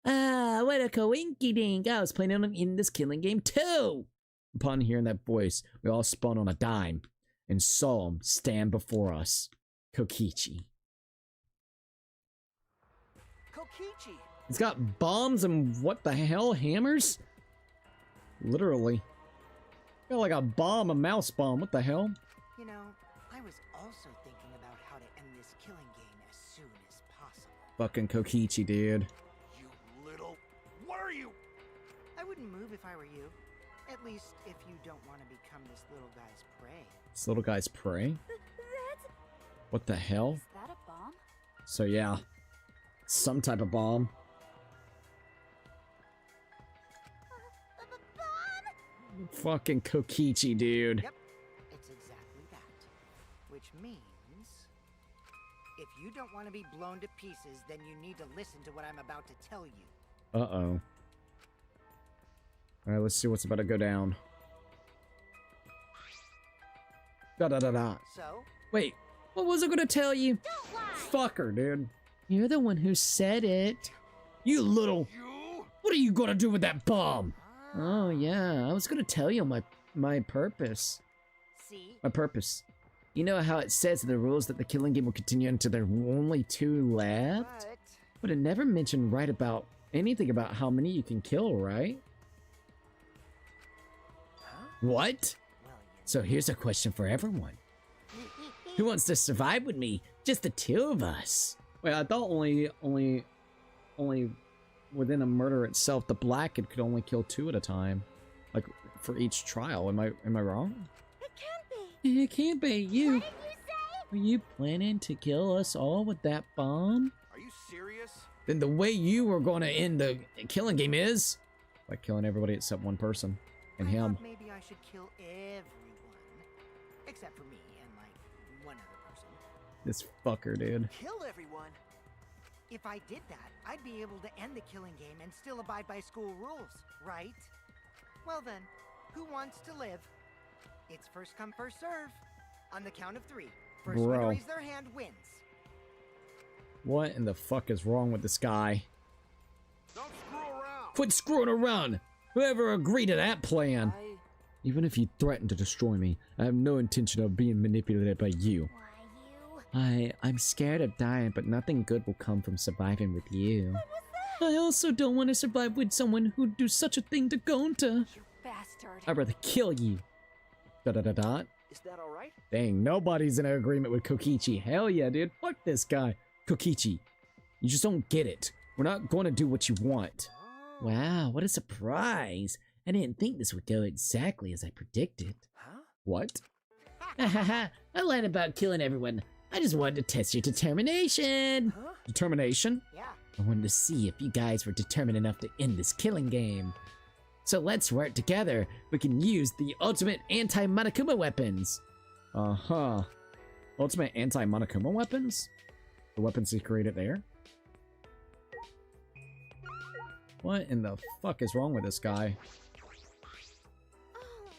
Ah, what a coinky dink. I was planning on ending this killing game too. Upon hearing that voice, we all spun on a dime and saw him stand before us. Kokichi. Kokichi. He's got bombs and what the hell? Hammers? Literally. Got like a bomb, a mouse bomb. What the hell? You know, I was also thinking about how to end this killing game as soon as possible. Fucking Kokichi, dude. You little... What are you? I wouldn't move if I were you. At least if you don't want to become this little guy's prey. This little guy's prey? That's... What the hell? Is that a bomb? So yeah. Some type of bomb. Bomb? Fucking Kokichi, dude. Yep, it's exactly that. Which means... if you don't want to be blown to pieces, then you need to listen to what I'm about to tell you. Uh-oh. Alright, let's see what's about to go down. Da-da-da-da. So, Wait, what was I gonna tell you? Don't lie! Fuck her, dude. You're the one who said it. You little... You? What are you gonna do with that bomb? Oh yeah, I was gonna tell you my purpose. see? My purpose. You know how it says in the rules that the killing game will continue until there are only 2 left? But it never mentioned anything about how many you can kill, right? What? Well, So here's a question for everyone. Who wants to survive with me? Just the 2 of us. Wait, I thought only within a murder itself, the black could only kill 2 at a time. Like, for each trial. Am I wrong? It can't be. It can't be you. What did you say? Were you planning to kill us all with that bomb? Are you serious? Then the way you were going to end the killing game is by killing everybody except one person. And I him. thought maybe I should kill everyone. Except for me and, like, one other person. This fucker, dude. Kill everyone? If I did that, I'd be able to end the killing game and still abide by school rules, right? Well then, who wants to live? It's first come, first serve. On the count of 3. First one to Bro. raise their hand wins. What in the fuck is wrong with this guy? Don't screw around! Quit screwing around! Whoever agreed to that plan? Even if you threaten to destroy me, I have no intention of being manipulated by you. Why, you... I'm scared of dying, but nothing good will come from surviving with you. I also don't want to survive with someone who'd do such a thing to Gonta. You bastard. I'd rather kill you. Da-da-da-da. Is that alright? Dang, nobody's in agreement with Kokichi. Hell yeah, dude. Fuck this guy. Kokichi, you just don't get it. We're not going to do what you want. Wow, what a surprise. I didn't think this would go exactly as I predicted. Huh? What? I lied about killing everyone. I just wanted to test your determination. Huh? Determination? Yeah. I wanted to see if you guys were determined enough to end this killing game. So let's work together. We can use the ultimate anti-Monokuma weapons. Uh-huh. Ultimate anti-Monokuma weapons? The weapons he created there? What in the fuck is wrong with this guy?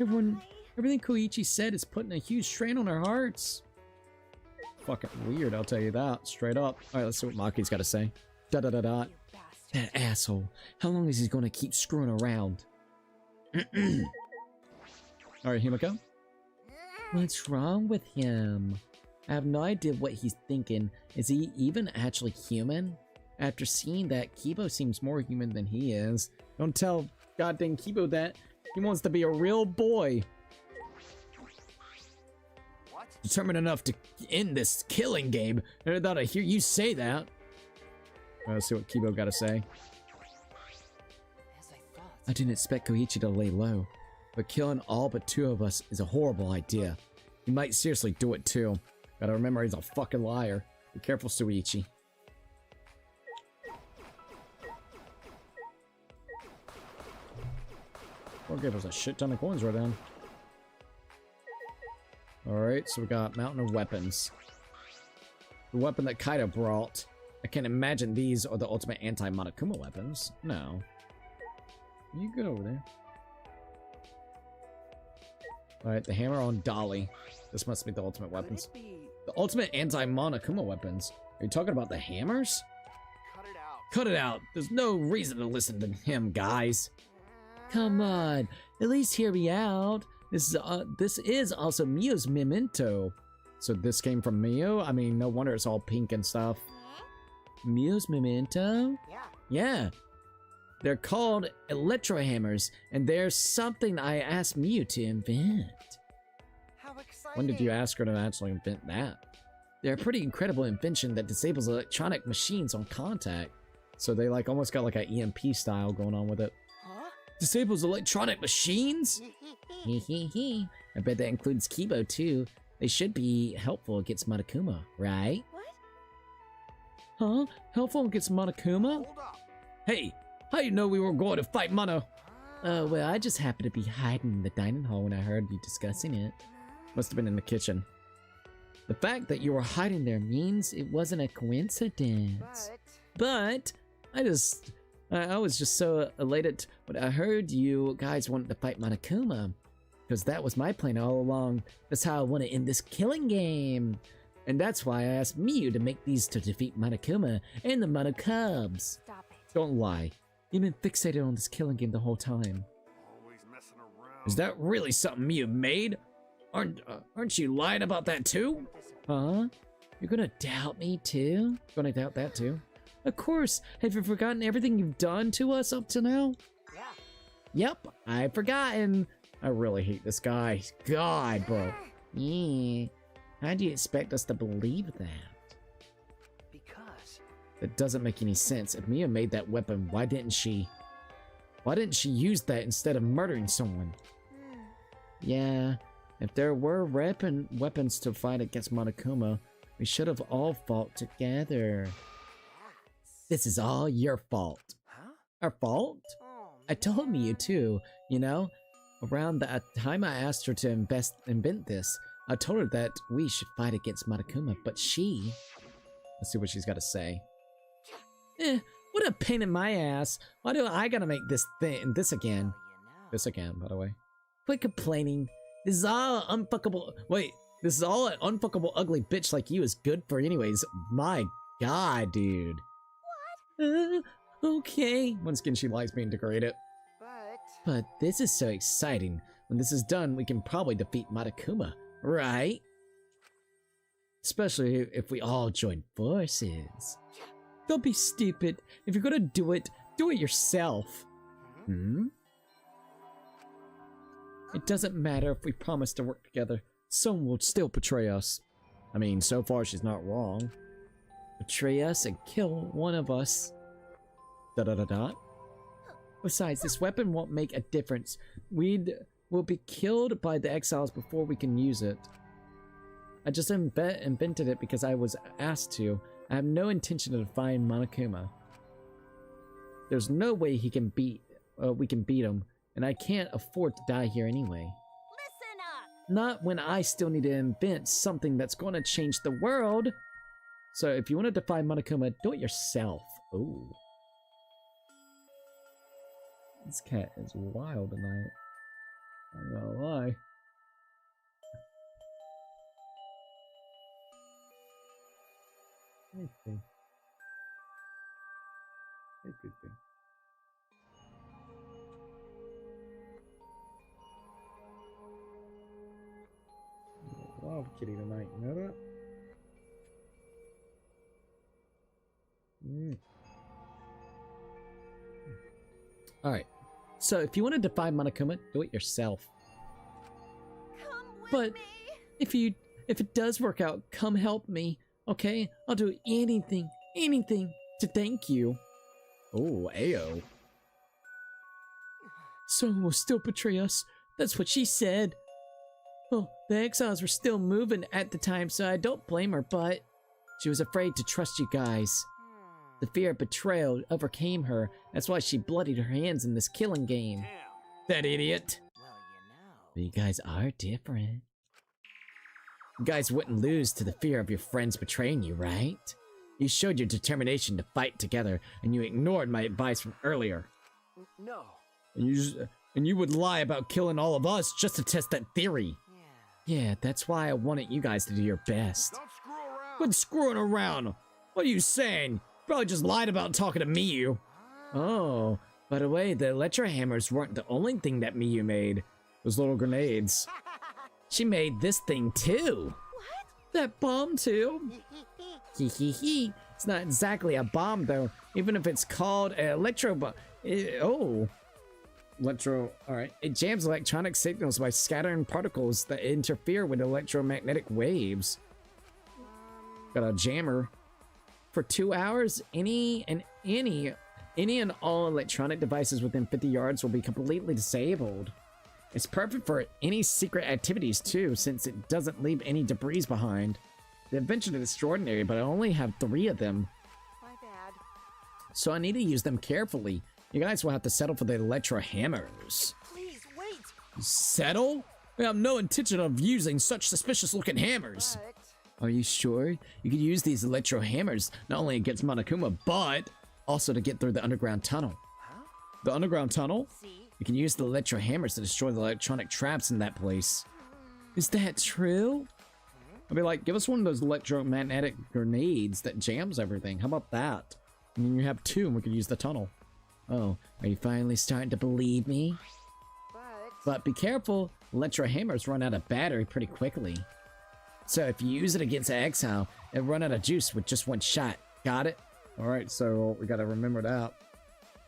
Everyone, everything Koichi said is putting a huge strain on our hearts. Fucking weird, I'll tell you that. Straight up. Alright, let's see what Maki's got to say. Da-da-da-da. You bastard. That asshole. How long is he gonna keep screwing around? Alright, Himiko? What's wrong with him? I have no idea what he's thinking. Is he even actually human? After seeing that, Kibo seems more human than he is. Don't tell goddamn Kibo that. He wants to be a real boy. What? Determined enough to end this killing game. I thought I'd hear you say that. Let's see what Kibo got to say. As I thought. I didn't expect Koichi to lay low, But killing all but 2 of us is a horrible idea. He might seriously do it too. Gotta remember he's a fucking liar. Be careful, Suichi. Or gave us a shit ton of coins right then. Alright, so we got Mountain of Weapons. The weapon that Kaido brought. I can't imagine these are the ultimate anti-Monokuma weapons. No. You good over there. Alright, the hammer on Dolly. This must be the ultimate weapons. Could it be... The ultimate anti-Monokuma weapons? Are you talking about the hammers? Cut it out. Cut it out. There's no reason to listen to him, guys. come on, at least hear me out. This is also Mio's memento. So this came from Mio? I mean, no wonder it's all pink and stuff. Mew's memento? Yeah. Yeah. They're called electro hammers, and they're something I asked Mew to invent. How exciting. When did you ask her to actually invent that? They're a pretty incredible invention that disables electronic machines on contact. So they like almost got like an EMP style going on with it. Huh? Disables electronic machines? Hehehe. I bet that includes Kibo too. They should be helpful against Monokuma, right? What? Huh? Helpful against Monokuma? Hold up. Hey, how you know we were going to fight Mono? Well, I just happened to be hiding in the dining hall when I heard you discussing it. Must have been in the kitchen. The fact that you were hiding there means it wasn't a coincidence. But I was just so elated when I heard you guys wanted to fight Monokuma. Because that was my plan all along. That's how I want to end this killing game. And that's why I asked Mew to make these to defeat Monokuma and the Mono Cubs. Stop it. Don't lie. You've been fixated on this killing game the whole time. Always messing around. Is that really something Mew made? Aren't you lying about that too? Huh? You're gonna doubt me too? Gonna doubt that too? Of course. Have you forgotten everything you've done to us up to now? Yeah. Yep, I've forgotten. I really hate this guy. God, bro. Yeah. How do you expect us to believe that? Because That doesn't make any sense. If Mia made that weapon, why didn't she use that instead of murdering someone? Yeah, if there were weapons to fight against Monokuma, we should have all fought together. This is all your fault. huh? Our fault? Oh, I told Mia too, you know? Around the time I asked her to invent this, I told her that we should fight against Monokuma, but she... Let's see what she's got to say. What a pain in my ass. Why do I gotta make this again? You know. This again, by the way. Quit complaining. This is all unfuckable. Wait, this is all an unfuckable ugly bitch like you is good for anyways. My god, dude. What? Okay. Once again, she likes being degraded. But this is so exciting. When this is done, we can probably defeat Monokuma, right? Especially if we all join forces. Don't be stupid. If you're gonna do it yourself. Hmm? It doesn't matter if we promise to work together. Someone will still betray us. I mean, so far she's not wrong. Betray us and kill one of us. Da-da-da-da. Besides, this weapon won't make a difference. We'll be killed by the exiles before we can use it. I just invented it because I was asked to. I have no intention of defying Monokuma. There's no way we can beat him, and I can't afford to die here anyway. Listen up! Not when I still need to invent something that's going to change the world. So if you want to defy Monokuma, do it yourself. Ooh. This cat is wild tonight. I'm not gonna lie. Hey, thing. Hey, good thing. Wild kitty tonight, you know that? Alright, so if you want to defy Monokuma, do it yourself. Come with But me. if it does work out, come help me, okay? I'll do anything to thank you. Oh, Ayo. Someone will still betray us. That's what she said. Oh, the exiles were still moving at the time, so I don't blame her, but she was afraid to trust you guys. The fear of betrayal overcame her. That's why she bloodied her hands in this killing game. Damn. That idiot. Well, you know. But you guys are different. You guys wouldn't lose to the fear of your friends betraying you, right? You showed your determination to fight together, and you ignored my advice from earlier. No. And you would lie about killing all of us just to test that theory. Yeah, that's why I wanted you guys to do your best. Don't screw around. Quit screwing around. What are you saying? Probably just lied about talking to Miyu. Oh, by the way, the electro hammers weren't the only thing that Miyu made. Those little grenades. She made this thing too. What? That bomb too. Hee hee hee. It's not exactly a bomb, though, even if it's called an electro bomb. Alright. It jams electronic signals by scattering particles that interfere with electromagnetic waves. Got a jammer. For 2 hours, any and all electronic devices within 50 yards will be completely disabled. It's perfect for any secret activities too, since it doesn't leave any debris behind. The invention is extraordinary, but I only have 3 of them. My bad. So I need to use them carefully. You guys will have to settle for the electro hammers. Please, wait! Settle? I have no intention of using such suspicious looking hammers. But... Are you sure? You could use these electro hammers not only against Monokuma, but also to get through the underground tunnel. Huh? The underground tunnel? See? You can use the electro hammers to destroy the electronic traps in that place. Is that true? I'd be like, give us one of those electromagnetic grenades that jams everything. How about that? I mean, you have 2 and we could use the tunnel. Oh, are you finally starting to believe me? But be careful, electro hammers run out of battery pretty quickly. So if you use it against an exile, it'll run out of juice with just 1 shot. Got it? Alright, so we gotta remember that.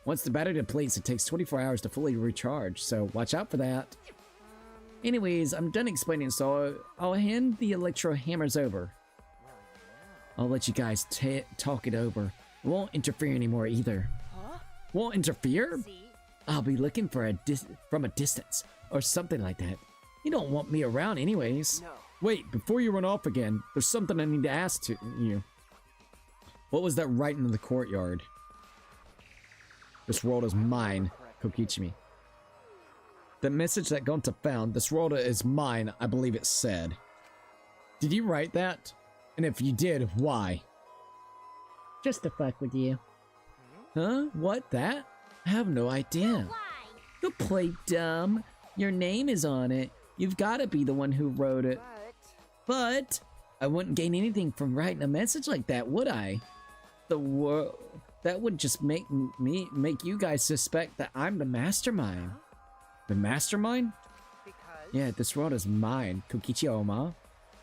Once the battery depletes, it takes 24 hours to fully recharge, so watch out for that. Anyways, I'm done explaining, so I'll hand the electro hammers over. I'll let you guys talk it over. It won't interfere anymore either. Huh? Won't interfere? See? I'll be looking for from a distance, or something like that. You don't want me around anyways. No. Wait, before you run off again, there's something I need to ask to you. What was that writing in the courtyard? This world is mine, Kokichimi. The message that Gonta found, this world is mine, I believe it said. Did you write that? And if you did, why? Just to fuck with you. Huh? What, that? I have no idea. Don't play dumb. Your name is on it. You've got to be the one who wrote it. But I wouldn't gain anything from writing a message like that, would I? The world... That would just make you guys suspect that I'm the mastermind. The mastermind? Because... Yeah, this world is mine. Kokichi Oma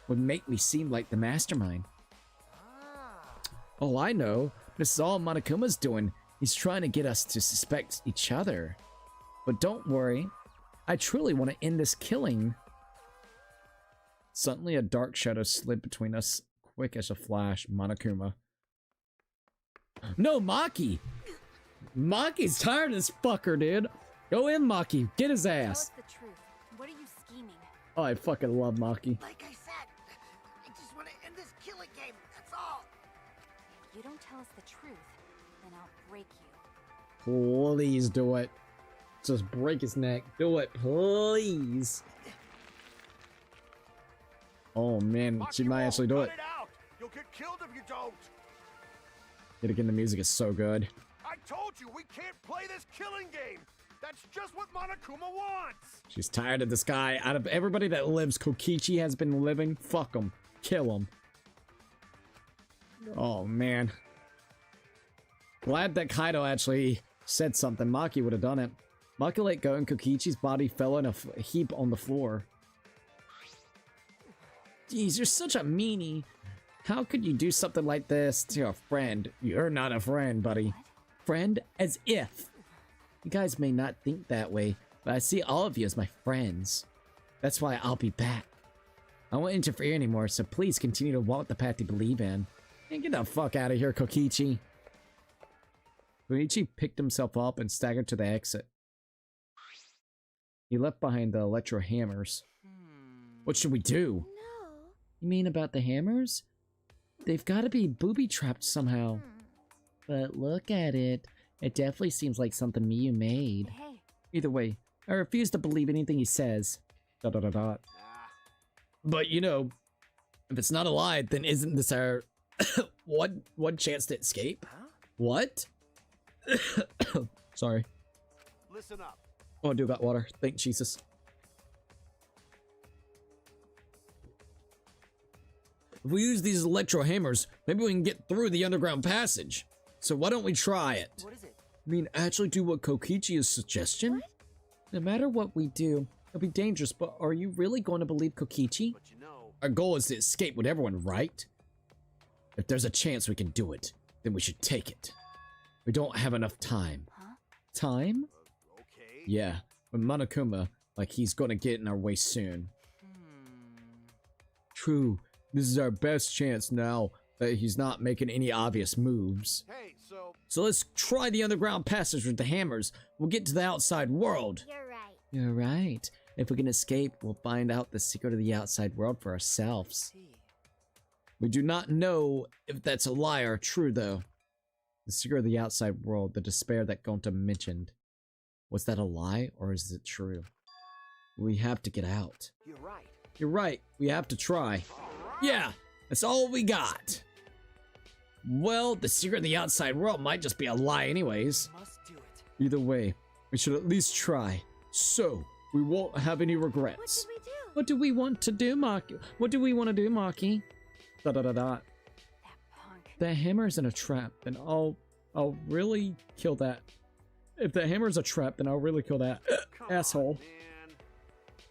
would make me seem like the mastermind. Oh, I know. This is all Monokuma's doing. He's trying to get us to suspect each other. But don't worry. I truly want to end this killing. Suddenly a dark shadow slid between us, quick as a flash. Monokuma. No, Maki! Maki's tired of this fucker, dude. Go in, Maki. Get his Tell ass. us the truth. What are you scheming? Oh, I fucking love Maki. Like I said, I just want to end this killing game, that's all. If you don't tell us the truth, then I'll break you. Please do it. Just break his neck. Do it, please. Oh man, she might actually do it. Cut it out. You'll get killed if you don't. Yet again, the music is so good. I told you we can't play this killing game. That's just what Monokuma wants. She's tired of this guy. Out of everybody that lives, Kokichi has been living. Fuck him. Kill him. Oh man. Glad that Kaido actually said something. Maki would have done it. Maki let go and Kokichi's body fell in a heap on the floor. Jeez, you're such a meanie. How could you do something like this to a friend? You're not a friend, buddy. Friend? As if. You guys may not think that way, but I see all of you as my friends. That's why I'll be back. I won't interfere anymore, so please continue to walk the path you believe in. And get the fuck out of here, Kokichi. Kokichi picked himself up and staggered to the exit. He left behind the electro hammers. What should we do? No. You mean about the hammers? They've got to be booby-trapped somehow. But look at it. It definitely seems like something Miyu made. Hey, Either way, I refuse to believe anything he says. ... But you know, if it's not a lie, then isn't this our one chance to escape? Huh? What? Sorry. Listen up. Oh, I do got water. Thank Jesus. If we use these electro hammers, maybe we can get through the underground passage. So why don't we try it? What is it? I mean, actually do what Kokichi is suggesting? No matter what we do, it'll be dangerous, but are you really going to believe Kokichi? But you know, Our goal is to escape with everyone, right? If there's a chance we can do it, then we should take it. We don't have enough time. Huh? Time? Okay. Yeah, with Monokuma, like he's gonna get in our way soon. True, this is our best chance now that he's not making any obvious moves. Hey, so So let's try the underground passage with the hammers. We'll get to the outside world. You're right. You're right. If we can escape, we'll find out the secret of the outside world for ourselves. We do not know if that's a lie or true, though. The secret of the outside world, the despair that Gonta mentioned. Was that a lie, or is it true? We have to get out. You're right. You're right, we have to try. Yeah, that's all we got. Well, the secret of the outside world might just be a lie anyways. Must do it. Either way, we should at least try. So, we won't have any What regrets. did we do? What do we want to do, Maki? What do we want to do, Maki? Da da da da. That punk. The hammer's in a trap, then I'll really kill that. If the hammer's a trap, then I'll really kill that come asshole. on, man.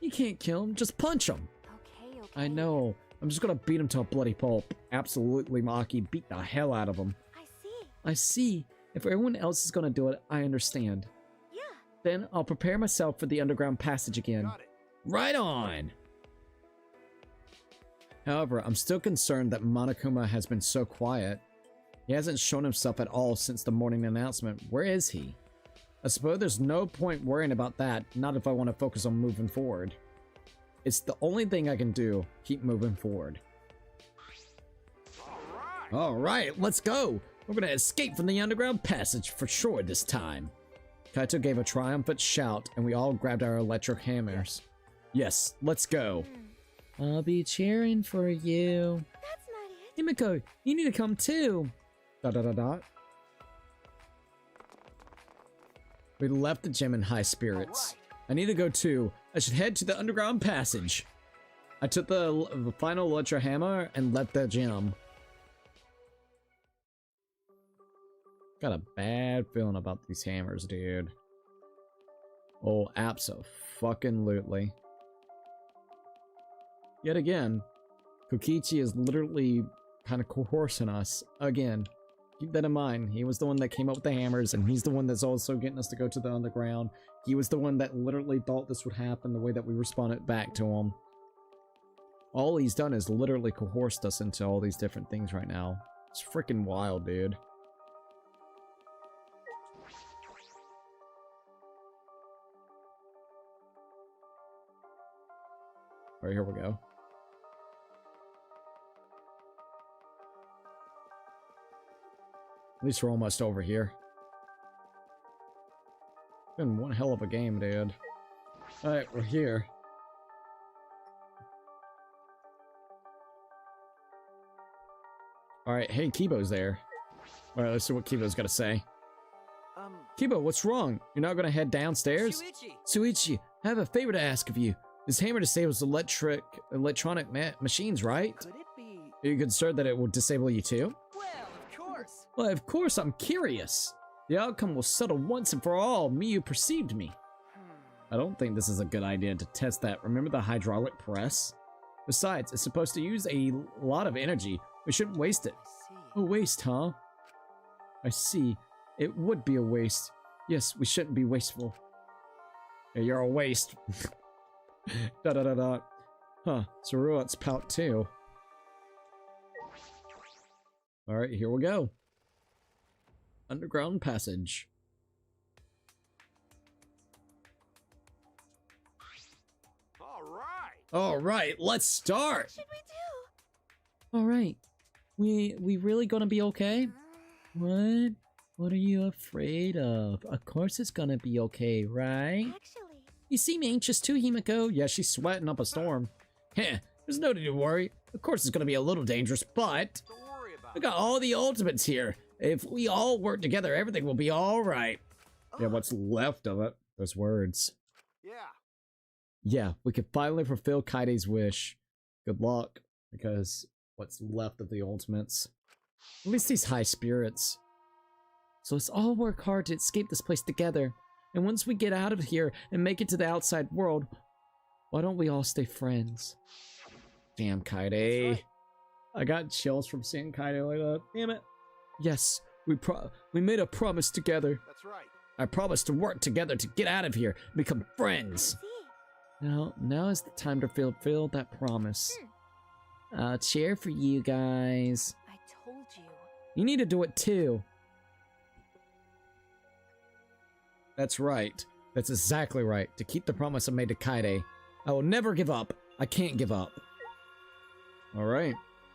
You can't kill him, just punch him. Okay, okay. I know. I'm just gonna beat him to a bloody pulp. Absolutely, Maki. Beat the hell out of him. I see. I see. If everyone else is gonna do it, I understand. Yeah. Then I'll prepare myself for the underground passage again. Got it. Right on! However, I'm still concerned that Monokuma has been so quiet. He hasn't shown himself at all since the morning announcement. Where is he? I suppose there's no point worrying about that, not if I want to focus on moving forward. It's the only thing I can do, keep moving forward. Alright, let's go! We're gonna escape from the underground passage for sure this time. Kaito gave a triumphant shout, and we all grabbed our electric hammers. Yes, let's go. I'll be cheering for you. That's not it. Himiko, you need to come too. Dot dot dot dot. We left the gym in high spirits. I need to go too. I should head to the underground passage. I took the final electro hammer and left the gym. Got a bad feeling about these hammers, dude. Oh, abso-fucking-lutely. Yet again, Kokichi is literally kind of coercing us. Again, keep that in mind. He was the one that came up with the hammers, and he's the one that's also getting us to go to the underground. He was the one that literally thought this would happen the way that we responded back to him. All he's done is literally coerced us into all these different things right now. It's freaking wild, dude. Alright, here we go. At least we're almost over here. Been one hell of a game, dude. Alright, we're here. Alright, hey, Kibo's there. Alright, let's see what Kibo's gotta say. Kibo, what's wrong? You're not gonna head downstairs? Suichi, I have a favor to ask of you. This hammer disables electronic machines, right? Could it be? Are you concerned that it will disable you too? Well, of course. Well, of course, I'm curious. The outcome will settle once and for all me who perceived me. I don't think this is a good idea to test that. Remember the hydraulic press? Besides, it's supposed to use a lot of energy. We shouldn't waste it. A waste, huh? I see. It would be a waste. Yes, we shouldn't be wasteful. Yeah, you're a waste. Da da da da. Huh, so Ruat's pout too. Alright, here we go. Underground passage. Alright, let's start! What should we do? Alright. We really gonna be okay? What? What are you afraid of? Of course it's gonna be okay, right? Actually, You seem anxious too, Himiko. Yeah, she's sweating up a storm. Heh, there's no need to worry. Of course it's gonna be a little dangerous, but Don't worry about we got all the ultimates here. If we all work together, everything will be alright. Yeah, what's left of it? Those words. it. Yeah. Yeah, we could finally fulfill Kaide's wish. Good luck, because what's left of the ultimates? At least these high spirits. So let's all work hard to escape this place together. And once we get out of here and make it to the outside world, why don't we all stay friends? Damn, Kaide. I got chills from seeing Kaido like that. Damn it. Yes, we made a promise together. That's right. I promised to work together to get out of here and become friends. Now is the time to fulfill that promise. Cheer for you guys. I told you. You need to do it too. That's right. That's exactly right. To keep the promise I made to Kaide. I will never give up. I can't give up. Alright.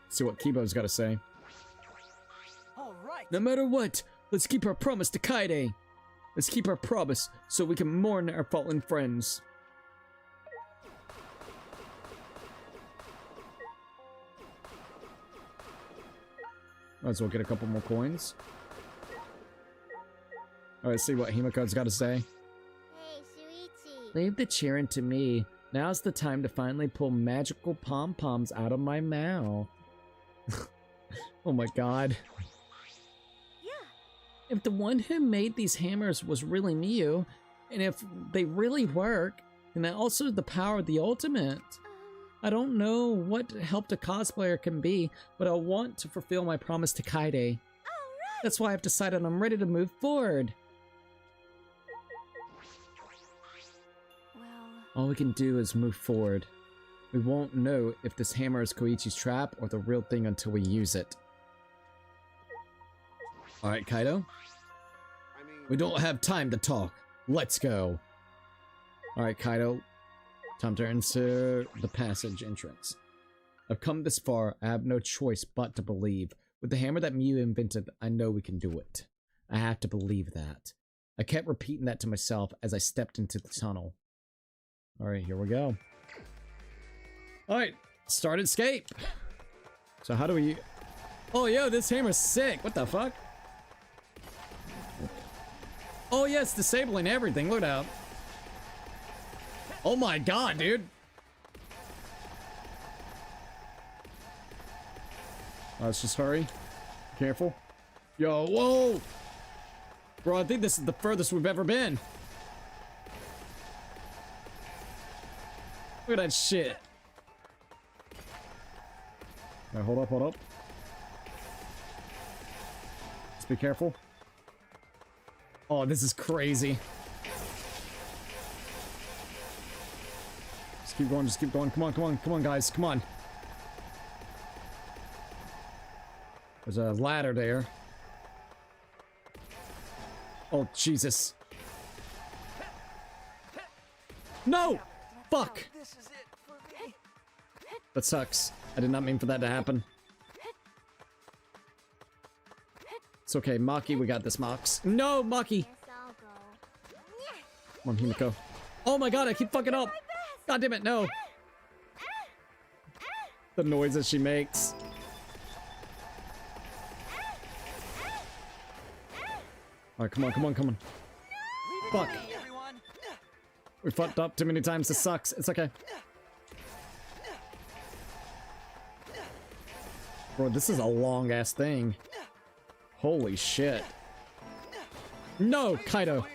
See what Kibo's got to say. All right. No matter what, let's keep our promise to Kaide. Let's keep our promise so we can mourn our fallen friends. Might as well get a couple more coins. Alright, see what Himiko's got to say. Hey, Shuichi. Leave the cheering to me. Now's the time to finally pull magical pom-poms out of my mouth. Oh my god. Yeah. If the one who made these hammers was really Miu, and if they really work, then also the power of the ultimate. I don't know what help a cosplayer can be, but I want to fulfill my promise to Kaide. Alright. That's why I've decided I'm ready to move forward. Well, All we can do is move forward. We won't know if this hammer is Koichi's trap or the real thing until we use it. Alright, Kaido. We don't have time to talk. Let's go. Alright, Kaido. Time to enter the passage entrance. I've come this far. I have no choice but to believe. With the hammer that Miu invented, I know we can do it. I have to believe that. I kept repeating that to myself as I stepped into the tunnel. Alright, here we go. Alright, start escape. So how do we... Oh, yo, this hammer's sick. What the fuck? Oh, yeah, it's disabling everything. Look out. Oh my god, dude. Let's just hurry. Careful. Yo, whoa! Bro, I think this is the furthest we've ever been. Look at that shit. Alright, hold up, hold up. Just be careful. Oh, this is crazy. Just keep going, just keep going. Come on, come on, come on, guys, come on. There's a ladder there. Oh, Jesus. No! Fuck! This is it for me. That sucks. I did not mean for that to happen. It's okay, Maki, we got this, Mox. No, Maki! Guess I'll go. Come on, Himiko. Oh my god, I keep fucking up! God damn it, no! The noises she makes. Alright, come on, come on, come on. Fuck. Everyone. We fucked up too many times, this sucks. It's okay. Bro, this is a long ass thing. Holy shit. No, Kaido.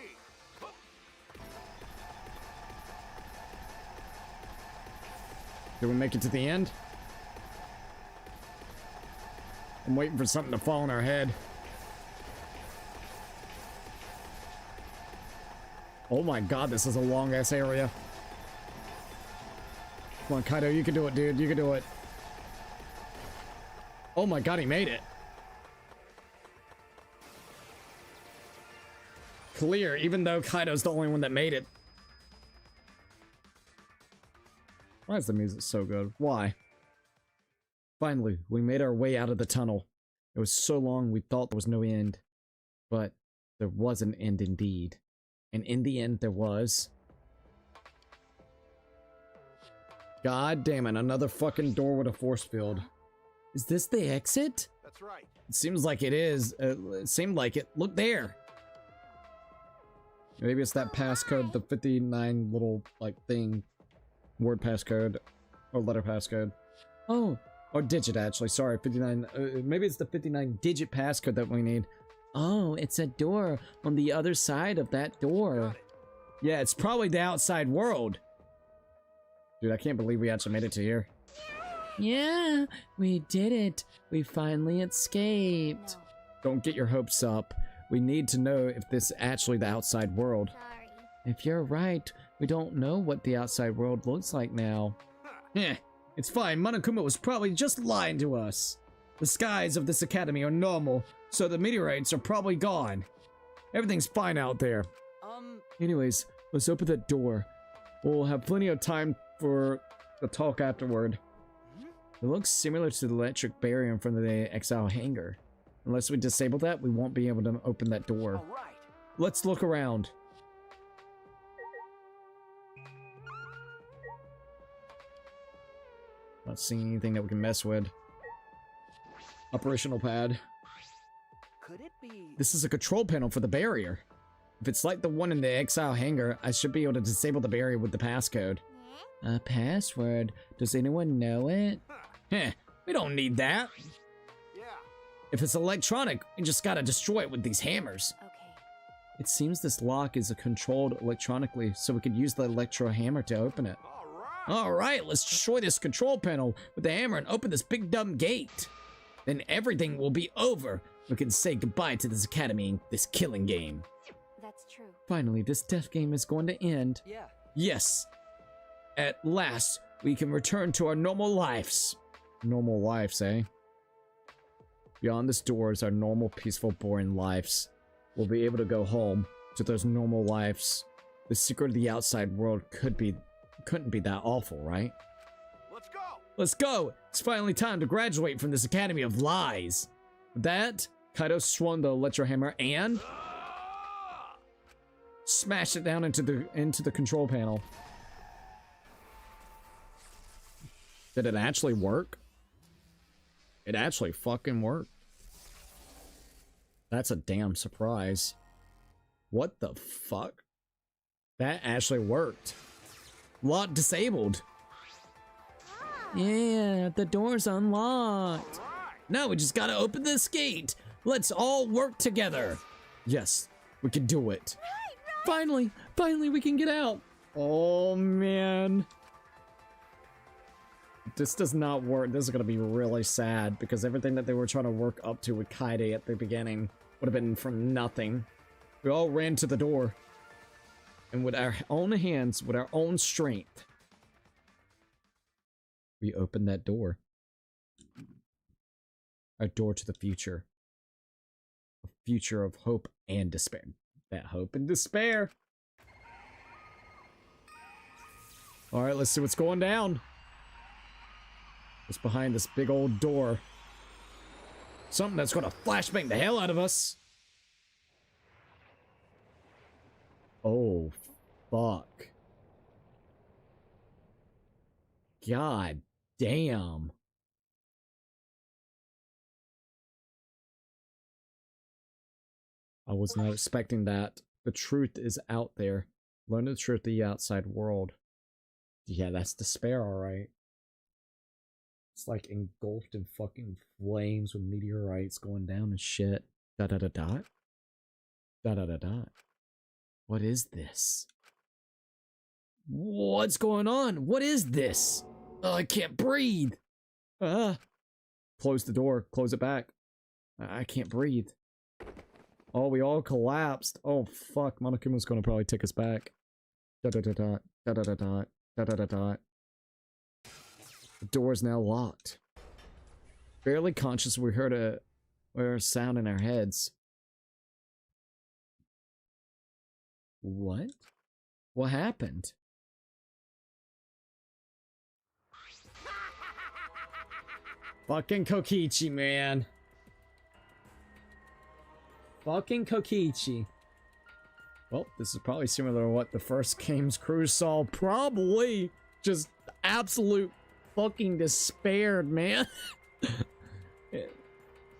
Did we make it to the end? I'm waiting for something to fall on our head. Oh my god, this is a long ass area. Come on, Kaido, you can do it, dude. You can do it. Oh my god, he made it. Clear, even though Kaido's the only one that made it. Why is the music so good? Why? Finally, we made our way out of the tunnel. It was so long we thought there was no end. But there was an end indeed. And in the end, there was... God damn it, another fucking door with a force field. Is this the exit? That's right. It seems like it is. It seemed like it. Look there! Maybe it's that passcode, the 59 little, like, thing. Word passcode. Or letter passcode. Oh! Or digit, actually. Sorry, 59. Maybe it's the 59 digit passcode that we need. Oh, it's a door on the other side of that door. Yeah, it's probably the outside world. Dude, I can't believe we actually made it to here. Yeah, we did it. We finally escaped. No. Don't get your hopes up. We need to know if this is actually the outside world. Sorry. If you're right, we don't know what the outside world looks like now. Yeah, it's fine. Monokuma was probably just lying to us. The skies of this academy are normal, so the meteorites are probably gone. Everything's fine out there. Anyways, let's open that door. We'll have plenty of time for the talk afterward. It looks similar to the electric barrier in front of the exile hangar. Unless we disable that, we won't be able to open that door. All right. Let's look around. Not seeing anything that we can mess with. Operational pad. Could it be? This is a control panel for the barrier. If it's like the one in the exile hangar, I should be able to disable the barrier with the passcode. A password? Does anyone know it? Heh, we don't need that. Yeah. If it's electronic, we just gotta destroy it with these hammers. Okay. It seems this lock is controlled electronically, so we could use the electro hammer to open it. All right. Alright, let's destroy this control panel with the hammer and open this big dumb gate. Then everything will be over. We can say goodbye to this academy, this killing game. That's true. Finally, this death game is going to end. Yeah. Yes. At last, we can return to our normal lives. Normal lives, eh? Beyond this door is our normal, peaceful, boring lives. We'll be able to go home to those normal lives. The secret of the outside world couldn't be that awful, right? Let's go. Let's go! It's finally time to graduate from this academy of lies. With that, Kaido swung the electro hammer and smashed it down into the control panel. Did it actually work? It actually fucking worked. That's a damn surprise. What the fuck? That actually worked. Lock disabled. Yeah, the door's unlocked. Now we just gotta open this gate. Let's all work together. Yes, we can do it. Finally we can get out. Oh man. This does not work. This is gonna be really sad because everything that they were trying to work up to with Kaide at the beginning would have been from nothing. We all ran to the door. And with our own hands, with our own strength, we opened that door. A door to the future. A future of hope and despair. That hope and despair. Alright, let's see what's going down. What's behind this big old door? Something that's gonna flashbang the hell out of us. Oh, fuck. God damn. I was not expecting that. The truth is out there. Learn the truth of the outside world. Yeah, that's despair, alright. It's like engulfed in fucking flames with meteorites going down and shit. Dot dot dot dot. Dot dot dot dot. What is this? What's going on? What is this? Oh, I can't breathe. Close the door. Close it back. I can't breathe. Oh, we all collapsed. Oh, fuck. Monokuma's gonna probably take us back. Dot dot dot dot. Dot dot dot dot. Dot dot dot dot. The door is now locked. Barely conscious, we heard a sound in our heads. What? What happened? Fucking Kokichi, man. Fucking Kokichi. Well, this is probably similar to what the first game's crew saw. Probably just absolute fucking despair, man.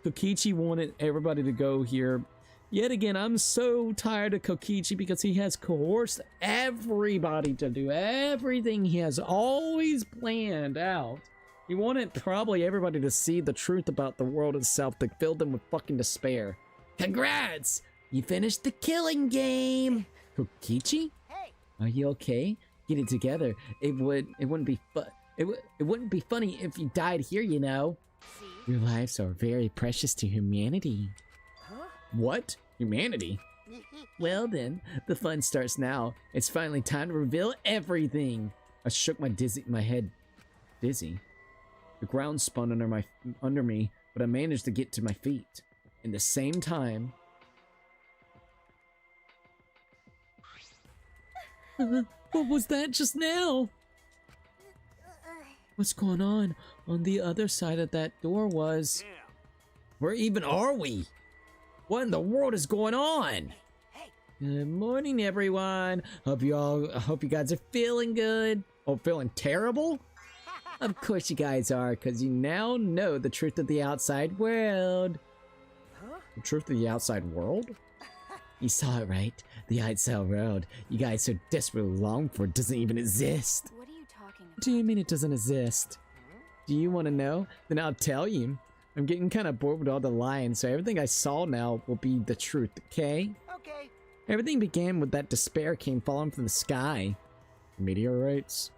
Kokichi wanted everybody to go here. Yet again, I'm so tired of Kokichi because he has coerced everybody to do everything he has always planned out. He wanted probably everybody to see the truth about the world itself that filled them with fucking despair. Congrats! You finished the killing game! Kokichi? Hey! Are you okay? Get it together. It wouldn't be It wouldn't be funny if you died here, you know. See? Your lives are very precious to humanity. Huh? What? Humanity? Well then, the fun starts now. It's finally time to reveal everything. I shook my head dizzy. The ground spun under me, but I managed to get to my feet. In the same time... What was that just now? What's going on? On the other side of that door was... Damn. Where even are we? What in the world is going on? Hey, Good morning, everyone. I hope you guys are feeling good. Oh, feeling terrible? Of course you guys are, because you now know the truth of the outside world. huh? The truth of the outside world? You saw it, right? The outside world you guys so desperately long for doesn't even exist. What are you talking about? What do you mean it doesn't exist? Do you want to know? Then I'll tell you. I'm getting kind of bored with all the lying, so everything I saw now will be the truth, okay? Okay. Everything began with that despair came falling from the sky. Meteorites?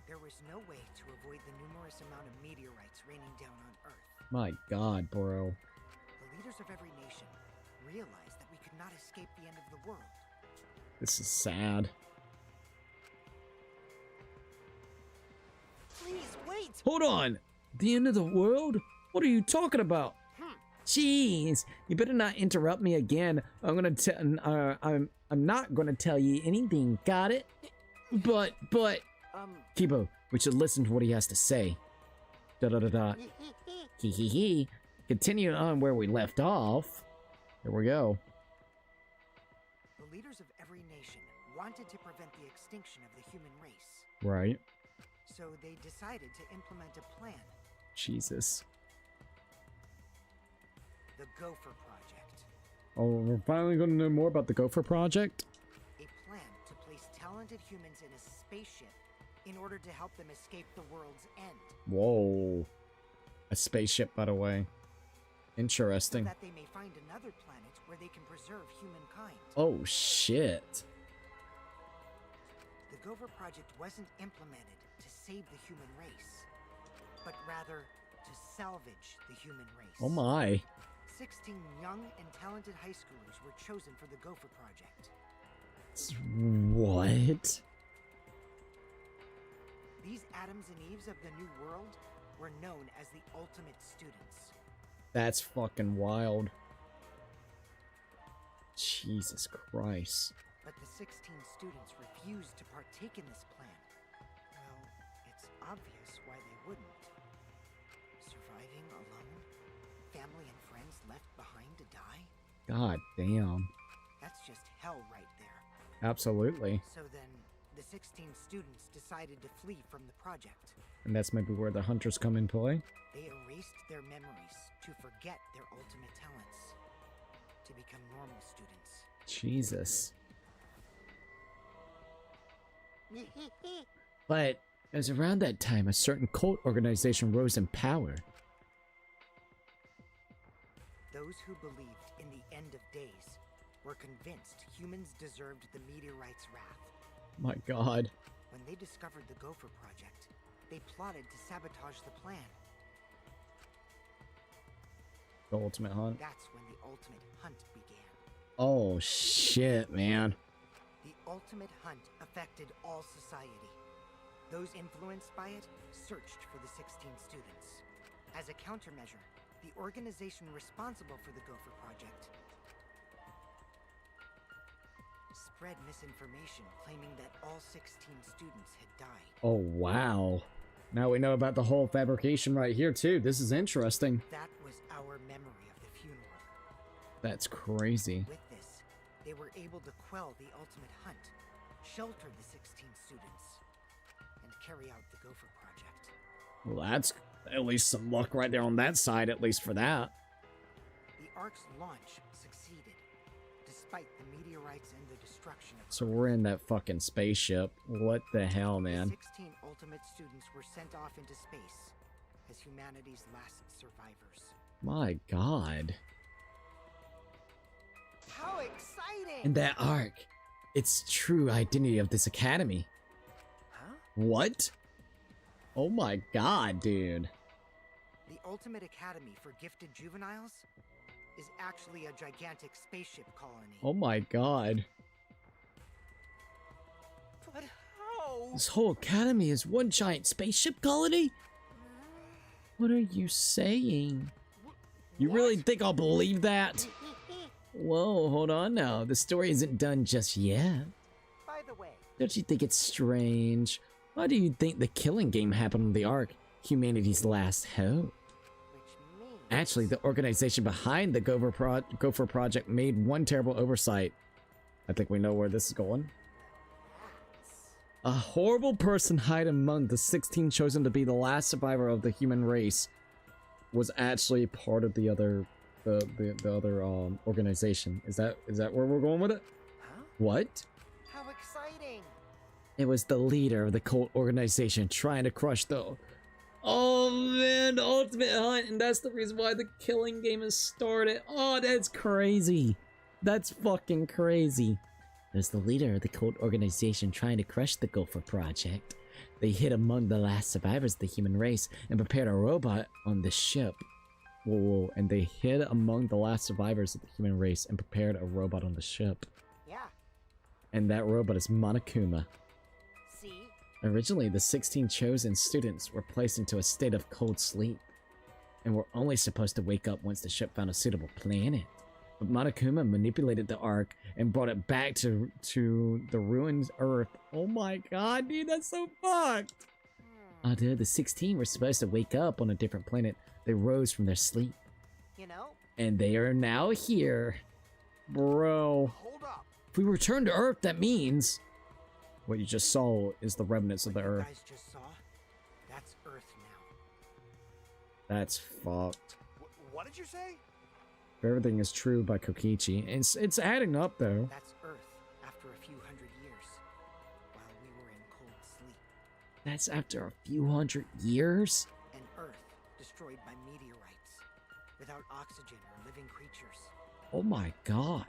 There was no way to avoid the numerous amount of meteorites raining down on Earth. My god, bro. The leaders of every nation realized that we could not escape the end of the world. This is sad. Please wait. Hold on! The end of the world? What are you talking about? Jeez, you better not interrupt me again. I'm not gonna tell you anything, got it? But... Kibo, we should listen to what he has to say. Da-da-da-da. Hee hee hee. Continuing on where we left off. Here we go. The leaders of every nation wanted to prevent the extinction of the human race. Right. So they decided to implement a plan, Jesus. the Gopher Project. Oh, we're finally going to know more about the Gopher Project? A plan to place talented humans in a spaceship in order to help them escape the world's end. Whoa. A spaceship, by the way. So Interesting. that they may find another planet where they can preserve humankind. Oh, shit. The Gopher Project wasn't implemented to save the human race, but rather to salvage the human race. Oh my. 16 young and talented high schoolers were chosen for the Gopher Project. What? These Adams and Eves of the New World were known as the ultimate students. That's fucking wild. Jesus Christ. But the 16 students refused to partake in this plan. Well, it's obvious why they wouldn't. Surviving alone? Family and friends left behind to die? God damn. That's just hell right there. Absolutely. So then, the 16 students decided to flee from the project. And that's maybe where the hunters come in play. They erased their memories to forget their ultimate talents, to become normal students. Jesus. But it was around that time a certain cult organization rose in power. Those who believed in the end of days were convinced humans deserved the meteorite's wrath. My god. When they discovered the Gopher Project, they plotted to sabotage the plan. The ultimate hunt. That's when the ultimate hunt began. Oh shit, man. The ultimate hunt affected all society. Those influenced by it searched for the 16 students. As a countermeasure, the organization responsible for the Gopher Project spread misinformation claiming that all 16 students had died. Oh wow. Now we know about the whole fabrication right here too. This is interesting. That was our memory of the funeral. That's crazy. With this, they were able to quell the ultimate hunt, shelter the 16 students, and carry out the Gopher Project. Well, that's at least some luck right there on that side, at least for that. The Ark's launch succeeded, despite the meteorites and the destruction of So Earth. we're in that fucking spaceship. What the hell, man? The 16 ultimate students were sent off into space as humanity's last survivors. My god. How exciting! And that arc, it's true identity of this academy. Huh? What? Oh my god, dude. The ultimate academy for gifted juveniles is actually a gigantic spaceship colony. Oh my god. But how? This whole academy is one giant spaceship colony? What are you saying? You really think I'll believe that? Whoa, hold on now. The story isn't done just yet. By the way, Don't you think it's strange? Why do you think the killing game happened on the Ark, humanity's last hope? which means... Actually, the organization behind the Gopher Project made one terrible oversight. I think we know where this is going. A horrible person hid among the 16 chosen to be the last survivor of the human race Was actually part of the other organization. Is that where we're going with it? Huh? What? How exciting! It was the leader of the cult organization trying to crush the... Oh man, the ultimate hunt, and that's the reason why the killing game has started. Oh, that's crazy. That's fucking crazy. It was the leader of the cult organization trying to crush the Gopher Project. They hid among the last survivors of the human race and prepared a robot on the ship. Whoa, and they hid among the last survivors of the human race and prepared a robot on the ship. Yeah, And that robot is Monokuma. see? Originally, the 16 chosen students were placed into a state of cold sleep and were only supposed to wake up once the ship found a suitable planet. But Monokuma manipulated the Ark and brought it back to the ruined Earth. Oh my god, dude, that's so fucked. Although the 16 were supposed to wake up on a different planet, they rose from their sleep. You know? And they are now here. Bro, Hold up. If we return to Earth, that means... what you just saw is the remnants of the What you Earth. guys just saw? That's Earth now. That's fucked. What did you say? If everything is true by Kokichi, it's adding up though. That's Earth after a few hundred years, while we were in cold sleep. That's after a few hundred years? An Earth destroyed by meteorites, without oxygen or living creatures. Oh my god.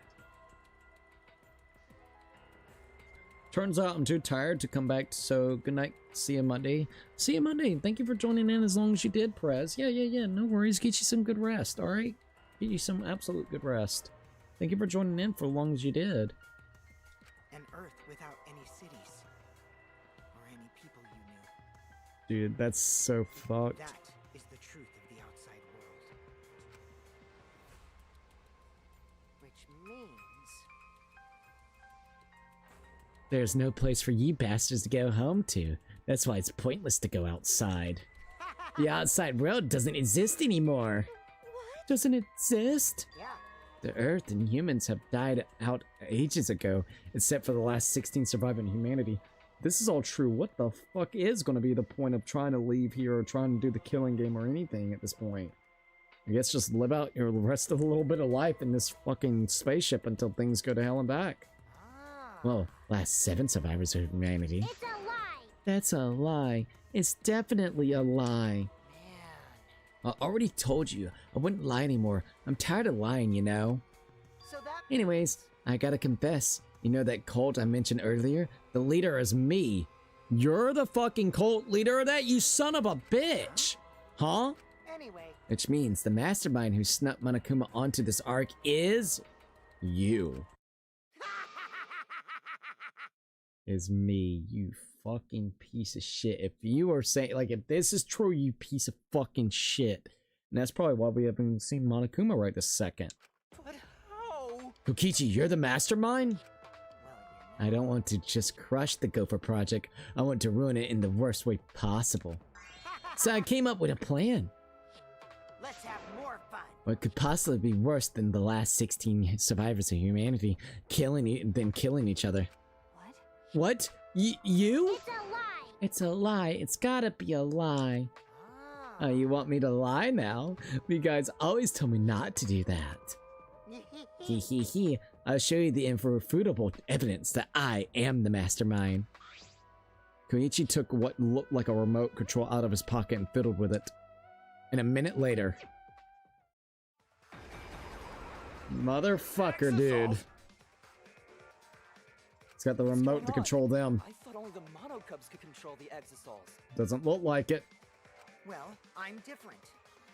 Turns out I'm too tired to come back, so good night. See you Monday. See you Monday. Thank you for joining in as long as you did, Prez. Yeah. No worries. Get you some good rest, alright? Get you some absolute good rest. Thank you for joining in for as long as you did. An Earth without any cities, or any people you knew. Dude, that's so fucked. That is the truth of the outside world. Which means... There's no place for you bastards to go home to. That's why it's pointless to go outside. The outside world doesn't exist anymore. Doesn't exist? Yeah, The Earth and humans have died out ages ago, except for the last 16 surviving humanity. This is all true. What the fuck is going to be the point of trying to leave here or trying to do the killing game or anything at this point? I guess just live out your rest of the little bit of life in this fucking spaceship until things go to hell and back. Well, last 7 survivors of humanity. It's a lie. That's a lie. It's definitely a lie. I already told you, I wouldn't lie anymore. I'm tired of lying, you know. so that... Anyways, I gotta confess, you know that cult I mentioned earlier? The leader is me. You're the fucking cult leader of that, you son of a bitch! Huh? Anyway, Which means the mastermind who snuck Monokuma onto this arc is... You. Is me, you fucking piece of shit. If you are saying, like, if this is true, you piece of fucking shit. And that's probably why we haven't seen Monokuma right this second. But how? Kokichi, you're the mastermind? well, I don't want to just crush the Gopher Project. I want to ruin it in the worst way possible. So I came up with a plan. let's have more fun. What could possibly be worse than the last 16 survivors of humanity killing each other? What? What? You? It's a lie. It's a lie. It's gotta be a lie. Oh, you want me to lie now? You guys always tell me not to do that. Hee hee hee. I'll show you the irrefutable evidence that I am the mastermind. Koichi took what looked like a remote control out of his pocket and fiddled with it. And a minute later... Motherfucker, dude. He's got the remote to control them. I thought only the Mono Cubs could control the Exisols. Doesn't look like it. Well, I'm different.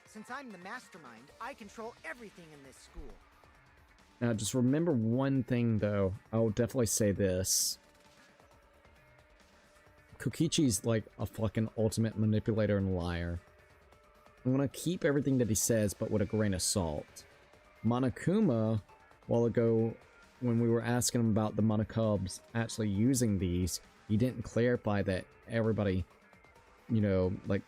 Since I'm the mastermind, I control everything in this school. Now, just remember one thing, though. I will definitely say this. Kokichi's like a fucking ultimate manipulator and liar. I'm gonna keep everything that he says, but with a grain of salt. Monokuma, a while ago, when we were asking him about the Monokubs actually using these, he didn't clarify that everybody, you know, like,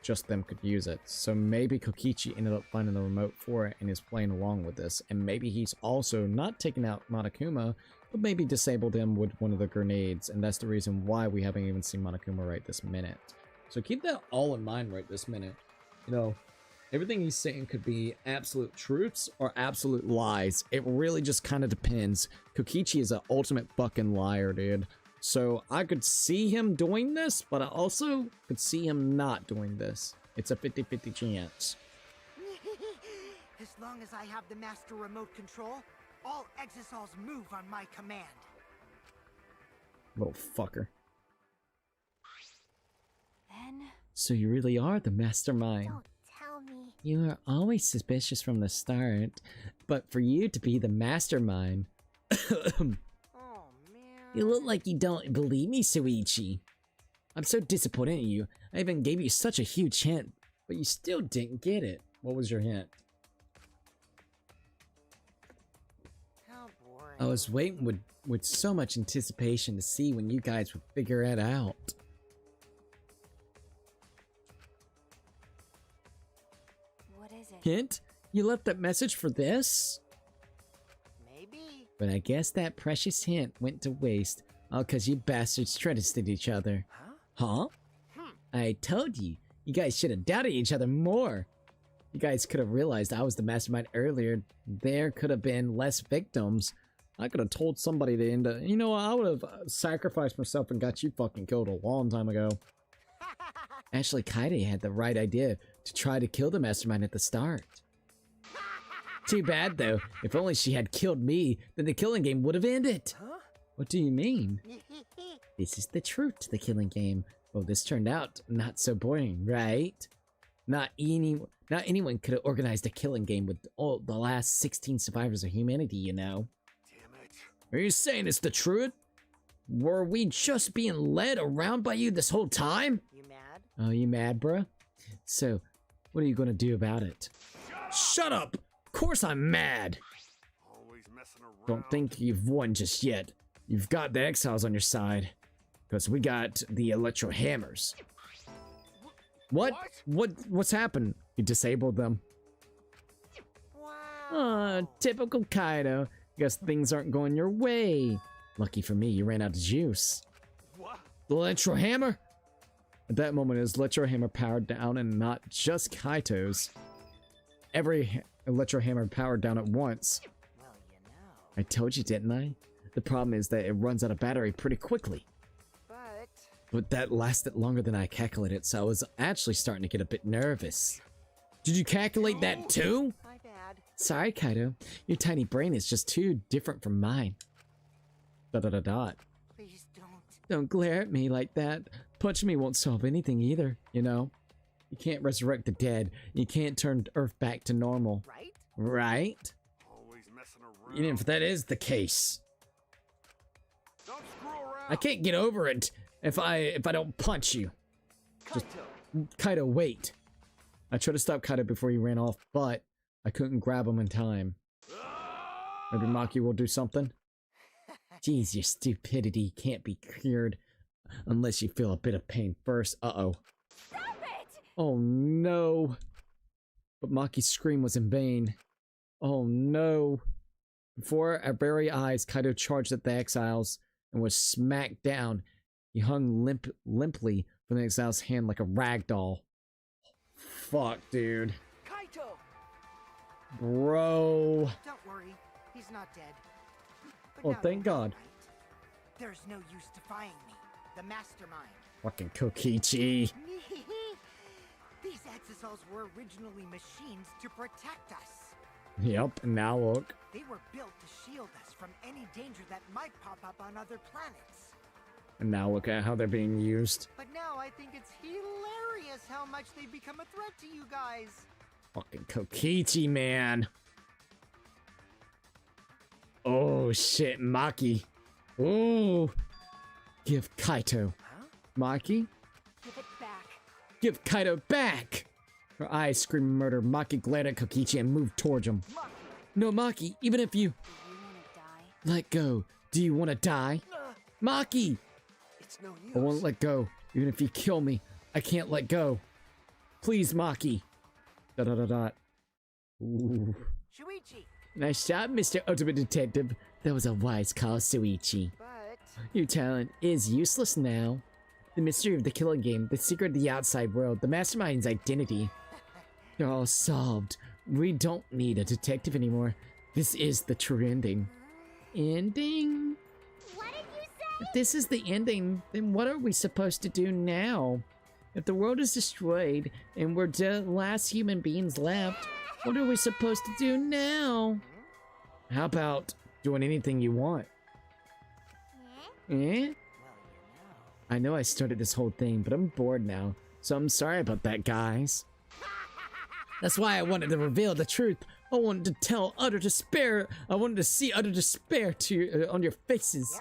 just them could use it. So maybe Kokichi ended up finding the remote for it and is playing along with this. And maybe he's also not taken out Monokuma, but maybe disabled him with one of the grenades. And that's the reason why we haven't even seen Monokuma right this minute. So keep that all in mind right this minute. You know, everything he's saying could be absolute truths or absolute lies. It really just kind of depends. Kokichi is an ultimate fucking liar, dude. So I could see him doing this, but I also could see him not doing this. It's a 50-50 chance. As long as I have the master remote control, all Exisols move on my command. Little fucker. Then, So you really are the mastermind. Don't tell me. You were always suspicious from the start, but for you to be the mastermind... Oh, man. You look like you don't believe me, Suichi. I'm so disappointed in you. I even gave you such a huge hint, but you still didn't get it. What was your hint? How boring. I was waiting with so much anticipation to see when you guys would figure it out. what is it? Hint? You left that message for this? Maybe. But I guess that precious hint went to waste, all cause you bastards trusted each other. Huh? I told you, you guys should have doubted each other more. You guys could have realized I was the mastermind earlier. There could have been less victims. I could have told somebody to end up, you know, I would have sacrificed myself and got you fucking killed a long time ago. Actually, Kaide had the right idea to try to kill the mastermind at the start. Too bad, though. If only she had killed me, then the killing game would have ended. Huh? What do you mean? This is the truth to the killing game. Well, this turned out not so boring, right? Not anyone could have organized a killing game with all the last 16 survivors of humanity, you know. Damn it. Are you saying it's the truth? Were we just being led around by you this whole time? You mad? Oh, you mad, bruh? So, what are you gonna do about it? Shut up! Of course I'm mad! Always messing around. Don't think you've won just yet. You've got the exiles on your side. Because we got the electro hammers. What? What's happened? You disabled them. Wow. Typical Kaido. Guess things aren't going your way. Lucky for me, you ran out of juice. What? The electro hammer? At that moment, his electro hammer powered down, and not just Kaito's. Every electro hammer powered down at once. Well, you know. I told you, didn't I? The problem is that it runs out of battery pretty quickly. But that lasted longer than I calculated, so I was actually starting to get a bit nervous. Did you calculate that too? My bad. Sorry, Kaido. Your tiny brain is just too different from mine. ... Please don't. Don't glare at me like that. Punching me won't solve anything either, you know? You can't resurrect the dead. You can't turn Earth back to normal. Right? Right? Always messing around. Even if that is the case. Don't screw around. I can't get over it if I don't punch you. Kaito! Kaido, wait. I tried to stop Kaido before he ran off, but I couldn't grab him in time. Maybe Maki will do something? Jeez, your stupidity can't be cured unless you feel a bit of pain first. Uh-oh. Stop it! Oh no. But Maki's scream was in vain. Oh no. Before our very eyes, Kaido charged at the exiles and was smacked down. He hung limply from the exile's hand like a rag doll. Fuck, dude. Kaito! Bro. Don't worry. He's not dead. But Oh, now thank you're God. right. There's no use defying me. The mastermind. Fucking Kokichi. These Exisols were originally machines to protect us. Yep, and now look. They were built to shield us from any danger that might pop up on other planets. And now look at how they're being used. But now I think it's hilarious how much they've become a threat to you guys. Fucking Kokichi, man. Oh shit, Maki. Oh. Give Kaito. Maki? Give it back. Give Kaito back! Her eyes scream murder. Maki glared at Kokichi and moved towards him. No, Maki, even if you... Do you want to die? Let go. Do you want to die? Maki! It's no use. I won't let go. Even if you kill me, I can't let go. Please, Maki. Da da da da. Ooh. Shuichi, Nice job, Mr. Ultimate Detective. That was a wise call, Suichi. but Your talent is useless now. The mystery of the killing game, the secret of the outside world, the mastermind's identity. They're all solved. We don't need a detective anymore. This is the true ending. Ending? What did you say? If this is the ending, then what are we supposed to do now? If the world is destroyed and we're the last human beings left, what are we supposed to do now? How about doing anything you want? Eh? Well, you know. I know I started this whole thing, but I'm bored now, so I'm sorry about that, guys. That's why I wanted to reveal the truth. I wanted to tell utter despair. I wanted to see utter despair on your faces.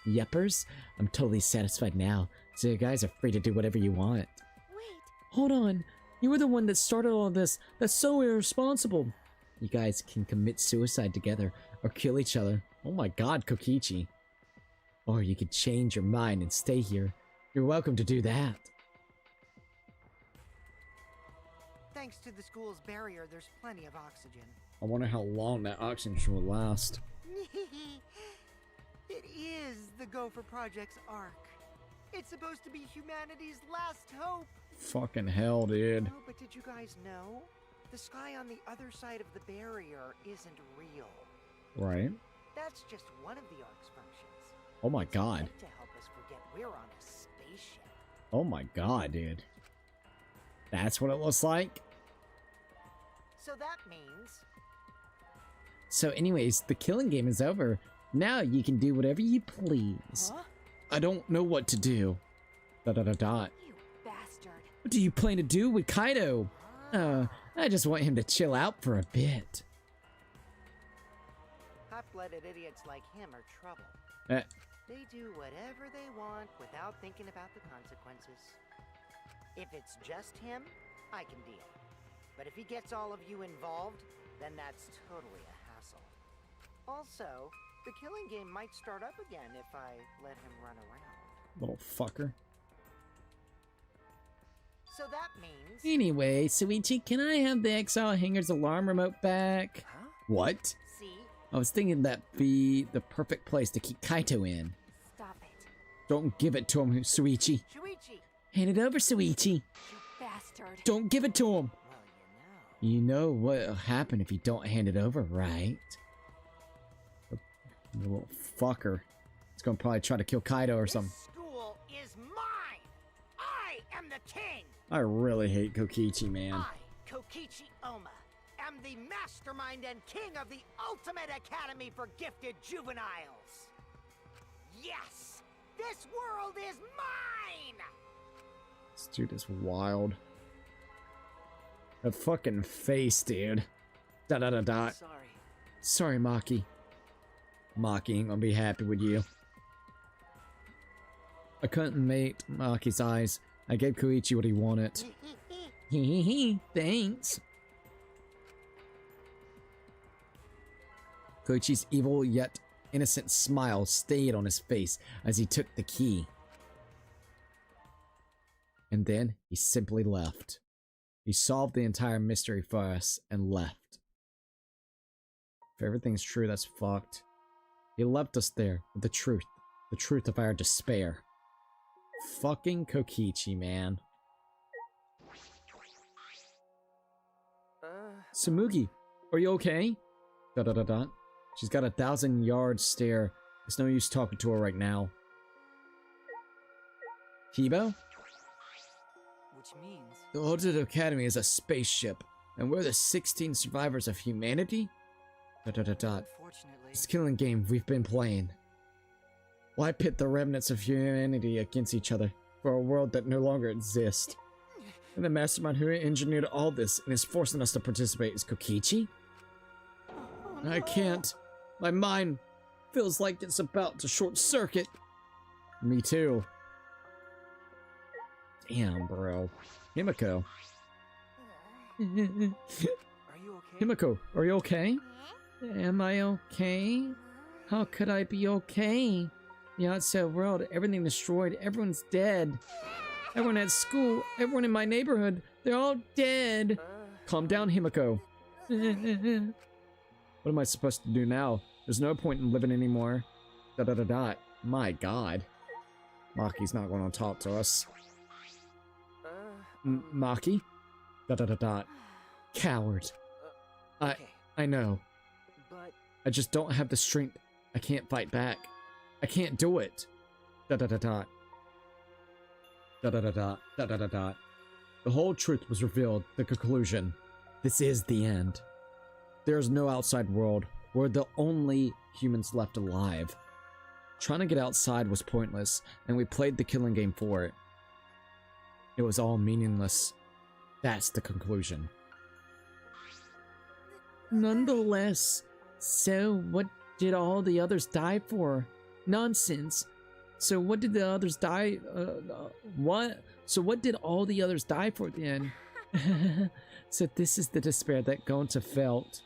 yeah. Yeppers, I'm totally satisfied now, so you guys are free to do whatever you want. Wait. Hold on. You were the one that started all this. That's so irresponsible. You guys can commit suicide together or kill each other. Oh my god, Kokichi. Or you could change your mind and stay here. You're welcome to do that. Thanks to the school's barrier, there's plenty of oxygen. I wonder how long that oxygen will last. It is the Gopher Project's arc. It's supposed to be humanity's last hope. Fucking hell, dude. Oh, but did you guys know? The sky on the other side of the barrier isn't real. Right? That's just one of the arc's functions. Oh my It's god. meant to help us forget we're on a spaceship. Oh my god, dude. That's what it looks like? So that means So anyways, the killing game is over. Now you can do whatever you please. Huh? I don't know what to do. Dot dot dot dot. You bastard. What do you plan to do with Kaido? I just want him to chill out for a bit. hot-blooded idiots like him are trouble. Eh. They do whatever they want without thinking about the consequences. If it's just him, I can deal. But if he gets all of you involved, then that's totally a hassle. Also, the killing game might start up again if I let him run around. Little fucker. So that means... Anyway, Suichi, can I have the Exile Hanger's alarm remote back? Huh? What? See? I was thinking that'd be the perfect place to keep Kaito in. Stop it. Don't give it to him, Suichi. Shuichi! Hand it over, Suichi. You bastard. Don't give it to him. Well, You know what'll happen if you don't hand it over, right? The little fucker. He's gonna probably try to kill Kaido or this something. school is mine! I am the king! I really hate Kokichi, man. I, Kokichi Oma, am the mastermind and king of the ultimate academy for gifted juveniles! Yes! This world is mine! This dude is wild. That fucking face, dude. Da da da da. Sorry. Sorry, Maki. Maki ain't gonna be happy with you. I couldn't mate Maki's eyes. I gave Koichi what he wanted. Hee thanks. Koichi's evil yet innocent smile stayed on his face as he took the key. And then he simply left. He solved the entire mystery for us and left. If everything's true, that's fucked. He left us there with the truth of our despair. Fucking Kokichi, man. Tsumugi, are you okay? Da da da da. She's got a 1,000-yard stare. There's no use talking to her right now. Hibo? Which means... The Ultimate Academy is a spaceship, and we're the 16 survivors of humanity? Da da da da. Unfortunately... This killing game we've been playing. Why pit the remnants of humanity against each other for a world that no longer exists? And the mastermind who engineered all this and is forcing us to participate is Kokichi? I can't. My mind feels like it's about to short circuit. Me too. Damn, bro. Himiko. Are you okay? Himiko, are you okay? Am I okay? How could I be okay? The outside world, everything destroyed, everyone's dead. Everyone at school, everyone in my neighborhood, they're all dead. Calm down, Himiko. What am I supposed to do now? There's no point in living anymore. My god. Maki's not going to talk to us. Maki? Coward. Okay, I know. but I just don't have the strength. I can't fight back. I can't do it. The whole truth was revealed. The conclusion. This is the end. There's no outside world. We're the only humans left alive. Trying to get outside was pointless, and we played the killing game for it. It was all meaningless. That's the conclusion. Nonetheless, so what did all the others die for? Nonsense. So what did the others die? What? So what did all the others die for then? So this is the despair that Gonta felt.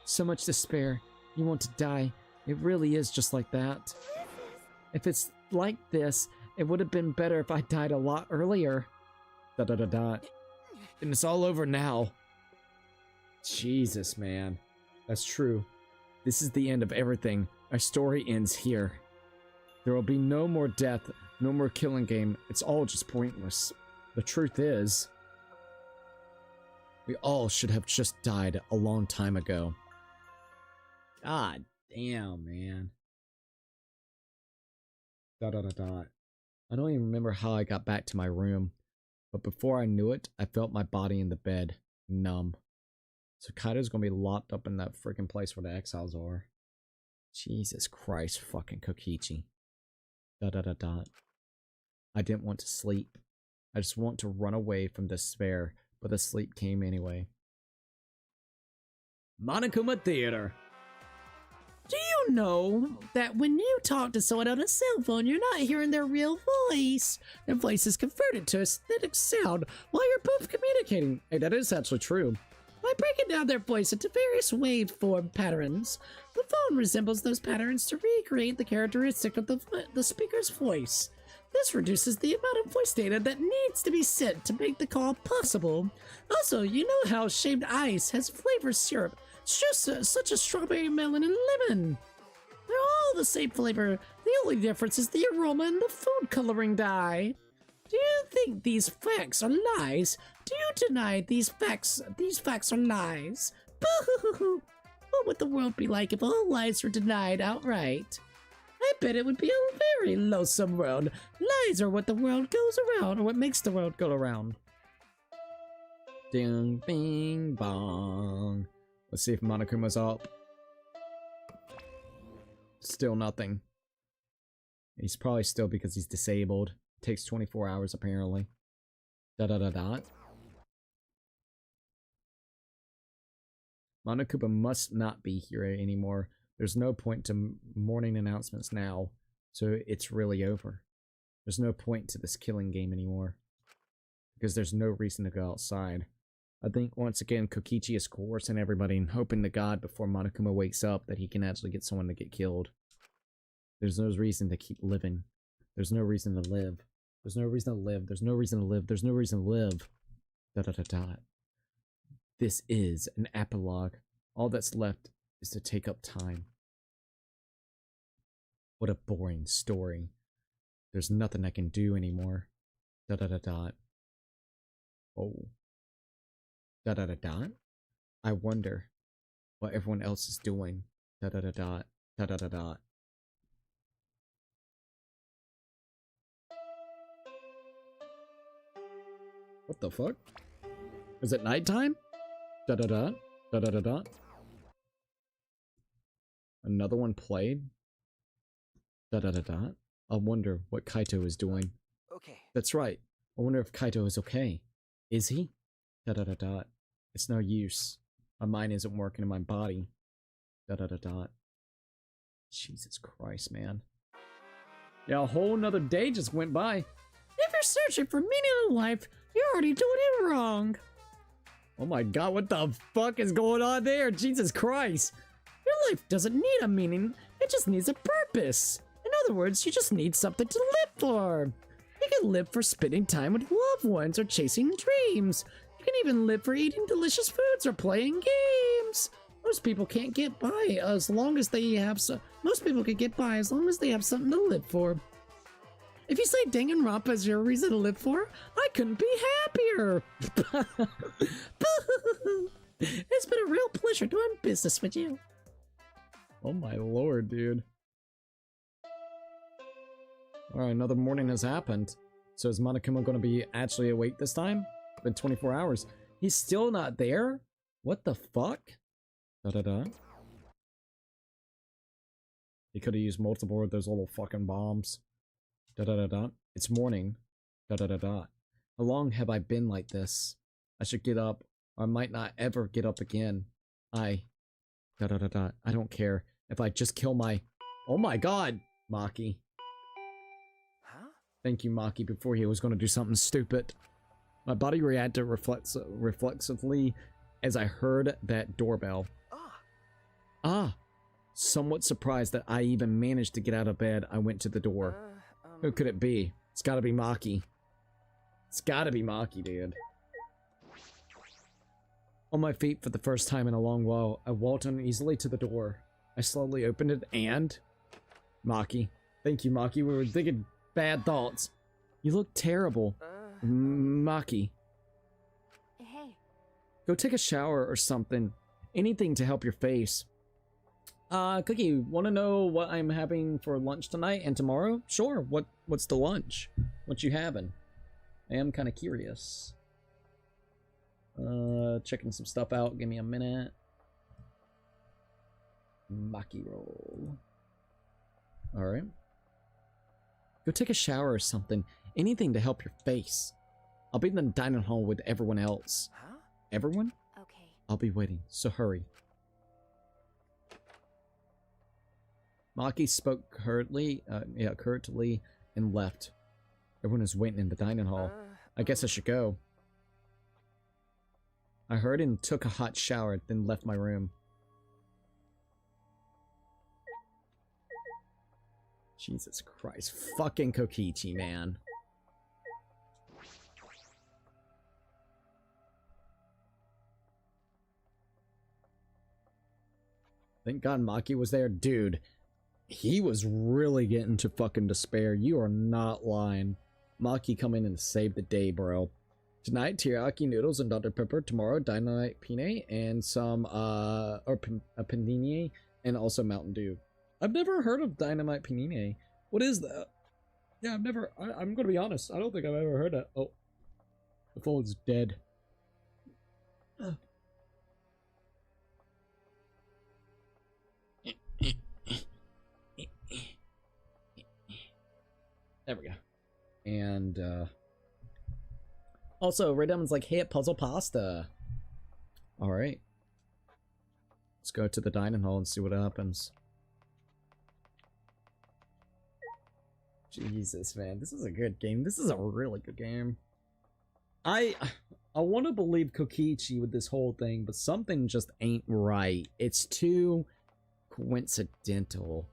So much despair. You want to die. It really is just like that. If it's like this, it would have been better if I died a lot earlier. And it's all over now. Jesus, man. That's true. This is the end of everything. Our story ends here. There will be no more death, no more killing game. It's all just pointless. The truth is, we all should have just died a long time ago. God damn, man. I don't even remember how I got back to my room, but before I knew it, I felt my body in the bed, numb. So Kaido's gonna be locked up in that freaking place where the exiles are. Jesus Christ, fucking Kokichi. I didn't want to sleep. I just want to run away from despair, but the sleep came anyway. Monokuma Theater. Do you know that when you talk to someone on a cell phone, you're not hearing their real voice? Their voice is converted to a synthetic sound while you're both communicating. Hey, that is actually true. By breaking down their voice into various waveform patterns, the phone resembles those patterns to recreate the characteristic of the speaker's voice. This reduces the amount of voice data that needs to be sent to make the call possible. Also, you know how shaved ice has flavor syrup, such as strawberry, melon, and lemon. They're all the same flavor. The only difference is the aroma and the food coloring dye. Do you think these facts are lies? Do you deny these facts are lies? Boo-hoo-hoo-hoo. What would the world be like if all lies were denied outright? I bet it would be a very loathsome world. Lies are what the world goes around, or what makes the world go around. Ding, bing, bong. Let's see if Monokuma's up. Still nothing. He's probably still because he's disabled. Takes 24 hours apparently. Monokuma must not be here anymore. There's no point to morning announcements now, so it's really over. There's no point to this killing game anymore, because there's no reason to go outside. I think once again Kokichi is coercing everybody and hoping to God before Monokuma wakes up that he can actually get someone to get killed. There's no reason to keep living. There's no reason to live. There's no reason to live. There's no reason to live. There's no reason to live. This is an epilogue. All that's left is to take up time. What a boring story. There's nothing I can do anymore. Oh. I wonder what everyone else is doing. What the fuck? Is it nighttime? Another one played? Da da da da. I wonder what Kaito is doing. Okay. That's right. I wonder if Kaito is okay. Is he? Da da da da. It's no use. My mind isn't working in my body. Da da da da. Jesus Christ, man. Yeah, a whole nother day just went by. If you're searching for meaning in life, you're already doing it wrong. Oh my god, what the fuck is going on there? Jesus Christ. Your life doesn't need a meaning, it just needs a purpose. In other words, you just need something to live for. You can live for spending time with loved ones or chasing dreams. You can even live for eating delicious foods or playing games. Most people can't get by as long as they have most people can get by as long as they have something to live for. If you say Danganronpa is your reason to live for, I couldn't be happier. It's been a real pleasure doing business with you. Oh my lord, dude. Alright, another morning has happened. So is Monokuma gonna be actually awake this time? It's been 24 hours. He's still not there? What the fuck? Da-da-da. He could have used multiple of those little fucking bombs. Da-da-da-da. It's morning. Da-da-da-da. How long have I been like this? I should get up, or I might not ever get up again. Da-da-da-da. I don't care. If I just kill my... Oh my god! Maki. Huh? Thank you, Maki, before he was going to do something stupid. My body reacted reflexively as I heard that doorbell. Somewhat surprised that I even managed to get out of bed, I went to the door. Who could it be? It's gotta be Maki. It's gotta be Maki, dude. On my feet for the first time in a long while, I walked uneasily to the door. I slowly opened it and... Maki. Thank you, Maki. We were thinking bad thoughts. You look terrible. Maki. Hey. Go take a shower or something. Anything to help your face. Cookie, want to know what I'm having for lunch tonight and tomorrow? Sure. What's the lunch? What you having? I am kind of curious. Checking some stuff out. Give me a minute. Maki roll. Alright. Go take a shower or something. Anything to help your face. I'll be in the dining hall with everyone else. Huh? Everyone? Okay. I'll be waiting, so hurry. Maki spoke curtly and left. Everyone is waiting in the dining hall. I guess I should go. I heard and took a hot shower, then left my room. Jesus Christ. Fucking Kokichi, man. Thank God Maki was there. Dude, he was really getting to fucking despair. You are not lying. Maki come in and save the day, bro. Tonight, teriyaki noodles and Dr. Pepper. Tomorrow, dynamite penne and some, a panini and also Mountain Dew. I've never heard of dynamite panini. What is that? Yeah, I'm gonna be honest. I don't think I've ever heard that. Oh. The phone's dead. There we go. And, also, Ray Diamond's like, hey, puzzle pasta. Alright. Let's go to the dining hall and see what happens. Jesus, man. This is a good game. This is a really good game. I want to believe Kokichi with this whole thing, but something just ain't right. It's too coincidental.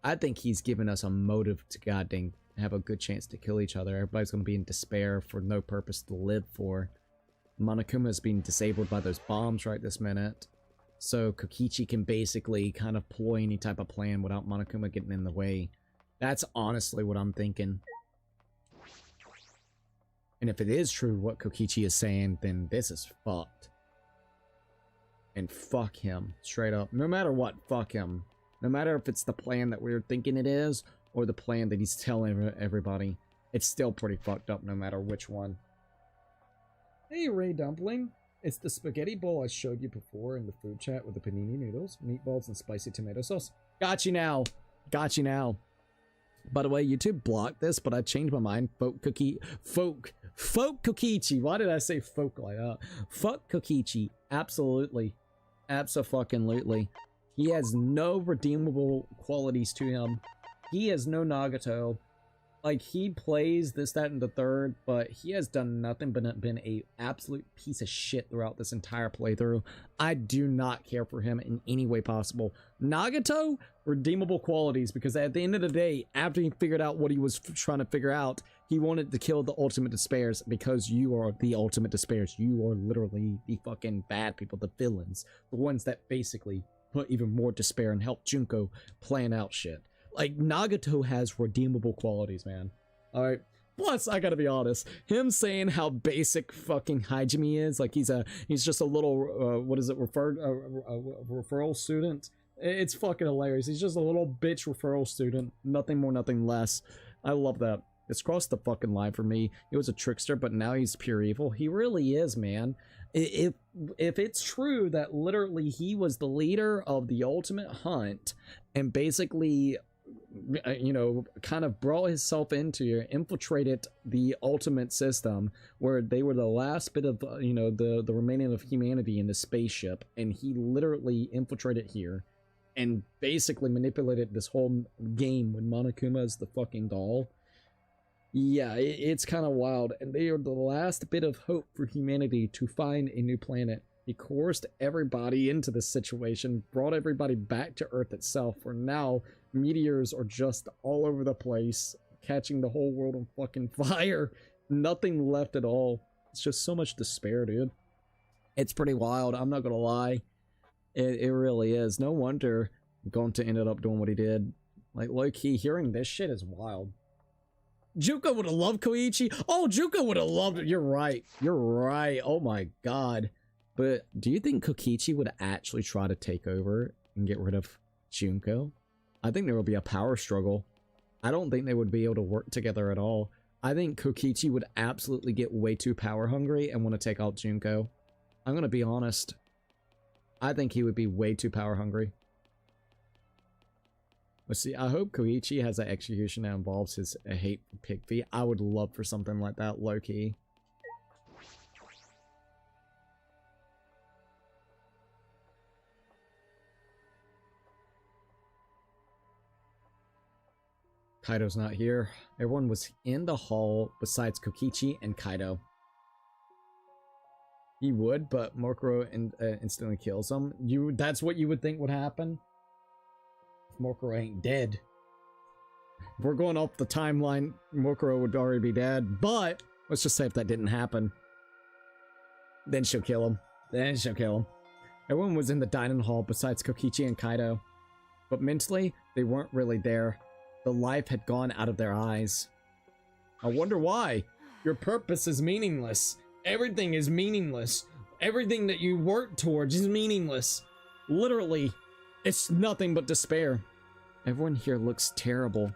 I think he's given us a motive to goddamn have a good chance to kill each other. Everybody's going to be in despair for no purpose to live for. Monokuma is being disabled by those bombs right this minute. So Kokichi can basically kind of ploy any type of plan without Monokuma getting in the way. That's honestly what I'm thinking. And if it is true what Kokichi is saying, then this is fucked. And fuck him. Straight up. No matter what, fuck him. No matter if it's the plan that we're thinking it is, or the plan that he's telling everybody, it's still pretty fucked up no matter which one. Hey, Ray Dumpling. It's the spaghetti bowl I showed you before in the food chat with the panini noodles, meatballs, and spicy tomato sauce. Got you now. Got you now. By the way, YouTube blocked this, but I changed my mind. Folk Kokichi. Why did I say folk like that? Fuck Kokichi. Absolutely. Abso-fucking-lutely. He has no redeemable qualities to him. He has no Nagato. Like, he plays this, that, and the third, but he has done nothing but been a absolute piece of shit throughout this entire playthrough. I do not care for him in any way possible. Nagato, redeemable qualities, because at the end of the day, after he figured out what he was trying to figure out, he wanted to kill the ultimate despairs, because you are the ultimate despairs. You are literally the fucking bad people, the villains, the ones that basically put even more despair and help Junko plan out shit. Like, Nagato has redeemable qualities, man. Alright. Plus, I gotta be honest, him saying how basic fucking Hajime is, like he's just a little, referral student. It's fucking hilarious. He's just a little bitch referral student. Nothing more, nothing less. I love that. It's crossed the fucking line for me. He was a trickster, but now he's pure evil. He really is, man. If it's true that literally he was the leader of the ultimate hunt and basically, you know, kind of brought himself into, infiltrated the ultimate system where they were the last bit of, you know, the remaining of humanity in the spaceship, and he literally infiltrated here and basically manipulated this whole game with Monokuma as the fucking doll. Yeah, it's kind of wild, and they are the last bit of hope for humanity to find a new planet. He coerced everybody into this situation, brought everybody back to Earth itself, where now meteors are just all over the place, catching the whole world on fucking fire. Nothing left at all. It's just so much despair, dude. It's pretty wild, I'm not gonna lie. It really is. No wonder Gonta ended up doing what he did. Like, low-key, hearing this shit is wild. Junko would have loved Koichi. Oh, Junko would have loved it. You're right. You're right. Oh my god. But do you think Kokichi would actually try to take over and get rid of Junko? I think there will be a power struggle. I don't think they would be able to work together at all. I think Kokichi would absolutely get way too power hungry and want to take out Junko. I'm going to be honest. I think he would be way too power hungry. Let's see, I hope Koichi has an execution that involves his hate for pig feet. I would love for something like that, low-key. Kaido's not here. Everyone was in the hall besides Kokichi and Kaido. He would, but Mokuro instantly kills him. That's what you would think would happen? Mokuro ain't dead. If we're going off the timeline, Mokuro would already be dead, but let's just say if that didn't happen, then she'll kill him. Everyone was in the dining hall besides Kokichi and Kaido, but mentally, they weren't really there. The life had gone out of their eyes. I wonder why. Your purpose is meaningless. Everything is meaningless. Everything that you work towards is meaningless. Literally, it's nothing but despair. Everyone here looks terrible.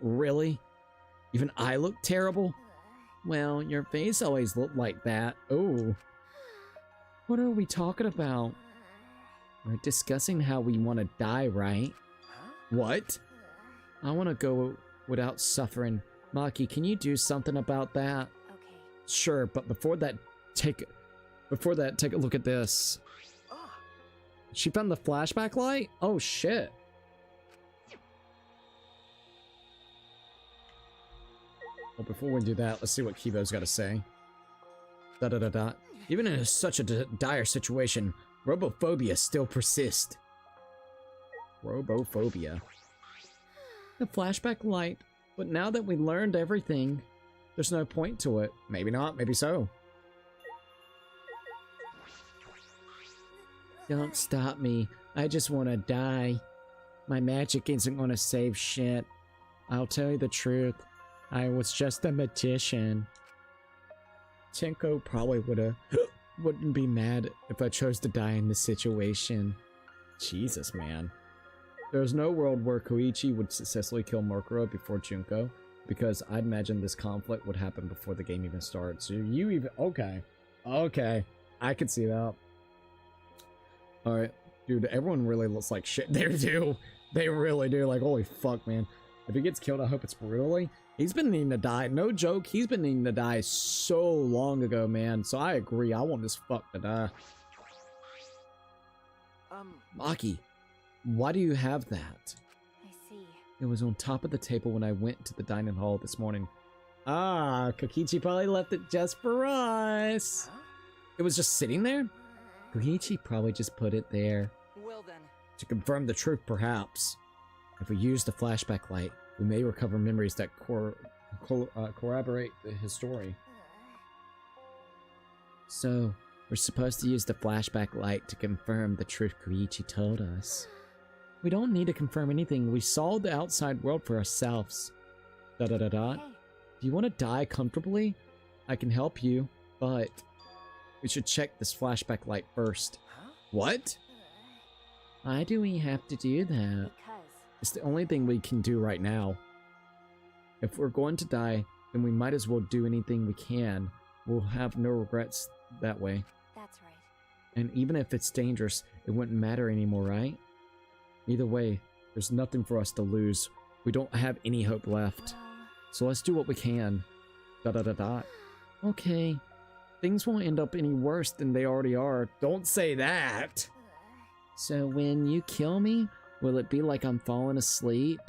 Really? Even I look terrible? Well, your face always looked like that. Oh. What are we talking about? We're discussing how we want to die, right? What? I want to go without suffering. Maki, can you do something about that? Okay. Sure, but before that, take a look at this. She found the flashback light? Oh shit. Well, before we do that, let's see what Kibo's got to say. Even in such a dire situation, robophobia still persists. Robophobia. The flashback light. But now that we learned everything, there's no point to it. Maybe not, maybe so. Don't stop me. I just want to die. My magic isn't going to save shit. I'll tell you the truth. I was just a magician. Tenko probably wouldn't be mad if I chose to die in this situation. Jesus, man. There's no world where Koichi would successfully kill Mokuro before Junko, because I'd imagine this conflict would happen before the game even starts. So you even... Okay. I could see that. Alright. Dude, everyone really looks like shit there, too. They really do. Like, holy fuck, man. If he gets killed, I hope it's brutally. He's been needing to die. No joke, he's been needing to die so long ago, man. So I agree. I want this fuck to die. Maki, why do you have that? I see. It was on top of the table when I went to the dining hall this morning. Ah, Kokichi probably left it just for us. Huh? It was just sitting there? Kokichi probably just put it there. Well then. To confirm the truth, perhaps. If we use the flashback light, we may recover memories that corroborate his story. So, we're supposed to use the flashback light to confirm the truth Koichi told us. We don't need to confirm anything. We saw the outside world for ourselves. Hey. Do you want to die comfortably? I can help you, but we should check this flashback light first. Huh? What? Why do we have to do that? Because. It's the only thing we can do right now. If we're going to die, then we might as well do anything we can. We'll have no regrets that way. That's right. And even if it's dangerous, it wouldn't matter anymore, right? Either way, there's nothing for us to lose. We don't have any hope left. Well, So let's do what we can. Okay. Things won't end up any worse than they already are. Don't say that! So when you kill me, will it be like I'm falling asleep?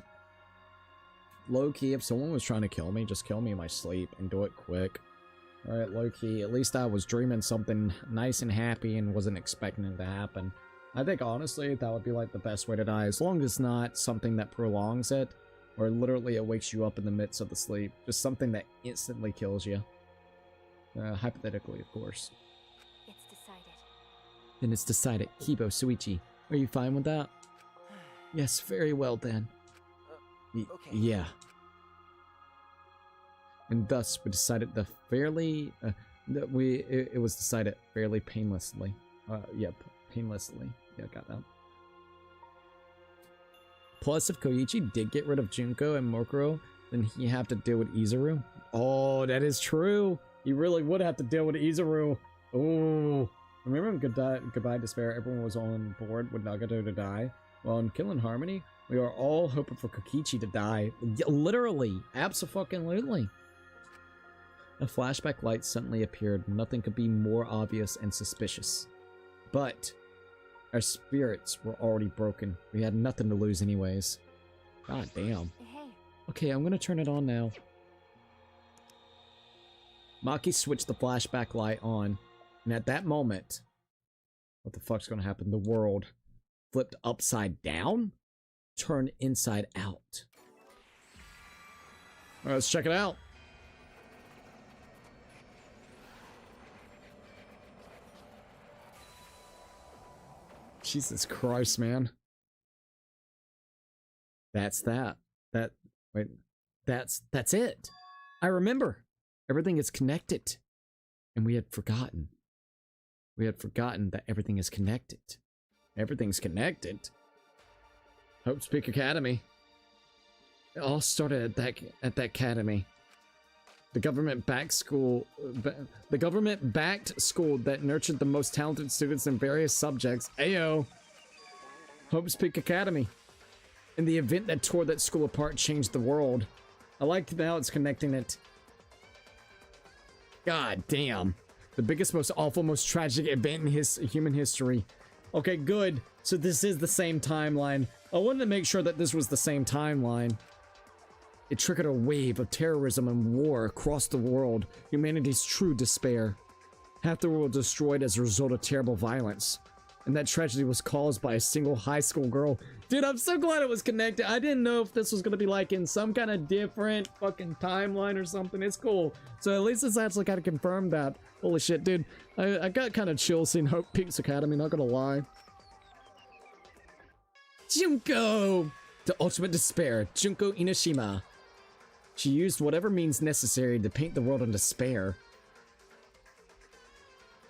Low-key, if someone was trying to kill me, just kill me in my sleep and do it quick. Alright, low-key, at least I was dreaming something nice and happy and wasn't expecting it to happen. I think, honestly, that would be like the best way to die, as long as it's not something that prolongs it, or literally it wakes you up in the midst of the sleep. Just something that instantly kills you. Hypothetically, of course. it's decided. Then it's decided. Kibo, Suichi, are you fine with that? Yes, very well then. Okay. Yeah. And thus, we decided it was decided fairly painlessly. Yep, painlessly. Yeah, got that. Plus, if Koichi did get rid of Junko and Mokuro, then he'd have to deal with Izuru. Oh, that is true. He really would have to deal with Izuru. Oh, remember in Goodbye Despair, everyone was on board with Nagato to die? Well, in Killing Harmony, we are all hoping for Kokichi to die. Literally, abso-fucking-lutely. A flashback light suddenly appeared. Nothing could be more obvious and suspicious. But our spirits were already broken. We had nothing to lose anyways. God damn. Hey, Okay, I'm gonna turn it on now. Maki switched the flashback light on, and at that moment, what the fuck's gonna happen? The world flipped upside down, turned inside out. Alright, let's check it out. Jesus Christ, man. That's that. That's it. I remember. Everything is connected. And we had forgotten. We had forgotten that everything is connected. Everything's connected. Hope's Peak Academy. It all started at that academy. The government-backed school that nurtured the most talented students in various subjects. Ayo. Hope's Peak Academy. And the event that tore that school apart changed the world. I like how it's connecting it. God damn. The biggest, most awful, most tragic event in human history. Okay, good. So this is the same timeline. I wanted to make sure that this was the same timeline. It triggered a wave of terrorism and war across the world. Humanity's true despair. Half the world destroyed as a result of terrible violence. And that tragedy was caused by a single high school girl. Dude, I'm so glad it was connected. I didn't know if this was gonna be like in some kind of different fucking timeline or something. It's cool. So at least it's actually kind of confirmed that. Holy shit, dude. I got kind of chill seeing Hope Peaks Academy, not gonna lie. Junko! The ultimate despair, Junko Inoshima. She used whatever means necessary to paint the world in despair.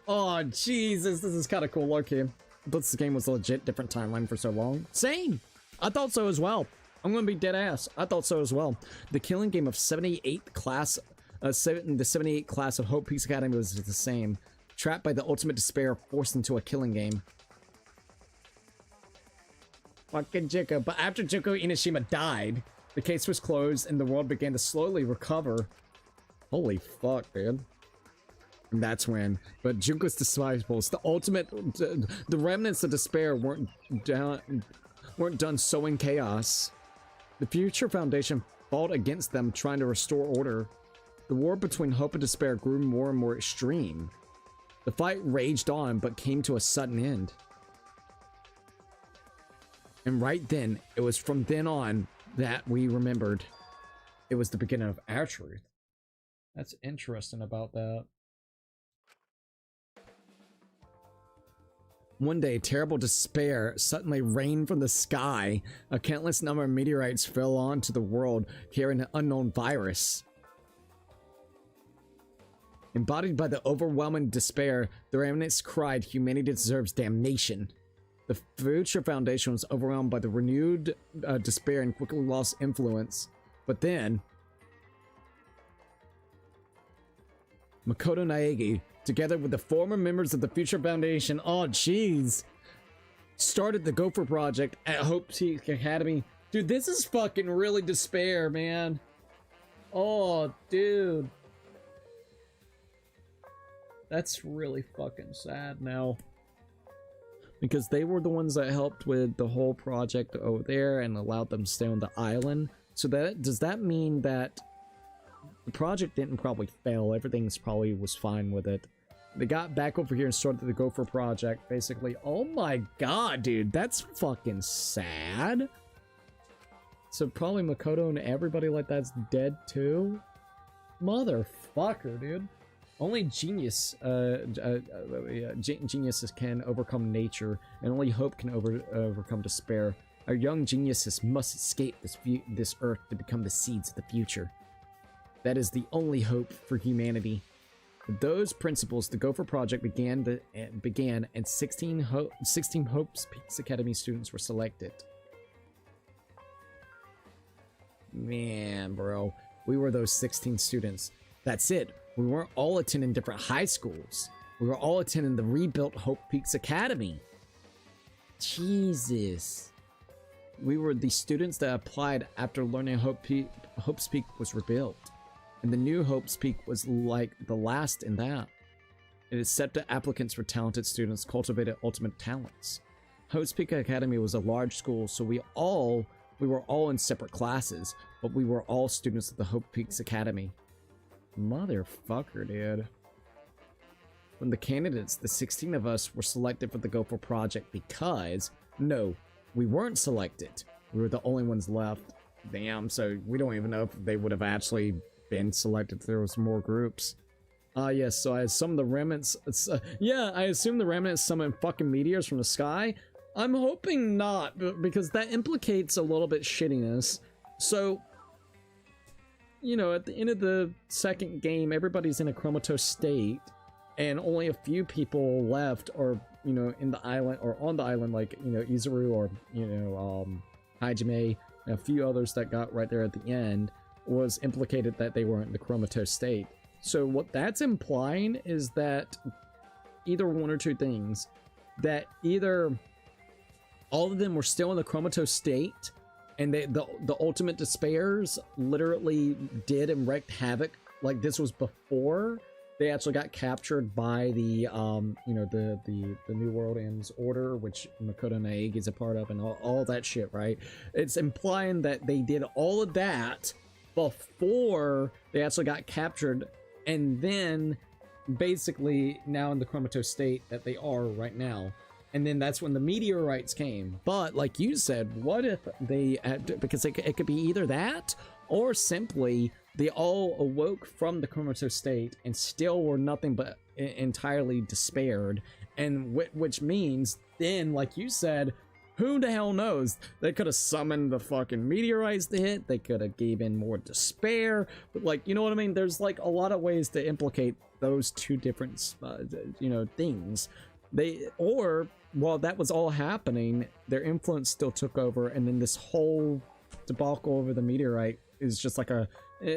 Oh, Jesus, this is kind of cool. Okay. But this game was a legit different timeline for so long. Same! I thought so as well. I'm gonna be dead ass. I thought so as well. The killing game of 78th class, the 78th class of Hope Peaks Academy was the same. Trapped by the ultimate despair, forced into a killing game. Fucking Junko. But after Junko Inoshima died, The case was closed and the world began to slowly recover. Holy fuck, dude. And that's when, but Junko's disciples, the remnants of despair weren't done sowing chaos. The Future Foundation fought against them, trying to restore order. The war between hope and despair grew more and more extreme. The fight raged on, but came to a sudden end. And right then, it was from then on that we remembered it was the beginning of our truth. That's interesting about that. One day, terrible despair suddenly rained from the sky. A countless number of meteorites fell onto the world, carrying an unknown virus. Embodied by the overwhelming despair, the remnants cried, "Humanity deserves damnation." The Future Foundation was overwhelmed by the renewed despair and quickly lost influence. But then, Makoto Naegi, together with the former members of the Future Foundation, oh jeez, started the Gopher Project at Hope Peak Academy. Dude, this is fucking really despair, man. Oh, dude. That's really fucking sad now. Because they were the ones that helped with the whole project over there and allowed them to stay on the island. So that, does that mean that the project didn't probably fail? Everything's probably was fine with it. They got back over here and started the Gopher Project, basically. Oh my god, dude, that's fucking sad. So probably Makoto and everybody like that's dead too? Motherfucker, dude. Only geniuses can overcome nature, and only hope can overcome despair. Our young geniuses must escape this earth to become the seeds of the future. That is the only hope for humanity. With those principles, the Gopher Project began, and 16 Hope's Peaks Academy students were selected. Man, bro, we were those 16 students. That's it. We weren't all attending different high schools. We were all attending the rebuilt Hope Peaks Academy. Jesus. We were the students that applied after learning Hope's Peak was rebuilt. And the new Hope's Peak was like the last in that. It accepted applicants for talented students, cultivated ultimate talents. Hope's Peak Academy was a large school, so we were all in separate classes, but we were all students of the Hope Peaks Academy. Motherfucker, dude. From the candidates, the 16 of us were selected for the Gopher Project because, no, we weren't selected. We were the only ones left. Damn, so we don't even know if they would have actually been selected if there was more groups. Yes, so I assume the remnants, I assume the remnants summon fucking meteors from the sky. I'm hoping not, because that implicates a little bit shittiness. So, you know, at the end of the second game, everybody's in a comatose state, and only a few people left are, you know, in the island, or on the island, like, you know, Izuru or, you know, Hajime, and a few others that got right there at the end, was implicated that they weren't in the comatose state. So what that's implying is that either one or two things, that either all of them were still in the comatose state, and the ultimate despairs literally did and wreaked havoc. Like, this was before they actually got captured by the you know, the New World Ends Order, which Makoto Naegi is a part of, and all that shit, right? It's implying that they did all of that before they actually got captured, and then basically now in the comatose state that they are right now. And then that's when the meteorites came. But like you said, what if they, because it could be either that, or simply they all awoke from the comatose state and still were nothing but entirely despaired. And which means then, like you said, who the hell knows? They could have summoned the fucking meteorites to hit. They could have gave in more despair. But, like, you know what I mean? There's like a lot of ways to implicate those two different, you know, things. Or while that was all happening, their influence still took over, and then this whole debacle over the meteorite is just like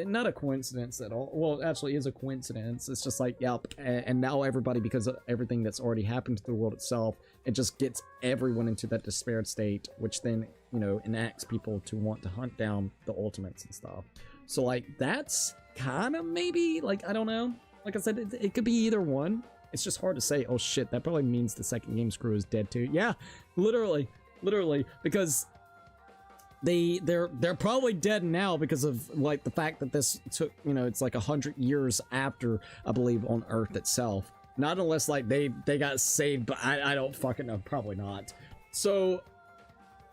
not a coincidence at all. Well, actually is a coincidence. It's just like, yep, and now everybody, because of everything that's already happened to the world itself, it just gets everyone into that despaired state, which then, you know, enacts people to want to hunt down the ultimates and stuff. So like, that's kind of maybe, like, I don't know. Like I said, it could be either one. It's just hard to say. Oh shit, that probably means the second game's crew is dead too. Yeah, literally, because they're probably dead now because of like the fact that this took, you know, it's like 100 years after, I believe, on Earth itself. Not unless like they got saved, but I don't fucking know. Probably not. So,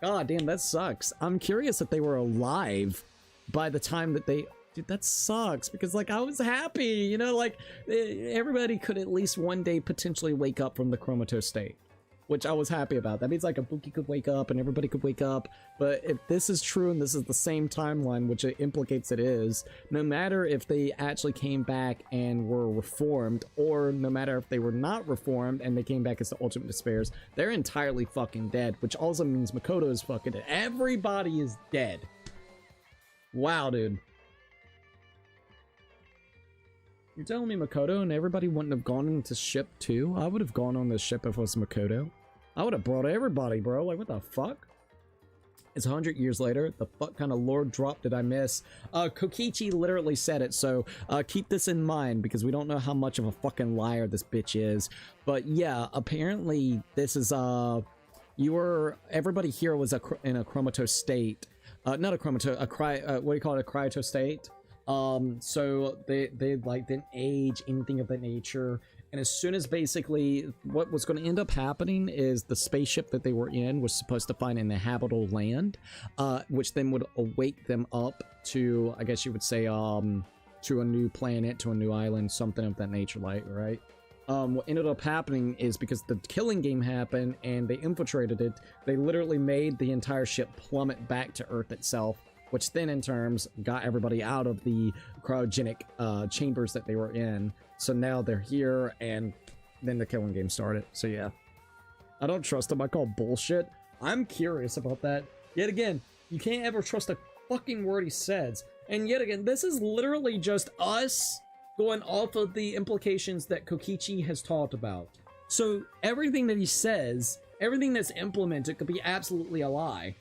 god damn, that sucks. I'm curious if they were alive by the time that they. Dude, that sucks, because like I was happy, you know, like everybody could at least one day potentially wake up from the comatose state, which I was happy about. That means like Ibuki could wake up and everybody could wake up. But if this is true and this is the same timeline, which it implicates it is, no matter if they actually came back and were reformed, or no matter if they were not reformed and they came back as the ultimate despairs, they're entirely fucking dead, which also means Makoto is fucking dead. Everybody is dead. Wow, dude. You're telling me Makoto and everybody wouldn't have gone into ship too? I would have gone on this ship if it was Makoto. I would have brought everybody, bro. Like, what the fuck? It's 100 years later. The fuck kind of lore drop did I miss? Kokichi literally said it, so keep this in mind, because we don't know how much of a fucking liar this bitch is. But yeah, apparently this is, everybody here was in a comatose state. Not a comatose, what do you call it? A cryotose state. So they like didn't age, anything of that nature. And as soon as basically what was going to end up happening is the spaceship that they were in was supposed to find an inhabitable land, which then would awake them up to, I guess you would say, to a new planet, to a new island, something of that nature, like, right? What ended up happening is because the killing game happened and they infiltrated it, they literally made the entire ship plummet back to Earth itself, which then in terms got everybody out of the cryogenic chambers that they were in. So now they're here, and then the killing game started. So yeah, I don't trust him. I call bullshit. I'm curious about that. Yet again, you can't ever trust a fucking word he says. And yet again, this is literally just us going off of the implications that Kokichi has talked about. So everything that he says, everything that's implemented could be absolutely a lie.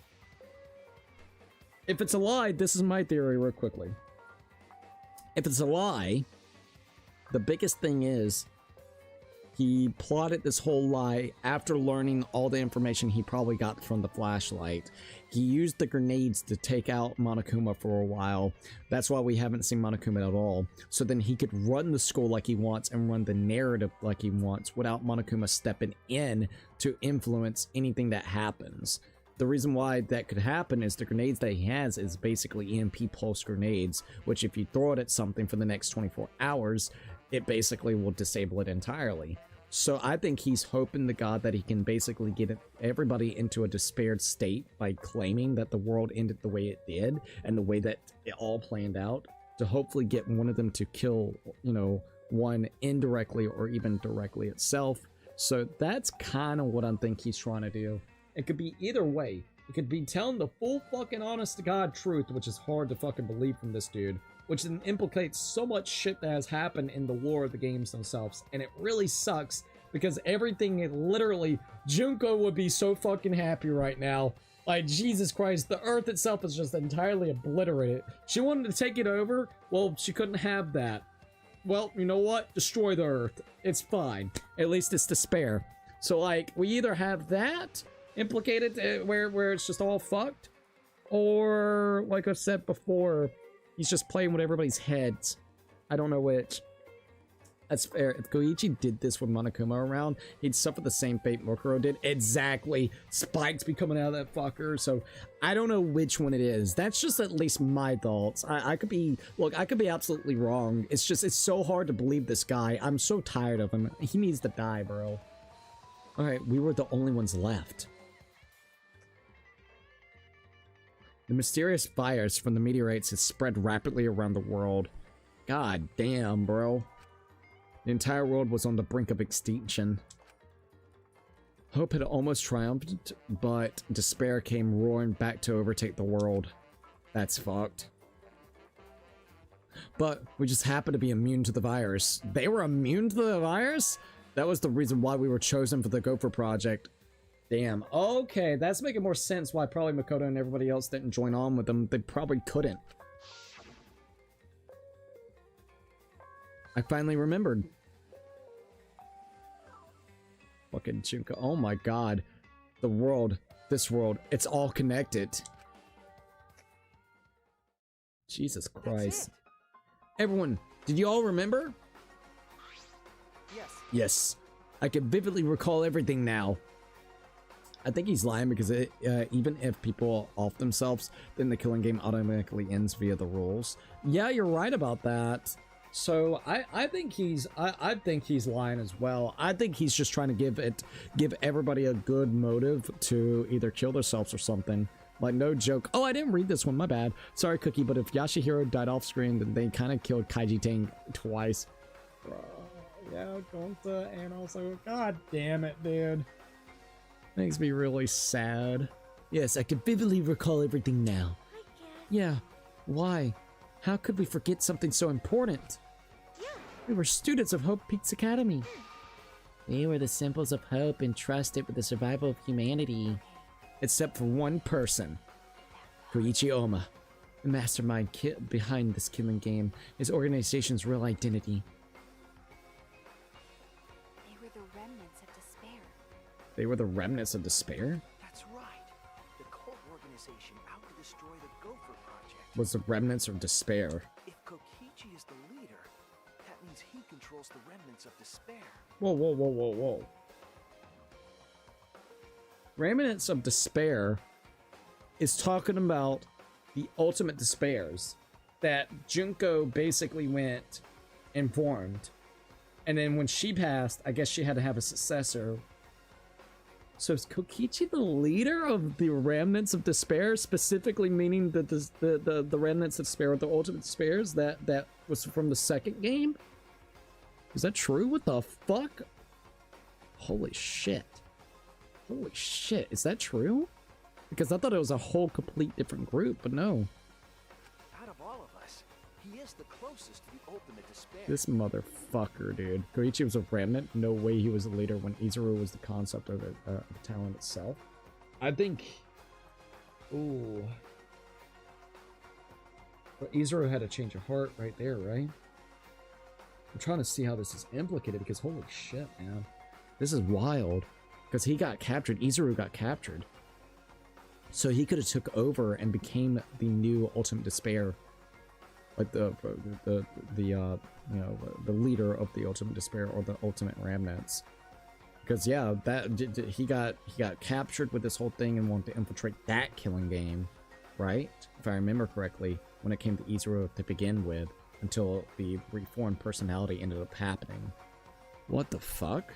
If it's a lie, this is my theory real quickly. If it's a lie, the biggest thing is he plotted this whole lie after learning all the information he probably got from the flashlight. He used the grenades to take out Monokuma for a while. That's why we haven't seen Monokuma at all. So then he could run the school like he wants and run the narrative like he wants without Monokuma stepping in to influence anything that happens. The reason why that could happen is the grenades that he has is basically EMP pulse grenades, which if you throw it at something for the next 24 hours, it basically will disable it entirely. So I think he's hoping to God that he can basically get everybody into a despaired state by claiming that the world ended the way it did and the way that it all planned out, to hopefully get one of them to kill, you know, one indirectly or even directly itself. So that's kind of what I think he's trying to do. It could be either way. It could be telling the full fucking honest to God truth, which is hard to fucking believe from this dude, which then implicates so much shit that has happened in the lore of the games themselves. And it really sucks because everything, literally, Junko would be so fucking happy right now. Like, Jesus Christ, the Earth itself is just entirely obliterated. She wanted to take it over. Well, she couldn't have that. Well, you know what? Destroy the Earth. It's fine. At least it's despair. So, like, we either have that implicated where it's just all fucked, or like I said before, he's just playing with everybody's heads. I don't know which. That's fair. If Koichi did this with Monokuma around, he'd suffer the same fate Mokuro did. Exactly. Spikes be coming out of that fucker. So I don't know which one it is. That's just at least my thoughts. I could be, look, I could be absolutely wrong. It's just, it's so hard to believe this guy. I'm so tired of him. He needs to die, bro. All right, we were the only ones left. The mysterious virus from the meteorites has spread rapidly around the world. God damn, bro. The entire world was on the brink of extinction. Hope had almost triumphed, but despair came roaring back to overtake the world. That's fucked. but we just happen to be immune to the virus. They were immune to the virus? That was the reason why we were chosen for the Gopher project. Damn. Okay, that's making more sense why probably Makoto and everybody else didn't join on with them. They probably couldn't. I finally remembered. Fucking Junko. Oh my god. The world. This world. It's all connected. Jesus Christ. Everyone, did you all remember? Yes. Yes. I can vividly recall everything now. I think he's lying because even if people off themselves, then the killing game automatically ends via the rules. Yeah, you're right about that. So I think he's lying as well. I think he's just trying to give everybody a good motive to either kill themselves or something. Like, no joke. Oh, I didn't read this one, my bad. Sorry, Cookie, but if Yashihiro died off screen, then they kind of killed Kaiji Tang twice. Yeah, Gonta, and also, god damn it, dude. Makes me really sad. Yes, I can vividly recall everything now. Yeah, why? How could we forget something so important? We were students of Hope Peaks Academy. We were the symbols of hope entrusted with the survival of humanity. Except for one person. Koichi Oma, the mastermind behind this killing game, his organization's real identity. They were the remnants of despair. They were the remnants of despair? That's right. The cult organization out to destroy the Gopher project. Was the remnants of despair? If Kokichi is the leader, that means he controls the remnants of despair. Whoa, whoa, whoa, whoa, whoa. Remnants of Despair is talking about the ultimate despairs that Junko basically went and formed. And then when she passed, I guess she had to have a successor. So is Kokichi the leader of the Remnants of Despair, specifically meaning that the Remnants of Despair, the ultimate despairs that was from the second game? Is that true? What the fuck? Holy shit. Holy shit, is that true? Because I thought it was a whole complete different group, but no. Out of all of us, he is the closest to the ultimate despair. This motherfucker, dude. Koichi was a remnant. No way he was a leader when Izuru was the concept of the talent itself. I think... Ooh. But Izuru had a change of heart right there, right? I'm trying to see how this is implicated because holy shit, man. This is wild. Because he got captured, Izuru got captured. So he could have took over and became the new Ultimate Despair. Like the leader of the Ultimate Despair or the Ultimate Remnants. Because yeah, that he got captured with this whole thing and wanted to infiltrate that killing game, right? If I remember correctly, when it came to Izuru to begin with, until the reformed personality ended up happening. What the fuck?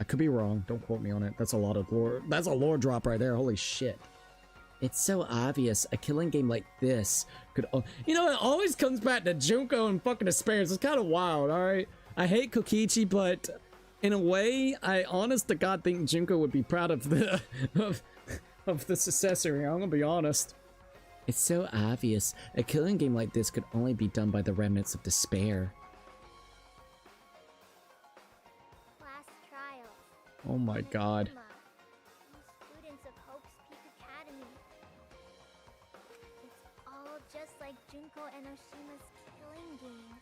I could be wrong. Don't quote me on it. That's a lot of lore. That's a lore drop right there. Holy shit. It's so obvious. A killing game like this could... You know, it always comes back to Junko and fucking despairs. It's kind of wild, alright? I hate Kokichi, but in a way, I honest to God think Junko would be proud of the... of the successor. I'm gonna be honest. It's so obvious. A killing game like this could only be done by the remnants of despair. Oh my god. Students of Hope's Peak Academy. It's all just like Junko and Oshima's killing game.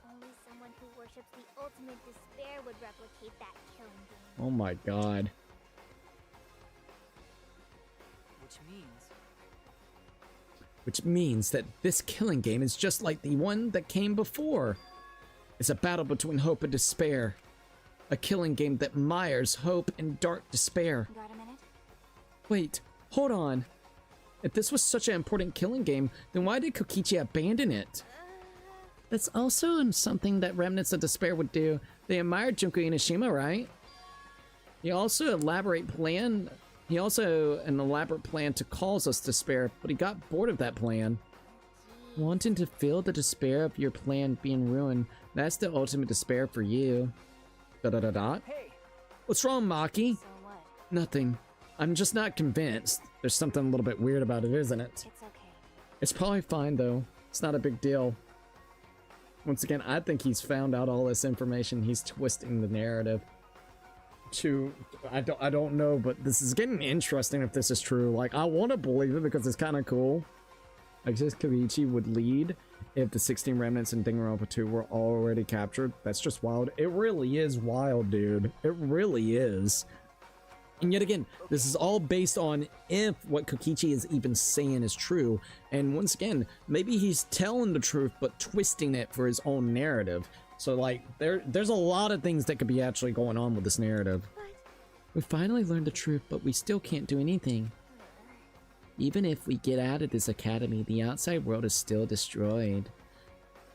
Only someone who worships the ultimate despair would replicate that killing game. Oh my god. Which means that this killing game is just like the one that came before. It's a battle between hope and despair. A killing game that mires hope and dark despair. Got a minute? Wait, hold on. If this was such an important killing game, then why did Kokichi abandon it? That's also something that Remnants of Despair would do. They admired Junko Inoshima, right? He also an elaborate plan to cause us despair, but he got bored of that plan. Wanting to feel the despair of your plan being ruined, that's the ultimate despair for you. Hey. What's wrong, Maki? So what? Nothing. I'm just not convinced. There's something a little bit weird about it, isn't it? It's okay. It's probably fine, though. It's not a big deal. Once again, I think he's found out all this information. He's twisting the narrative to, I don't know, but this is getting interesting if this is true. Like, I want to believe it because it's kind of cool. I guess Koichi would lead if the 16 remnants in Danganronpa 2 were already captured. That's just wild. It really is wild, dude. It really is. And yet again, this is all based on if what Kokichi is even saying is true. And once again, maybe he's telling the truth, but twisting it for his own narrative. So like, there's a lot of things that could be actually going on with this narrative. We finally learned the truth, but we still can't do anything. Even if we get out of this academy, the outside world is still destroyed.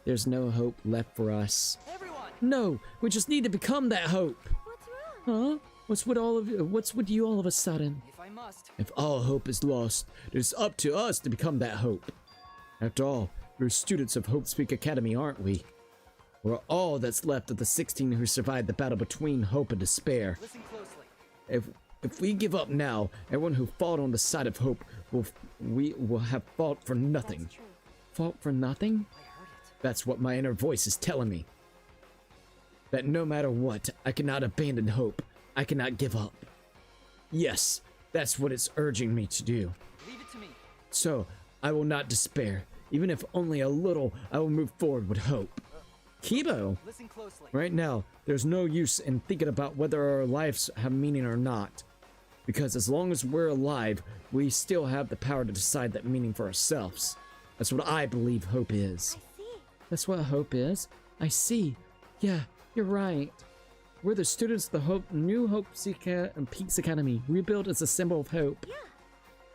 There's no hope left for us. Everyone! No, we just need to become that hope. What's wrong? Huh? What's with you all of a sudden? If I must. If all hope is lost, it's up to us to become that hope. After all, we're students of Hope Speak Academy, aren't we? We're all that's left of the 16 who survived the battle between hope and despair. Listen closely. If we give up now, everyone who fought on the side of hope will have fought for nothing. That's true. Fought for nothing? I heard it. That's what my inner voice is telling me. That no matter what, I cannot abandon hope. I cannot give up. Yes, that's what it's urging me to do. Leave it to me. So, I will not despair. Even if only a little, I will move forward with hope. Kibo! Listen closely. Right now, there's no use in thinking about whether our lives have meaning or not. Because as long as we're alive, we still have the power to decide that meaning for ourselves. That's what I believe hope is. I see. That's what hope is? I see. Yeah, you're right. We're the students of the New Hope and Peaks Academy, rebuilt as a symbol of hope. Yeah.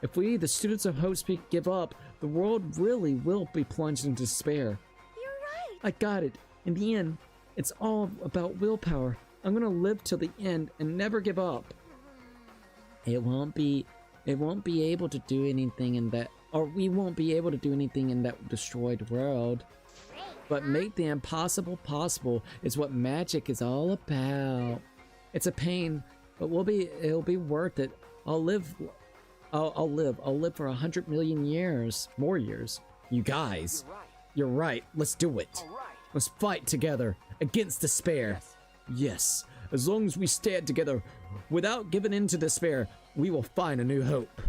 If we, the students of Hope Speak, give up, the world really will be plunged into despair. You're right. I got it. In the end, it's all about willpower. I'm gonna live till the end and never give up. It won't be able to do anything in that, or we won't be able to do anything in that destroyed world. But make the impossible possible is what magic is all about. It's a pain, but it'll be worth it. I'll live for 100 million years. More years. You guys. You're right. Let's do it. All right. Let's fight together against despair. Yes. As long as we stand together without giving in to despair, we will find a new hope.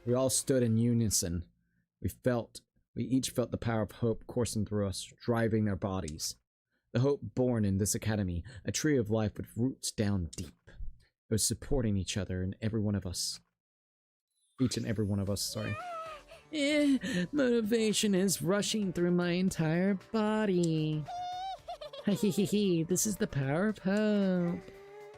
We all stood in unison. We each felt the power of hope coursing through us, driving our bodies. The hope born in this academy, a tree of life with roots down deep. It was supporting each other and every one of us. Each and every one of us, sorry. Motivation is rushing through my entire body. This is the power of hope.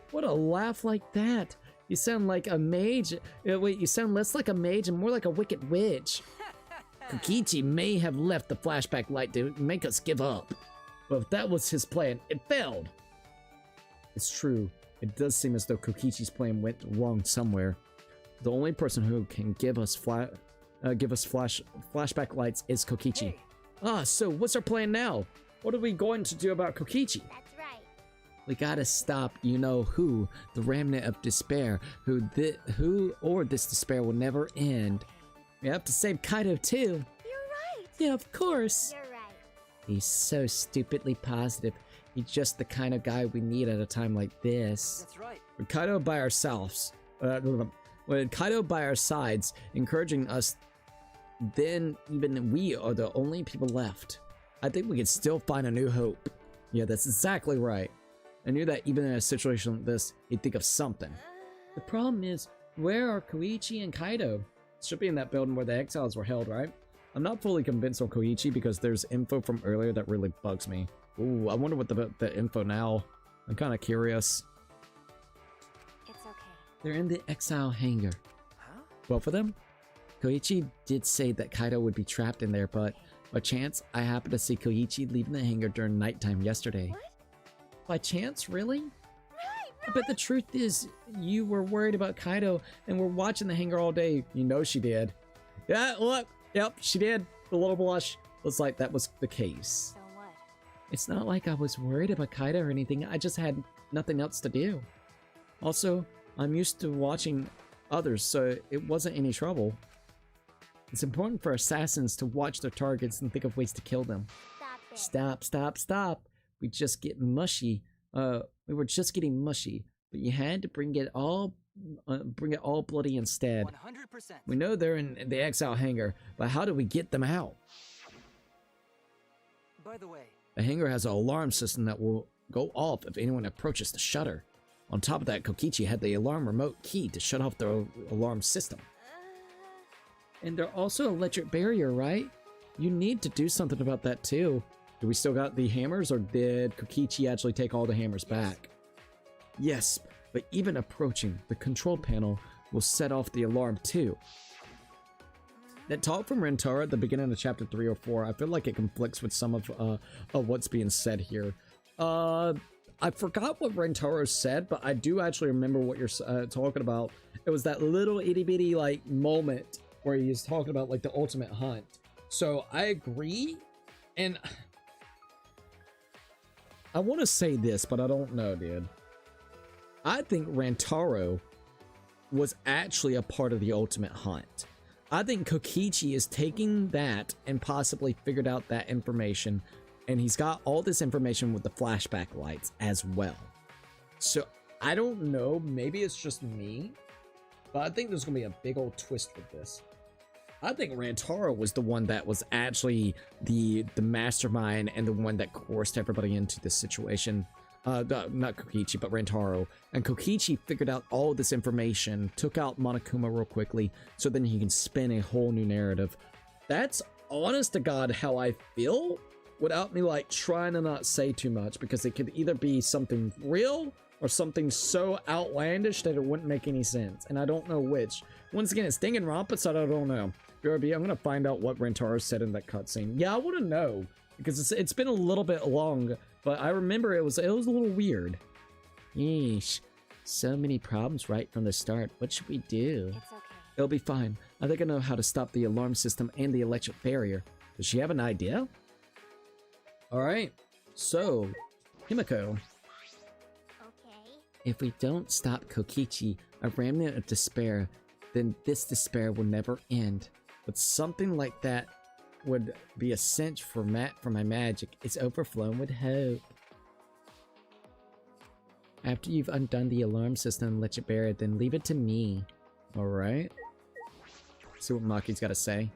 What a laugh like that. You sound like a mage. Wait, you sound less like a mage and more like a wicked witch. Kokichi may have left the flashback light to make us give up. But if that was his plan, it failed. It's true. It does seem as though Kokichi's plan went wrong somewhere. The only person who can give us flashback lights is Kokichi. Hey. So what's our plan now? What are we going to do about Kokichi? That's right. We gotta stop who, the remnant of despair, who or this despair will never end. We have to save Kaido too. You're right. Yeah, of course. You're right. He's so stupidly positive. He's just the kind of guy we need at a time like this. That's right. With Kaido by our sides, encouraging us, then even we are the only people left. I think we can still find a new hope. Yeah, that's exactly right. I knew that even in a situation like this, he'd think of something. The problem is, where are Koichi and Kaido? Should be in that building where the exiles were held, right? I'm not fully convinced on Koichi because there's info from earlier that really bugs me. Ooh, I wonder what the info now. I'm kind of curious. It's okay. They're in the exile hangar. Huh? Well for them. Koichi did say that Kaido would be trapped in there, but by chance, I happened to see Koichi leaving the hangar during nighttime yesterday. What? By chance, really? Right. But the truth is, you were worried about Kaido and were watching the hangar all day. You know she did. Yeah, look. Yep, she did. The little blush was like that was the case. So what? It's not like I was worried about Kaido or anything. I just had nothing else to do. Also, I'm used to watching others, so it wasn't any trouble. It's important for assassins to watch their targets and think of ways to kill them. Stop it. Stop. We just get mushy. We were just getting mushy, but you had to bring it all bloody instead. 100%. We know they're in the exile hangar, but how do we get them out? By the way, The hangar has an alarm system that will go off if anyone approaches the shutter. On top of that, Kokichi had the alarm remote key to shut off the alarm system. And they're also electric barrier, right? You need to do something about that too. Do we still got the hammers, or did Kokichi actually take all the hammers back? Yes, but even approaching the control panel will set off the alarm too. That talk from Rentaro at the beginning of chapter 3 or 4, I feel like it conflicts with some of what's being said here. I forgot what Rentaro said, but I do actually remember what you're talking about. It was that little itty bitty like moment where he's talking about like the ultimate hunt. So I agree, and I want to say this, but I don't know, dude. I think Rentaro was actually a part of the ultimate hunt. I think Kokichi is taking that and possibly figured out that information, and he's got all this information with the flashback lights as well. So I don't know, maybe it's just me, but I think there's gonna be a big old twist with this. I think Rentaro was the one that was actually the mastermind and the one that coerced everybody into this situation. Not Kokichi, but Rentaro. And Kokichi figured out all this information, took out Monokuma real quickly, so then he can spin a whole new narrative. That's honest to God how I feel, without me like trying to not say too much, because it could either be something real or something so outlandish that it wouldn't make any sense, and I don't know which. Once again, it's Danganronpa, so I don't know. BRB, I'm gonna find out what Rentaro said in that cutscene. Yeah, I want to know, because it's been a little bit long, but I remember it was a little weird. Yeesh, so many problems right from the start. What should we do? It's okay. It'll be fine. I think I know how to stop the alarm system and the electric barrier. Does she have an idea? Alright, so, Himiko. Okay. If we don't stop Kokichi, a remnant of despair, then this despair will never end. But something like that would be a cinch for my magic. It's overflowing with hope. After you've undone the alarm system and let it bear it, then leave it to me. Alright? See what Maki's gotta say.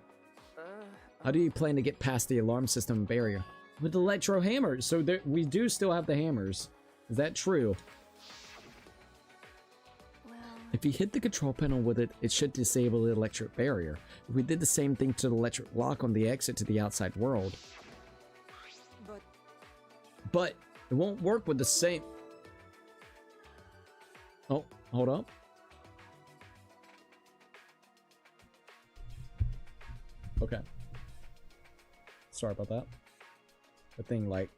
How do you plan to get past the alarm system barrier? With electro hammers. So we do still have the hammers. Is that true? If you hit the control panel with it, it should disable the electric barrier. If we did the same thing to the electric lock on the exit to the outside world. But it won't work with the same... Oh, hold up. Okay. Sorry about that. The thing, like,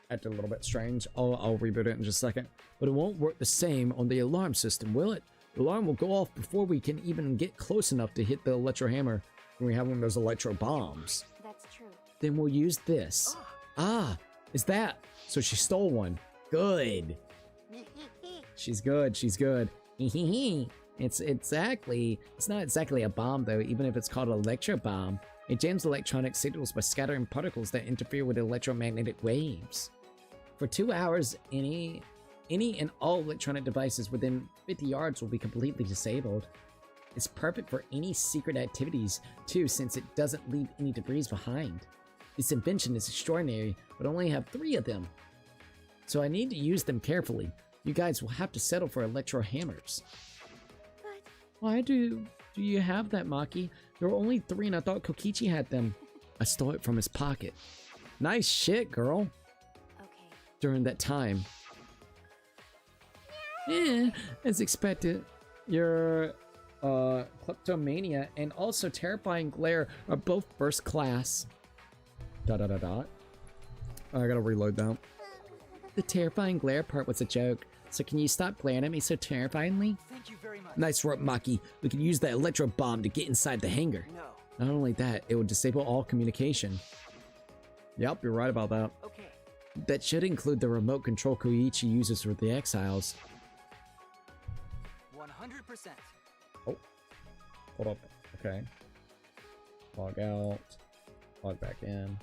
acted a little bit strange. I'll reboot it in just a second. But it won't work the same on the alarm system, will it? The alarm will go off before we can even get close enough to hit the electro hammer when we have one of those electro bombs. That's true. Then we'll use this. Ah, is that? So she stole one. Good. She's good, she's good. It's not exactly a bomb though, even if it's called an electro bomb. It jams electronic signals by scattering particles that interfere with electromagnetic waves. For 2 hours, any and all electronic devices within 50 yards will be completely disabled. It's perfect for any secret activities too, since it doesn't leave any debris behind. This invention is extraordinary, but I only have 3 of them. So I need to use them carefully. You guys will have to settle for electro hammers. But Why do you have that, Maki? There were only 3 and I thought Kokichi had them. I stole it from his pocket. Nice shit, girl. okay. During that time. As expected, your kleptomania and also terrifying glare are both first class. ... I gotta reload that. The terrifying glare part was a joke, so can you stop glaring at me so terrifyingly? Thank you very much. Nice work, Maki. We can use that electro bomb to get inside the hangar. No. Not only that, it will disable all communication. Yep, you're right about that. Okay. That should include the remote control Koichi uses for the exiles. 100%. Oh. Hold up. Okay. Log out. Log back in.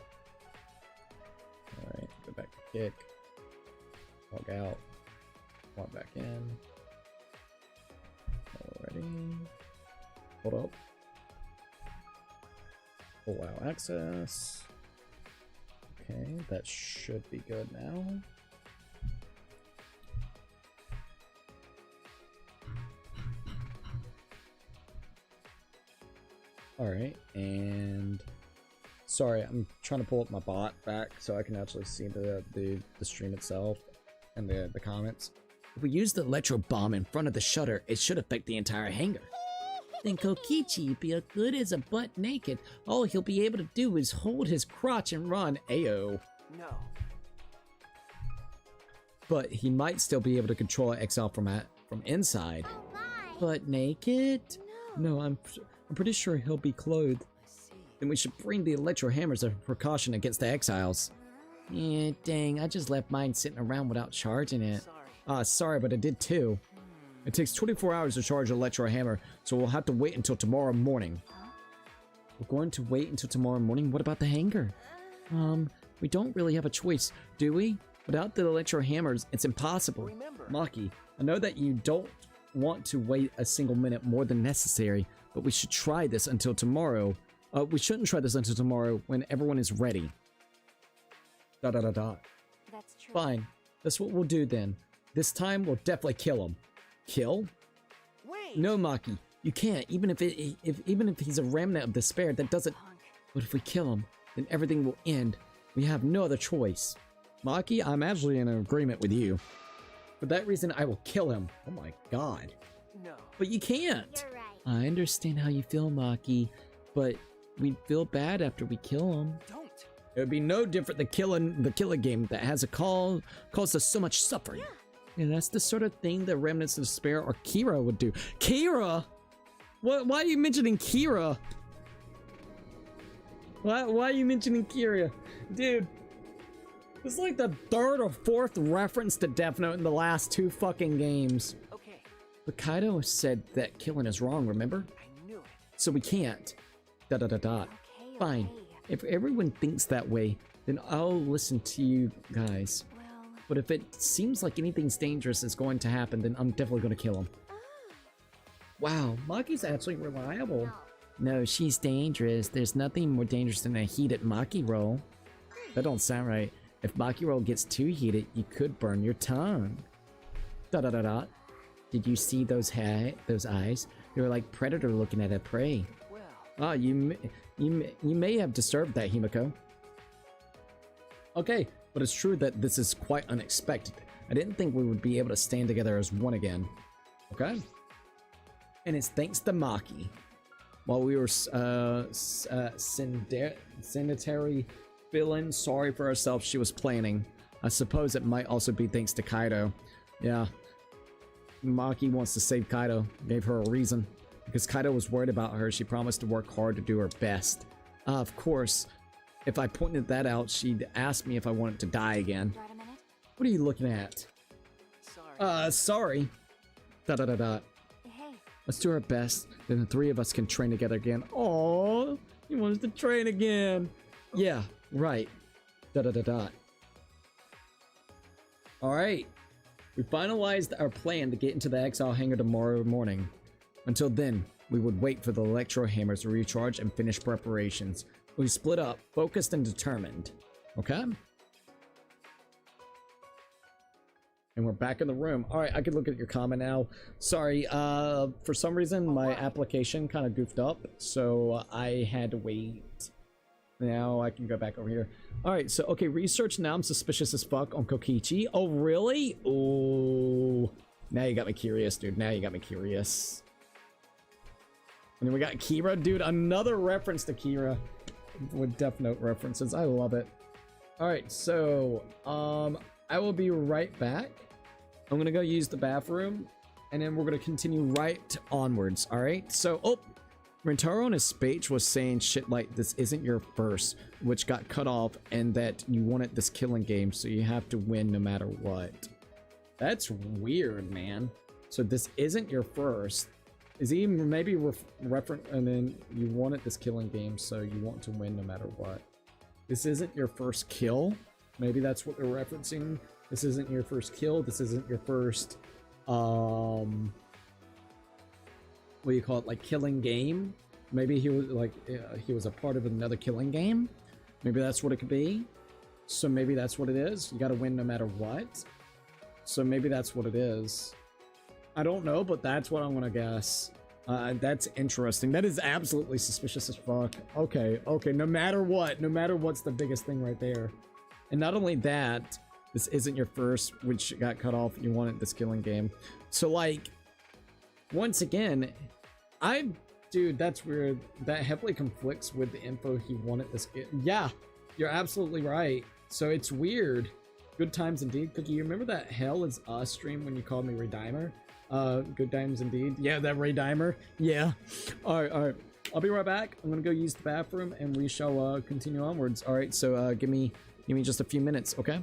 Alright, go back to kick. Log out. Log back in. Alrighty. Hold up. Allow access. Okay, that should be good now. Alright, and sorry, I'm trying to pull up my bot back so I can actually see the stream itself and the comments. If we use the electro bomb in front of the shutter, it should affect the entire hangar. Then Kokichi be as good as a butt naked. All he'll be able to do is hold his crotch and run. Ayo. No. But he might still be able to control exile from inside. Butt naked? No, I'm pretty sure he'll be clothed. I see. Then we should bring the electro hammers as a precaution against the exiles. Yeah, dang, I just left mine sitting around without charging it. Sorry. Sorry, but I did too. It takes 24 hours to charge an electro hammer, so we'll have to wait until tomorrow morning. We're going to wait until tomorrow morning? What about the hangar? We don't really have a choice, do we? Without the electro hammers, it's impossible. Remember. Maki, I know that you don't want to wait a single minute more than necessary, but we should try this until tomorrow. We shouldn't try this until tomorrow when everyone is ready. Dot dot dot dot. That's true. Fine. That's what we'll do then. This time we'll definitely kill him. Kill? Wait. No, Maki. You can't. Even if he's a remnant of despair, that doesn't. Punk. But if we kill him, then everything will end. We have no other choice. Maki, I'm actually in agreement with you. For that reason, I will kill him. Oh my god. No. But you can't. You're right. I understand how you feel, Maki, but we'd feel bad after we kill him. Don't. It would be no different than killing the killer game that has a cause us so much suffering. Yeah, that's the sort of thing that Remnants of Despair or Kira would do. Kira? What? Why are you mentioning Kira? Why are you mentioning Kira? Dude, it's like the third or fourth reference to Death Note in the last two fucking games. Okay. But Kaido said that killing is wrong, remember? I knew it. So we can't. Dot dot dot dot. Okay, Fine. okay. If everyone thinks that way, then I'll listen to you guys. Well, But if it seems like anything's dangerous is going to happen, then I'm definitely going to kill him. Wow, Maki's actually reliable. No, she's dangerous. There's nothing more dangerous than a heated Maki roll. That don't sound right. If Maki roll gets too heated, you could burn your tongue. Dot dot dot dot. Did you see those eyes? They were like predator looking at a prey. Well. Ah, you may have disturbed that, Himiko. Okay, but it's true that this is quite unexpected. I didn't think we would be able to stand together as one again. Okay? And it's thanks to Maki. While we were sanitary feeling sorry for ourselves, she was planning. I suppose it might also be thanks to Kaido. Yeah. Maki wants to save Kaido. Gave her a reason. Because Kaido was worried about her, she promised to work hard to do her best. Of course, if I pointed that out, she'd ask me if I wanted to die again. got a minute? What are you looking at? Sorry. Sorry. Dot dot dot dot. Hey, Let's do our best, then the three of us can train together again. Oh, he wants to train again. Yeah, right. Dot dot dot dot. Alright. We finalized our plan to get into the exile hangar tomorrow morning. Until then, we would wait for the electro hammers to recharge and finish preparations. We split up, focused and determined. Okay? And we're back in the room. Alright, I can look at your comment now. Sorry, for some reason my application kind of goofed up, so I had to wait. Now I can go back over here. Alright, so okay, research now. I'm suspicious as fuck on Kokichi. Oh, really? Oh, now you got me curious, dude. Now you got me curious. And then we got Kira, dude. Another reference to Kira with Death Note references. I love it. Alright, so I will be right back. I'm gonna go use the bathroom, and then we're gonna continue right onwards. Alright, so Rentaro in his speech was saying shit like this isn't your first, which got cut off, and that you wanted this killing game, so you have to win no matter what. That's weird, man. So this isn't your first, Is he maybe reference, and then you wanted this killing game, so you want to win no matter what. This isn't your first kill. Maybe that's what they're referencing. This isn't your first kill. This isn't your first, what do you call it? Like killing game. Maybe he was like, he was a part of another killing game. Maybe that's what it could be. So maybe that's what it is. You got to win no matter what. So maybe that's what it is. I don't know, but that's what I'm gonna guess. That's interesting. That is absolutely suspicious as fuck. Okay, okay, no matter what's the biggest thing right there. And not only that, this isn't your first, which got cut off. You wanted this killing game. So like, once again, dude, that's weird. That heavily conflicts with the info he wanted this. Yeah, you're absolutely right. So it's weird. Good times indeed. Cookie, you remember that Hell Is Us stream when you called me Redimer? Good times indeed. Yeah, that Redimer. Yeah. Alright, alright. I'll be right back. I'm gonna go use the bathroom and we shall continue onwards. Alright, so give me just a few minutes, okay?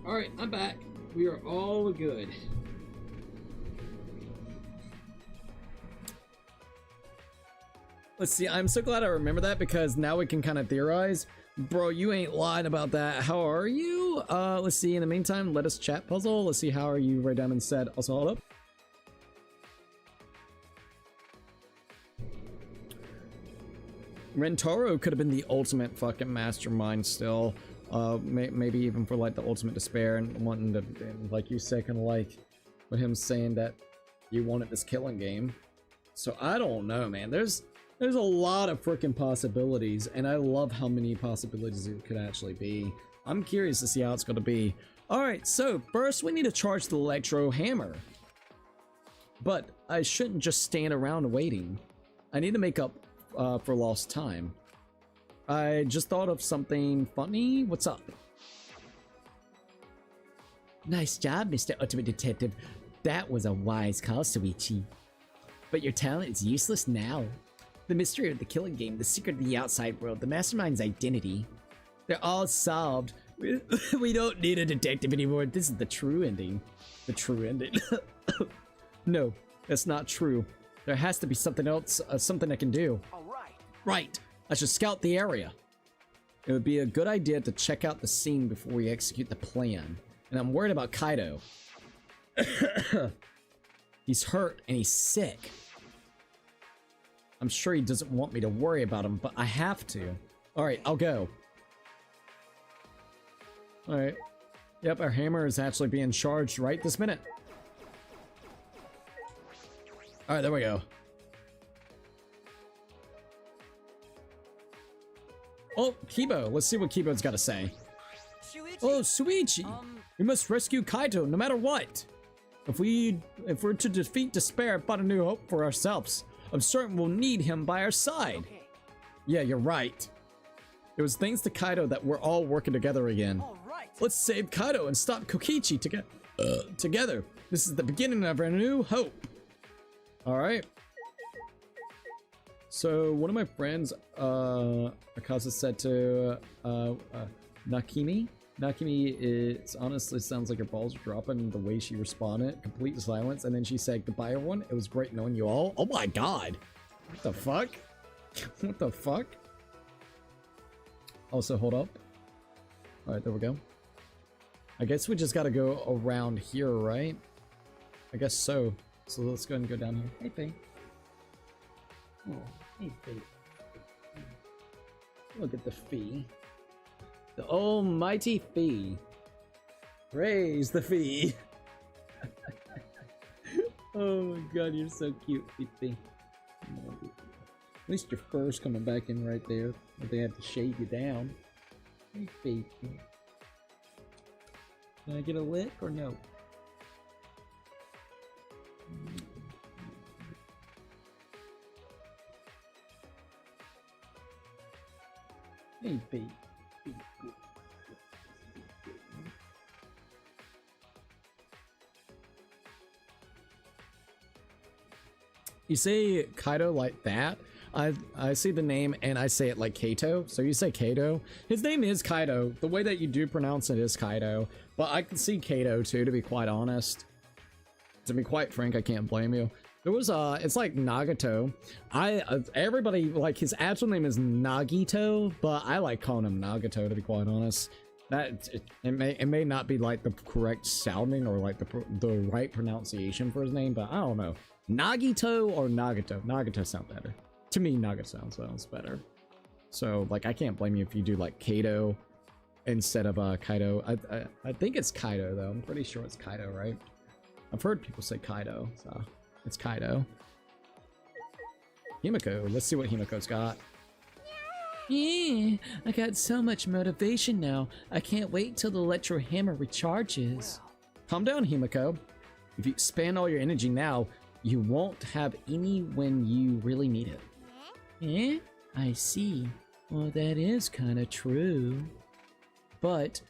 Alright, I'm back. We are all good. Let's see, I'm so glad I remember that because now we can kind of theorize. Bro, you ain't lying about that. How are you? Let's see, in the meantime, let us chat puzzle. Let's see, how are you? Right down and said, also hold up. Rentaro could have been the ultimate fucking mastermind still. Maybe even for like the ultimate despair and wanting to, and like you said, kind of like with him saying that you wanted this killing game. So I don't know, man. There's a lot of freaking possibilities, and I love how many possibilities it could actually be. I'm curious to see how it's going to be. All right, so first we need to charge the electro hammer, but I shouldn't just stand around waiting. I need to make up for lost time. I just thought of something funny. What's up? Nice job, Mr. Ultimate Detective. That was a wise call, Suichi. But your talent is useless now. The mystery of the killing game, the secret of the outside world, the mastermind's identity. They're all solved. We don't need a detective anymore. This is the true ending. The true ending. No, that's not true. There has to be something else, something I can do. All right. Right. I should scout the area. It would be a good idea to check out the scene before we execute the plan. And I'm worried about Kaido. He's hurt and he's sick. I'm sure he doesn't want me to worry about him, but I have to. Alright, I'll go. Alright. Yep, our hammer is actually being charged right this minute. Alright, there we go. Oh, Kibo. Let's see what Kibo's got to say. Shuichi. Oh, Suichi. We must rescue Kaito no matter what. If we're to defeat despair and find a new hope for ourselves, I'm certain we'll need him by our side. Okay. Yeah, you're right. It was thanks to Kaido that we're all working together again. All right. Let's save Kaido and stop Kokichi together. This is the beginning of our new hope. Alright. So, one of my friends, Akasa said to, Nakimi? Nakimi is honestly sounds like her balls are dropping the way she responded. Complete silence. And then she said, goodbye, everyone. It was great knowing you all. Oh my god. What the fuck? What the fuck? Also, hold up. Alright, there we go. I guess we just gotta go around here, right? I guess so. So let's go ahead and go down here. Hey, Faye. Oh, hey, Faye. Look at the fee. The almighty fee. Raise the fee. Oh my god, you're so cute, Fee. At least your fur's coming back in right there. But they have to shave you down. Hey, Fee. Can I get a lick or no? Hey, Fee. You say Kaido like that? I see the name and I say it like Kato, so you say Kato. His name is Kaido. The way that you do pronounce it is Kaido, but I can see Kato too, to be quite honest. To be quite frank, I can't blame you. There was it's like Nagato. Everybody, like, his actual name is Nagito, but I like calling him Nagato, to be quite honest. That it may not be like the correct sounding or like the right pronunciation for his name, but I don't know. Nagito or Nagato? Nagato sounds better. To me, Nagato sounds better. So, like, I can't blame you if you do like Kato instead of Kaido. I think it's Kaido though. I'm pretty sure it's Kaido, right? I've heard people say Kaido, so it's Kaido. Himiko, let's see what Himiko's got. Yeah, I got so much motivation now. I can't wait till the electro hammer recharges. Calm down, Himiko. If you expand all your energy now, you won't have any when you really need it. Eh? I see. Well, that is kind of true. But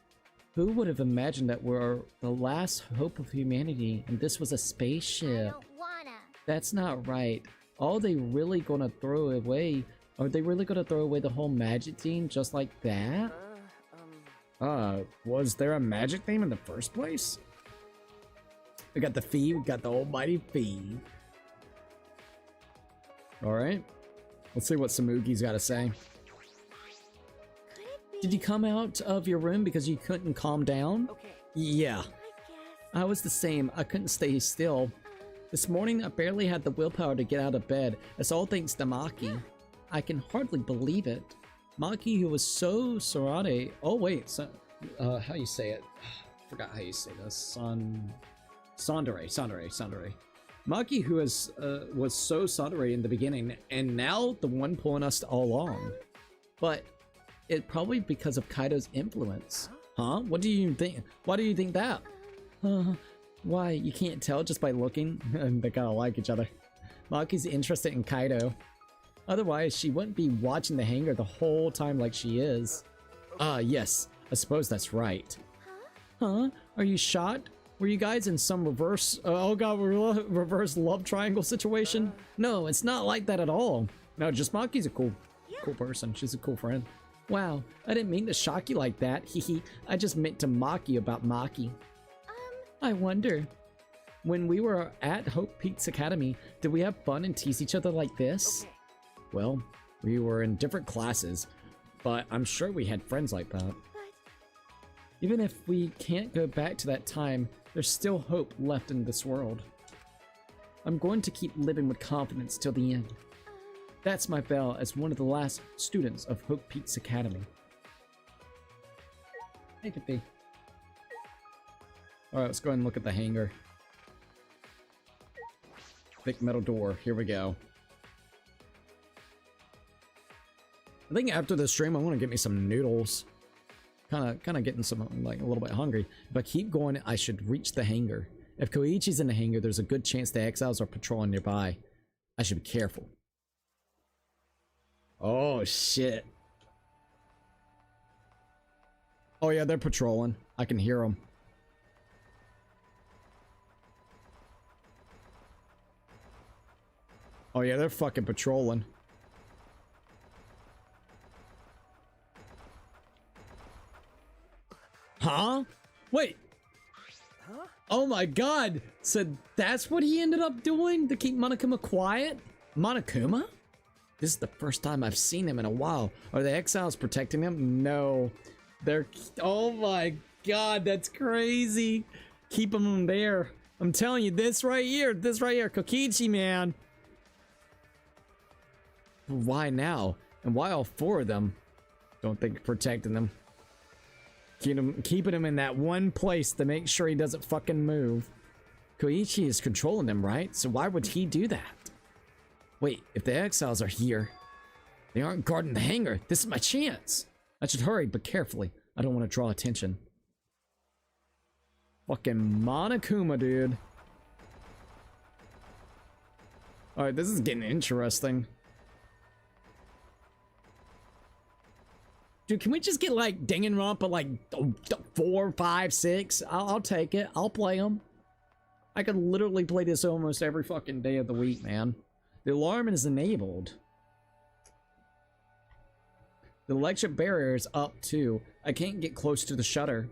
who would have imagined that we're the last hope of humanity and this was a I spaceship? don't wanna. That's not right. Are they really gonna throw away? Are they really gonna throw away the whole magic theme just like that? Was there a magic theme in the first place? We got the fee, we got the almighty fee. Alright. Let's see what Samugi's gotta say. Could it be? Did you come out of your room because you couldn't calm down? Okay. Yeah. I guess. I was the same. I couldn't stay still. This morning, I barely had the willpower to get out of bed. It's all thanks to Maki. I can hardly believe it. Maki, who was so Sarade. Oh wait, how you say it? Forgot how you say this. Sandere. Maki, who was so Sandere in the beginning, and now the one pulling us all along. But it probably because of Kaido's influence. Huh? What do you think? Why do you think that? Why? You can't tell just by looking? They kind of like each other. Maki's interested in Kaido. Otherwise, she wouldn't be watching the hangar the whole time like she is. Yes, I suppose that's right. Huh? Are you shocked? Were you guys in some reverse, reverse love triangle situation? No, it's not like that at all. No, just Maki's a cool person. She's a cool friend. Wow, I didn't mean to shock you like that. Hehe. I just meant to mock you about Maki. I wonder. When we were at Hope Peaks Academy, did we have fun and tease each other like this? Okay. Well, we were in different classes, but I'm sure we had friends like that. Even if we can't go back to that time, there's still hope left in this world. I'm going to keep living with confidence till the end. That's my vow as one of the last students of Hope Peaks Academy. Hey, Tippy. Alright, let's go ahead and look at the hangar. Big metal door. Here we go. I think after the stream, I want to get me some noodles. Kind of getting some, like, a little bit hungry. If I keep going, I should reach the hangar. If Koichi's in the hangar, there's a good chance the exiles are patrolling nearby. I should be careful. Oh, shit. Oh, yeah, they're patrolling. I can hear them. Oh, yeah, they're fucking patrolling. Huh? Wait. Huh? Oh my god. So that's what he ended up doing to keep Monokuma quiet? Monokuma? This is the first time I've seen him in a while. Are the exiles protecting him? No. They're... Oh my god, that's crazy. Keeping him there. I'm telling you, this right here, Kokichi, man. Why now? And why all four of them? Don't think protecting them. Keeping him in that one place to make sure he doesn't fucking move. Koichi is controlling them, right? So why would he do that? Wait, if the exiles are here, they aren't guarding the hangar. This is my chance. I should hurry, but carefully. I don't want to draw attention. Fucking Monokuma, dude. Alright, this is getting interesting. Dude, can we just get, like, Danganronpa, like, 4, 5, 6? I'll take it. I'll play them. I could literally play this almost every fucking day of the week, man. The alarm is enabled. The electric barrier is up, too. I can't get close to the shutter.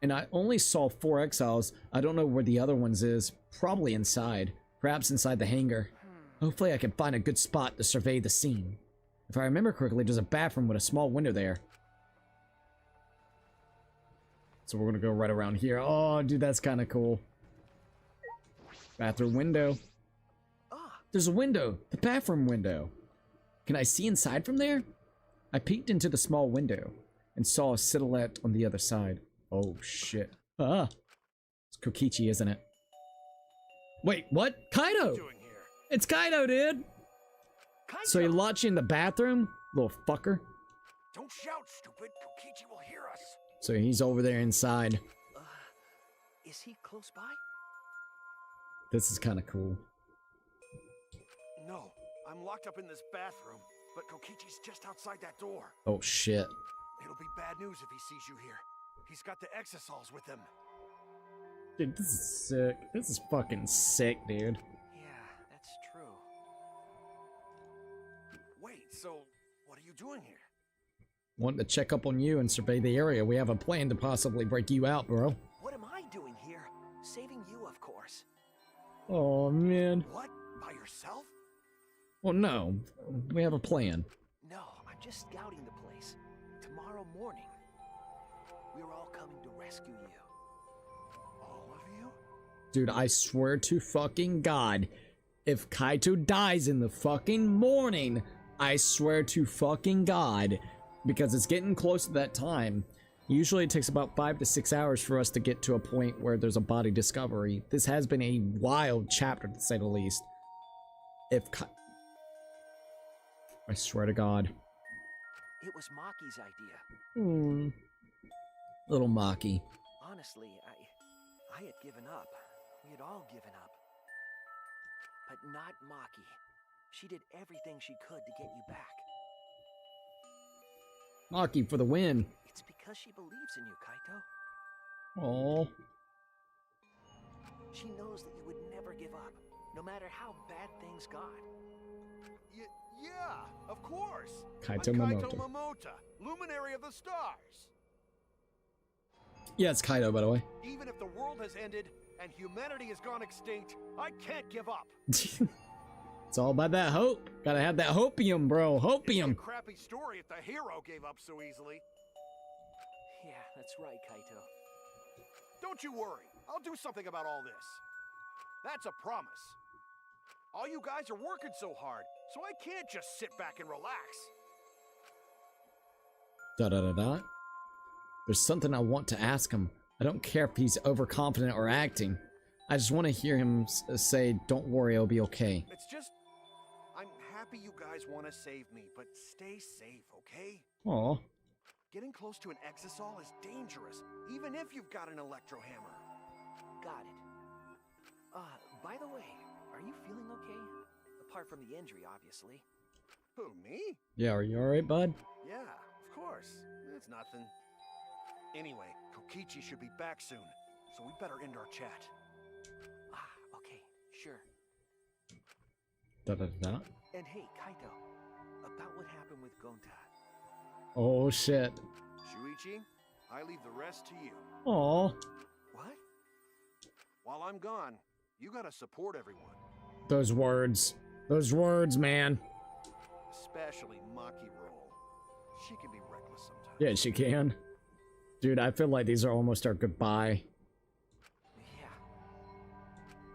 And I only saw 4 exiles. I don't know where the other ones is. Probably inside. Perhaps inside the hangar. Hopefully I can find a good spot to survey the scene. If I remember correctly, there's a bathroom with a small window there. So we're gonna go right around here. Oh, dude, that's kind of cool. Bathroom window. There's a window. The bathroom window. Can I see inside from there? I peeked into the small window and saw a silhouette on the other side. Oh, shit. Ah. It's Kokichi, isn't it? Wait, what? Kaido! It's Kaido, dude! So he locked you in the bathroom? Little fucker. Don't shout, stupid. Kokichi will hear us. So he's over there inside. Is he close by? This is kind of cool. No, I'm locked up in this bathroom, but Kokichi's just outside that door. Oh, shit. It'll be bad news if he sees you here. He's got the exosols with him. Dude, this is sick. This is fucking sick, dude. Yeah, that's true. Wait, so what are you doing here? Wanting to check up on you and survey the area. We have a plan to possibly break you out, bro. What am I doing here? Saving you, of course. Oh, man. What? By yourself? Well, no. We have a plan. No, I'm just scouting the place. Tomorrow morning, we're all coming to rescue you. All of you? Dude, I swear to fucking God, if Kaito dies in the fucking morning, I swear to fucking God, because it's getting close to that time. Usually it takes about 5 to 6 hours for us to get to a point where there's a body discovery. This has been a wild chapter, to say the least. I swear to God. It was Maki's idea. Little Maki. Honestly, I had given up. We had all given up. But not Maki. She did everything she could to get you back. Maki for the win. It's because she believes in you, Kaito. Oh. She knows that you would never give up, no matter how bad things got. Yeah, of course. Kaito I'm Momota. Kaito Momota, luminary of the stars. Yeah, it's Kaito, by the way. Even if the world has ended and humanity has gone extinct, I can't give up. It's all about that hope. Gotta have that hopium, bro. It'd be a Hopium. crappy story if the hero gave up so easily. Yeah, that's right, Kaito. Don't you worry. I'll do something about all this. That's a promise. All you guys are working so hard, so I can't just sit back and relax. Da da da da. There's something I want to ask him. I don't care if he's overconfident or acting. I just want to hear him say, "Don't worry, it'll be okay." It's just, I'm happy you guys want to save me, but stay safe, okay? Aw. Getting close to an exile is dangerous, even if you've got an electro hammer. Got it. By the way, are you feeling okay? Apart from the injury, obviously. Who, me? Yeah, are you alright, bud? Yeah, of course. It's nothing. Anyway, Kokichi should be back soon, so we better end our chat. Okay, sure. Da da da da. And hey, Kaito, about what happened with Gonta. Oh shit. Shuichi, I leave the rest to you. Aw. What? While I'm gone, you gotta support everyone. Those words. Those words, man. Especially Maki Roll. She can be reckless sometimes. Yeah, she can. Dude, I feel like these are almost our goodbye. Yeah.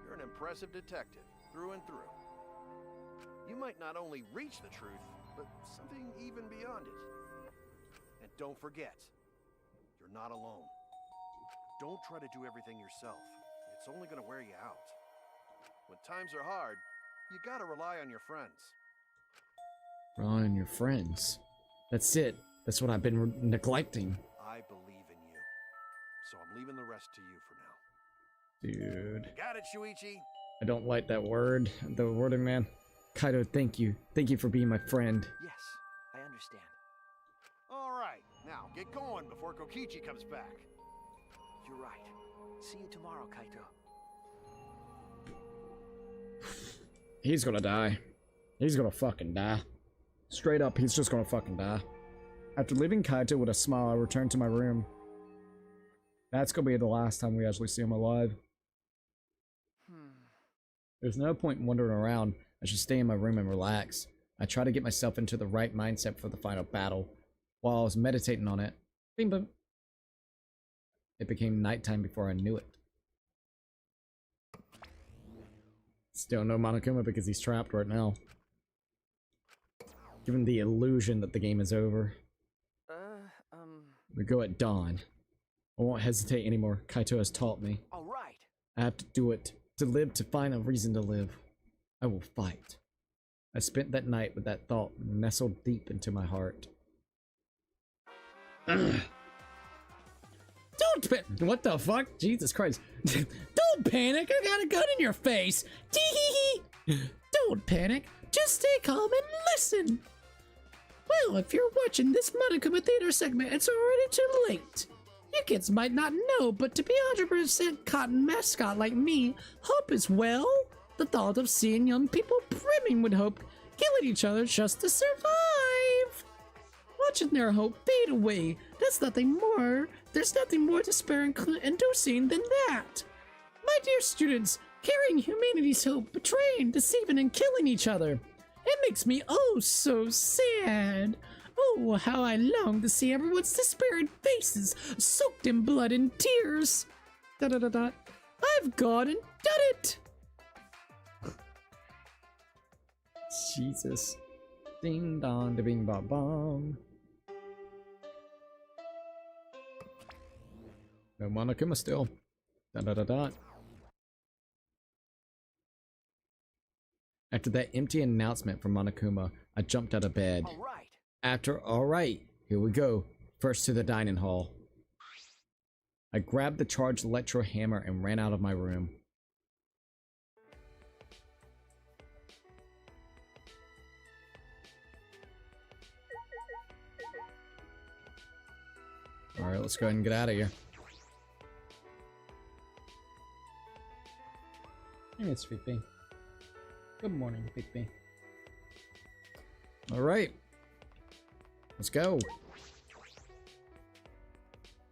You're an impressive detective, through and through. You might not only reach the truth, but something even beyond it. And don't forget, you're not alone. Don't try to do everything yourself. It's only gonna wear you out. When times are hard, you gotta rely on your friends. Rely on your friends. That's it. That's what I've been neglecting. I believe in you. So I'm leaving the rest to you for now. Dude. Got it, Shuichi? I don't like that word. The wording, man. Kaito, thank you. Thank you for being my friend. Yes, I understand. Alright, now get going before Kokichi comes back. You're right. See you tomorrow, Kaito. He's gonna die. He's gonna fucking die. Straight up, he's just gonna fucking die. After leaving Kaito with a smile, I returned to my room. That's gonna be the last time we actually see him alive. There's no point in wandering around. I should stay in my room and relax. I try to get myself into the right mindset for the final battle. While I was meditating on it, bing bing, it became nighttime before I knew it. Still no Monokuma because he's trapped right now. Given the illusion that the game is over. We go at dawn. I won't hesitate anymore. Kaito has taught me. Alright. I have to do it. To live, to find a reason to live. I will fight. I spent that night with that thought nestled deep into my heart. Don't what the fuck? Jesus Christ. Don't panic, I got a gun in your face. Tee-hee-hee. Don't panic, just stay calm and listen. Well, if you're watching this Monokuma Theater segment, it's already too late. You kids might not know, but to be 100% cotton mascot like me, hope is, well, the thought of seeing young people brimming with hope, killing each other just to survive. Watching their hope fade away, there's nothing more despair-inducing than that. My dear students, carrying humanity's hope, betraying, deceiving, and killing each other. It makes me oh so sad. Oh, how I long to see everyone's despairing faces, soaked in blood and tears. Da-da-da-da. I've gone and done it. Jesus. Ding dong, da bing bong bong. No Monokuma still. Da-da-da-da. After that empty announcement from Monokuma, I jumped out of bed. Alright, here we go. First to the dining hall. I grabbed the charged electro hammer and ran out of my room. Alright, let's go ahead and get out of here. Hey, it's Big B. Good morning, Big B. Alright. Let's go.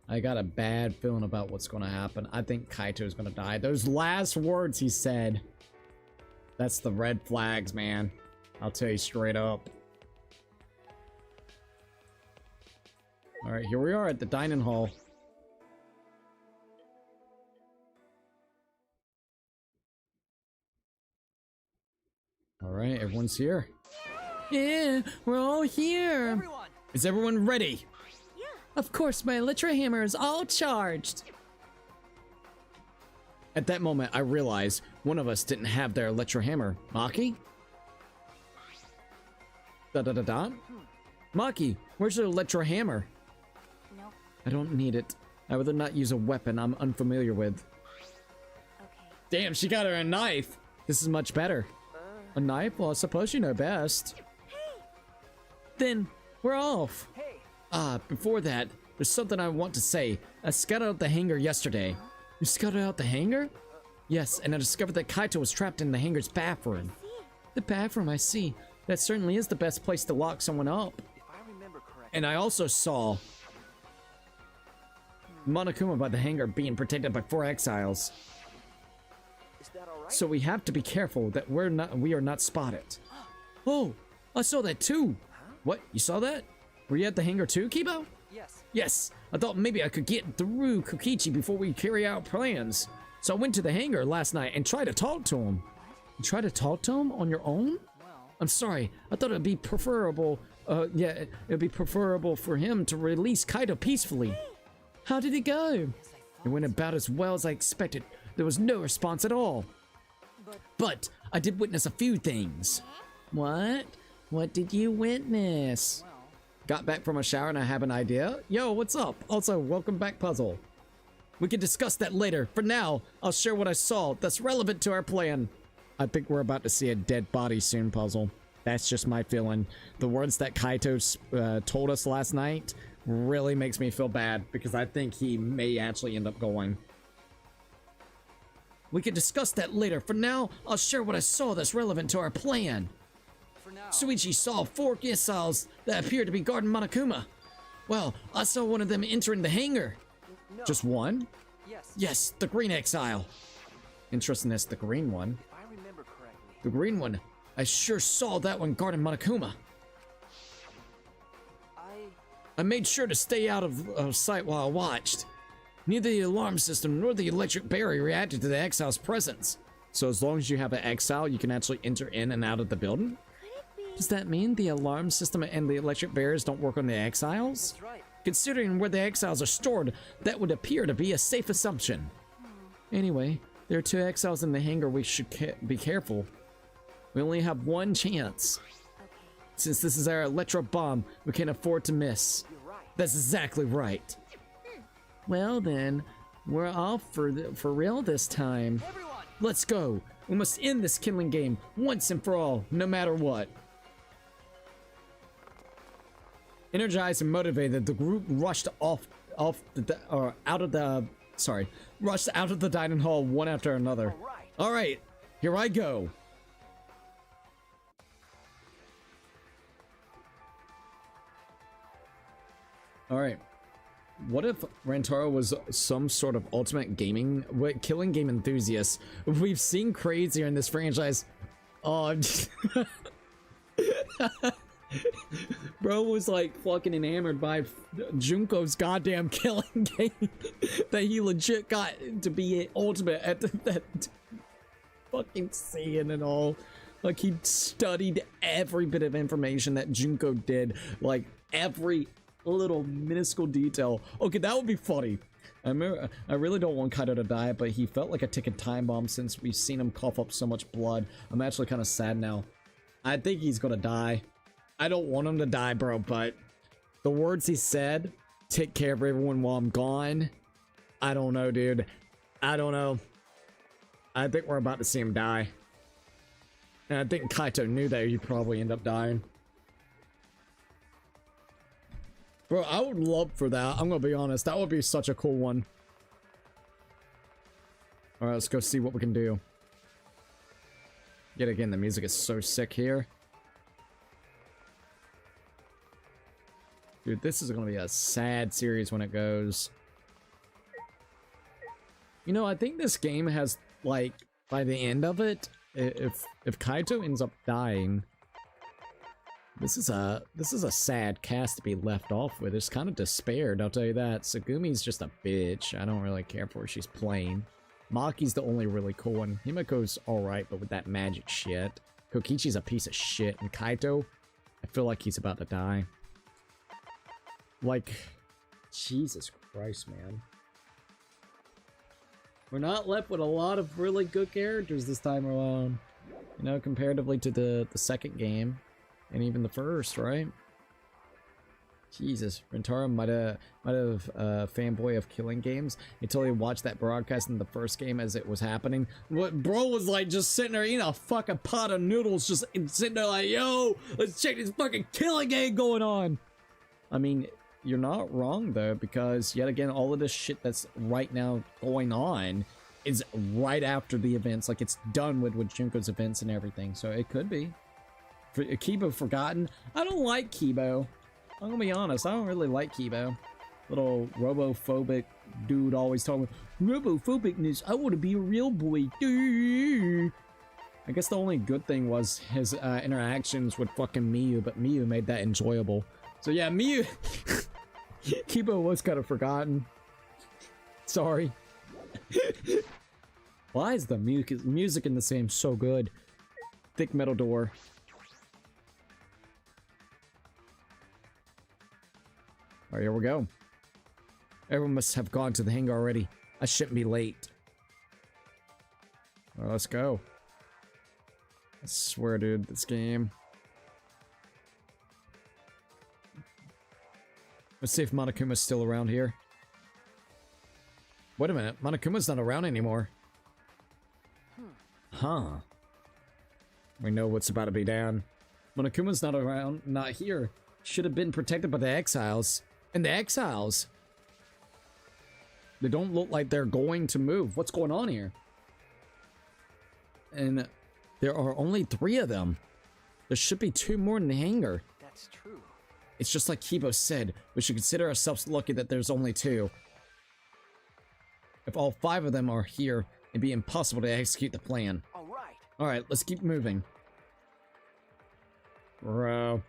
I got a bad feeling about what's going to happen. I think Kaito's going to die. Those last words he said. That's the red flags, man. I'll tell you straight up. Alright, here we are at the dining hall. Alright, everyone's here. Yeah, we're all here. Everyone! Is everyone ready? Of course, my Elytra hammer is all charged. At that moment, I realized one of us didn't have their Elytra hammer. Maki? Da-da-da-da? Maki, where's your Elytra hammer? Nope. I don't need it. I'd rather not use a weapon I'm unfamiliar with. Okay. Damn, she got her a knife. This is much better. A knife? Well, I suppose you know best. Then, we're off. Hey! Before that, there's something I want to say. I scouted out the hangar yesterday. You scouted out the hangar? Yes, and I discovered that Kaito was trapped in the hangar's bathroom. The bathroom, I see. That certainly is the best place to lock someone up. If I remember correctly... And I also saw Monokuma by the hangar being protected by 4 exiles. Is that alright? So we have to be careful that we are not spotted. Oh, I saw that too. What? You saw that? Were you at the hangar too, Kibo? Yes. Yes, I thought maybe I could get through Kokichi before we carry out plans. So I went to the hangar last night and tried to talk to him. You tried to talk to him on your own? Well... I'm sorry. I thought it'd be preferable. It'd be preferable for him to release Kaito peacefully. How did it go? It went about as well as I expected. There was no response at all. But I did witness a few things. What? What did you witness? Well... Got back from a shower and I have an idea. Yo, what's up? Also, welcome back, Puzzle. We can discuss that later. For now, I'll share what I saw that's relevant to our plan. I think we're about to see a dead body soon, Puzzle. That's just my feeling. The words that Kaito told us last night really makes me feel bad because I think he may actually end up going. We can discuss that later. For now, I'll share what I saw that's relevant to our plan. For now... Suichi saw 4 exiles that appeared to be guarding Monokuma. Well, I saw one of them entering the hangar. No. Just one? Yes. Yes, the green exile. Interesting, that's the green one. If I remember correctly... The green one. I sure saw that one guarding Monokuma. I made sure to stay out of sight while I watched. Neither the alarm system nor the electric barrier reacted to the exile's presence. So as long as you have an exile, you can actually enter in and out of the building? Does that mean the alarm system and the electric barriers don't work on the exiles? That's right. Considering where the exiles are stored, that would appear to be a safe assumption. Anyway, there are 2 exiles in the hangar. We should be careful. We only have one chance. Since this is our electro bomb, we can't afford to miss. You're right. That's exactly right. Well then, we're off for real this time. Everyone! Let's go. We must end this killing game once and for all, no matter what. Energized and motivated, the group rushed out of the dining hall one after another. All right, here I go. All right. What if Rantaro was some sort of ultimate killing game enthusiast? We've seen crazier in this franchise. Oh, bro was like fucking enamored by Junko's goddamn killing game that he legit got to be an ultimate at that fucking scene and all. Like he studied every bit of information that Junko did, like every little minuscule detail. Okay, that would be funny. I really don't want Kaito to die, but he felt like a ticking time bomb since we've seen him cough up so much blood. I'm actually kind of sad now. I think he's gonna die. I don't want him to die, bro, but the words he said, take care of everyone while I'm gone. I don't know, dude. I don't know. I think we're about to see him die. And I think Kaito knew that he'd probably end up dying. Bro, I would love for that. I'm gonna be honest. That would be such a cool one. Alright, let's go see what we can do. Yet again, the music is so sick here. Dude, this is gonna be a sad series when it goes. You know, I think this game has, like, by the end of it, if Kaito ends up dying, this is a sad cast to be left off with. It's kind of despaired, I'll tell you that. Tsugumi's just a bitch. I don't really care for her. She's plain. Maki's the only really cool one. Himiko's alright, but with that magic shit. Kokichi's a piece of shit. And Kaito, I feel like he's about to die. Like, Jesus Christ, man. We're not left with a lot of really good characters this time around. You know, comparatively to the second game. And even the first, right? Jesus, Rentaro might have fanboy of killing games until he watched that broadcast in the first game as it was happening. What bro was like just sitting there eating a fucking pot of noodles, just sitting there like, yo, let's check this fucking killing game going on. I mean, you're not wrong though, because yet again, all of this shit that's right now going on is right after the events. Like it's done with Junko's events and everything, so it could be. Kibo Forgotten. I don't like Kibo. I'm gonna be honest, I don't really like Kibo. Little robophobic dude always talking robophobicness. I want to be a real boy. I guess the only good thing was his interactions with fucking Miyu, but Miyu made that enjoyable. So yeah, Miyu. Kibo was kind of forgotten. Sorry. Why is the music in this game so good? Thick metal door. Alright, here we go. Everyone must have gone to the hangar already. I shouldn't be late. Well, let's go. I swear, dude, this game. Let's see if Monokuma's still around here. Wait a minute, Monokuma's not around anymore. Huh. We know what's about to be down. Monokuma's not around, not here. Should have been protected by the exiles. And the exiles, they don't look like they're going to move. What's going on here? And there are only 3 of them. There should be 2 more in the hangar. That's true. It's just like Kibo said. We should consider ourselves lucky that there's only 2. If all 5 of them are here, it'd be impossible to execute the plan. Alright, let's keep moving. Bro.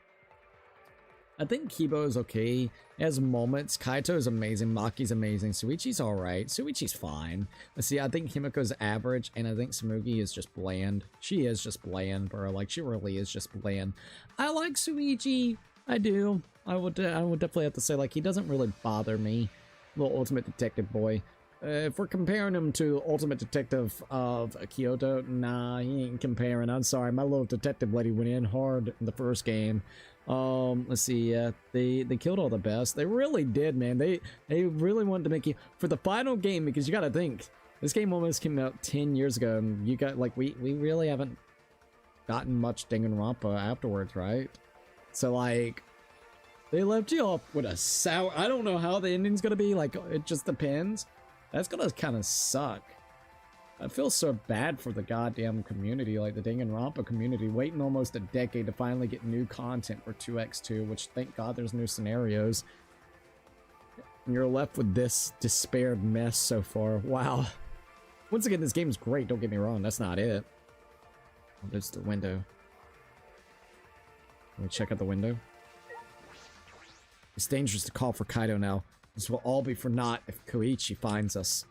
I think Kibo is okay. He has moments. Kaito is amazing. Maki's amazing. Suichi's alright. Suichi's fine. Let's see, I think Himiko's average, and I think Tsumugi is just bland. She is just bland, bro. Like, she really is just bland. I like Suichi. I do. I would definitely have to say, like, he doesn't really bother me. Little Ultimate Detective boy. If we're comparing him to Ultimate Detective of Kyoto, nah, he ain't comparing. I'm sorry, my little detective lady went in hard in the first game. Let's see, they killed all the best. They really did, man. They really wanted to make you for the final game, because you gotta think, this game almost came out 10 years ago, and you got, like, we really haven't gotten much Danganronpa afterwards, right? So, like, they left you off with a sour, I don't know how the ending's gonna be, like, it just depends. That's gonna kind of suck. I feel so bad for the goddamn community, like the Danganronpa community, waiting almost a decade to finally get new content for 2x2, which thank God there's new scenarios. And you're left with this despaired mess so far. Wow. Once again, this game's great, don't get me wrong, that's not it. Oh, there's the window. Can we check out the window? It's dangerous to call for Kaido now. This will all be for naught if Koichi finds us.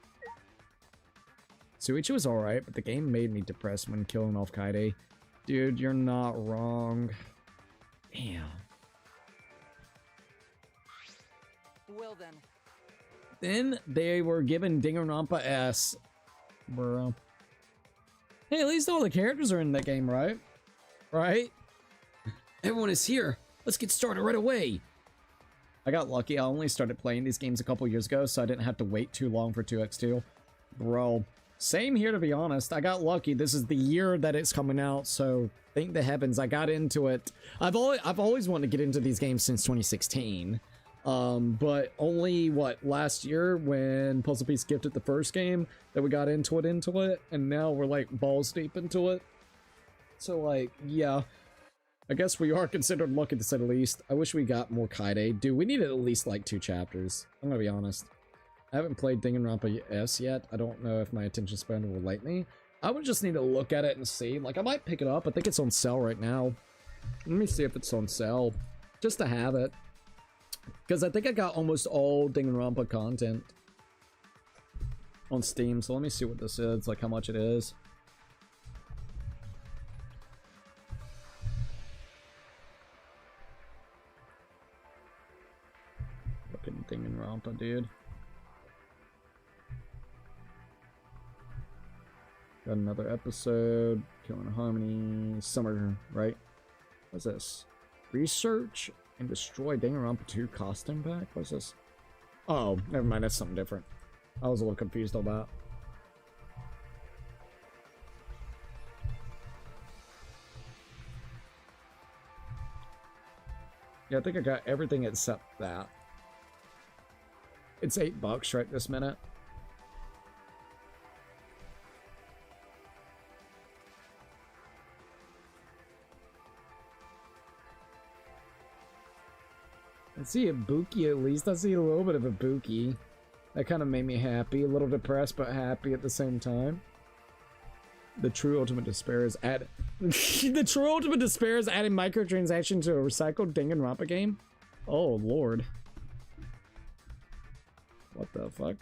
Suichi was alright, but the game made me depressed when killing off Kaide. Dude, you're not wrong. Damn. Well then. Then they were given Danganronpa S. Bro. Hey, at least all the characters are in that game, right? Right? Everyone is here. Let's get started right away. I got lucky. I only started playing these games a couple years ago, so I didn't have to wait too long for 2x2. Bro. Same here, to be honest. I got lucky. This is the year that it's coming out, so thank the heavens I got into it. I've always wanted to get into these games since 2016. But only what, last year when Puzzle Piece gifted the first game that we got into it, and now we're like balls deep into it. So like, yeah, I guess we are considered lucky to say the least. I wish we got more Kaide. Dude, we needed at least like 2 chapters. I'm gonna be honest. I haven't played Danganronpa S yet. I don't know if my attention span will let me. I would just need to look at it and see. Like, I might pick it up. I think it's on sale right now. Let me see if it's on sale. Just to have it. Because I think I got almost all Danganronpa content on Steam. So let me see what this is. Like, how much it is. Fucking Danganronpa, dude. Got another episode. Killing Harmony. Summer, right? What's this? Research and destroy Danganronpa 2 costume pack? What's this? Oh, never mind. That's something different. I was a little confused on that. Yeah, I think I got everything except that. It's $8 right this minute. I see Ibuki at least. I see a little bit of Ibuki. That kind of made me happy. A little depressed, but happy at the same time. The true ultimate despair is add. The true ultimate despair is adding microtransactions to a recycled Danganronpa game. Oh lord. What the fuck?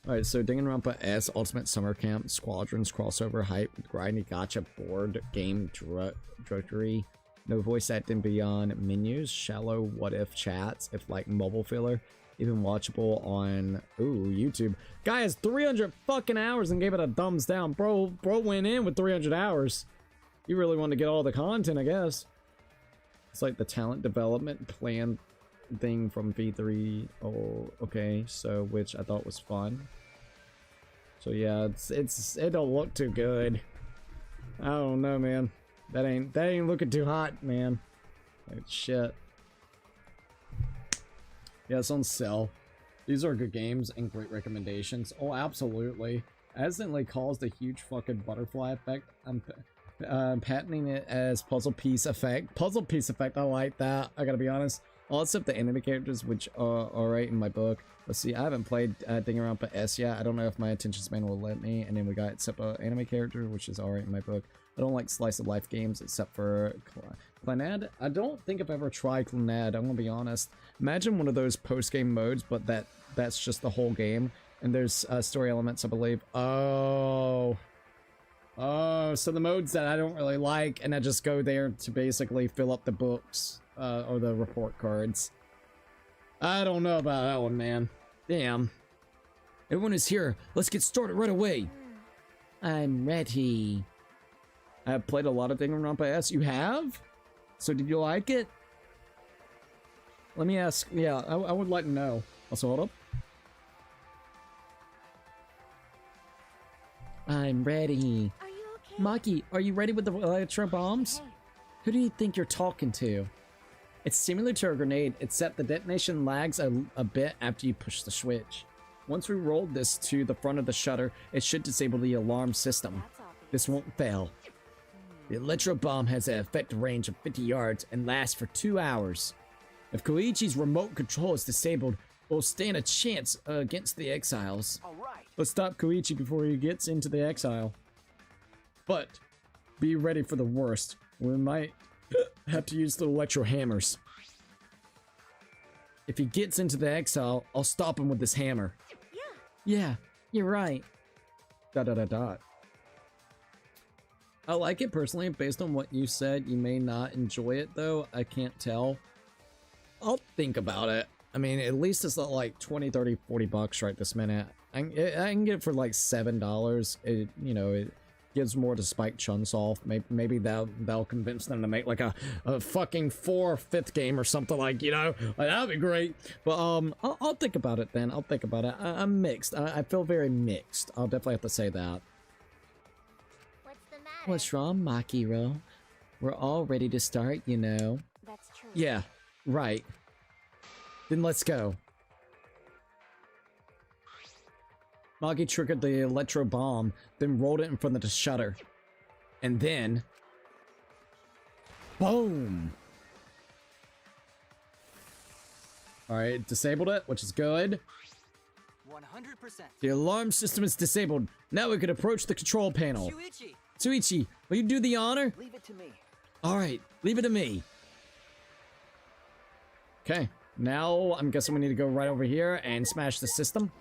Alright, so Danganronpa S Ultimate Summer Camp Squadrons crossover hype with grindy gacha board game drudgery. No voice acting beyond menus, shallow what if chats, if like mobile filler, even watchable on YouTube. Guy has 300 fucking hours and gave it a thumbs down. Bro went in with 300 hours. You really want to get all the content, I guess. It's like the talent development plan thing from V3. Oh, okay, so which I thought was fun. So yeah, it don't look too good. I don't know, man. That ain't looking too hot, man. Like shit. Yeah, it's on sale. These are good games and great recommendations. Oh, absolutely. Accidentally caused a huge fucking butterfly effect. I'm patenting it as puzzle piece effect. Puzzle piece effect, I like that. I gotta be honest. All except the anime characters, which are alright in my book. Let's see, I haven't played Danganronpa S yet. I don't know if my attention span will let me. And then we got except anime character, which is alright in my book. I don't like slice of life games except for Clannad. I don't think I've ever tried Clannad, I'm gonna be honest. Imagine one of those post-game modes, but that's just the whole game. And there's story elements, I believe. Oh, so the modes that I don't really like, and I just go there to basically fill up the books, or the report cards. I don't know about that one, man. Damn. Everyone is here. Let's get started right away. I'm ready. I have played a lot of Danganronpa S. You have? So did you like it? Let me ask. Yeah, I would like to know. Also, hold up. I'm ready. Are you okay? Maki, are you ready with the electro bombs? Hey. Who do you think you're talking to? It's similar to a grenade, except the detonation lags a bit after you push the switch. Once we roll this to the front of the shutter, it should disable the alarm system. That's obvious. This won't fail. The electro bomb has an effective range of 50 yards and lasts for 2 hours. If Koichi's remote control is disabled, we'll stand a chance against the exiles. All right. Let's stop Koichi before he gets into the exile. But be ready for the worst. We might have to use the electro hammers. If he gets into the exile, I'll stop him with this hammer. Yeah, you're right. ... I like it personally. Based on what you said, you may not enjoy it though. I can't tell. I'll think about it. I mean, at least it's not like 20, 30, 40 bucks right this minute. I can get it for like $7. It, you know, it gives more to Spike Chunsoft. Maybe that'll convince them to make like a fucking 4th or 5th game or something, like, you know, like, that'd be great. But I'll think about it then. I'll think about it. I'm mixed. I feel very mixed. I'll definitely have to say that. What's the matter? What's wrong, Makiro? We're all ready to start, you know. That's Yeah, right. Then let's go. Maki triggered the electro bomb, then rolled it in front of the shutter. And then... boom! Alright, disabled it, which is good. 100%. The alarm system is disabled. Now we can approach the control panel. Shuichi, Tsuichi, will you do the honor? leave it to me. Alright, leave it to me. Okay, now I'm guessing we need to go right over here and smash the system.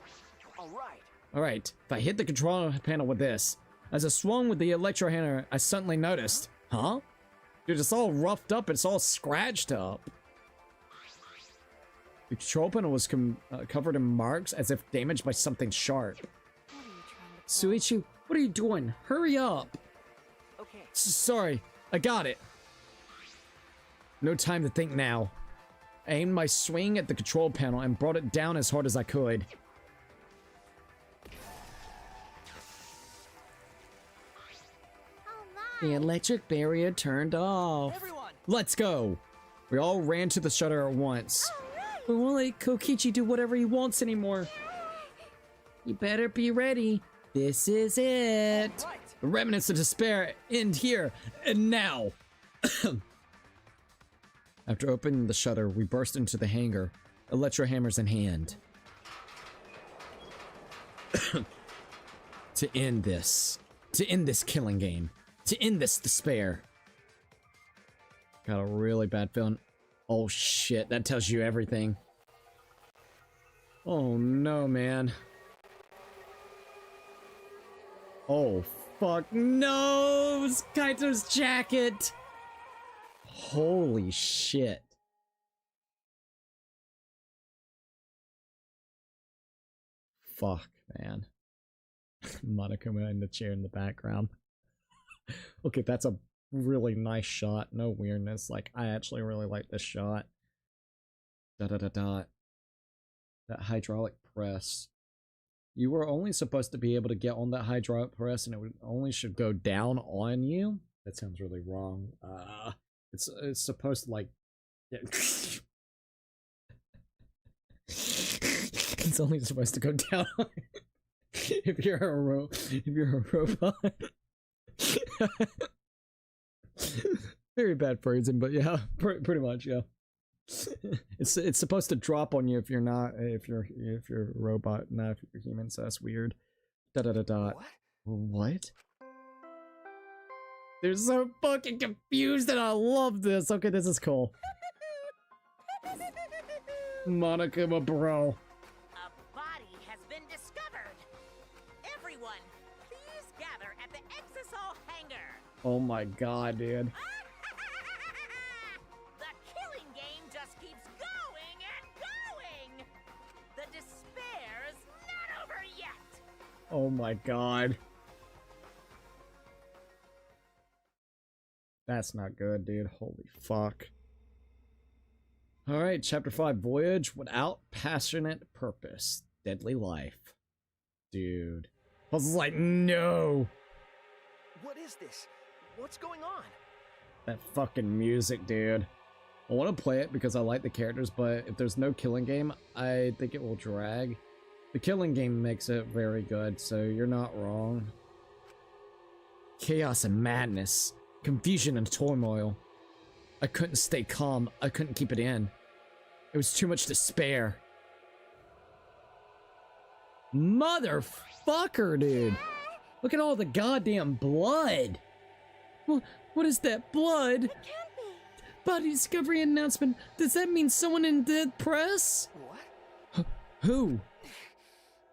All right. Alright, if I hit the control panel with this, as I swung with the electro hammer, I suddenly noticed. Huh? Dude, it's all roughed up, it's all scratched up. The control panel was covered in marks as if damaged by something sharp. What are you trying to Tsuichi, what are you doing? Hurry up! Okay. Sorry, I got it. No time to think now. I aimed my swing at the control panel and brought it down as hard as I could. The electric barrier turned off. Everyone. Let's go. We all ran to the shutter at once. We won't let Kokichi do whatever he wants anymore. You better be ready. This is it. Right. The remnants of despair end here and now. After opening the shutter, we burst into the hangar, electro hammers in hand. To end this killing game. To end this despair. Got a really bad feeling. Oh shit, that tells you everything. Oh no, man. Oh fuck, no! It's Kaito's jacket! Holy shit. Fuck, man. Monokuma in the chair in the background. Okay, that's a really nice shot. No weirdness. Like, I actually really like this shot. That hydraulic press. You were only supposed to be able to get on that hydraulic press and it would only should go down on you. That sounds really wrong. It's supposed to like it's only supposed to go down if you're a robot. Very bad phrasing, but yeah, pretty much, yeah. It's supposed to drop on you if you're if you're a robot, not if you're human, so that's weird. What? They're so fucking confused and I love this. Okay, this is cool. Monokuma, bro. A body has been discovered. Everyone, please gather at the exile hangar. Oh my god, dude. The killing game just keeps going and going. The despair's not over yet. Oh my god. That's not good, dude. Holy fuck. Alright, chapter 5, Voyage without passionate purpose. Deadly life. Dude. I was like, no! What is this? What's going on? That fucking music, dude. I want to play it because I like the characters, but if there's no killing game, I think it will drag. The killing game makes it very good, so you're not wrong. Chaos and madness. Confusion and turmoil. I couldn't stay calm. I couldn't keep it in. It was too much despair. Motherfucker, dude. Look at all the goddamn blood. What is that? Blood? It can't be. Body discovery announcement. Does that mean someone in the press? What? Who?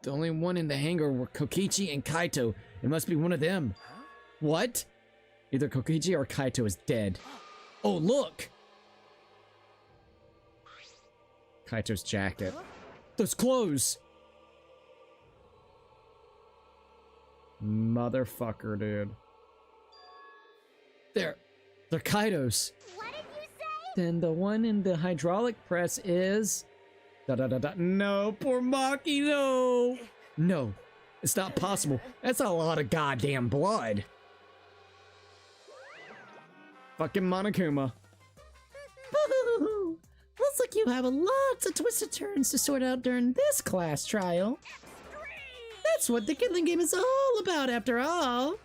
The only one in the hangar were Kokichi and Kaito. It must be one of them. Huh? What? Either Kokichi or Kaito is dead. Oh, look! Kaito's jacket. Those clothes! Motherfucker, dude. They're Kaito's. What did you say? Then the one in the hydraulic press is... No, poor Maki, no! No, it's not possible. That's a lot of goddamn blood. Fucking Monokuma. Sounds like you have lots of twisted turns to sort out during this class trial. That's what the killing game is all about, after all.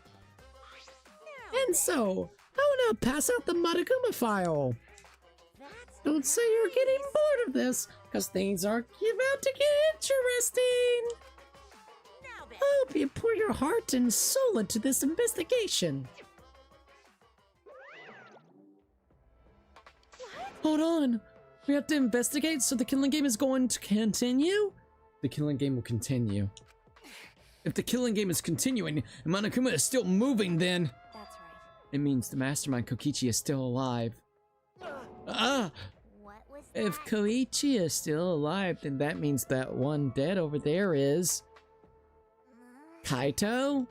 And so, I will now pass out the Monokuma file. Don't say you're getting bored of this, because things are about to get interesting. I hope you pour your heart and soul into this investigation. Hold on. We have to investigate, so the killing game is going to continue? The killing game will continue. If the killing game is continuing and Monokuma is still moving, then... That's right. it means the mastermind Kokichi is still alive. What was that? If Koichi is still alive, then that means that one dead over there is... Kaito?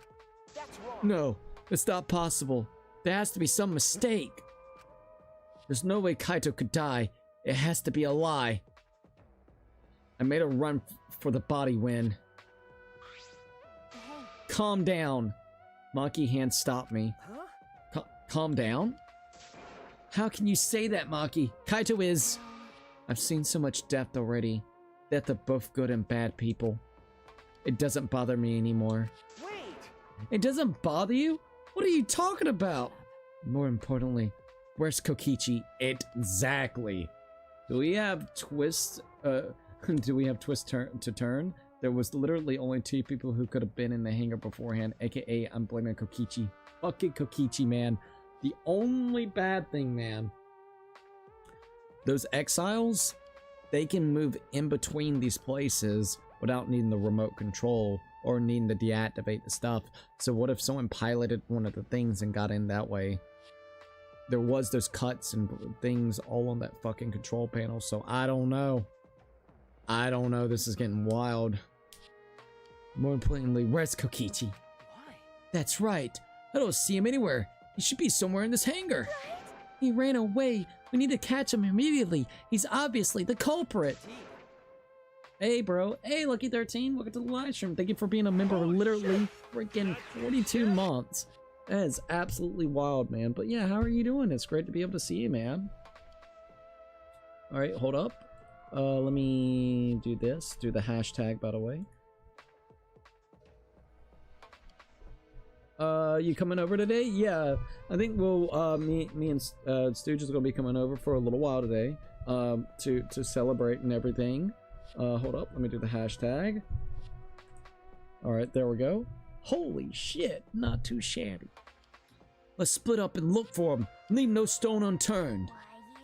No, it's not possible. There has to be some mistake. There's no way Kaito could die. It has to be a lie. I made a run for the body win. Calm down. Maki hand stopped me. Calm down? How can you say that, Maki? Kaito is... I've seen so much death already. Death of both good and bad people. It doesn't bother me anymore. Wait! It doesn't bother you? What are you talking about? More importantly, where's Kokichi? Exactly. Do we have twist to turn? There was literally only 2 people who could have been in the hangar beforehand, aka I'm blaming Kokichi. Fucking Kokichi, man. The only bad thing, man. Those exiles, they can move in between these places without needing the remote control or needing to deactivate the stuff. So what if someone piloted one of the things and got in that way? There was those cuts and things all on that fucking control panel, so I don't know. I don't know, this is getting wild. More importantly, where's Kokichi? Why? That's right. I don't see him anywhere. He should be somewhere in this hangar. He ran away. We need to catch him immediately. He's obviously the culprit. Hey, bro. Hey, Lucky 13. Welcome to the live stream. Thank you for being a member for literally freaking 42 months. That is absolutely wild, man. But yeah, how are you doing? It's great to be able to see you, man. All right, hold up. Let me do this. Do the hashtag, by the way. You coming over today? Yeah, I think we'll, me and Stooge is gonna be coming over for a little while today, to celebrate and everything. Hold up, let me do the hashtag. All right, there we go. Holy shit, not too shabby. Let's split up and look for him. Leave no stone unturned.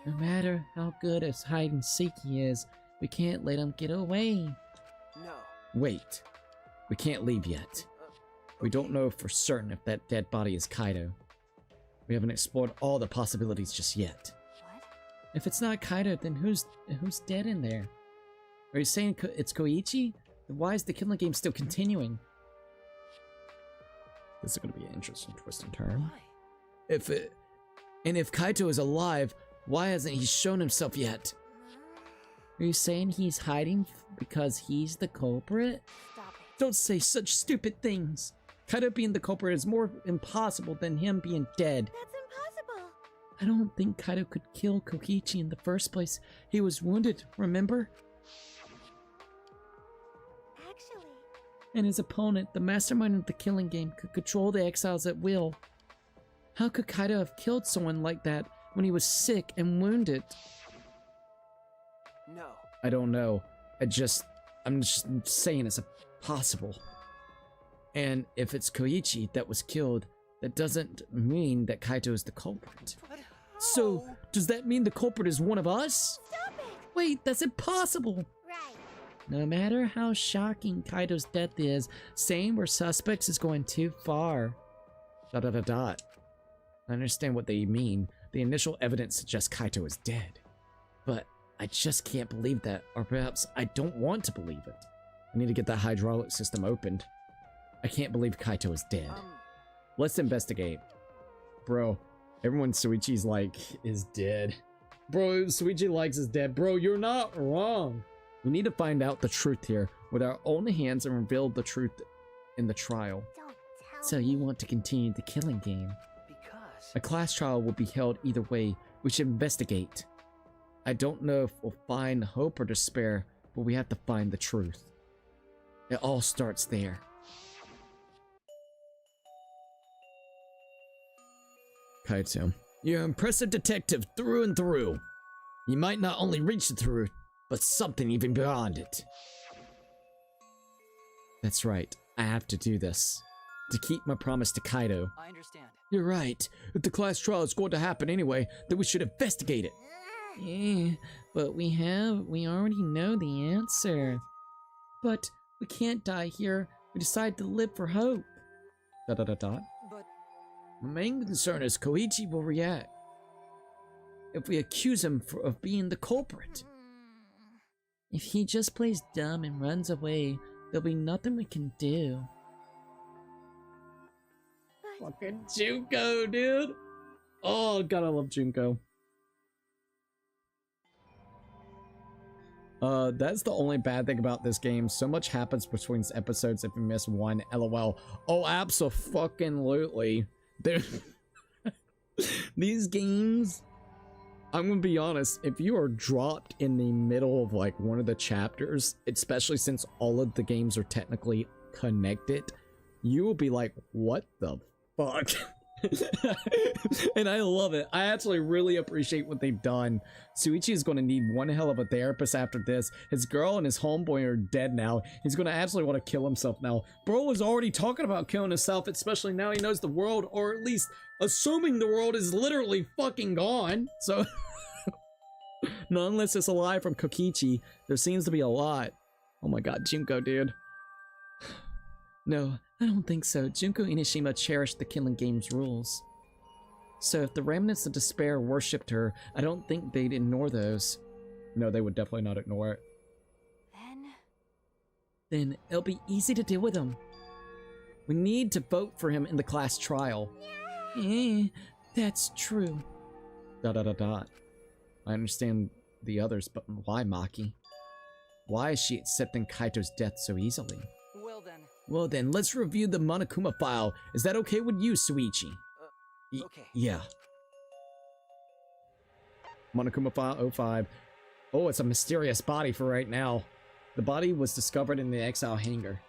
No matter how good as hide and seek he is, we can't let him get away. No. Wait, we can't leave yet. We don't know for certain if that dead body is Kaito. We haven't explored all the possibilities just yet. What? If it's not Kaito, then who's dead in there? Are you saying it's Koichi? Then why is the killing game still continuing? This is gonna be an interesting twist and turn. Why? If Kaito is alive, why hasn't he shown himself yet? Are you saying he's hiding because he's the culprit? Stop it. Don't say such stupid things. Kaito being the culprit is more impossible than him being dead. That's impossible. I don't think Kaito could kill Kokichi in the first place. He was wounded, remember? Actually, And his opponent, the mastermind of the killing game, could control the exiles at will. How could Kaito have killed someone like that when he was sick and wounded? No. I don't know. I'm just saying it's possible. And if it's Koichi that was killed, that doesn't mean that Kaito is the culprit. But So, does that mean the culprit is one of us? stop it. Wait, that's impossible. Right. No matter how shocking Kaito's death is, saying we're suspects is going too far. ... I understand what they mean. The initial evidence suggests Kaito is dead. But I just can't believe that, or perhaps I don't want to believe it. I need to get that hydraulic system opened. I can't believe Kaito is dead. Let's investigate. Bro, everyone Suichi's like is dead. Bro, Suichi likes is dead. Bro, you're not wrong. We need to find out the truth here with our own hands and reveal the truth in the trial. Don't tell So me. you want to continue the killing game? because A class trial will be held either way. We should investigate. I don't know if we'll find hope or despair, but we have to find the truth. It all starts there. Kaito, you're an impressive detective through and through. You might not only reach the truth, but something even beyond it. That's right, I have to do this. To keep my promise to Kaito. I understand. You're right. If the class trial is going to happen anyway, then we should investigate it. Yeah, but we already know the answer. But we can't die here. We decide to live for hope. But my main concern is Koichi will react if we accuse him of being the culprit. If he just plays dumb and runs away, there'll be nothing we can do. Fucking Junko, dude! Oh god, I love Junko. That's the only bad thing about this game. So much happens between episodes if you miss one. LOL. Oh, abso-fucking-lutely. These games, I'm gonna be honest, if you are dropped in the middle of like one of the chapters, especially since all of the games are technically connected, you will be like, what the fuck? And I love it. I actually really appreciate what they've done. Shuichi is going to need one hell of a therapist after this. His girl and his homeboy are dead now. He's going to actually want to kill himself now. Bro was already talking about killing himself, especially now he knows the world, or at least assuming the world is literally fucking gone. So, no, unless it's a lie from Kokichi, there seems to be a lot. Oh my god, Junko, dude. No, I don't think so. Junko Inishima cherished the Killing Game's rules. So if the remnants of despair worshipped her, I don't think they'd ignore those. No, they would definitely not ignore it. Then it'll be easy to deal with him. We need to vote for him in the class trial. That's true. ... I understand the others, but why Maki? Why is she accepting Kaito's death so easily? Well then, let's review the Monokuma file. Is that okay with you, Shuichi? Okay. Yeah. Monokuma file 05. Oh, it's a mysterious body for right now. The body was discovered in the exile hangar.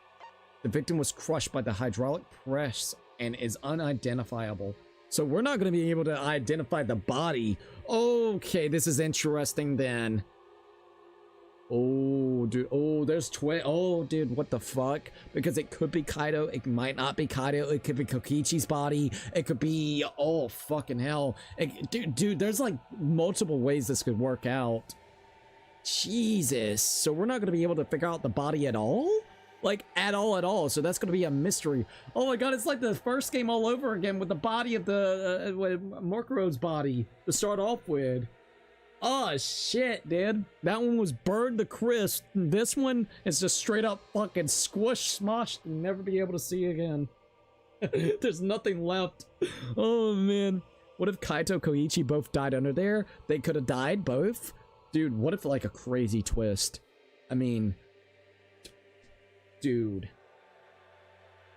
The victim was crushed by the hydraulic press and is unidentifiable. So we're not going to be able to identify the body. Okay, this is interesting then. Oh, dude. Oh, there's oh, dude, what the fuck? Because it could be Kaito. It might not be Kaito. It could be Kokichi's body. It could be... Oh, fucking hell. Dude, there's like multiple ways this could work out. Jesus. So we're not going to be able to figure out the body at all? Like, at all. So that's going to be a mystery. Oh my god, it's like the first game all over again with the body of the... Mokuro's body to start off with. Oh shit, dude. That one was burned to crisp. This one is just straight up fucking squished, smoshed, and never be able to see again. There's nothing left. Oh man. What if Kaito, Koichi both died under there? They could have died both? Dude, what if like a crazy twist? I mean, dude.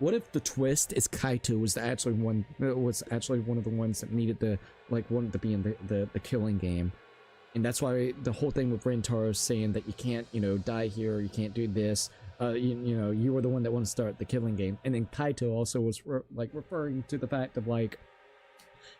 What if the twist is Kaito was actually one of the ones that needed the wanted to be in the killing game? And that's why the whole thing with Rentaro saying that you can't, die here, you can't do this. You were the one that wanted to start the killing game. And then Kaito also was referring to the fact of like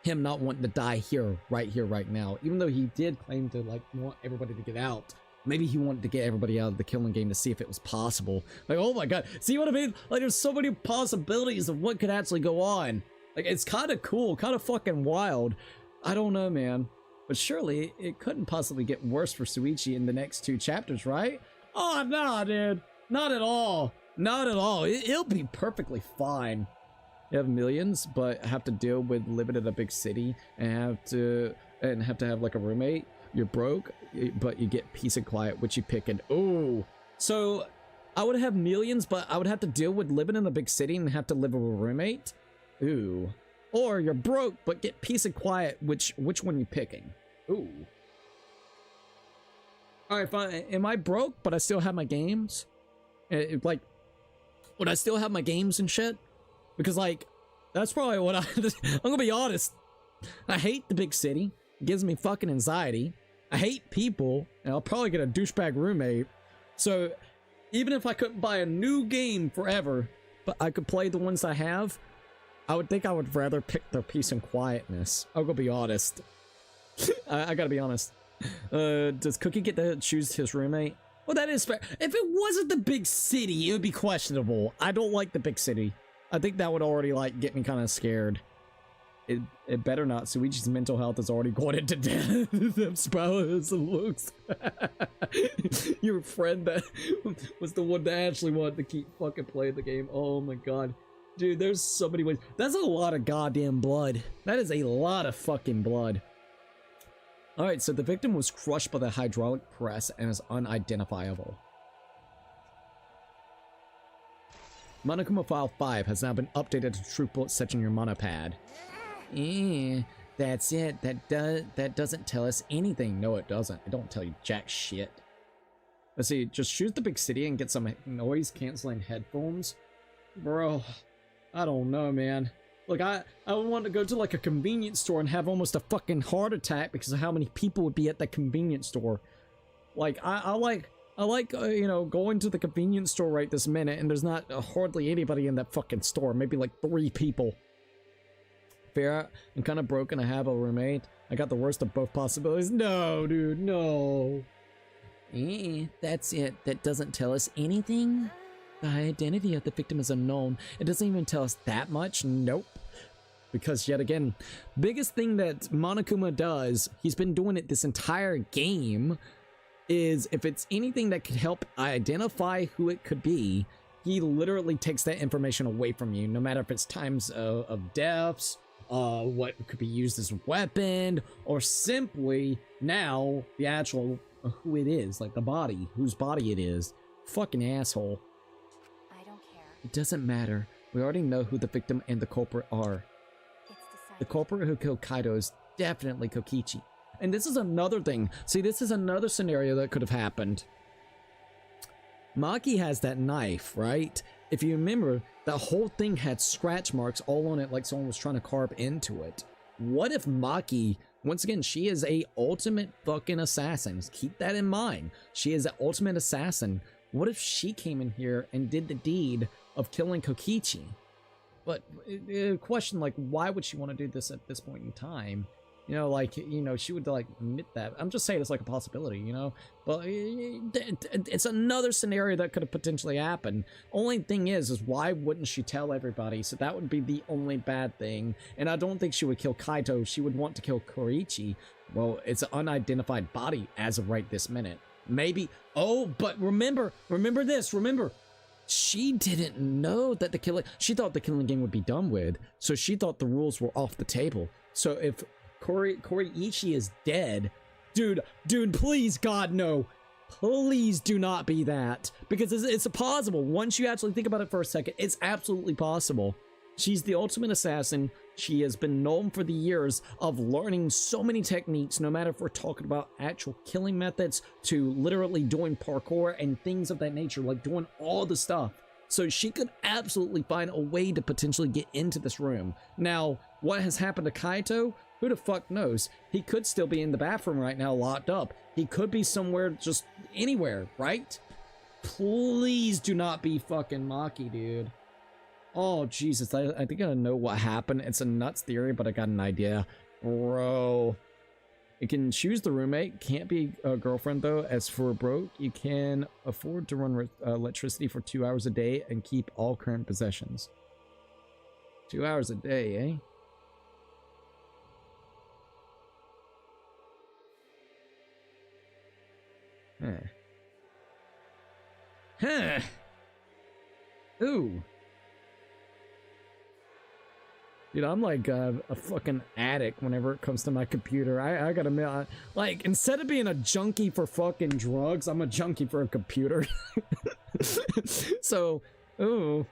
him not wanting to die here, right now. Even though he did claim to want everybody to get out. Maybe he wanted to get everybody out of the killing game to see if it was possible. Like, oh my god, see what I mean? Like, there's so many possibilities of what could actually go on. Like, it's kind of cool, kind of fucking wild. I don't know, man. But surely it couldn't possibly get worse for Shuichi in the next 2 chapters, right? Oh, nah, dude. Not at all. Not at all. It'll be perfectly fine. You have millions, but have to deal with living in a big city and have to have like a roommate. You're broke, but you get peace and quiet, which you pick. And oh, so I would have millions, but I would have to deal with living in a big city and have to live with a roommate. Ooh. Or you're broke, but get peace and quiet. Which one you picking? Ooh. Alright, fine. Am I broke, but I still have my games? Would I still have my games and shit? Because, that's probably what I'm gonna be honest. I hate the big city. It gives me fucking anxiety. I hate people, and I'll probably get a douchebag roommate. So even if I couldn't buy a new game forever, but I could play the ones I have, I would think I would rather pick the peace and quietness. I'll go be honest. I gotta be honest. Does Cookie get to choose his roommate? Well, that is fair. If it wasn't the big city, it would be questionable. I don't like the big city. I think that would already, like, get me kind of scared. It better not. Suichi's mental health is already going into death. Them spoilers looks. Your friend that was the one that actually wanted to keep fucking playing the game. Oh my god. Dude, there's so many ways. That's a lot of goddamn blood. That is a lot of fucking blood. Alright, so the victim was crushed by the hydraulic press and is unidentifiable. Monokuma File 5 has now been updated to true bullet set in your monopad. That's it. That doesn't tell us anything. No, it doesn't. It don't tell you jack shit. Let's see. Just choose the big city and get some noise canceling headphones. Bro, I don't know, man. Look, I want to go to like a convenience store and have almost a fucking heart attack because of how many people would be at that convenience store. Like, I like you know, going to the convenience store right this minute, and there's not hardly anybody in that fucking store. Maybe like 3 people. Fair, I'm kind of broken. I have a roommate. I got the worst of both possibilities. No, dude, no. That's it. That doesn't tell us anything. The identity of the victim is unknown. It doesn't even tell us that much. Nope. Because yet again, biggest thing that Monokuma does, he's been doing it this entire game, is if it's anything that could help identify who it could be, he literally takes that information away from you, no matter if it's times of deaths, what could be used as a weapon, or simply now the actual who it is, like the body, whose body it is. Fucking asshole. I don't care. It doesn't matter. We already know who the victim and the culprit are. It's decided. The culprit who killed Kaido is definitely Kokichi. And this is another thing. See, this is another scenario that could have happened. Maki has that knife, right? If you remember, that whole thing had scratch marks all on it like someone was trying to carve into it. What if Maki, once again, she is a ultimate fucking assassin. Keep that in mind. She is an ultimate assassin. What if she came in here and did the deed of killing Kokichi? But question, like, why would she want to do this at this point in time? You know, like, you know, she would, like, admit that. I'm just saying it's, like, a possibility, you know? But it's another scenario that could have potentially happened. Only thing is why wouldn't she tell everybody? So that would be the only bad thing. And I don't think she would kill Kaito. She would want to kill Koichi. Well, it's an unidentified body as of right this minute. Maybe. Oh, but remember this. Remember. She didn't know that the killing... She thought the killing game would be done with. So she thought the rules were off the table. So if... Koichi is dead. Dude, please, God, no. Please do not be that. Because it's possible. Once you actually think about it for a second, it's absolutely possible. She's the ultimate assassin. She has been known for the years of learning so many techniques, no matter if we're talking about actual killing methods to literally doing parkour and things of that nature, like doing all the stuff. So she could absolutely find a way to potentially get into this room. Now, what has happened to Kaito? Who the fuck knows? He could still be in the bathroom right now, locked up. He could be somewhere, just anywhere, right? Please do not be fucking Maki, dude. Oh, Jesus, I think I know what happened. It's a nuts theory, but I got an idea. Bro. You can choose the roommate. Can't be a girlfriend, though. As for broke, you can afford to run electricity for 2 hours a day and keep all current possessions. 2 hours a day, eh? Huh. Ooh. Dude, I'm like a fucking addict whenever it comes to my computer. I gotta admit, like, instead of being a junkie for fucking drugs, I'm a junkie for a computer. So, ooh.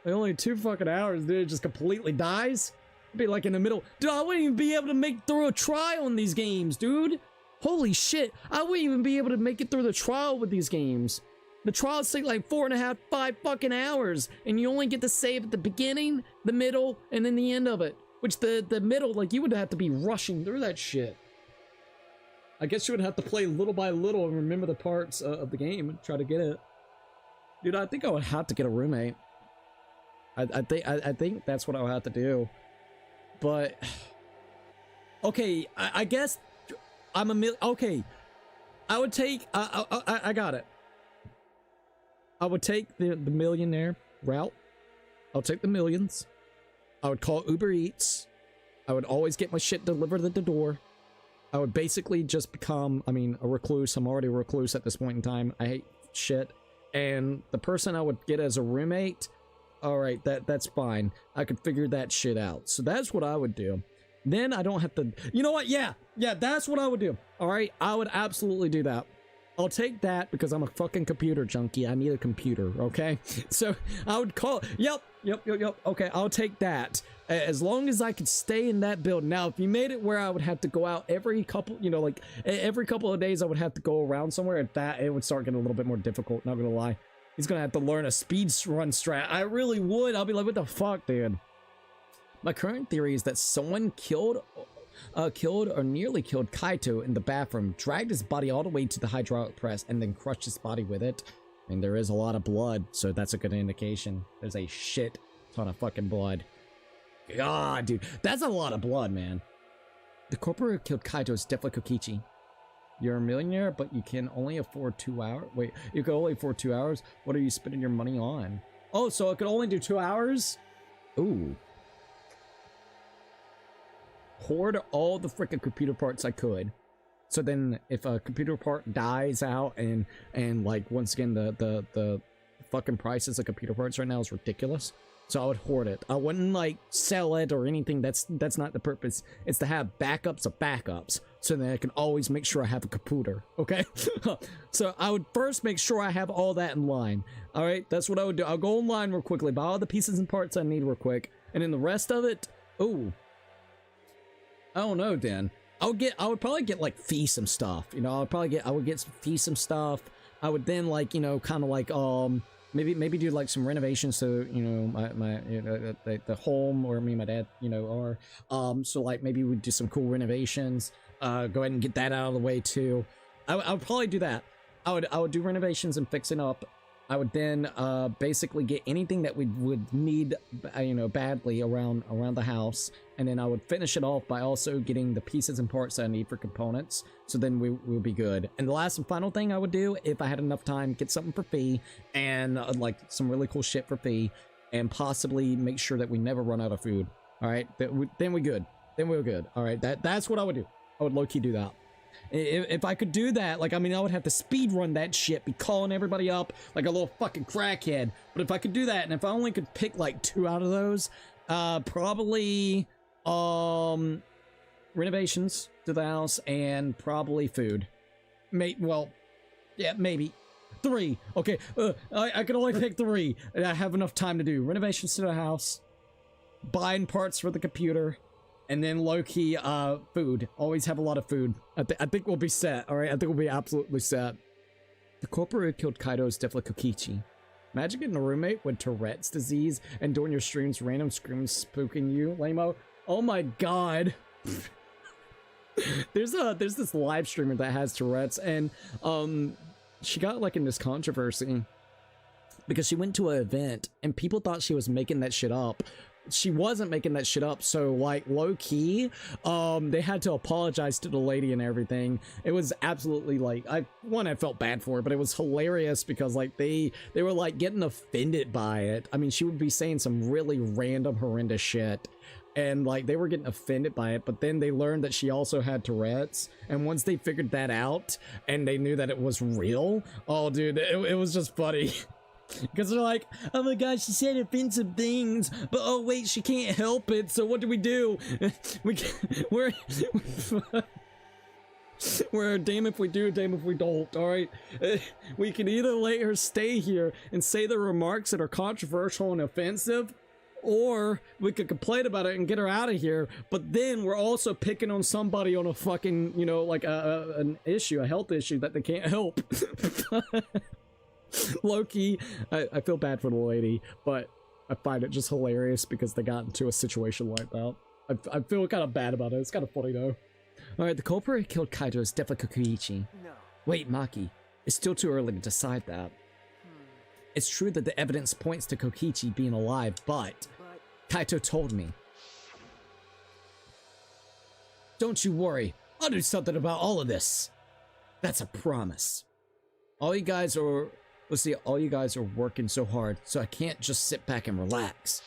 Only 2 fucking hours, dude, it just completely dies. It'd be like in the middle. Dude, I wouldn't even be able to make through a trial in these games, dude. Holy shit, I wouldn't even be able to make it through the trial with these games. The trials take like 4.5, 5 fucking hours, and you only get to save at the beginning, the middle, and then the end of it. Which the middle, like, you would have to be rushing through that shit. I guess you would have to play little by little and remember the parts of the game and try to get it. Dude, I think I would have to get a roommate. I think that's what I'll have to do. But okay, I guess I'm okay. I would take I got it. I would take the millionaire route. I'll take the millions. I would call Uber Eats. I would always get my shit delivered at the door. I would basically just become, I mean, a recluse. I'm already a recluse at this point in time. I hate shit. And the person I would get as a roommate, all right, that's fine. I could figure that shit out. So that's what I would do. Then I don't have to, you know what? Yeah, that's what I would do. All right, I would absolutely do that. I'll take that because I'm a fucking computer junkie. I need a computer, okay? So I would call, yep. Okay, I'll take that. As long as I could stay in that building. Now, if you made it where I would have to go out every couple, you know, like every couple of days I would have to go around somewhere, at that, it would start getting a little bit more difficult, not gonna lie. He's gonna have to learn a speed run strat. I really would. I'll be like, what the fuck, dude? My current theory is that someone killed or nearly killed Kaito in the bathroom, dragged his body all the way to the hydraulic press, and then crushed his body with it. And there is a lot of blood, so that's a good indication. There's a shit ton of fucking blood. God, dude, that's a lot of blood, man. The corporal who killed Kaito is definitely Kokichi. You're a millionaire, but you can only afford 2 hours. Wait, you can only afford 2 hours? What are you spending your money on? Oh, so I could only do 2 hours? Ooh. Hoard all the freaking computer parts I could. So then if a computer part dies out and like once again the fucking prices of computer parts right now is ridiculous. So I would hoard it. I wouldn't like sell it or anything. That's not the purpose. It's to have backups of backups. So that I can always make sure I have a computer. Okay? So I would first make sure I have all that in line. Alright, that's what I would do. I'll go online real quickly, buy all the pieces and parts I need real quick. And then the rest of it, ooh. I don't know, Dan. I would probably get like fee some stuff. You know, I would get fee some stuff. I would then like, you know, kind of like maybe do like some renovations so, you know, my you know, the home, or me and my dad, you know, are so like maybe we'd do some cool renovations. Go ahead and get that out of the way too. I would probably do that. I would do renovations and fix it up. I would then basically get anything that we would need, you know, badly around the house, and then I would finish it off by also getting the pieces and parts that I need for components. So then we'll be good. And the last and final thing I would do, if I had enough time, get something for fee, and like some really cool shit for fee, and possibly make sure that we never run out of food. All right, then we're good. Then we're good. All right, that's what I would do. I would low-key do that. If I could do that, like, I mean, I would have to speed run that shit, be calling everybody up like a little fucking crackhead. But if I could do that, and if I only could pick like 2 out of those, probably renovations to the house and probably food. Well, yeah, maybe 3. Okay, I can only pick 3, and I have enough time to do renovations to the house, buying parts for the computer, and then low-key, food. Always have a lot of food. I think we'll be set, alright? I think we'll be absolutely set. The corporal who killed Kaito is definitely Kokichi. Imagine getting a roommate with Tourette's disease and during your streams, random screams spooking you, lame-o. Oh my god. There's this live streamer that has Tourette's, and, she got, like, in this controversy because she went to an event, and people thought she was making that shit up. She wasn't making that shit up, so like low-key they had to apologize to the lady and everything. It was absolutely like, I felt bad for her, but it was hilarious because like they were like getting offended by it. I mean, she would be saying some really random horrendous shit, and like they were getting offended by it, but then they learned that she also had Tourette's, and once they figured that out and they knew that it was real, oh dude, it was just funny. Because they're like, oh my gosh, she said offensive things, but oh wait, she can't help it, so what do? We're damn if we do, damn if we don't, alright? We can either let her stay here and say the remarks that are controversial and offensive, or we could complain about it and get her out of here, but then we're also picking on somebody on a fucking, you know, like a health issue that they can't help. Low-key, I feel bad for the lady, but I find it just hilarious because they got into a situation like that. I feel kind of bad about it. It's kind of funny though. Alright, the culprit who killed Kaito is definitely Kokichi. No. Wait, Maki. It's still too early to decide that. It's true that the evidence points to Kokichi being alive, but Kaito told me. Don't you worry, I'll do something about all of this. That's a promise. All you guys are working so hard, so I can't just sit back and relax.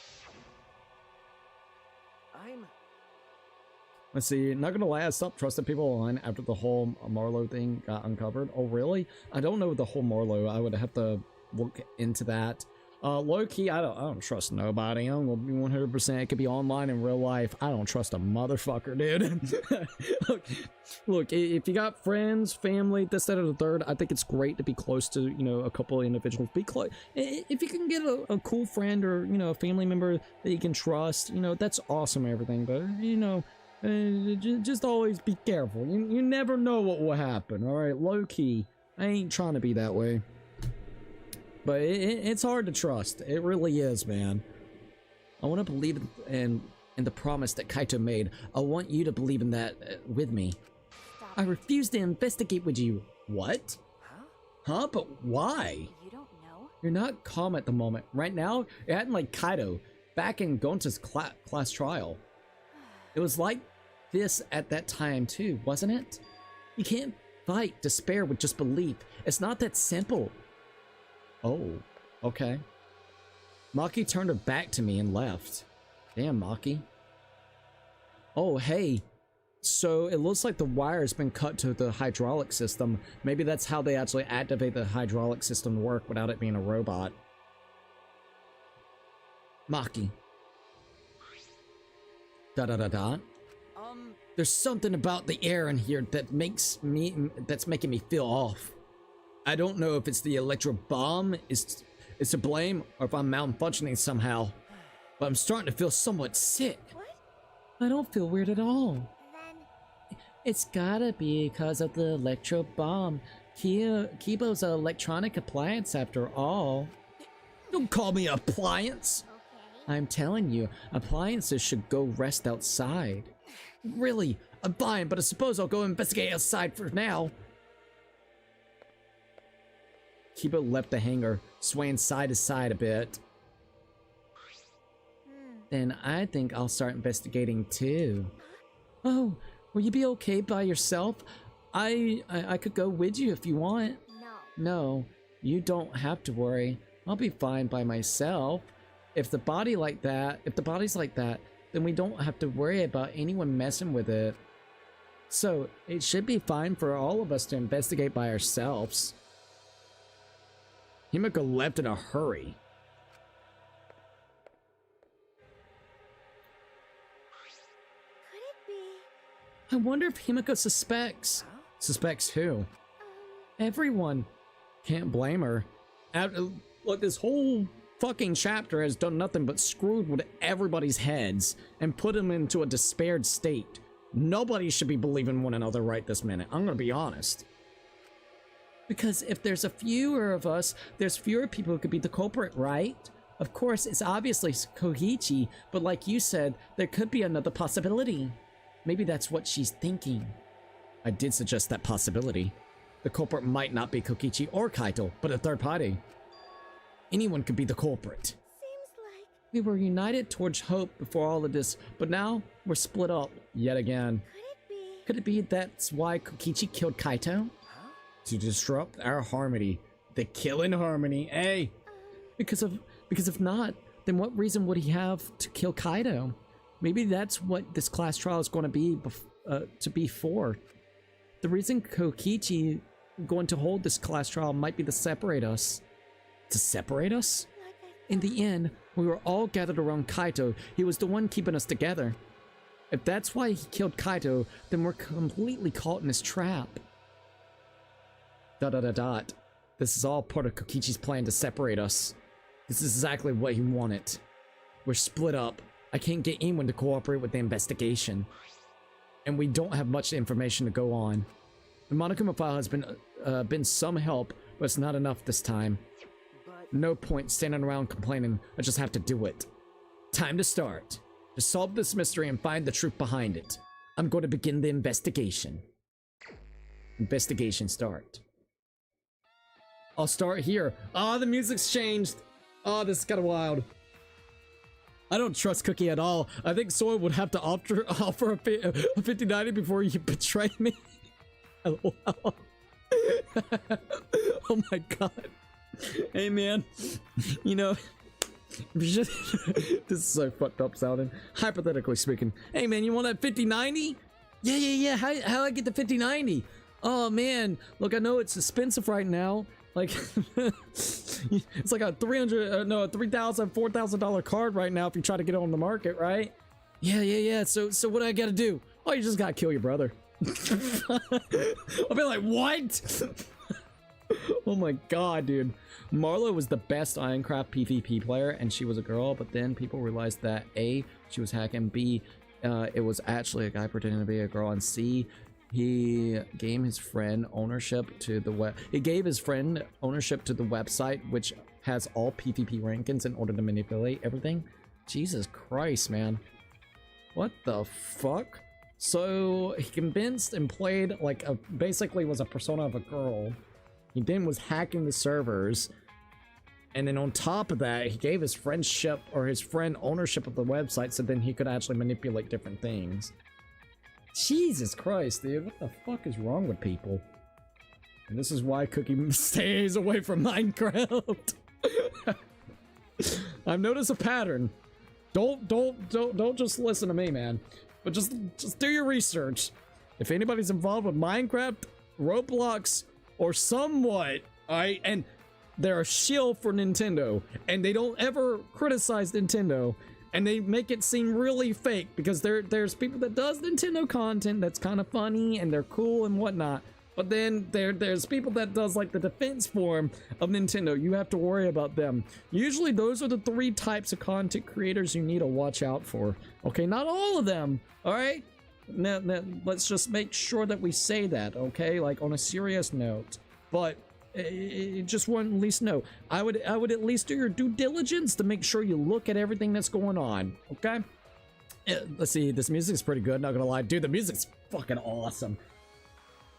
Let's see, not gonna lie, I stopped trusting people online after the whole Marlowe thing got uncovered. Oh, really? I don't know the whole Marlowe. I would have to look into that. Low-key, I don't trust nobody. I'm gonna be 100%. It could be online in real life. I don't trust a motherfucker, dude. Look, if you got friends, family, this, that, or the third, I think it's great to be close to, you know, a couple of individuals. Be close. If you can get a cool friend or, you know, a family member that you can trust, you know, that's awesome and everything. But, you know, just always be careful. You never know what will happen, alright? Low-key, I ain't trying to be that way. But it's hard to trust. It really is, man. I want to believe in the promise that Kaito made. I want you to believe in that with me. I refuse to investigate with you. What? Huh? But why? You don't know? You're not calm at the moment. Right now, you're acting like Kaito back in Gonta's class trial. It was like this at that time too, wasn't it? You can't fight despair with just belief. It's not that simple. Oh, okay. Maki turned her back to me and left. Damn, Maki. Oh, hey. So it looks like the wire's been cut to the hydraulic system. Maybe that's how they actually activate the hydraulic system to work without it being a robot. Maki. Da-da-da-da. There's something about the air in here that that's making me feel off. I don't know if it's the electro bomb is to blame or if I'm malfunctioning somehow, but I'm starting to feel somewhat sick. What? I don't feel weird at all. Then It's gotta be because of the electro bomb. Kibo's an electronic appliance after all. Don't call me an appliance. okay. I'm telling you, appliances should go rest outside. Really, I'm fine, but I suppose I'll go investigate outside for now. Kibo left the hangar, swaying side to side a bit. Then I think I'll start investigating too. Oh, will you be okay by yourself? I could go with you if you want. No. No, you don't have to worry. I'll be fine by myself. If the body's like that, then we don't have to worry about anyone messing with it. So, it should be fine for all of us to investigate by ourselves. Himiko left in a hurry. Could it be? I wonder if Himiko suspects. Suspects who? Everyone. Can't blame her. Look, this whole fucking chapter has done nothing but screwed with everybody's heads and put them into a despaired state. Nobody should be believing one another right this minute. I'm gonna be honest. Because if there's a fewer of us, there's fewer people who could be the culprit, right? Of course, it's obviously Koichi, but like you said, there could be another possibility. Maybe that's what she's thinking. I did suggest that possibility. The culprit might not be Kokichi or Kaito, but a third party. Anyone could be the culprit. Seems like We were united towards hope before all of this, but now we're split up yet again. Could it be that's why Kokichi killed Kaito? To disrupt our harmony. The killing harmony, eh? Because if not, then what reason would he have to kill Kaito? Maybe that's what this class trial is going to be for. The reason Kokichi going to hold this class trial might be to separate us. To separate us? In the end, we were all gathered around Kaito. He was the one keeping us together. If that's why he killed Kaito, then we're completely caught in his trap. ... This is all part of Kokichi's plan to separate us. This is exactly what he wanted. We're split up. I can't get anyone to cooperate with the investigation. And we don't have much information to go on. The Monokuma file has been some help, but it's not enough this time. No point standing around complaining. I just have to do it. Time to start. To solve this mystery and find the truth behind it. I'm going to begin the investigation. Investigation start. I'll start here. Oh, the music's changed. Oh, this is kind of wild. I don't trust Cookie at all. I think Soy would have to offer a 5090 before you betray me. LOL. Oh my god. Hey man, you know, this is so fucked up sounding. Hypothetically speaking. Hey man, you want that 5090? Yeah. How do I get the 5090? Oh man, look, I know it's expensive right now. Like, it's like a $3,000, $4,000 card right now if you try to get it on the market, right? Yeah. So what do I gotta do? Oh, you just gotta kill your brother. I'll be like, what? Oh my god, dude. Marlo was the best Ironcraft PvP player, and she was a girl, but then people realized that A, she was hacking, B, it was actually a guy pretending to be a girl, and C, he gave his friend ownership to the website, which has all PvP rankings in order to manipulate everything. Jesus Christ, man. What the fuck? So he convinced and played like basically was a persona of a girl. He then was hacking the servers. And then on top of that, he gave his friend ownership of the website so then he could actually manipulate different things. Jesus Christ, dude, what the fuck is wrong with people? And this is why Cookie stays away from Minecraft. I've noticed a pattern. Don't just listen to me, man. But just do your research. If anybody's involved with Minecraft, Roblox, or somewhat, alright, and they're a shill for Nintendo, and they don't ever criticize Nintendo, and they make it seem really fake, because there's people that does Nintendo content that's kind of funny, and they're cool and whatnot, but then there's people that does like the defense form of Nintendo. You have to worry about them. Usually those are the 3 types of content creators you need to watch out for. Okay, not all of them, alright? Now, let's just make sure that we say that, okay? Like on a serious note. But just want to at least know. I would at least do your due diligence to make sure you look at everything that's going on, okay? Let's see, this music's pretty good, not gonna lie. Dude, the music's fucking awesome.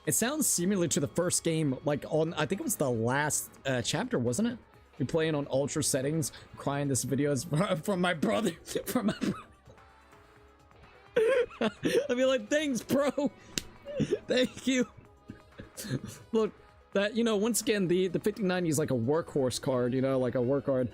It sounds similar to the first game, like on, I think it was the last chapter, wasn't it? You're playing on ultra settings, crying this video is from my brother, from my brother. I'd be like, thanks, bro. Thank you. Look, that, you know, once again, the 5090 is like a workhorse card, you know, like a work card.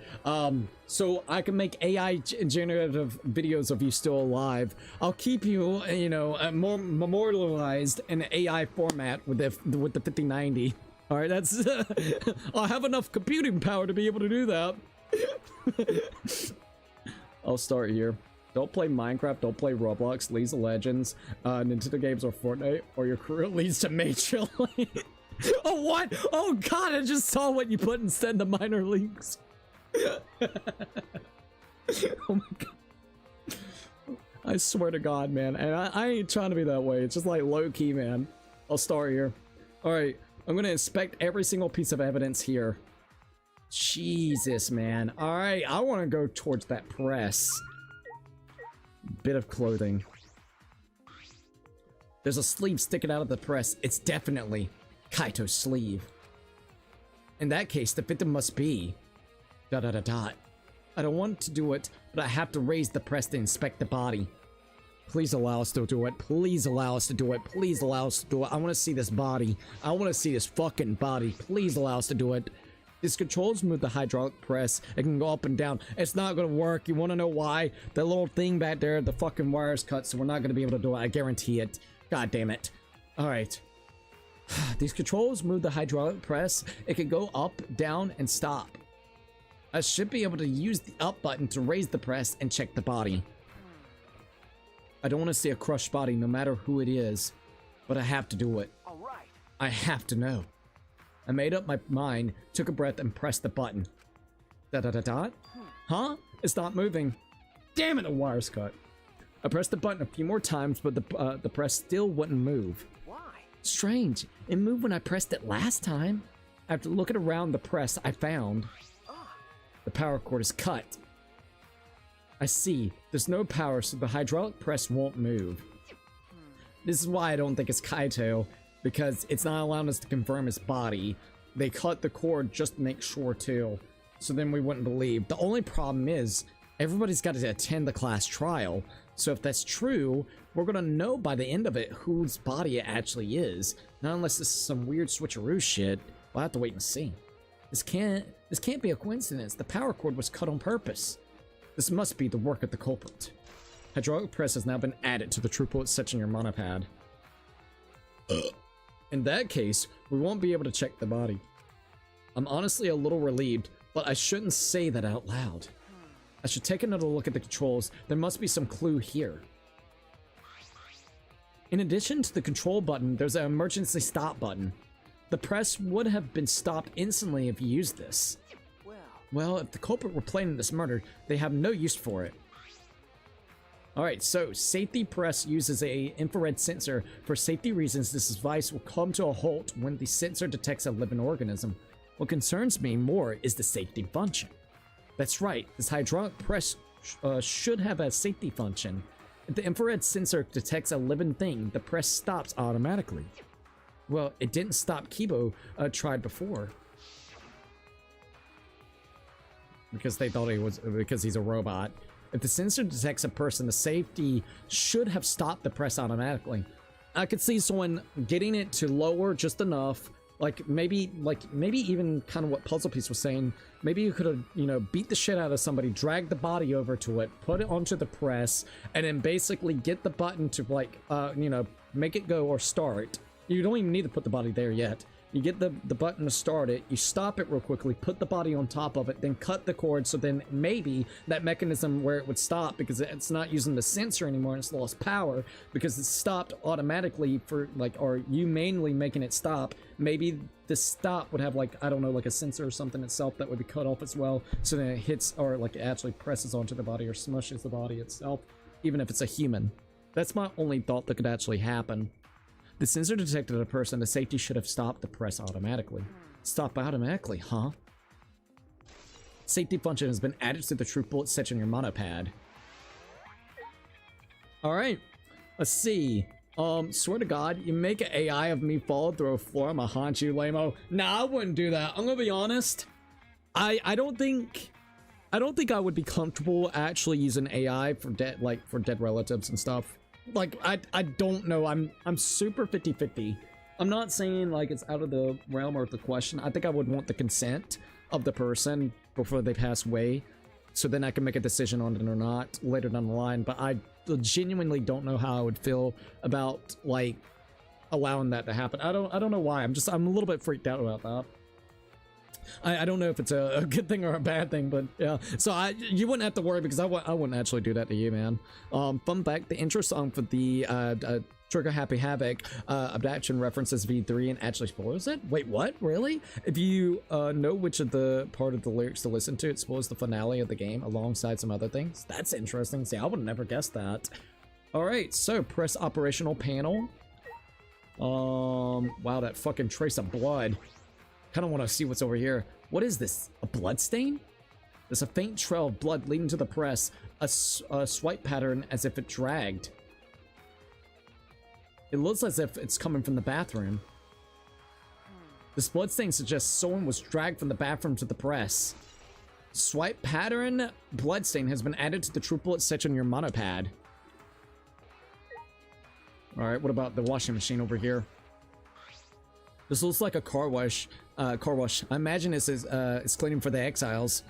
So I can make AI generative videos of you still alive. I'll keep you, you know, more memorialized in an AI format with the 5090. All right, that's I'll have enough computing power to be able to do that. I'll start here. Don't play Minecraft, don't play Roblox, League of Legends, Nintendo games, or Fortnite, or your career leads to Major League. Oh, what? Oh, God, I just saw what you put instead of the minor leagues. Oh, my God. I swear to God, man. And I ain't trying to be that way. It's just like low-key, man. I'll start here. All right, I'm going to inspect every single piece of evidence here. Jesus, man. All right, I want to go towards that press. Bit of clothing. There's a sleeve sticking out of the press. It's definitely Kaito's sleeve. In that case, the victim must be... ... I don't want to do it, but I have to raise the press to inspect the body. Please allow us to do it. Please allow us to do it. Please allow us to do it. I want to see this body. I want to see this fucking body. Please allow us to do it. These controls move the hydraulic press. It can go up and down. It's not gonna work. You wanna know why? The little thing back there, the fucking wire's cut, so we're not gonna be able to do it. I guarantee it. God damn it. Alright. These controls move the hydraulic press. It can go up, down, and stop. I should be able to use the up button to raise the press and check the body. I don't want to see a crushed body no matter who it is, but I have to do it. Alright. I have to know. I made up my mind, took a breath, and pressed the button. Huh? It's not moving. Damn it, the wire's cut. I pressed the button a few more times, but the press still wouldn't move. Why? Strange. It moved when I pressed it last time. After looking around the press, I found the power cord is cut. I see. There's no power, so the hydraulic press won't move. This is why I don't think it's Kaito, because it's not allowing us to confirm his body. They cut the cord just to make sure too, so then we wouldn't believe. The only problem is everybody's got to attend the class trial, so if that's true, we're gonna know by the end of it whose body it actually is. Not unless this is some weird switcheroo shit. We'll have to wait and see. This can't be a coincidence. The power cord was cut on purpose. This must be the work of the culprit. Hydraulic press has now been added to the triplet section in your monopad. In that case, we won't be able to check the body. I'm honestly a little relieved, but I shouldn't say that out loud. I should take another look at the controls. There must be some clue here. In addition to the control button, there's an emergency stop button. The press would have been stopped instantly if you used this. Well, if the culprit were planning this murder, they have no use for it. Alright, so safety press uses a infrared sensor. For safety reasons, this device will come to a halt when the sensor detects a living organism. What concerns me more is the safety function. That's right, this hydraulic press should have a safety function. If the infrared sensor detects a living thing, the press stops automatically. Well, it didn't stop. Kibo tried before. Because they thought because he's a robot. If the sensor detects a person, the safety should have stopped the press automatically. I could see someone getting it to lower just enough, maybe even kind of what Puzzle Piece was saying. Maybe you could have, you know, beat the shit out of somebody, drag the body over to it, put it onto the press, and then basically get the button to you know, make it go or start. You don't even need to put the body there yet. You get the button to start it, you stop it real quickly, put the body on top of it, then cut the cord, so then maybe that mechanism where it would stop, because it's not using the sensor anymore and it's lost power, because it's stopped automatically for, or you manually making it stop, maybe the stop would have, I don't know, a sensor or something itself that would be cut off as well, so then it hits, or it actually presses onto the body or smushes the body itself, even if it's a human. That's my only thought that could actually happen. The sensor detected a person, the safety should have stopped the press automatically. Stop automatically, huh? Safety function has been added to the true bullet section in your monopad. Alright, let's see. Swear to God, you make an AI of me fall through a floor, I'ma haunt you, lame-o. Nah, I wouldn't do that. I'm gonna be honest. I don't think I would be comfortable actually using AI for dead relatives and stuff. I don't know. I'm super 50-50. I'm not saying it's out of the realm or the question. I think I would want the consent of the person before they pass away, so then I can make a decision on it or not later down the line. But I genuinely don't know how I would feel about allowing that to happen. I don't know why. I'm a little bit freaked out about that. I don't know if it's a good thing or a bad thing, but yeah. So you wouldn't have to worry, because I wouldn't actually do that to you, man. Fun fact, the intro song for the Trigger Happy Havoc abduction references V3 and actually spoils it. Wait, what? Really? If you know which of the part of the lyrics to listen to, it spoils the finale of the game alongside some other things. That's interesting. See, I would have never guessed that. All right, so press operational panel. Wow, that fucking trace of blood. Kind of want to see what's over here. What is this? A blood stain? There's a faint trail of blood leading to the press. A swipe pattern as if it dragged. It looks as if it's coming from the bathroom. This blood stain suggests someone was dragged from the bathroom to the press. Swipe pattern blood stain has been added to the true bullet section on your monopad. Alright, what about the washing machine over here? This looks like a car wash. I imagine this is it's cleaning for the exiles.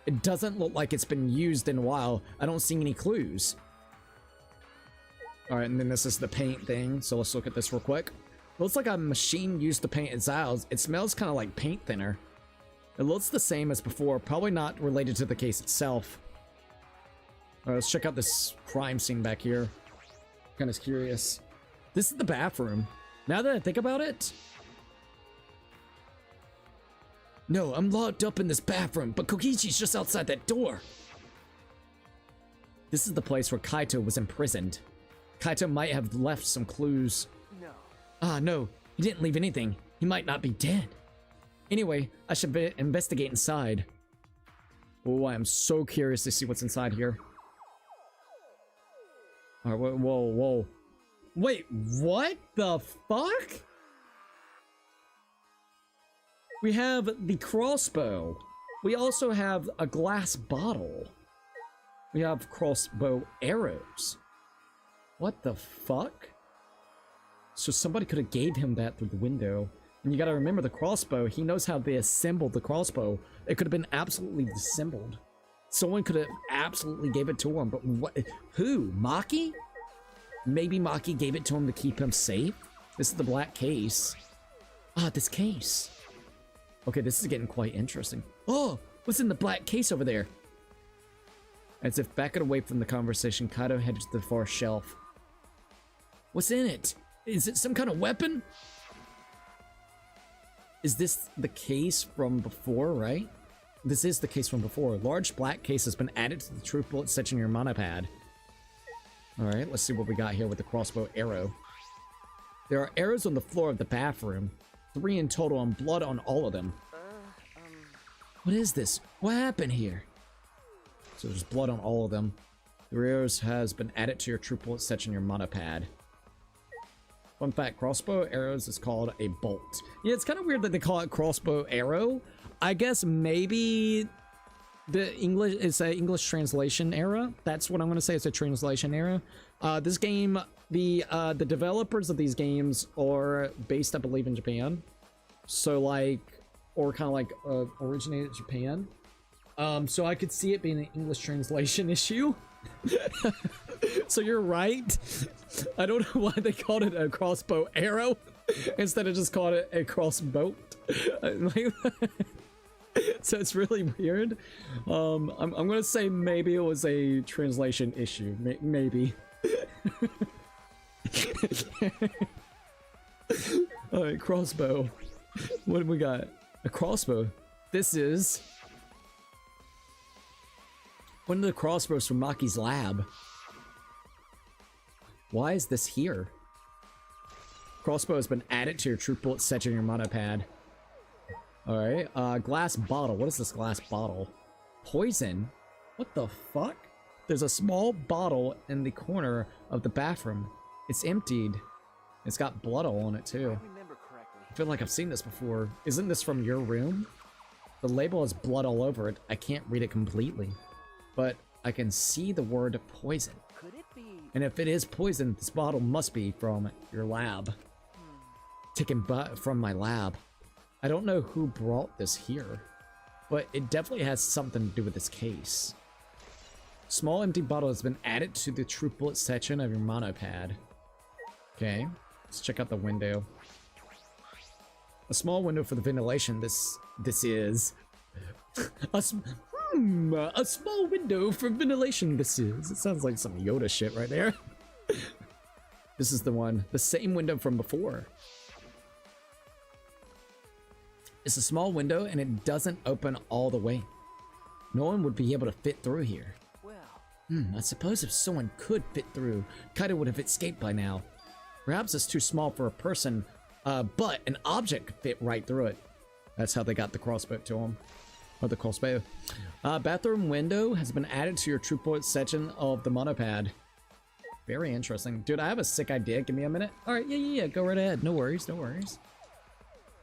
It doesn't look like it's been used in a while. I don't see any clues. All right, and then this is the paint thing. So let's look at this real quick. It looks like a machine used to paint exiles. It smells kind of like paint thinner. It looks the same as before. Probably not related to the case itself. All right, let's check out this crime scene back here. Kind of curious. This is the bathroom. Now that I think about it. No, I'm locked up in this bathroom, but Kokichi's just outside that door. This is the place where Kaito was imprisoned. Kaito might have left some clues. No. Ah, no, he didn't leave anything. He might not be dead. Anyway, I should investigate inside. Oh, I am so curious to see what's inside here. All right, whoa. Wait, what the fuck? We have the crossbow. We also have a glass bottle. We have crossbow arrows. What the fuck? So somebody could have gave him that through the window. And you gotta remember the crossbow, he knows how they assembled the crossbow. It could have been absolutely disassembled. Someone could have absolutely gave it to him, but what? Who? Maki? Maybe Maki gave it to him to keep him safe? This is the black case. Ah, this case. Okay, this is getting quite interesting. Oh, what's in the black case over there? As if backing away from the conversation, Kaito headed to the far shelf. What's in it? Is it some kind of weapon? Is this the case from before, right? This is the case from before. Large black case has been added to the truth bullet section in your mana pad. Alright, let's see what we got here with the crossbow arrow. There are arrows on the floor of the bathroom. 3 in total and blood on all of them. What is this? What happened here? So there's blood on all of them. The arrows has been added to your truth bullet section in your mana pad. Fun fact, crossbow arrows is called a bolt. Yeah, it's kind of weird that they call it crossbow arrow. I guess maybe the English is an English translation error. That's what I'm going to say. It's a translation error. This game, the developers of these games are based, I believe, in Japan. So like, or kind of like originated in Japan. So I could see it being an English translation issue. So you're right. I don't know why they called it a crossbow arrow instead of just called it a crossbow. So it's really weird. I'm gonna say maybe it was a translation issue. Maybe. Alright, crossbow. What do we got? A crossbow. This is one of the crossbows from Maki's lab. Why is this here? Crossbow has been added to your truth bullet section in your mana pad. Alright, glass bottle. What is this glass bottle? Poison? What the fuck? There's a small bottle in the corner of the bathroom. It's emptied. It's got blood all on it too. I feel like I've seen this before. Isn't this from your room? The label has blood all over it. I can't read it completely, but I can see the word poison. Could it be? And if it is poison, this bottle must be from your lab. Taken from my lab. I don't know who brought this here, but it definitely has something to do with this case. Small empty bottle has been added to the truth bullet section of your mono pad. Okay, let's check out the window. A small window for the ventilation. This is a small window for ventilation. This is. It sounds like some Yoda shit right there. This is the one. The same window from before. It's a small window and it doesn't open all the way. No one would be able to fit through here. Well, I suppose if someone could fit through, Kaito would have escaped by now. Perhaps it's too small for a person, but an object could fit right through it. That's how they got the crossbow to him. Or the crossbow. Bathroom window has been added to your truth bullet section of the monopad. Very interesting. Dude, I have a sick idea. Give me a minute. Alright, yeah. Go right ahead. No worries, no worries.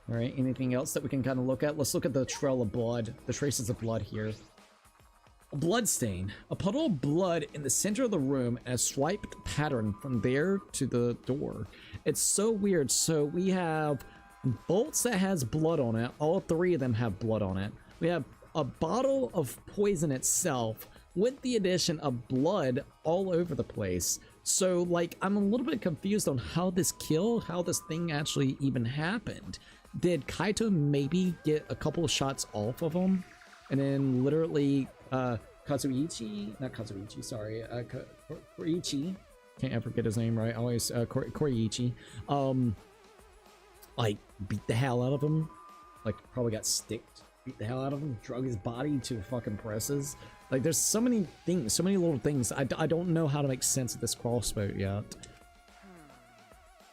Alright, anything else that we can kind of look at? Let's look at the trail of blood. The traces of blood here. A blood stain. A puddle of blood in the center of the room and a swiped pattern from there to the door. It's so weird. So we have bolts that has blood on it. All 3 of them have blood on it. We have a bottle of poison itself with the addition of blood all over the place. So like, I'm a little bit confused on how this thing actually even happened. Did Kaito maybe get a couple of shots off of him? And then literally, Koichi, can't ever get his name right, always, Koichi, like, beat the hell out of him, like, probably got sticked, beat the hell out of him, drug his body to fucking presses. Like, there's so many things, so many little things. I don't know how to make sense of this crossbow yet.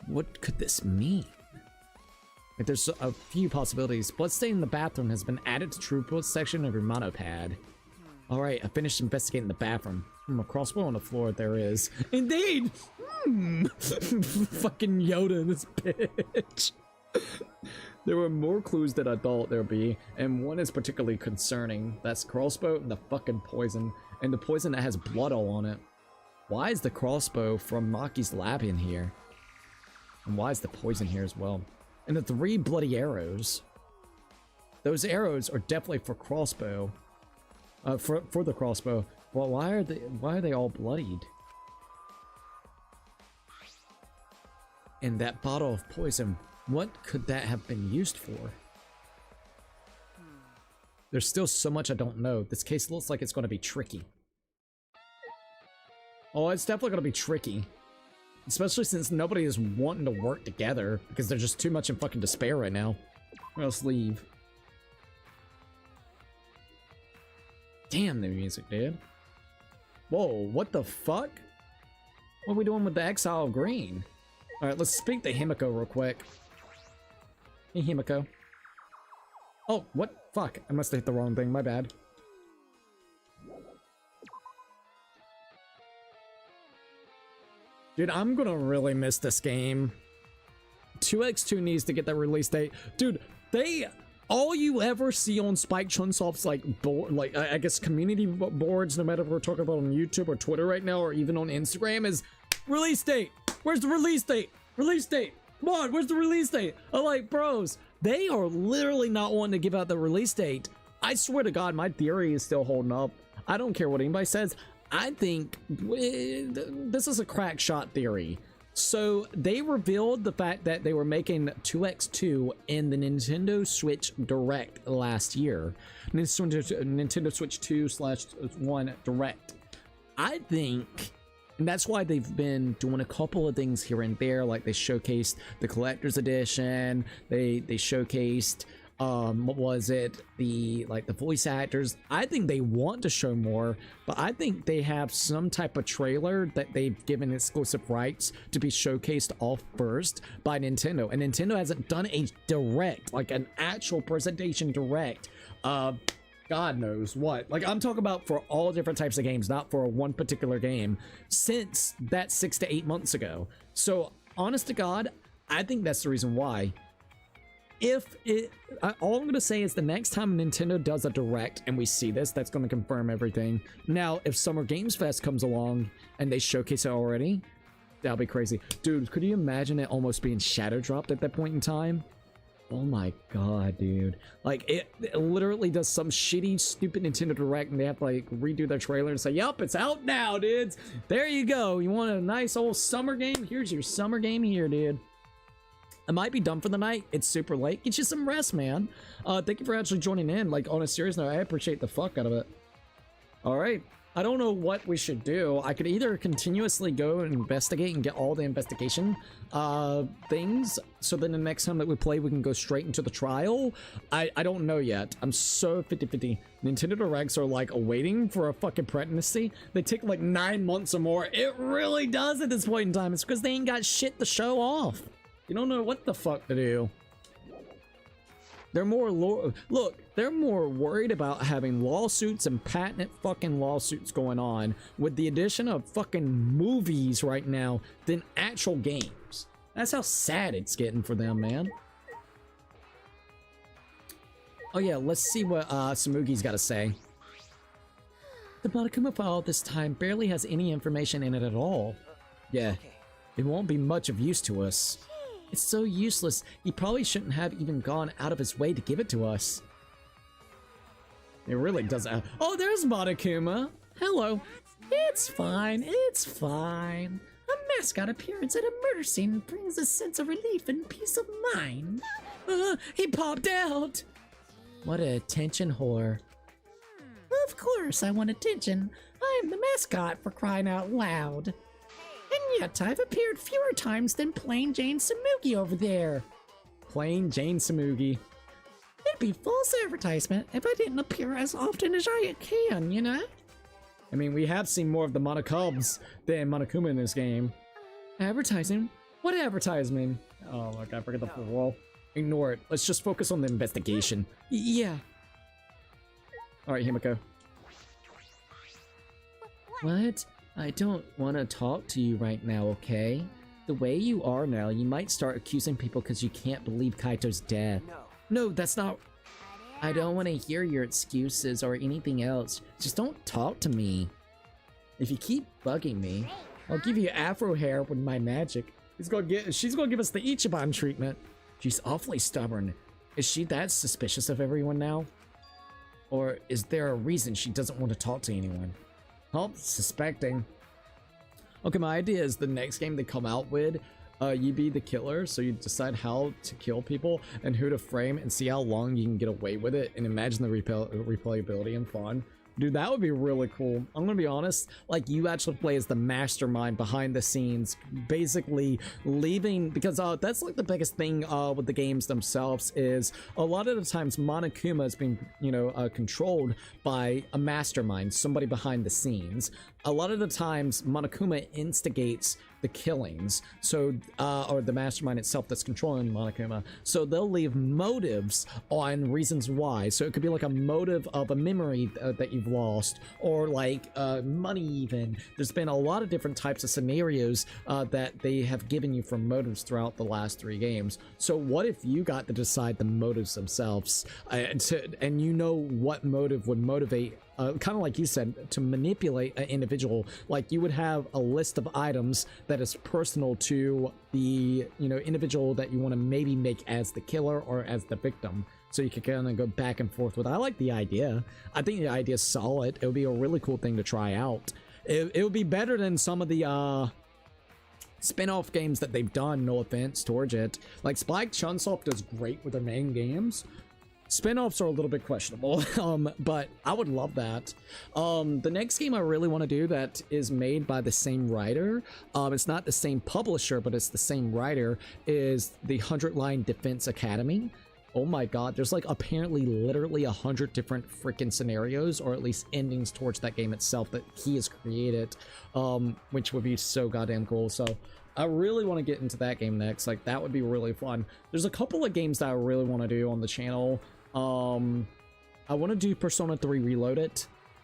What could this mean? Like, there's a few possibilities. Bloodstain in the bathroom has been added to truth bullet section of your monopad. Alright, I finished investigating the bathroom. A crossbow on the floor, there is. Indeed! Fucking Yoda, this bitch. There were more clues than I thought there'd be, and one is particularly concerning. That's crossbow and the fucking poison. And the poison that has blood all on it. Why is the crossbow from Maki's lab in here? And why is the poison here as well? And the 3 bloody arrows. Those arrows are definitely for crossbow. For the crossbow. Well, why are they all bloodied? And that bottle of poison, what could that have been used for? There's still so much I don't know. This case looks like it's going to be tricky. Oh, it's definitely going to be tricky. Especially since nobody is wanting to work together because they're just too much in fucking despair right now. Or else leave. Damn the music, dude. Whoa, what the fuck? What are we doing with the Exile of Green? Alright, let's speak to Himiko real quick. Hey, Himiko. Oh, what? Fuck, I must have hit the wrong thing, my bad. Dude, I'm gonna really miss this game. 2x2 needs to get that release date. Dude, all you ever see on Spike Chunsoft's I guess community boards, no matter if we're talking about on YouTube or Twitter right now, or even on Instagram, is release date. Where's the release date? Release date. Come on, where's the release date? I'm like, bros, they are literally not wanting to give out the release date. I swear to God, my theory is still holding up. I don't care what anybody says. I think this is a crack shot theory. So they revealed the fact that they were making 2x2 in the Nintendo Switch Direct last year. Nintendo Switch 2/1 Direct. I think, and that's why they've been doing a couple of things here and there, like they showcased the collector's edition, they showcased what was it, the voice actors. I think they want to show more, but I think they have some type of trailer that they've given exclusive rights to be showcased off first by Nintendo, and Nintendo hasn't done a direct, like an actual presentation direct, God knows what. Like, I'm talking about for all different types of games, not for one particular game, since that 6 to 8 months ago. So honest to God, I think that's the reason why. All I'm gonna say is the next time Nintendo does a direct and we see this, that's gonna confirm everything. Now, if Summer Games Fest comes along and they showcase it already, that'll be crazy. Dude, could you imagine it almost being shadow dropped at that point in time? Oh my god, dude. Like, it literally does some shitty, stupid Nintendo Direct and they have to, like, redo their trailer and say, yup, it's out now, dudes. There you go. You want a nice old summer game? Here's your summer game here, dude. I might be done for the night. It's super late. Get you some rest, man. Thank you for actually joining in. Like, on a serious note, I appreciate the fuck out of it. All right. I don't know what we should do. I could either continuously go and investigate and get all the investigation things, so then the next time that we play, we can go straight into the trial. I don't know yet. I'm so 50-50. Nintendo Directs are like waiting for a fucking pregnancy. They take like 9 months or more. It really does at this point in time. It's because they ain't got shit to show off. You don't know what the fuck to do. They're more look, they're more worried about having lawsuits and patent fucking lawsuits going on with the addition of fucking movies right now than actual games. That's how sad it's getting for them, man. Oh yeah, let's see what Samugi's got to say. The Monokuma file this time barely has any information in it at all. Yeah, it won't be much of use to us. It's so useless, he probably shouldn't have even gone out of his way to give it to us. It really doesn't. Oh, there's Monokuma. Hello. It's fine, it's fine. A mascot appearance at a murder scene brings a sense of relief and peace of mind. He popped out. What a attention whore. Of course I want attention. I'm the mascot, for crying out loud. And yet I've appeared fewer times than plain Jane Samugi over there. Plain Jane Samugi. It'd be false advertisement if I didn't appear as often as I can, you know? I mean, we have seen more of the Monokubs than Monokuma in this game. Advertising? What advertisement? Oh, look, I forgot the full wall. Ignore it. Let's just focus on the investigation. Yeah. Alright, Himiko. What? I don't want to talk to you right now, okay? The way you are now, you might start accusing people because you can't believe Kaito's death. No. No, that's not... I don't want to hear your excuses or anything else. Just don't talk to me. If you keep bugging me, I'll give you afro hair with my magic. She's gonna give us the Ichiban treatment. She's awfully stubborn. Is she that suspicious of everyone now? Or is there a reason she doesn't want to talk to anyone? Oh, suspecting. Okay, my idea is the next game they come out with, you be the killer, so you decide how to kill people and who to frame and see how long you can get away with it, and imagine the replayability and fun. Dude, that would be really cool. I'm gonna be honest, like, you actually play as the mastermind behind the scenes, basically leaving, because that's like the biggest thing with the games themselves is a lot of the times Monokuma is being, you know, controlled by a mastermind, somebody behind the scenes. A lot of the times Monokuma instigates the killings, so or the mastermind itself that's controlling Monokuma, so they'll leave motives on reasons why. So it could be like a motive of a memory that you've lost, or like money even. There's been a lot of different types of scenarios that they have given you for motives throughout the last 3 games. So what if you got to decide the motives themselves, and you know what motive would motivate, kind of like you said, to manipulate an individual. Like, you would have a list of items that is personal to the, you know, individual that you want to maybe make as the killer or as the victim, so you could kind of go back and forth with. I like the idea. I think the idea is solid. It would be a really cool thing to try out. It would be better than some of the spin-off games that they've done, no offense towards it. Like, Spike Chunsoft does great with their main games. Spin-offs are a little bit questionable, but I would love that. The next game I really want to do that is made by the same writer, it's not the same publisher, but it's the same writer, is the 100 Line Defense Academy. Oh my god, there's like apparently literally 100 different freaking scenarios, or at least endings towards that game itself that he has created, which would be so goddamn cool. So I really want to get into that game next. Like, that would be really fun. There's a couple of games that I really want to do on the channel. I want to do Persona 3 Reloaded.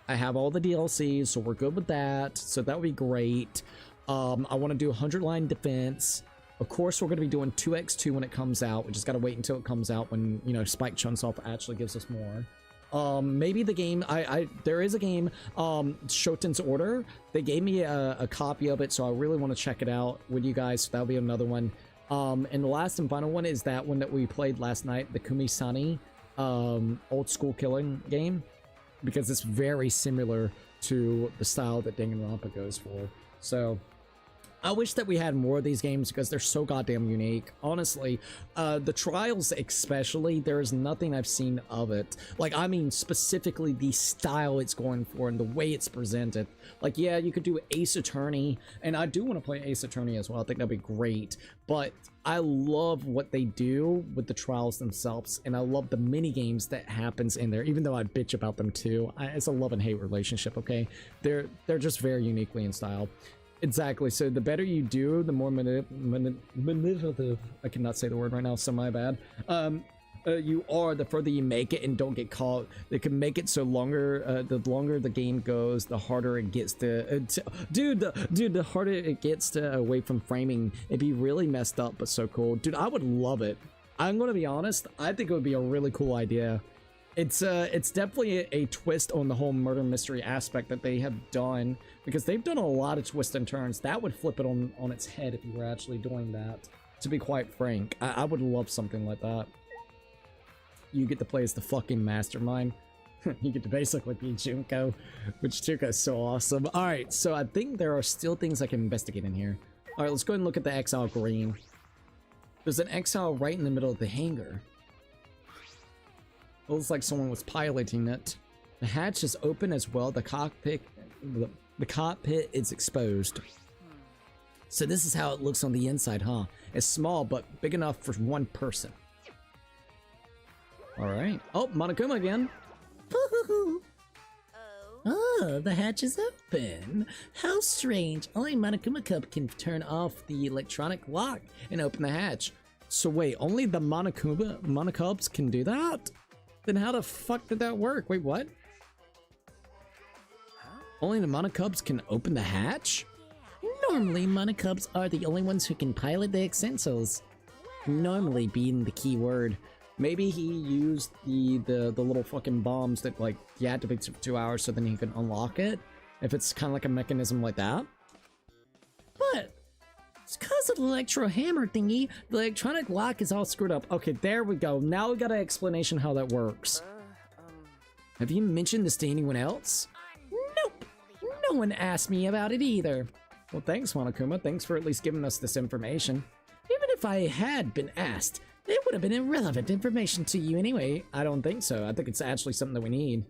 I have all the DLCs, so we're good with that. So that would be great. I want to do 100 Line Defense. Of course, we're going to be doing 2x2 when it comes out. We just got to wait until it comes out when, you know, Spike Chunsoft actually gives us more. Maybe the game, there is a game, Shoten's Order. They gave me a copy of it, so I really want to check it out with you guys. So that'll be another one. And the last and final one is that one that we played last night, the Kumisani, old school killing game, because it's very similar to the style that Danganronpa goes for. So I wish that we had more of these games because they're so goddamn unique. Honestly, the Trials especially, there is nothing I've seen of it. Like, I mean, specifically the style it's going for and the way it's presented. Like, yeah, you could do Ace Attorney, and I do want to play Ace Attorney as well. I think that'd be great. But I love what they do with the Trials themselves, and I love the mini games that happens in there, even though I bitch about them too. It's a love and hate relationship, okay? They're just very uniquely in style. Exactly. So the better you do, the more manipulative. I cannot say the word right now, so my bad. You are, the further you make it and don't get caught. They can make it so longer. The longer the game goes, the harder it gets to. Dude, the harder it gets to away from framing. It'd be really messed up, but so cool, dude. I would love it. I'm gonna be honest. I think it would be a really cool idea. It's definitely a twist on the whole murder mystery aspect that they have done, because they've done a lot of twists and turns. That would flip it on its head if you were actually doing that, to be quite frank. I would love something like that. You get to play as the fucking mastermind. You get to basically be Junko, which Junko's so awesome. Alright, so I think there are still things I can investigate in here. Alright, let's go ahead and look at the Exile Green. There's an Exile right in the middle of the hangar. It looks like someone was piloting it. The hatch is open as well. The cockpit is exposed. So this is how it looks on the inside, huh? It's small, but big enough for one person. Alright. Oh, Monokuma again. Oh, the hatch is open. How strange. Only Monokuma Cub can turn off the electronic lock and open the hatch. So wait, only the Monokubs can do that? Then how the fuck did that work? Wait, what? Only the monocubs can open the hatch? Normally, monocubs are the only ones who can pilot the essentials. Normally being the key word. Maybe he used the little fucking bombs that like deactivates for 2 hours so then he can unlock it. If it's kind of like a mechanism like that. But it's because of the electro hammer thingy, the electronic lock is all screwed up. Okay, there we go. Now we got an explanation how that works. Have you mentioned this to anyone else? Nope. No one asked me about it either. Well, thanks, Monokuma. Thanks for at least giving us this information. Even if I had been asked, it would have been irrelevant information to you anyway. I don't think so. I think it's actually something that we need.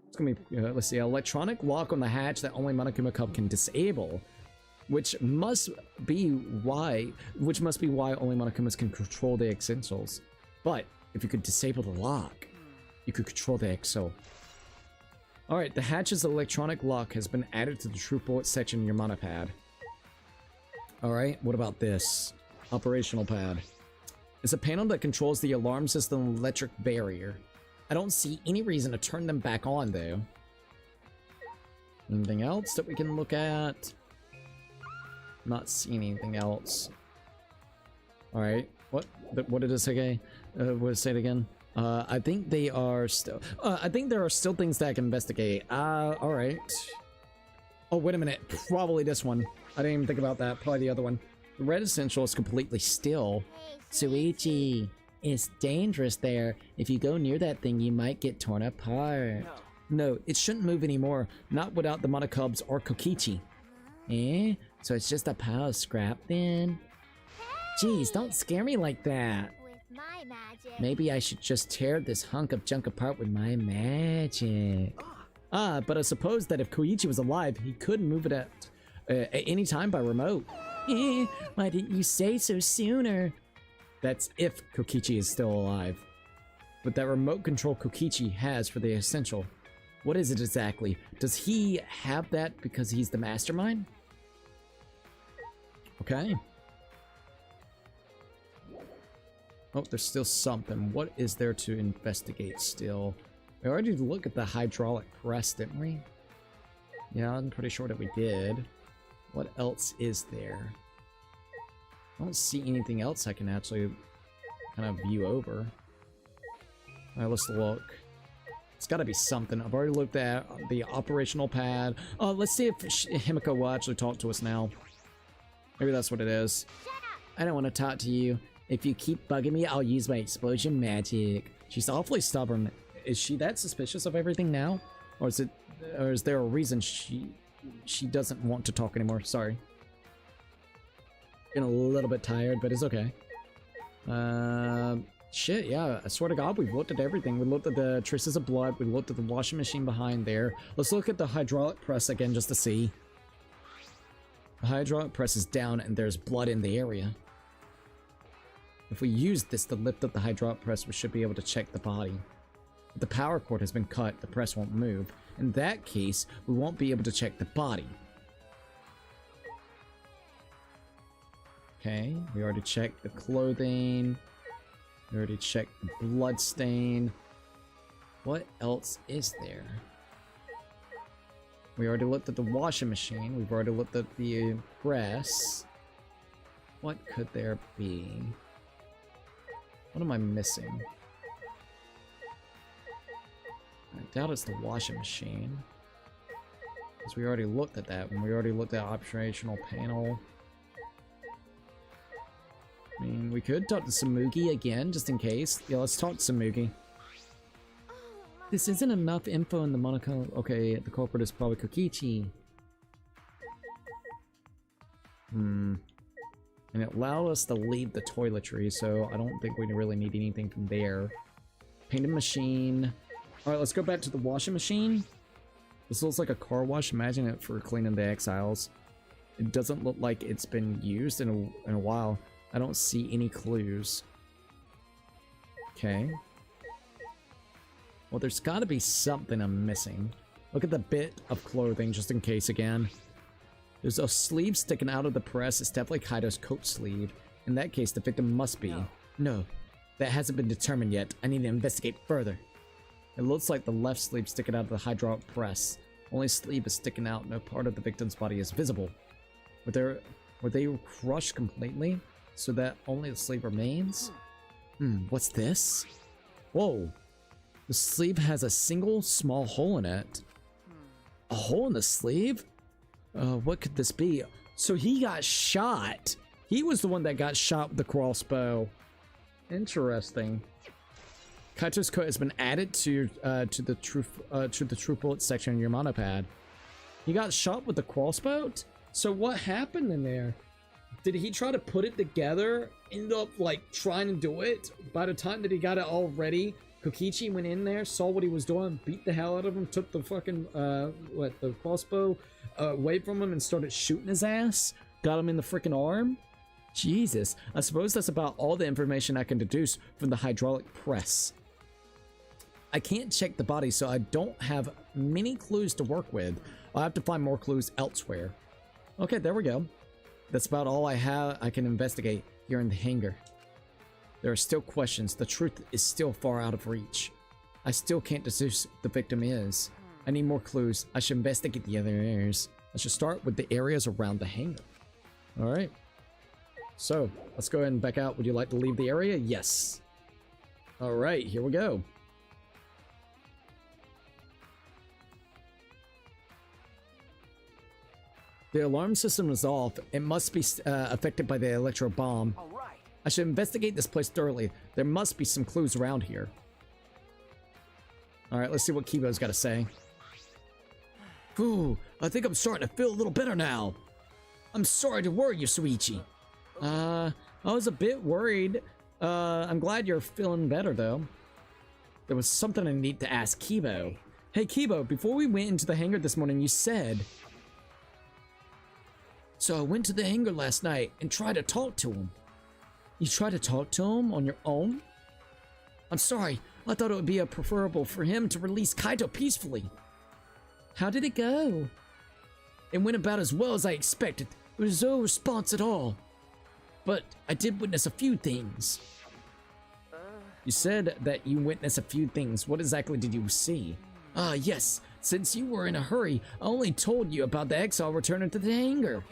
It's gonna be, let's see, electronic lock on the hatch that only Monokuma Cub can disable, which must be why only Monokumas can control the essentials. But if you could disable the lock, you could control the exile. Alright, the hatch's electronic lock has been added to the true bullet section in your monopad. Alright, what about this? Operational pad. It's a panel that controls the alarm system electric barrier. I don't see any reason to turn them back on, though. Anything else that we can look at? Not seeing anything else. Alright, what did it say? What did it say again? I think they are still... I think there are still things that I can investigate. Alright. Oh, wait a minute. Probably this one. I didn't even think about that. Probably the other one. The red essential is completely still. Suichi, it's dangerous there. If you go near that thing, you might get torn apart. No, it shouldn't move anymore. Not without the Monokubs or Kokichi. Eh? So it's just a pile of scrap then? Jeez, don't scare me like that. With my magic. Maybe I should just tear this hunk of junk apart with my magic. But I suppose that if Koichi was alive, he could move it at any time by remote. Eh, why didn't you say so sooner? That's if Kokichi is still alive. But that remote control Kokichi has for the essential, what is it exactly? Does he have that because he's the mastermind? Okay. Oh, there's still something. What is there to investigate still? We already looked at the hydraulic press, didn't we? Yeah, I'm pretty sure that we did. What else is there? I don't see anything else I can actually kind of view over. Alright, let's look. It's gotta be something. I've already looked at the operational pad. Let's see if Himiko will actually talk to us now. Maybe that's what it is. I don't want to talk to you. If you keep bugging me, I'll use my explosion magic. She's awfully stubborn. Is she that suspicious of everything now? Or is there a reason she doesn't want to talk anymore? Sorry. Getting a little bit tired, but it's okay. Shit, yeah, I swear to God, we've looked at everything. We looked at the traces of blood, we looked at the washing machine behind there. Let's look at the hydraulic press again just to see. The hydraulic press is down and there's blood in the area. If we use this to lift up the hydraulic press, we should be able to check the body. If the power cord has been cut, the press won't move. In that case, we won't be able to check the body. Okay, we already checked the clothing. We already checked the blood stain. What else is there? We already looked at the washing machine. We've already looked at the press. What could there be? What am I missing? I doubt it's the washing machine. Because we already looked at that when we already looked at operational panel. I mean, we could talk to Samugi again, just in case. Yeah, let's talk to Samugi. This isn't enough info in the Monaco. Okay, the culprit is probably Kokichi. And it allowed us to leave the toiletry, so I don't think we really need anything from there. Painted machine. Alright, let's go back to the washing machine. This looks like a car wash. Imagine it for cleaning the exiles. It doesn't look like it's been used in a while. I don't see any clues. Okay. Well, there's got to be something I'm missing. Look at the bit of clothing, just in case again. There's a sleeve sticking out of the press. It's definitely Kaido's coat sleeve. In that case, the victim must be. No, that hasn't been determined yet. I need to investigate further. It looks like the left sleeve sticking out of the hydraulic press. Only sleeve is sticking out. No part of the victim's body is visible. Were they crushed completely so that only the sleeve remains? What's this? Whoa. The sleeve has a single small hole in it. A hole in the sleeve? What could this be? So he got shot. He was the one that got shot with the crossbow. Interesting. Kaito's coat has been added to the true bullet section in your mono pad. He got shot with the crossbow? So what happened in there? Did he try to put it together? End up like trying to do it? By the time that he got it all ready, Kokichi went in there, saw what he was doing, beat the hell out of him, took the fucking the crossbow away from him and started shooting his ass. Got him in the freaking arm. Jesus, I suppose that's about all the information I can deduce from the hydraulic press. I can't check the body, so I don't have many clues to work with. I'll have to find more clues elsewhere. Okay, there we go. That's about all I can investigate here in the hangar. There are still questions. The truth is still far out of reach. I still can't deduce who the victim is. I need more clues. I should investigate the other areas. I should start with the areas around the hangar. Alright. So, let's go ahead and back out. Would you like to leave the area? Yes. Alright, here we go. The alarm system is off. It must be affected by the electro bomb. All right. I should investigate this place thoroughly. There must be some clues around here. Alright, let's see what Kibo's got to say. Ooh, I think I'm starting to feel a little better now. I'm sorry to worry you, Suichi. I was a bit worried. I'm glad you're feeling better, though. There was something I need to ask Kibo. Hey, Kibo, before we went into the hangar this morning, you said... So I went to the hangar last night and tried to talk to him. You tried to talk to him on your own? I'm sorry. I thought it would be preferable for him to release Kaito peacefully. How did it go? It went about as well as I expected. There was no response at all. But I did witness a few things. You said that you witnessed a few things. What exactly did you see? Yes. Since you were in a hurry, I only told you about the exile returning to the hangar.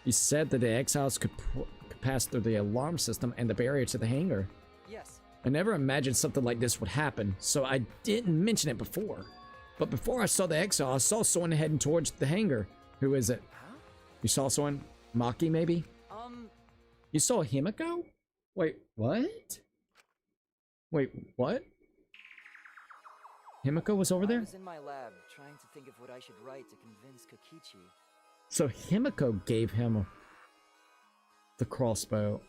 You said that the exiles could pass through the alarm system and the barrier to the hangar. Yes. I never imagined something like this would happen, so I didn't mention it before. But before I saw the exile, I saw someone heading towards the hangar. Who is it? Huh? You saw someone? Maki, maybe? You saw Himiko? Wait, what? Wait, what? Himiko was over there? I was in my lab trying to think of what I should write to convince Kokichi. So Himiko gave him the crossbow.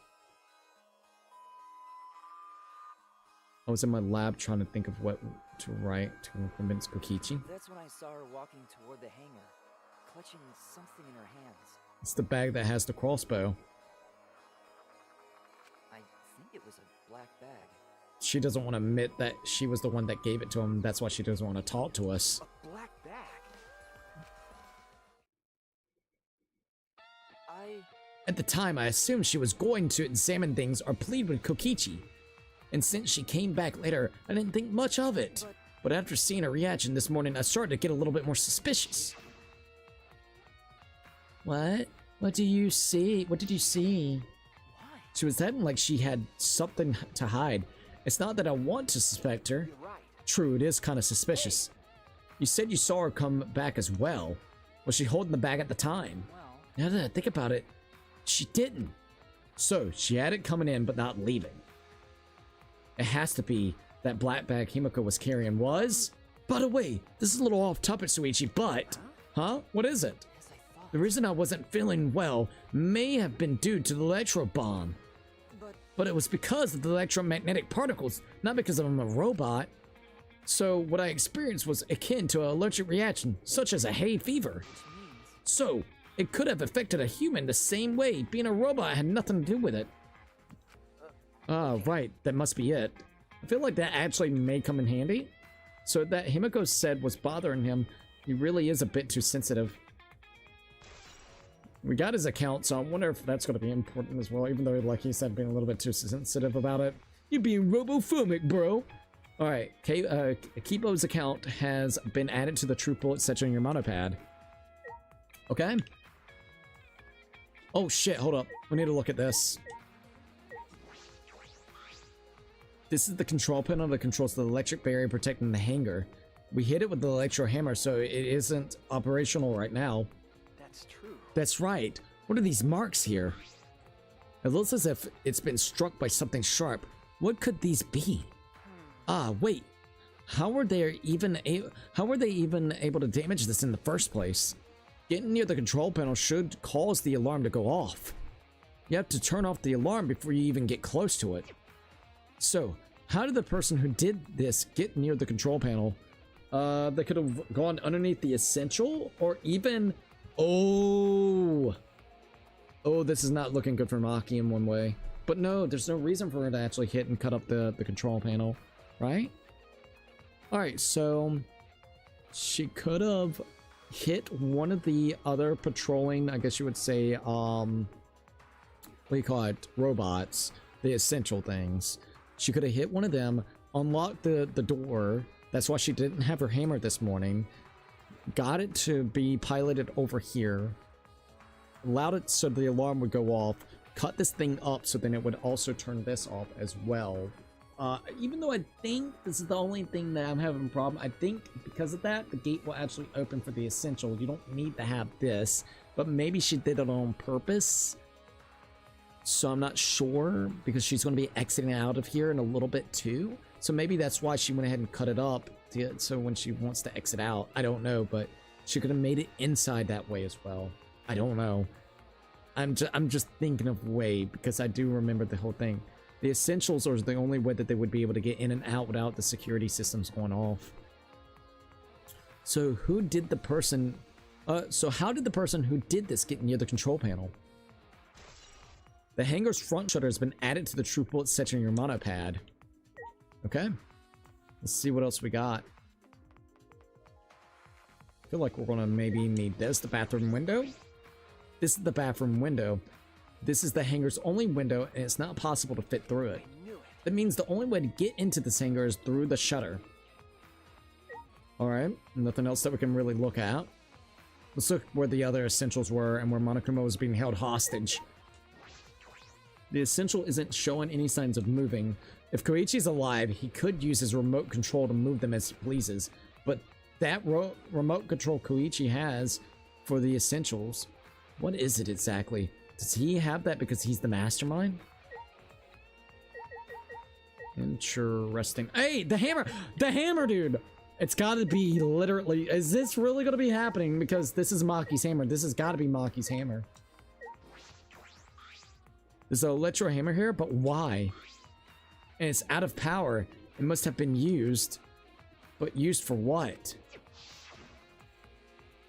I was in my lab trying to think of what to write to convince Kokichi. That's when I saw her walking toward the hangar, clutching something in her hands. It's the bag that has the crossbow. I think it was a black bag. She doesn't want to admit that she was the one that gave it to him. That's why she doesn't want to talk to us. A black bag? At the time, I assumed she was going to examine things or plead with Kokichi. And since she came back later, I didn't think much of it. But after seeing her reaction this morning, I started to get a little bit more suspicious. What? What do you see? What did you see? Why? She was acting like she had something to hide. It's not that I want to suspect her. You're right. True, it is kind of suspicious. You said you saw her come back as well. Was she holding the bag at the time? Well, Now that I think about it, she didn't. So, she had it coming in, but not leaving. It has to be that black bag Himiko was carrying was... By the way, this is a little off topic, Suichi, but... Huh? What is it? as I thought. The reason I wasn't feeling well may have been due to the electro bomb. But it was because of the electromagnetic particles, not because I'm a robot. So what I experienced was akin to an allergic reaction, such as a hay fever. So, it could have affected a human the same way. Being a robot had nothing to do with it. Right, that must be it. I feel like that actually may come in handy. So that Himiko said was bothering him, he really is a bit too sensitive. We got his account, so I wonder if that's going to be important as well, even though, like he said, being a little bit too sensitive about it. You're being robophobic, bro. Alright, Kibo's account has been added to the true bullet section on your monopad. Okay. Oh shit, hold up. We need to look at this. This is the control panel that controls the electric barrier protecting the hangar. We hit it with the electro hammer, so it isn't operational right now. That's true. That's right. What are these marks here? It looks as if it's been struck by something sharp. What could these be? Ah, wait. How were they even able to damage this in the first place? Getting near the control panel should cause the alarm to go off. You have to turn off the alarm before you even get close to it. So, how did the person who did this get near the control panel? They could have gone underneath the essential, or even... Oh, this is not looking good for Maki in one way. But no, there's no reason for her to actually hit and cut up the control panel, right? Alright, so she could have hit one of the other patrolling, I guess you would say, what do you call it, robots, the essential things. She could have hit one of them, unlocked the door. That's why she didn't have her hammer this morning. Got it to be piloted over here. Allowed it so the alarm would go off. Cut this thing up so then it would also turn this off as well. Even though I think this is the only thing that I'm having a problem, I think because of that, the gate will actually open for the essential. You don't need to have this, but maybe she did it on purpose. So I'm not sure, because she's going to be exiting out of here in a little bit too. So maybe that's why she went ahead and cut it up, so when she wants to exit out. I don't know, but she could have made it inside that way as well. I don't know. I'm just thinking of way, because I do remember the whole thing. The essentials are the only way that they would be able to get in and out without the security systems going off. So who did the person... so how did the person who did this get near the control panel? The hangar's front shutter has been added to the true bullet section on your monopad. Okay. Let's see what else we got. I feel like we're gonna maybe need this. The bathroom window. This is the bathroom window. This is the hangar's only window, and it's not possible to fit through it. That means the only way to get into this hangar is through the shutter. Alright, nothing else that we can really look at. Let's look where the other essentials were and where Monokuma was being held hostage. The essential isn't showing any signs of moving. If Koichi's alive, he could use his remote control to move them as he pleases. But that remote control Koichi has for the essentials, what is it exactly? Does he have that because he's the mastermind? Interesting. Hey, the hammer! The hammer, dude! It's gotta be literally... Is this really gonna be happening? Because this is Maki's hammer. This has gotta be Maki's hammer. There's an electro hammer here, but why? And it's out of power. It must have been used. But used for what?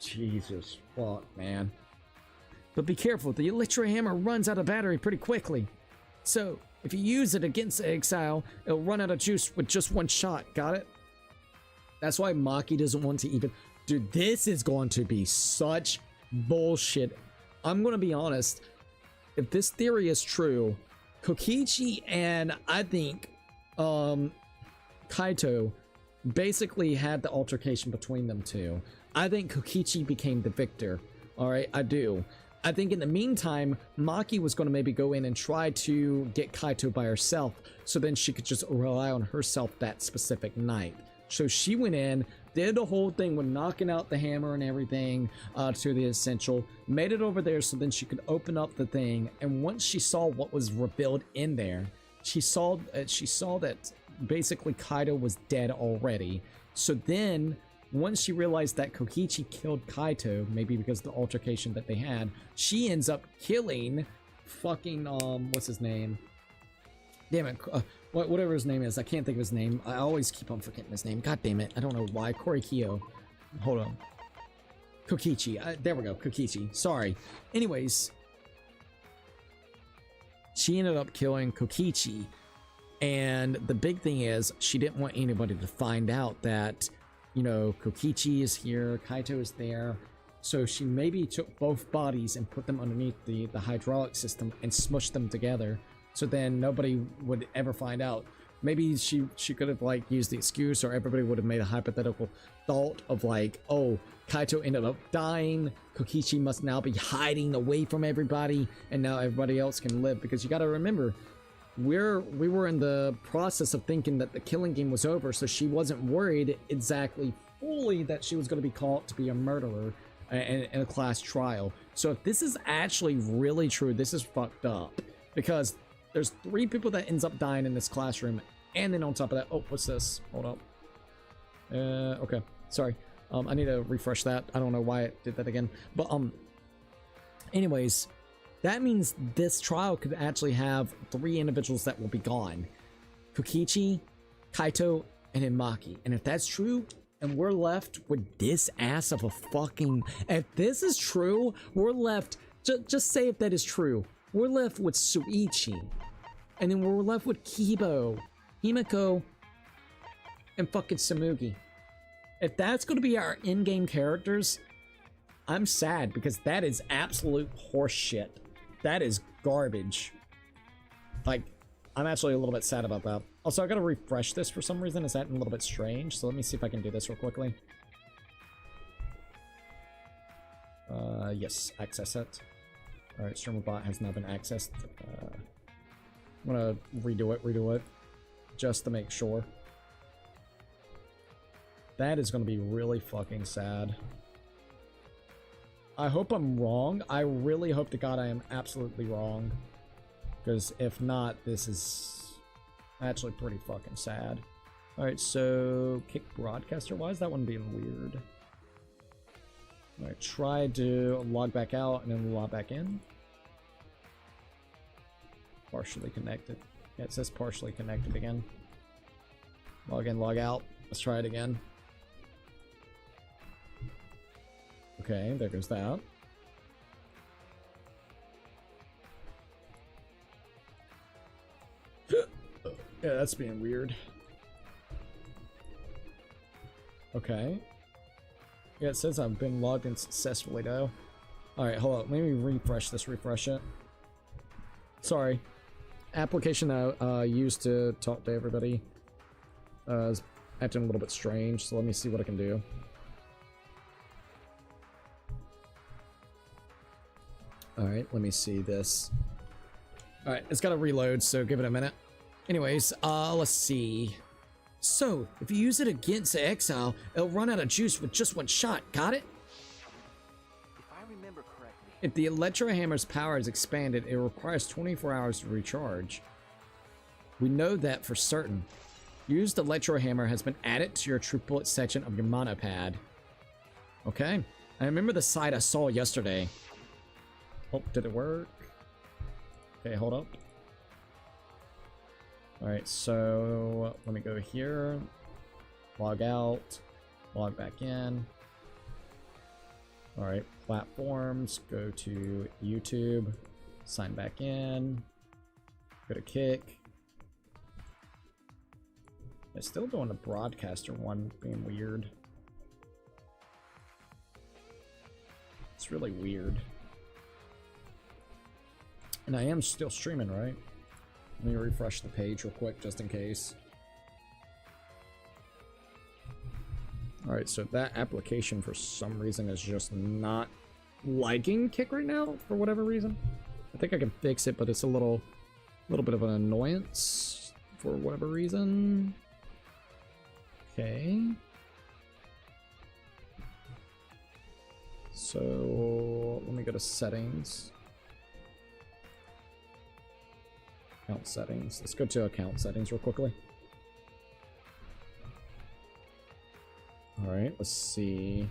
Jesus fuck, man. But be careful, the electro hammer runs out of battery pretty quickly. So, if you use it against the exile, it'll run out of juice with just one shot, got it? That's why Maki doesn't want to even... Dude, this is going to be such bullshit. I'm gonna be honest. If this theory is true, Kokichi and I think Kaito basically had the altercation between them two. I think Kokichi became the victor. Alright, I do. I think in the meantime, Maki was going to maybe go in and try to get Kaito by herself, so then she could just rely on herself that specific night. So she went in, did the whole thing with knocking out the hammer and everything to the essential, made it over there so then she could open up the thing, and once she saw what was revealed in there, she saw that basically Kaito was dead already. So then, once she realized that Kokichi killed Kaito, maybe because of the altercation that they had, she ends up killing fucking, what's his name? Damn it, whatever his name is, I can't think of his name. I always keep on forgetting his name. God damn it, I don't know why. Korikyo. Hold on. Kokichi. There we go, Kokichi. Sorry. Anyways, she ended up killing Kokichi. And the big thing is, she didn't want anybody to find out that, you know, Kokichi is here, Kaito is there. So she maybe took both bodies and put them underneath the hydraulic system and smushed them together. So then nobody would ever find out. maybe she could have like used the excuse, or everybody would have made a hypothetical thought of like, oh, Kaito ended up dying, Kokichi must now be hiding away from everybody, and now everybody else can live. Because you got to remember, we were in the process of thinking that the killing game was over, so she wasn't worried exactly fully that she was going to be caught to be a murderer in a class trial. So if this is actually really true, this is fucked up, because there's 3 people that ends up dying in this classroom, and then on top of that, oh, what's this? Hold up. Okay, sorry. I need to refresh that. I don't know why it did that again. But anyways, that means this trial could actually have 3 individuals that will be gone: Kokichi, Kaito, and Maki. And if that's true, and we're left with this ass of a fucking... If this is true, we're left... Just say if that is true. We're left with Suichi. And then we're left with Kibo, Himiko, and fucking Samugi. If that's going to be our in-game characters, I'm sad, because that is absolute horseshit. That is garbage. Like, I'm actually a little bit sad about that. Also, I gotta refresh this for some reason. Is that a little bit strange? So let me see if I can do this real quickly. Yes, access it. Alright, streamer bot has now been accessed. I'm gonna redo it, just to make sure. That is gonna be really fucking sad. I hope I'm wrong. I really hope to God I am absolutely wrong. Because if not, this is actually pretty fucking sad. Alright, so kick broadcaster. Why is that one being weird? Alright, try to log back out and then log back in. Partially connected. Yeah, it says partially connected again. Log in, log out. Let's try it again. Okay, there goes that. Yeah, that's being weird. Okay. Yeah, it says I've been logged in successfully though. Alright, hold on. Let me refresh this, refresh it. Sorry. Application that I used to talk to everybody is acting a little bit strange, so let me see what I can do. Alright, let me see this. Alright, it's gotta reload, so give it a minute. Anyways, let's see. So, if you use it against the exile, it'll run out of juice with just 1 shot. Got it? If I remember correctly... If the Electro Hammer's power is expanded, it requires 24 hours to recharge. We know that for certain. Used Electro Hammer has been added to your true bullet section of your monopad. Okay. I remember the site I saw yesterday. Oh, did it work? Okay, hold up. Alright, so let me go here, log out, log back in. Alright, platforms, go to YouTube, sign back in, go to Kick. It's still doing the broadcaster one, being weird. It's really weird. And I am still streaming, right? Let me refresh the page real quick, just in case. Alright, so that application for some reason is just not liking Kick right now, for whatever reason. I think I can fix it, but it's a little bit of an annoyance for whatever reason. Okay. So let me go to settings. Account settings. Let's go to account settings real quickly. Alright, let's see.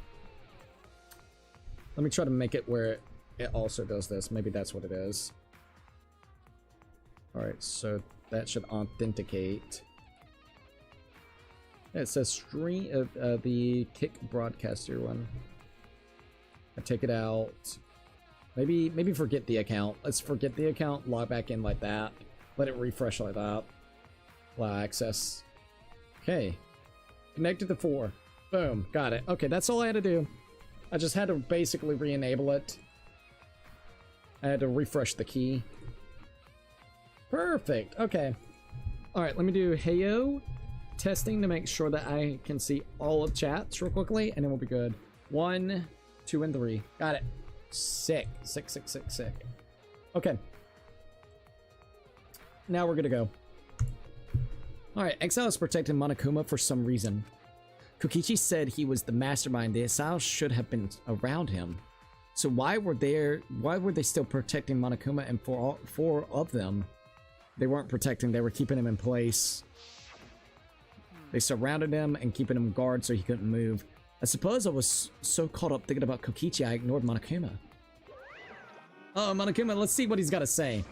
Let me try to make it where it also does this. Maybe that's what it is. Alright, so that should authenticate. Yeah, it says stream the Kick broadcaster one. I take it out. Maybe forget the account. Let's forget the account, log back in like that. Let it refresh like that. Allow access. Okay. Connected to 4. Boom. Got it. Okay, that's all I had to do. I just had to basically re-enable it. I had to refresh the key. Perfect. Okay. All right, let me do heyo testing to make sure that I can see all of chats real quickly, and then we'll be good. 1, 2, and 3. Got it. Sick. Okay. Now we're gonna go. Alright, Exile is protecting Monokuma for some reason. Kokichi said he was the mastermind. The Exile should have been around him. So why were they still protecting Monokuma, and for all 4 of them, they weren't protecting, they were keeping him in place. They surrounded him and keeping him guard so he couldn't move. I suppose I was so caught up thinking about Kokichi I ignored Monokuma. Oh, Monokuma, let's see what he's got to say.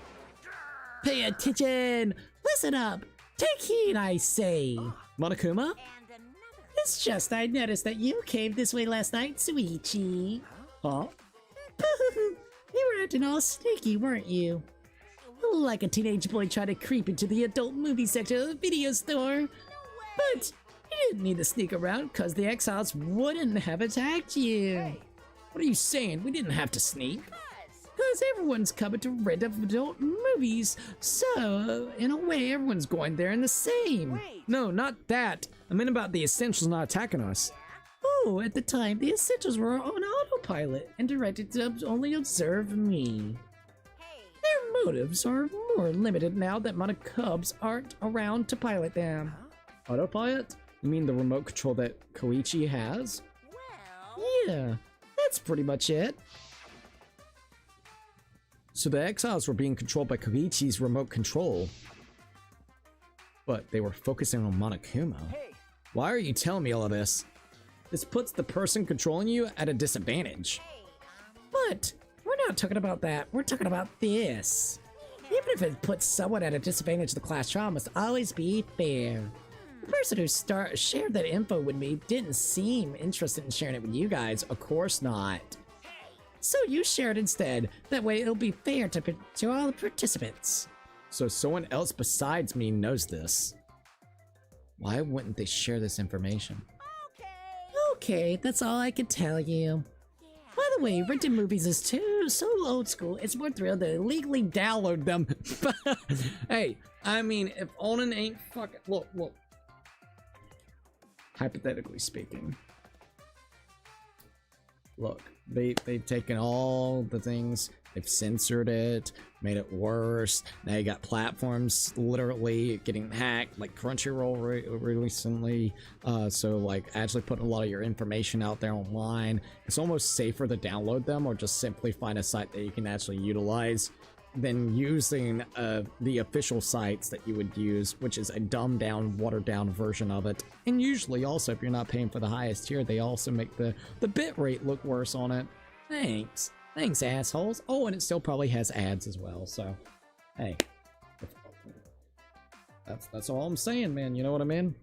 Pay attention! Listen up! Take heed, I say! Monokuma? It's just I noticed that you came this way last night, Suichi. Huh? You were acting all sneaky, weren't you? Like a teenage boy trying to creep into the adult movie section of the video store. But you didn't need to sneak around because the Exiles wouldn't have attacked you. What are you saying? We didn't have to sneak. Because everyone's coming to rent adult movies. So, in a way, everyone's going there in the same. No, not that. I meant about the Essentials not attacking us. Oh, at the time, the Essentials were on autopilot and directed to only observe me. Their motives are more limited now that Monokubs aren't around to pilot them. Autopilot? You mean the remote control that Koichi has? Yeah, that's pretty much it. So the Exiles were being controlled by Koichi's remote control. But they were focusing on Monokuma. Why are you telling me all of this? This puts the person controlling you at a disadvantage. But we're not talking about that. We're talking about this. Even if it puts someone at a disadvantage, the class trial must always be fair. The person who shared that info with me didn't seem interested in sharing it with you guys. Of course not. So you share it instead. That way it'll be fair to all the participants. So someone else besides me knows this. Why wouldn't they share this information? Okay, that's all I can tell you. By the way, renting movies is so old school, it's more thrilled to illegally download them. Hey, I mean, if Onan ain't fucking... Look. Hypothetically speaking. Look, they've taken all the things, they've censored it, made it worse. Now you got platforms literally getting hacked, like Crunchyroll recently. So like actually putting a lot of your information out there online. It's almost safer to download them or just simply find a site that you can actually utilize than using the official sites that you would use, which is a dumbed down, watered down version of it. And usually also, if you're not paying for the highest tier, they also make the bit rate look worse on it. Thanks, assholes. Oh, and it still probably has ads as well, so hey, that's all I'm saying, man. You know what I mean?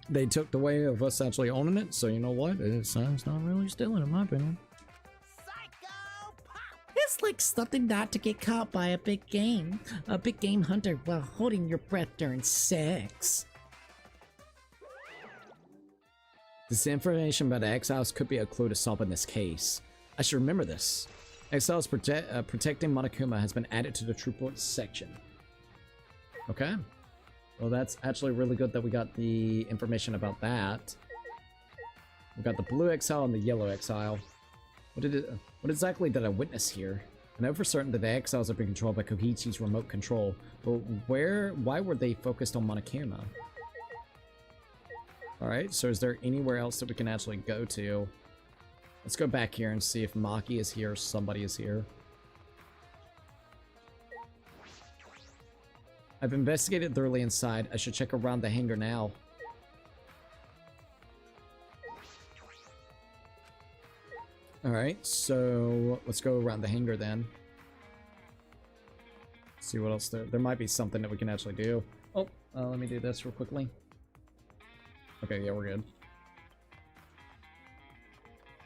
They took the way of us actually owning it, so you know what? It's not really stealing, in my opinion. It's like something not to get caught by a big game hunter while holding your breath during sex. This information about the Exiles could be a clue to solving this case. I should remember this. Exiles protecting Monokuma has been added to the troop report section. Okay. Well, that's actually really good that we got the information about that. We got the blue Exile and the yellow Exile. What exactly did I witness here? I know for certain that the Exiles have been controlled by Koichi's remote control, but why were they focused on Monokuma? Alright, so is there anywhere else that we can actually go to? Let's go back here and see if Maki is here or somebody is here. I've investigated thoroughly inside. I should check around the hangar now. Alright, so let's go around the hangar then. See what else there might be something that we can actually do. Oh, let me do this real quickly. Okay, yeah, we're good.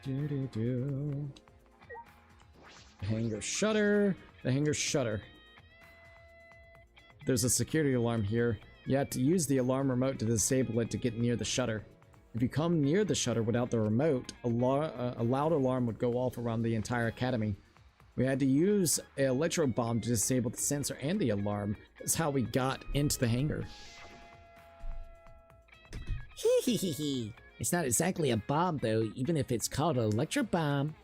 The hangar shutter. The hangar shutter. There's a security alarm here. You have to use the alarm remote to disable it to get near the shutter. If you come near the shutter without the remote, a loud alarm would go off around the entire academy. We had to use an electro bomb to disable the sensor and the alarm. That's how we got into the hangar. Hee. It's not exactly a bomb though, even if it's called an electro bomb.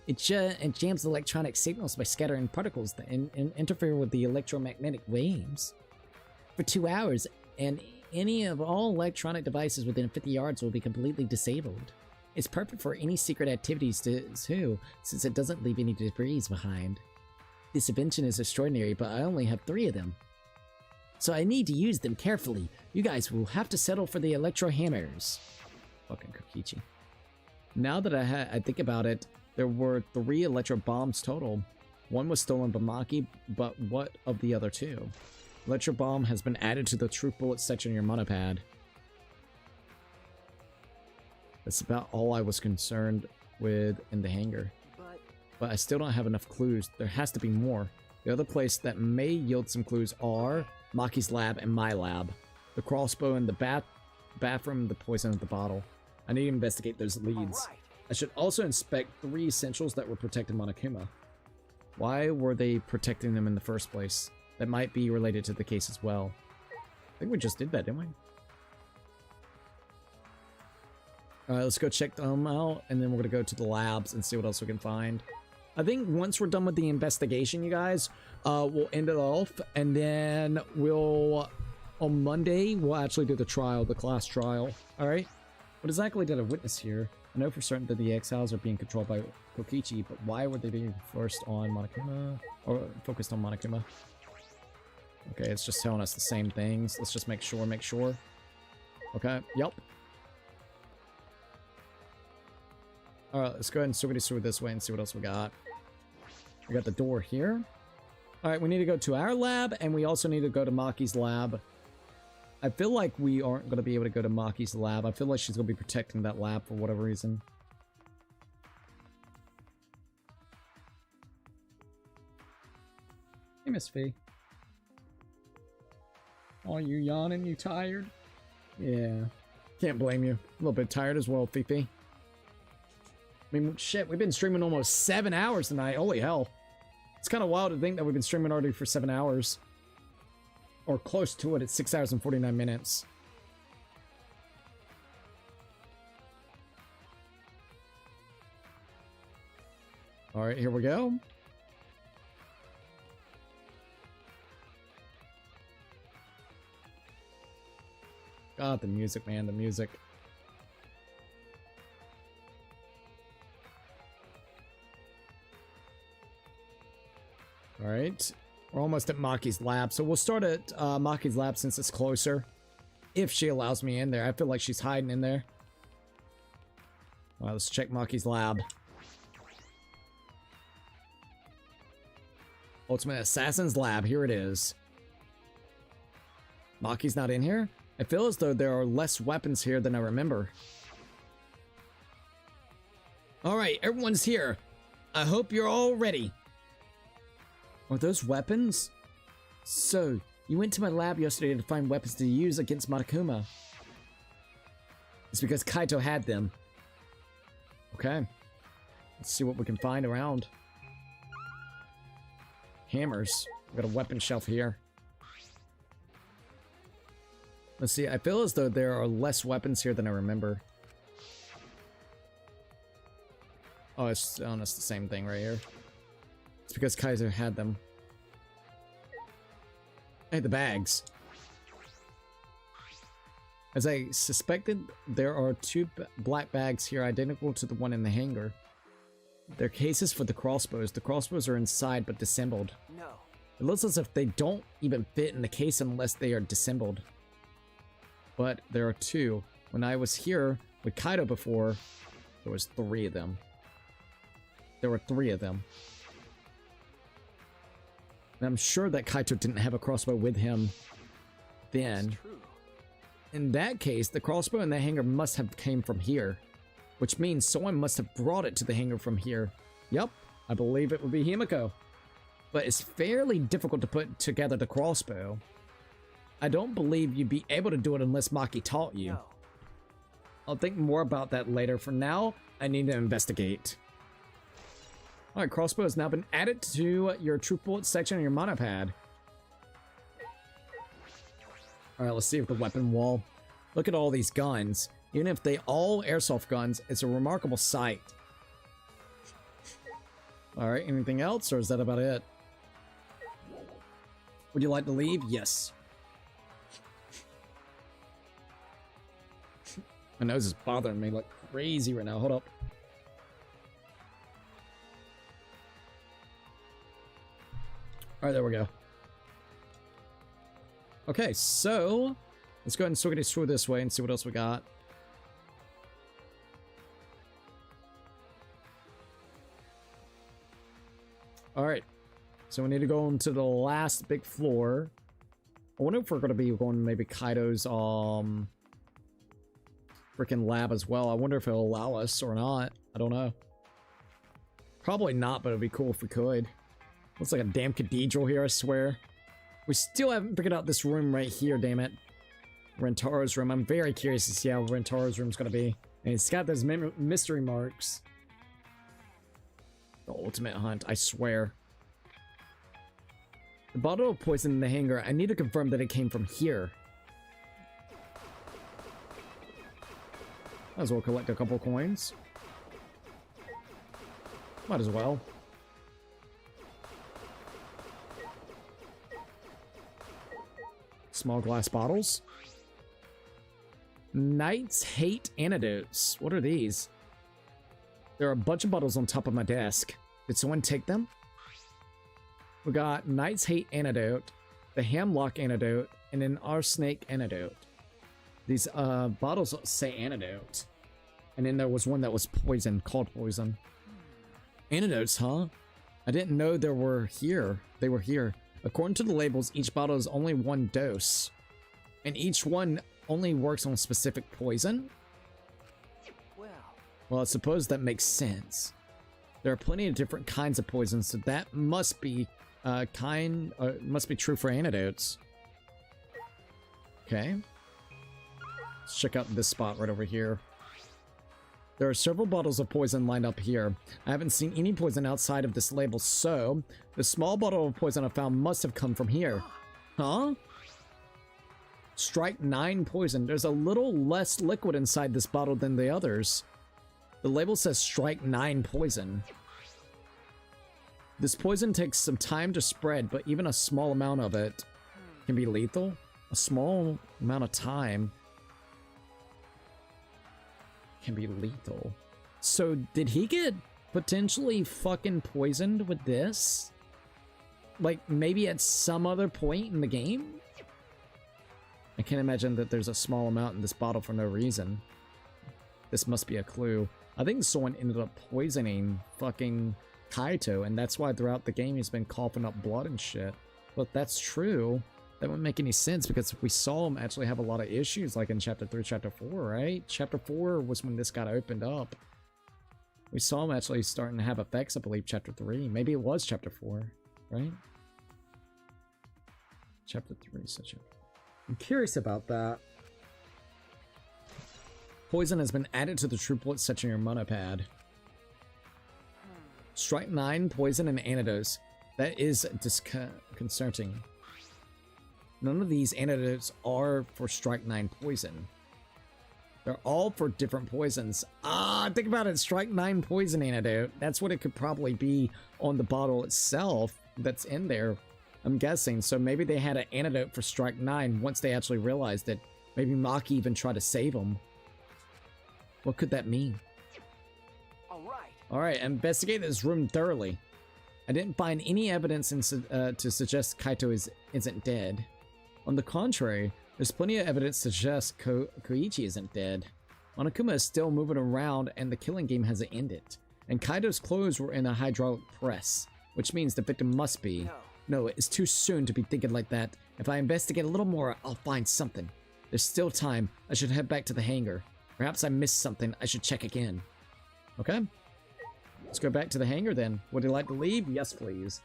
It jams electronic signals by scattering particles that interfere with the electromagnetic waves. For 2 hours, and any of all electronic devices within 50 yards will be completely disabled. It's perfect for any secret activities too, since it doesn't leave any debris behind. This invention is extraordinary, but I only have 3 of them. So I need to use them carefully. You guys will have to settle for the electro hammers. Fucking Kokichi. Now that I think about it, there were 3 electro bombs total. One was stolen by Maki, but what of the other 2? Electro bomb has been added to the truth bullet section in your monopad. That's about all I was concerned with in the hangar. But I still don't have enough clues. There has to be more. The other place that may yield some clues are Maki's lab and my lab. The crossbow in the bathroom, the poison in the bottle. I need to investigate those leads. I should also inspect 3 essentials that were protecting Monokuma. Why were they protecting them in the first place? That might be related to the case as well. I think we just did that, didn't we? Alright, let's go check them out, and then we're gonna go to the labs and see what else we can find. I think once we're done with the investigation, you guys, we'll end it off, and then we'll, on Monday, we'll actually do the trial, the class trial. Alright? What exactly did I witness here? I know for certain that the exiles are being controlled by Kokichi, but why were they being forced on Monokuma? Or focused on Monokuma? Okay, it's just telling us the same things. Let's just make sure. Okay, yep. Alright, let's go ahead and through this way and see what else we got. We got the door here. Alright, we need to go to our lab, and we also need to go to Maki's lab. I feel like we aren't going to be able to go to Maki's lab. I feel like she's going to be protecting that lab for whatever reason. Hey, Miss Fee. Oh, you yawning? You tired? Yeah. Can't blame you. A little bit tired as well, Fifi. I mean, shit, we've been streaming almost 7 hours tonight. Holy hell. It's kind of wild to think that we've been streaming already for 7 hours. Or close to it at 6 hours and 49 minutes. Alright, here we go. God, the music, man, the music. Alright. We're almost at Maki's lab, so we'll start at Maki's lab since it's closer. If she allows me in there. I feel like she's hiding in there. Alright, let's check Maki's lab. Ultimate Assassin's lab, here it is. Maki's not in here? I feel as though there are less weapons here than I remember. Alright, everyone's here. I hope you're all ready. Are those weapons? So, you went to my lab yesterday to find weapons to use against Monokuma. It's because Kaito had them. Okay. Let's see what we can find around. Hammers. We've got a weapon shelf here. Let's see, I feel as though there are less weapons here than I remember. Oh, it's the same thing right here. It's because Kaiser had them. Hey, the bags. As I suspected, there are 2 black bags here identical to the one in the hangar. They're cases for the crossbows. The crossbows are inside but disassembled. No. It looks as if they don't even fit in the case unless they are disassembled. But there are 2. When I was here with Kaito before, there was 3 of them. There were 3 of them. And I'm sure that Kaito didn't have a crossbow with him then. In that case, the crossbow in the hangar must have came from here. Which means someone must have brought it to the hangar from here. Yep, I believe it would be Himiko. But it's fairly difficult to put together the crossbow. I don't believe you'd be able to do it unless Maki taught you. No. I'll think more about that later. For now, I need to investigate. Alright, crossbow has now been added to your troop bullet section on your monopad. Alright, let's see if the weapon wall. Look at all these guns. Even if they all airsoft guns, it's a remarkable sight. Alright, anything else, or is that about it? Would you like to leave? Yes. My nose is bothering me like crazy right now. Hold up. Alright, there we go. Okay, so let's go ahead and sort it through this way and see what else we got. Alright. So we need to go into the last big floor. I wonder if we're going to be going to maybe Kaito's freaking lab as well. I wonder if it'll allow us or not. I don't know. Probably not, but it'd be cool if we could. Looks like a damn cathedral here, I swear. We still haven't figured out this room right here, damn it. Rentaro's room. I'm very curious to see how Rentaro's room's going to be. And it's got those mystery marks. The ultimate hunt, I swear. The bottle of poison in the hangar, I need to confirm that it came from here. Might as well collect a couple coins. Might as well. Small glass bottles. Knights Hate Antidotes. What are these? There are a bunch of bottles on top of my desk. Did someone take them? We got Knight's Hate Antidote, the Hamlock Antidote, and an Arsenic Antidote. These bottles say antidote. And then there was one that was poison, called poison. Antidotes, huh? I didn't know they were here. They were here. According to the labels, each bottle is only one dose. And each one only works on specific poison? Well, I suppose that makes sense. There are plenty of different kinds of poisons, so that must be must be true for antidotes. Okay. Let's check out this spot right over here. There are several bottles of poison lined up here. I haven't seen any poison outside of this label, so the small bottle of poison I found must have come from here. Huh? Strike 9 poison. There's a little less liquid inside this bottle than the others. The label says strike 9 poison. This poison takes some time to spread, but even a small amount of it can be lethal. A small amount of time can be lethal. So did he get potentially fucking poisoned with this? Like maybe at some other point in the game? I can't imagine that there's a small amount in this bottle for no reason. This must be a clue. I think someone ended up poisoning fucking Kaito, and that's why throughout the game he's been coughing up blood and shit. But if that's true, that wouldn't make any sense, because we saw him actually have a lot of issues, like in Chapter 3, Chapter 4, right? Chapter 4 was when this got opened up. We saw him actually starting to have effects, I believe, Chapter 3. Maybe it was Chapter 4, right? Chapter 3, such a... I'm curious about that. Poison has been added to the triplet section of your monopad. Strike 9, poison, and antidotes. That is disconcerting. None of these antidotes are for strike 9 poison. They're all for different poisons. Ah, think about it. Strike 9 poison antidote. That's what it could probably be on the bottle itself that's in there, I'm guessing. So maybe they had an antidote for strike 9 once they actually realized it. Maybe Maki even tried to save them. What could that mean? Alright, investigate this room thoroughly. I didn't find any evidence to suggest Kaito isn't dead. On the contrary, there's plenty of evidence to suggest Koichi isn't dead. Monokuma is still moving around and the killing game hasn't ended. And Kaito's clothes were in a hydraulic press, which means the victim must be... No, it's too soon to be thinking like that. If I investigate a little more, I'll find something. There's still time. I should head back to the hangar. Perhaps I missed something. I should check again. Okay. Let's go back to the hangar then. Would you like to leave? Yes, please.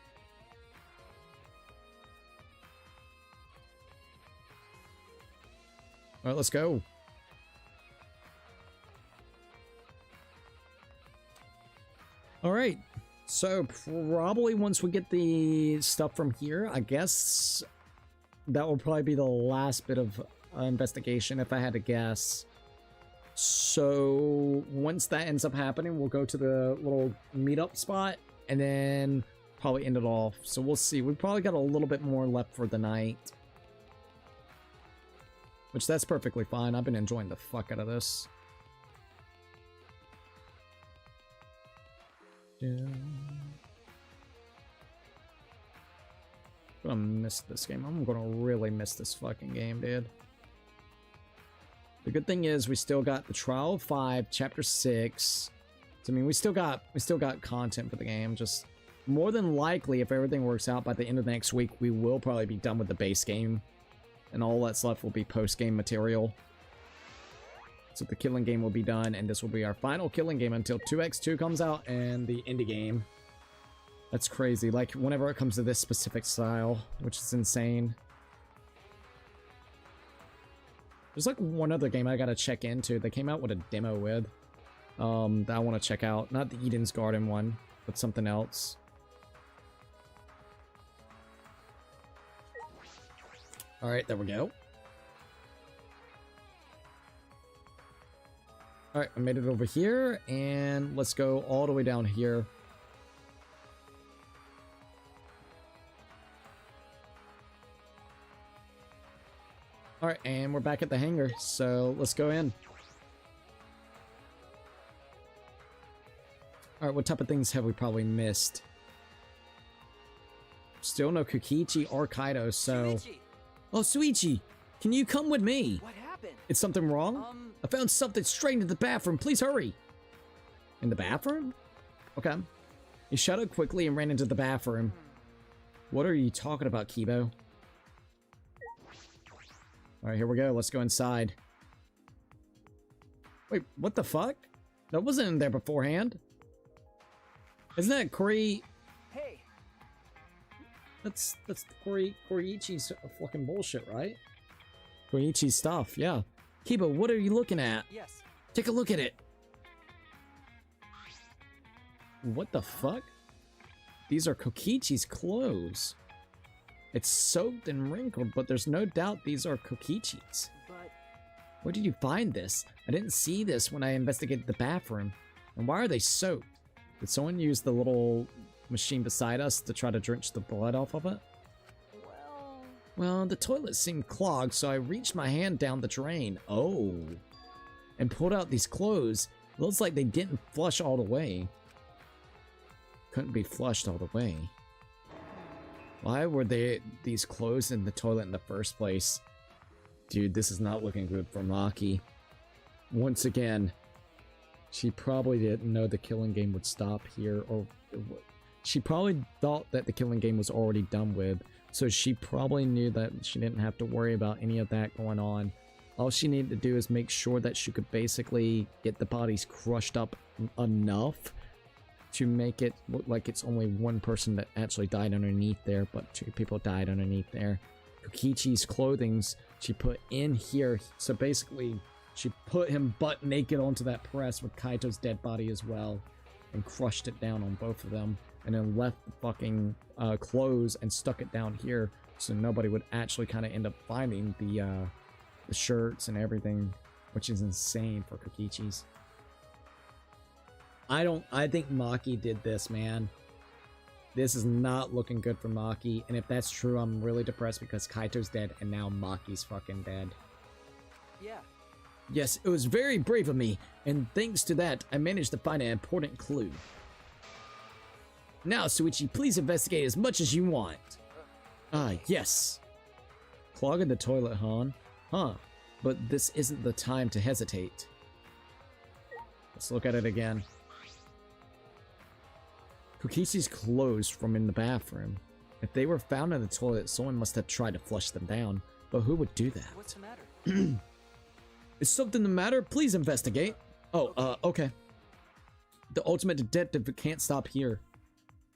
Alright, let's go. Alright. So probably once we get the stuff from here, I guess that will probably be the last bit of investigation if I had to guess. So once that ends up happening, we'll go to the little meetup spot and then probably end it off. So we'll see. We've probably got a little bit more left for the night, which that's perfectly fine. I've been enjoying the fuck out of this. I'm gonna miss this game. I'm gonna really miss this fucking game, dude. The good thing is we still got the Trial of 5, Chapter 6. So, I mean, we still got content for the game. Just more than likely, if everything works out by the end of next week, we will probably be done with the base game, and all that's left will be post-game material. So the killing game will be done, and this will be our final killing game until 2x2 comes out and the indie game. That's crazy. Like, whenever it comes to this specific style, which is insane. There's like one other game I gotta check into. They came out with a demo with. That I want to check out. Not the Eden's Garden one, but something else. Alright, there we go. Alright, I made it over here, and let's go all the way down here. Alright, and we're back at the hangar, so let's go in. Alright, what type of things have we probably missed? Still no Kokichi or Kaido, so... Shuichi! Oh, Shuichi! Can you come with me? What happened? Is something wrong? I found something straight in the bathroom. Please hurry. In the bathroom? Okay. He shouted quickly and ran into the bathroom. What are you talking about, Kibo? Alright, here we go. Let's go inside. Wait, what the fuck? That wasn't in there beforehand. Isn't that Kori? Hey. That's Koriichi's fucking bullshit, right? Koriichi's stuff, yeah. Kibo, what are you looking at? Yes. Take a look at it. What the fuck? These are Kokichi's clothes. It's soaked and wrinkled, but there's no doubt these are Kokichi's. But Where did you find this? I didn't see this when I investigated the bathroom. And why are they soaked? Did someone use the little machine beside us to try to drench the blood off of it? Well, the toilet seemed clogged, so I reached my hand down the drain. Oh. And pulled out these clothes. Looks like they didn't flush all the way. Couldn't be flushed all the way. Why were these clothes in the toilet in the first place? Dude, this is not looking good for Maki. Once again, she probably didn't know the killing game would stop here, or she probably thought that the killing game was already done with, so she probably knew that she didn't have to worry about any of that going on. All she needed to do is make sure that she could basically get the bodies crushed up enough to make it look like it's only one person that actually died underneath there, but 2 people died underneath there. Kokichi's clothings she put in here, so basically she put him butt naked onto that press with Kaito's dead body as well, and crushed it down on both of them, and then left the fucking clothes and stuck it down here so nobody would actually kind of end up finding the shirts and everything, which is insane for Kokichi's. I think Maki did this, man. This is not looking good for Maki, and if that's true, I'm really depressed because Kaito's dead and now Maki's fucking dead. yeah. Yes, it was very brave of me, and thanks to that, I managed to find an important clue. Now, Shuichi, please investigate as much as you want. Yes. Clogging the toilet, hon? Huh. But this isn't the time to hesitate. Let's look at it again. Kokichi's clothes from in the bathroom. If they were found in the toilet, someone must have tried to flush them down. But who would do that? What's the matter? Is something the matter? Please investigate. Oh, okay. The ultimate detective can't stop here.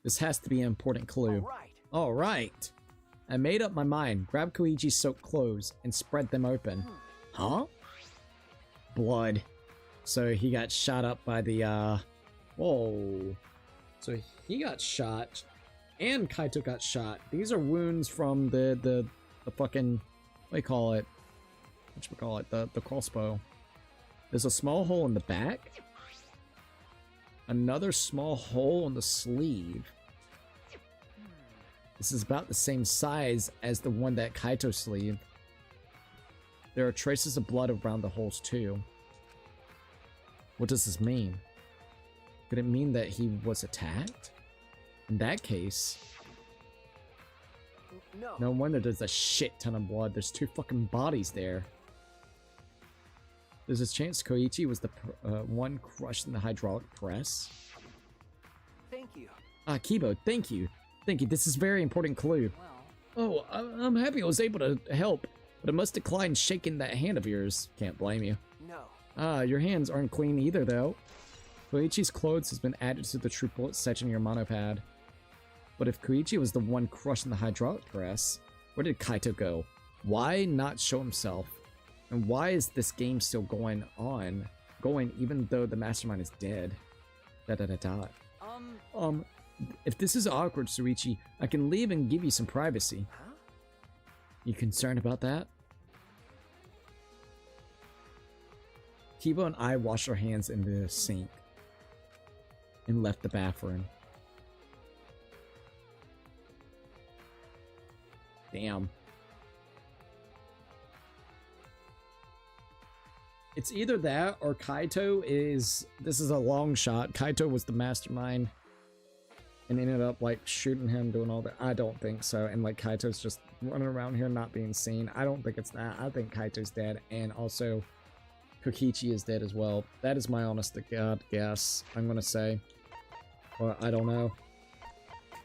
This has to be an important clue. All right. Alright. I made up my mind. Grab Koichi's soaked clothes and spread them open. Huh? Blood. So he got shot up by the, Whoa. So he got shot, and Kaito got shot. These are wounds from the fucking, what do you call it? Whatchamacallit? The crossbow. There's a small hole in the back. Another small hole in the sleeve. This is about the same size as the one that Kaito sleeve. There are traces of blood around the holes too. What does this mean? Could it mean that he was attacked? In that case... No wonder there's a shit ton of blood. There's 2 fucking bodies there. There's a chance Koichi was the one crushed in the hydraulic press. Thank you. Ah, Kibo, thank you. Thank you. This is a very important clue. Well, Oh, I'm happy I was able to help, but I must decline shaking that hand of yours. Can't blame you. no. Ah, your hands aren't clean either, though. Koichi's clothes has been added to the true bullet section in your monopad. But if Koichi was the one crushed in the hydraulic press, where did Kaito go? Why not show himself? And why is this game still going even though the mastermind is dead? If this is awkward, Suichi, I can leave and give you some privacy. Huh? You concerned about that? Kibo and I washed our hands in the sink and left the bathroom. Damn. It's either that or Kaito is... This is a long shot. Kaito was the mastermind and ended up, like, shooting him, doing all that. I don't think so. And, like, Kaito's just running around here not being seen. I don't think it's that. I think Kaito's dead. And also, Kokichi is dead as well. That is my honest to God guess, I'm gonna say. Or, I don't know.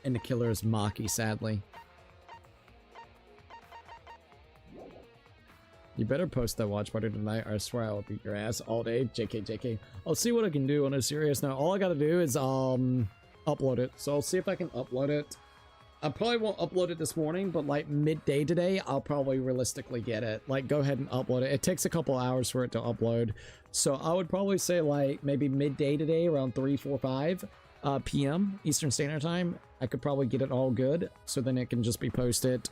And the killer is Maki, sadly. You better post that watch party tonight, or I swear I'll beat your ass all day. JK. I'll see what I can do on a serious note. All I gotta do is, upload it. So I'll see if I can upload it. I probably won't upload it this morning, but like midday today, I'll probably realistically get it. Like, go ahead and upload it. It takes a couple hours for it to upload. So I would probably say like maybe midday today, around 3, 4, 5 p.m. Eastern Standard Time. I could probably get it all good. So then it can just be posted.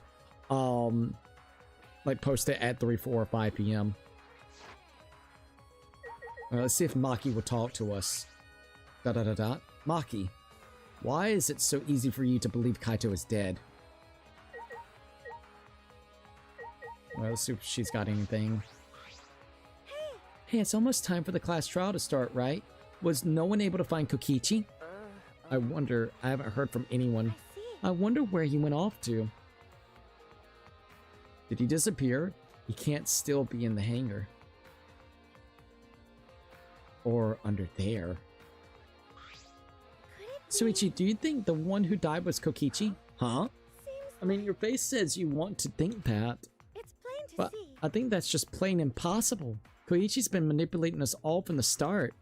Like post it at 3, 4, or 5 p.m. Let's see if Maki will talk to us. Maki, why is it so easy for you to believe Kaito is dead? Well, let's see if she's got anything. Hey, it's almost time for the class trial to start, right? Was no one able to find Kokichi? I wonder. I haven't heard from anyone. I wonder where he went off to. Did he disappear? He can't still be in the hangar. Or under there. Suichi, do you think the one who died was Kokichi? Huh? I mean, your face says you want to think that. It's plain to But see. I think that's just plain impossible. Koichi's been manipulating us all from the start.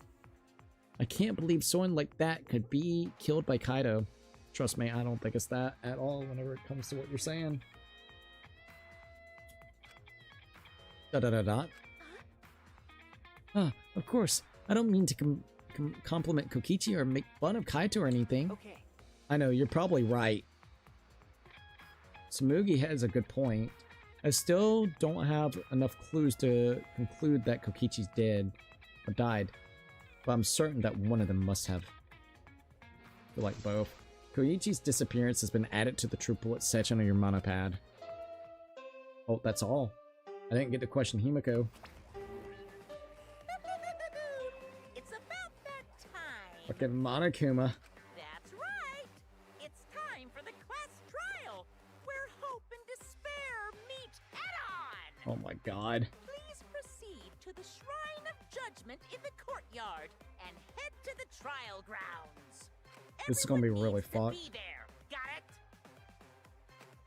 I can't believe someone like that could be killed by Kaito. Trust me, I don't think it's that at all whenever it comes to what you're saying. Of course. I don't mean to compliment Kokichi or make fun of Kaito or anything. Okay. I know, you're probably right. Tsumugi has a good point. I still don't have enough clues to conclude that Kokichi's dead or died, but I'm certain that one of them must have. I feel like both. Koichi's disappearance has been added to the true bullet section on your monopad. Oh, that's all. I didn't get to question Himiko. It's about that time. Fucking Monokuma. That's right. It's time for the class trial, where hope and despair meet head-on. Oh my god. Please proceed to the Shrine of Judgment in the courtyard and head to the trial grounds. This is gonna be Everyone really needs to fucked. be there. Got it?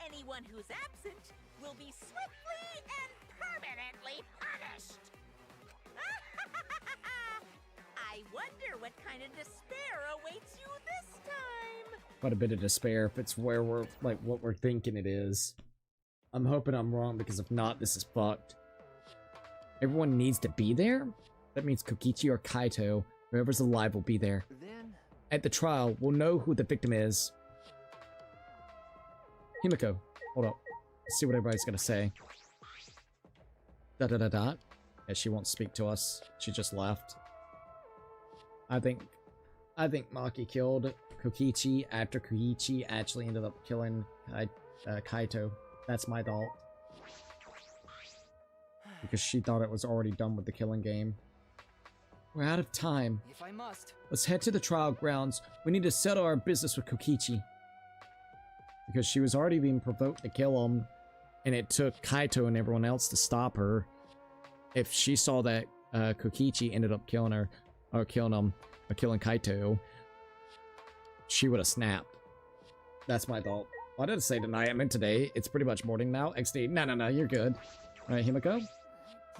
Anyone who's absent will be swiftly and permanently punished. I wonder what kind of despair awaits you this time. Quite a bit of despair if it's where we're, like, what we're thinking it is. I'm hoping I'm wrong, because if not, this is fucked. Everyone needs to be there? That means Kokichi or Kaito, whoever's alive will be there. Then at the trial, we'll know who the victim is. Himiko, hold up. Let's see what everybody's gonna say. Yeah, she won't speak to us. She just left. I think Maki killed Kokichi after Koichi actually ended up killing Kaito. That's my thought. Because she thought it was already done with the killing game. We're out of time. If I must. Let's head to the trial grounds. We need to settle our business with Kokichi. Because she was already being provoked to kill him, and it took Kaito and everyone else to stop her. If she saw that Kokichi ended up killing her, or killing him, or killing Kaito, she would have snapped. That's my thought. Why did I say tonight? I meant today. It's pretty much morning now. XD. No, you're good. Alright, Himiko.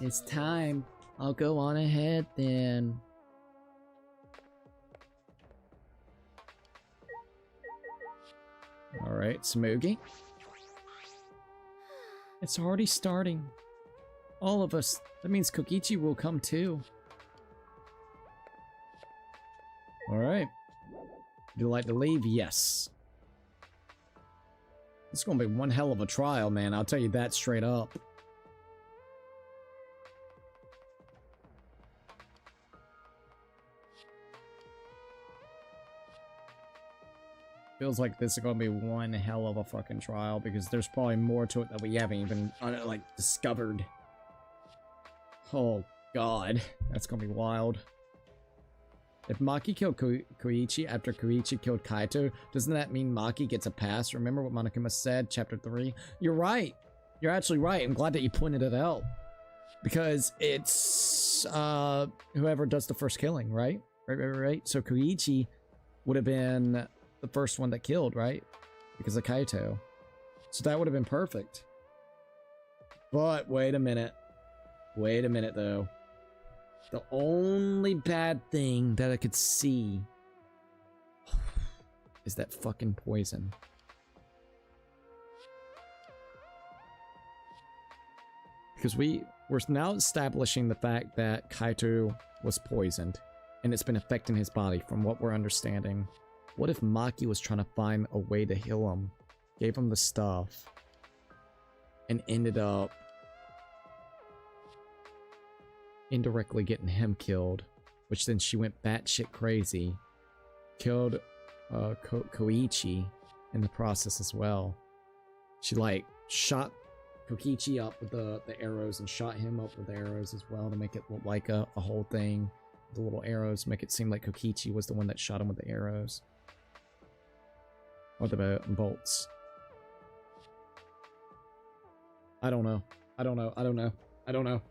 It's time. I'll go on ahead then. Alright, Smoogie. It's already starting. All of us. That means Kokichi will come too. Alright. Would you like to leave? Yes. It's gonna be one hell of a trial, man. I'll tell you that straight up. Feels like this is gonna be one hell of a fucking trial because there's probably more to it that we haven't even like discovered. Oh god, that's gonna be wild. If Maki killed Koichi after Koichi killed Kaito, doesn't that mean Maki gets a pass? Remember what Monokuma said, chapter 3? You're right. You're actually right. I'm glad that you pointed it out. Because it's whoever does the first killing, right? Right. So Koichi would have been the first one that killed, right? Because of Kaito. So that would have been perfect. But wait a minute. Wait a minute though. The only bad thing that I could see is that fucking poison. Because we're now establishing the fact that Kaito was poisoned and it's been affecting his body from what we're understanding. What if Maki was trying to find a way to heal him, gave him the stuff, and ended up indirectly getting him killed, which then she went batshit crazy, killed Koichi in the process as well. She like shot Kokichi up with the arrows and shot him up with the arrows as well to make it look like a whole thing. The little arrows make it seem like Kokichi was the one that shot him with the arrows. Or the bolts. I don't know. I don't know.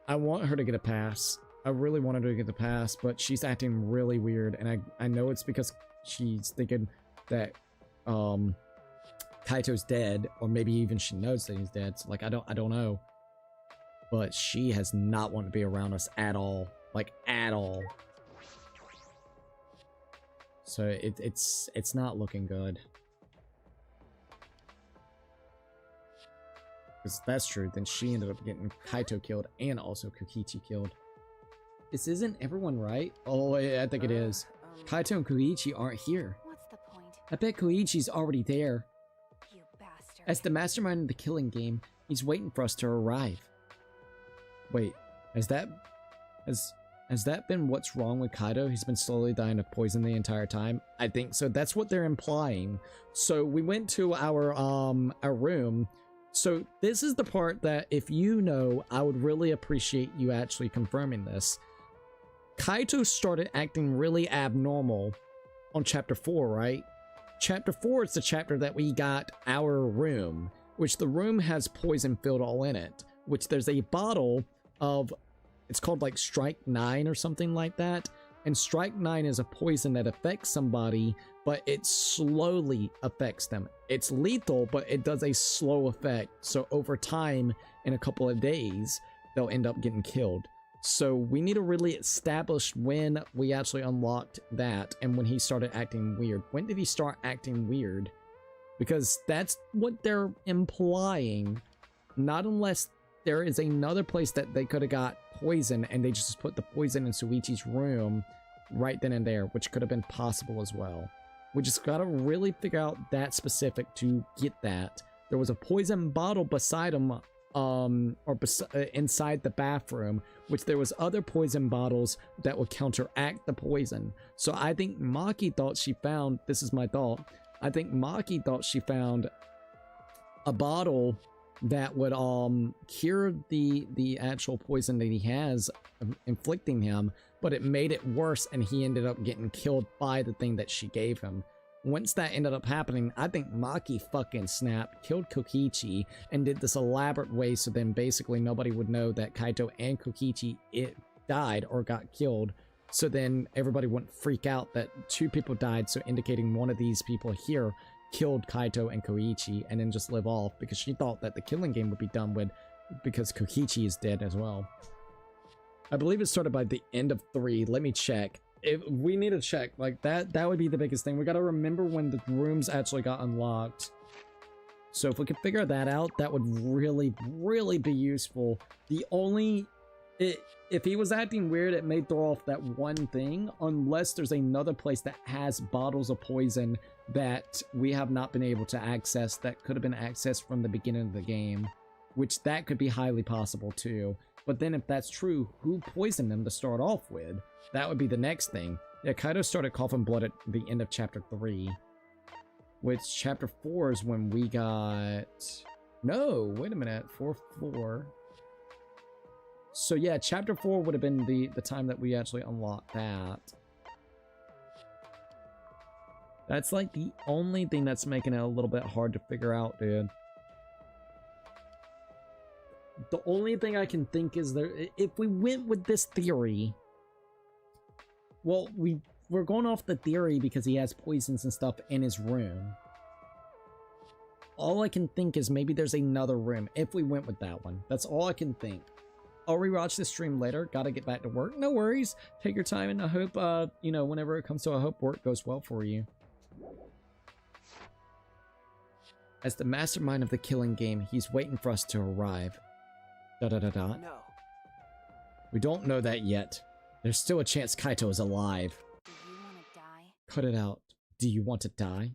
I want her to get a pass. I really want her to get the pass, but she's acting really weird, and I know it's because she's thinking that Kaito's dead, or maybe even she knows that he's dead. So like I don't know. But she has not wanted to be around us at all. Like at all. So it's not looking good. Because if that's true, then she ended up getting Kaito killed and also Kokichi killed. This isn't everyone, right? Oh, I think it is. Kaito and Koichi aren't here. What's the point? I bet Koichi's already there. You bastard. As the mastermind of the killing game, he's waiting for us to arrive. Wait, has that been what's wrong with Kaito? He's been slowly dying of poison the entire time? I think so. That's what they're implying. So we went to our room. So this is the part that, if you know, I would really appreciate you actually confirming this. Kaito started acting really abnormal on chapter 4, right? Chapter 4 is the chapter that we got our room, which the room has poison filled all in it, which there's a bottle of, it's called like Strike 9 or something like that. And Strike 9 is a poison that affects somebody, but it slowly affects them. It's lethal, but it does a slow effect. So over time, in a couple of days, they'll end up getting killed. So we need to really establish when we actually unlocked that and when he started acting weird. When did he start acting weird? Because that's what they're implying. Not unless there is another place that they could have got poison and they just put the poison in Suichi's room right then and there, which could have been possible as well. We just gotta really figure out that specific to get that. There was a poison bottle beside him, inside the bathroom, which there was other poison bottles that would counteract the poison. So I think Maki thought she found, this is my thought, I think Maki thought she found a bottle that would cure the actual poison that he has inflicting him, but it made it worse and he ended up getting killed by the thing that she gave him. Once that ended up happening, I think Maki fucking snapped, killed Kokichi, and did this elaborate way so then basically nobody would know that Kaito and Kokichi died or got killed. So then everybody wouldn't freak out that 2 people died, so indicating one of these people here killed Kaito and Koichi and then just live off, because she thought that the killing game would be done with because Kokichi is dead as well. I believe it started by the end of 3. Let me check. If we need to check, like that would be the biggest thing. We gotta remember when the rooms actually got unlocked. So if we could figure that out, that would really, really be useful. The only... if he was acting weird, it may throw off that one thing, unless there's another place that has bottles of poison that we have not been able to access that could have been accessed from the beginning of the game, which that could be highly possible too. But then if that's true, who poisoned them to start off with? That would be the next thing. Yeah, Kaito started coughing blood at the end of chapter 3, which chapter 4 is when we got... No, wait a minute, 4-4. So yeah, chapter 4 would have been the time that we actually unlocked that. That's like the only thing that's making it a little bit hard to figure out, dude. The only thing I can think is if we went with this theory, well, we're going off the theory because he has poisons and stuff in his room. All I can think is maybe there's another room if we went with that one. That's all I can think. I'll rewatch this stream later. Gotta get back to work. No worries. Take your time, and I hope, you know, whenever it comes to, I hope work goes well for you. As the mastermind of the killing game, he's waiting for us to arrive. No. We don't know that yet. There's still a chance Kaito is alive. Do you want to die? Cut it out. Do you want to die?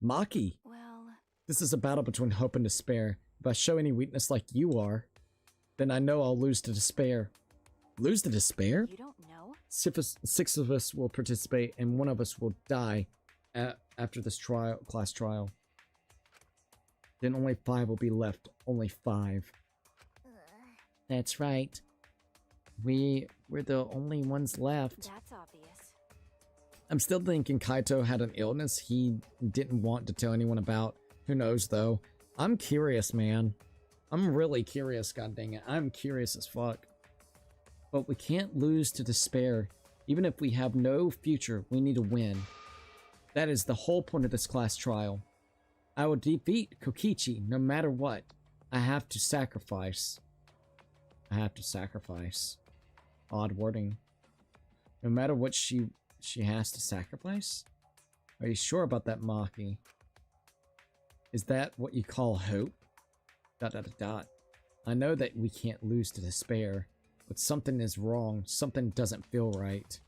Maki! Well... This is a battle between hope and despair. If I show any weakness like you are, then I know I'll lose to despair. Lose to despair? You don't know? 6 of us will participate and 1 of us will die after this class trial. Then only 5 will be left. Only 5. That's right. We're the only ones left. That's obvious. I'm still thinking Kaito had an illness he didn't want to tell anyone about. Who knows though? I'm curious, man. I'm really curious, god dang it. I'm curious as fuck. But we can't lose to despair. Even if we have no future, we need to win. That is the whole point of this class trial. I will defeat Kokichi no matter what. I have to sacrifice. I have to sacrifice. Odd wording. No matter what she has to sacrifice? Are you sure about that, Maki? Is that what you call hope? ... I know that we can't lose to despair, but something is wrong. Something doesn't feel right.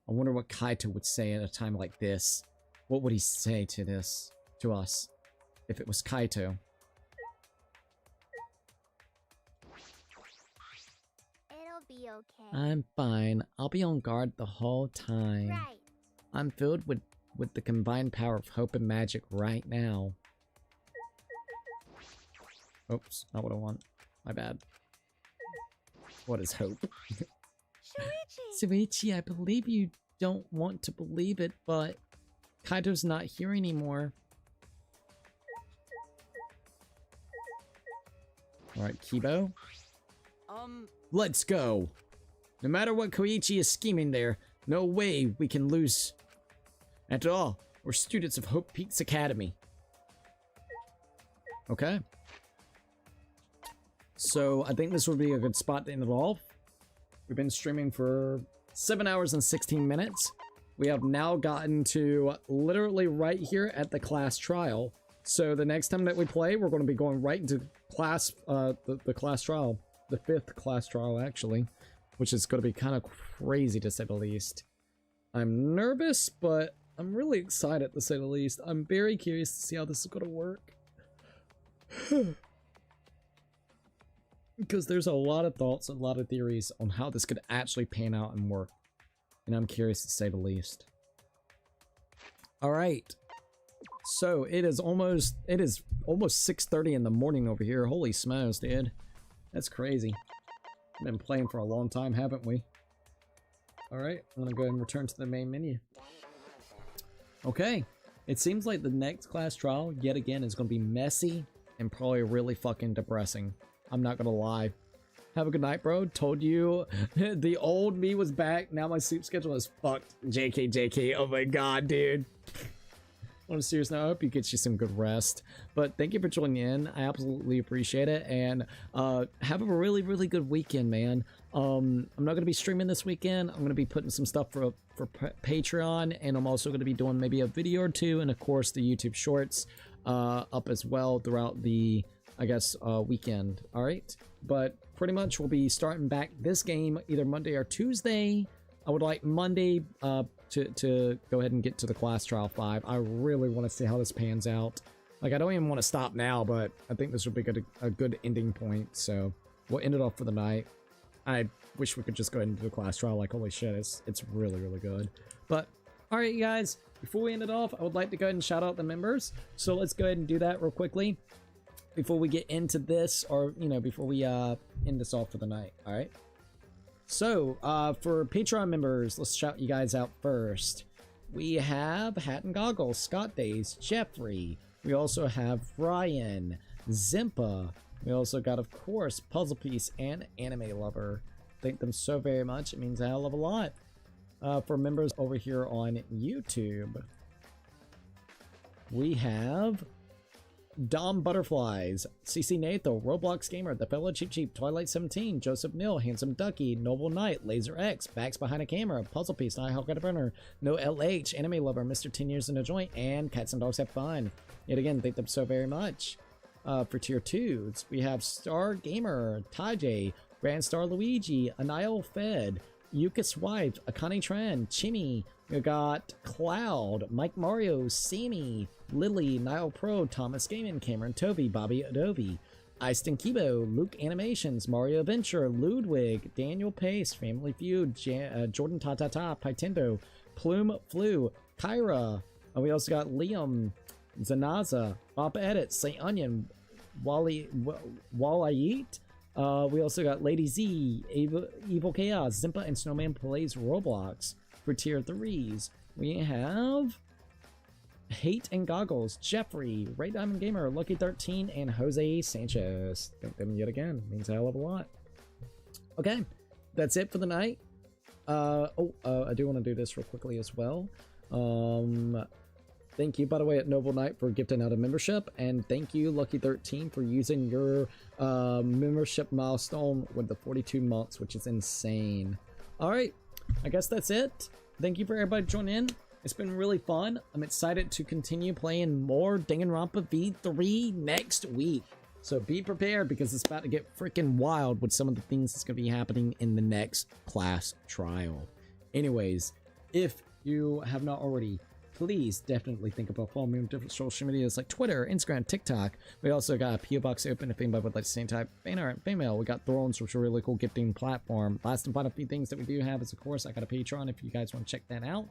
I wonder what Kaito would say at a time like this. What would he say to us, if it was Kaito? It'll be okay. I'm fine. I'll be on guard the whole time. Right. I'm filled with the combined power of hope and magic right now. Oops, not what I want. My bad. What is hope? Shuichi, I believe you don't want to believe it, but Kaito's not here anymore. Alright, Kibo. Let's go! No matter what Koichi is scheming there, no way we can lose. After all, we're students of Hope Peaks Academy. Okay. So, I think this would be a good spot to end it off. We've been streaming for 7 hours and 16 minutes. We have now gotten to literally right here at the class trial. So, the next time that we play, we're going to be going right into class, the class trial. The 5th class trial, actually. Which is going to be kind of crazy, to say the least. I'm nervous, but I'm really excited to say the least. I'm very curious to see how this is going to work. Because there's a lot of thoughts, a lot of theories on how this could actually pan out and work. And I'm curious to say the least. Alright. So it is almost 6:30 in the morning over here. Holy smokes, dude. That's crazy. We've been playing for a long time, haven't we? Alright, I'm gonna go ahead and return to the main menu. Okay. It seems like the next class trial, yet again, is gonna be messy and probably really fucking depressing. I'm not gonna lie. Have a good night, bro. Told you the old me was back. Now my sleep schedule is fucked. JK. Oh my god, dude. On a serious note, I hope you get you some good rest. But thank you for joining in. I absolutely appreciate it. And have a really, really good weekend, man. I'm not going to be streaming this weekend. I'm going to be putting some stuff for Patreon. And I'm also going to be doing maybe a video or two. And of course, the YouTube shorts up as well throughout the, I guess, weekend. All right. But pretty much we'll be starting back this game either Monday or Tuesday. I would like Monday to go ahead and get to the class trial 5. I really want to see how this pans out. Like, I don't even want to stop now, but I think this would be a good ending point. So we'll end it off for the night. I wish we could just go ahead and do the class trial. Like, holy shit, it's really, really good. But all right, you guys, before we end it off, I would like to go ahead and shout out the members. So let's go ahead and do that real quickly before we get into this, or, you know, before we end this off for the night. All right. So, for Patreon members, let's shout you guys out first. We have Hat and Goggles, Scott Days, Jeffrey. We also have Ryan, Zimpa. We also got, of course, Puzzle Piece and Anime Lover. Thank them so very much. It means a hell of a lot. For members over here on YouTube, we have Dom Butterflies, CC Nathan, Roblox Gamer, The Fellow Cheap, Twilight 17, Joseph Neal, Handsome Ducky, Noble Knight, Laser X, Backs Behind a Camera, Puzzle Piece, Nighthawk at a Burner, No LH, Anime Lover, Mr. 10 Years in a Joint, and Cats and Dogs Have Fun. Yet again, thank them so very much. For tier 2s, we have Star Gamer, Tajay, Grand Star Luigi, Anile Fed, Yukis Wife, Akane Tran, Chimmy, we got Cloud, Mike Mario, Sammy, Lily, Nile Pro, Thomas Gaiman, Cameron Tovey, Bobby Adobe, Eiston Kibo, Luke Animations, Mario Venture, Ludwig, Daniel Pace, Family Feud, Jordan Tatata, Pytendo, Plume Flu, Kyra, and we also got Liam, Zanaza, Bob Edit, Saint Onion, Walayit. We also got Lady Z, Evil Chaos, Zimpa, and Snowman Plays Roblox. For tier 3s, we have Hate and Goggles, Jeffrey, Ray Diamond Gamer, Lucky 13, and Jose Sanchez. Thank them yet again. Means a hell of a lot. Okay, that's it for the night. I do want to do this real quickly as well. Thank you, by the way, at Noble Knight for gifting out a membership, and thank you, Lucky 13, for using your membership milestone with the 42 months, which is insane. All right, I guess that's it. Thank you for everybody joining in. It's been really fun. I'm excited to continue playing more Danganronpa V3 next week. So be prepared, because it's about to get freaking wild with some of the things that's going to be happening in the next class trial. Anyways, if you have not already, please definitely think about following me on different social medias like Twitter, Instagram, TikTok. We also got a PO box open if anybody would like to send type fan art and fan mail. We got Thrones, which is a really cool gifting platform. Last and final few things that we do have is, of course, I got a Patreon if you guys want to check that out.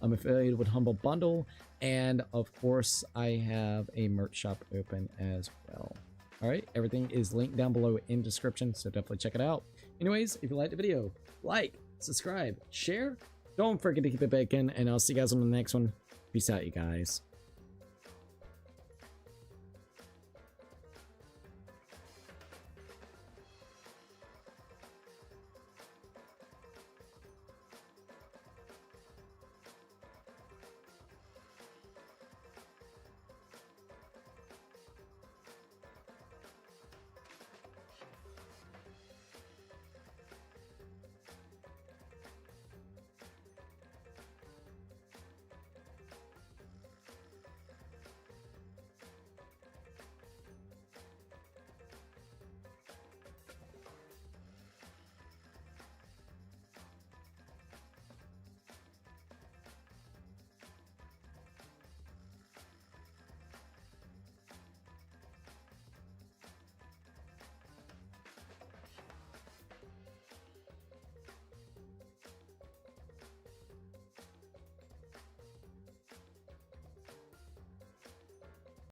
I'm affiliated with Humble Bundle, and of course, I have a merch shop open as well. All right, everything is linked down below in description, so definitely check it out. Anyways, if you liked the video, like, subscribe, share. Don't forget to keep it bacon, and I'll see you guys on the next one. Peace out, you guys.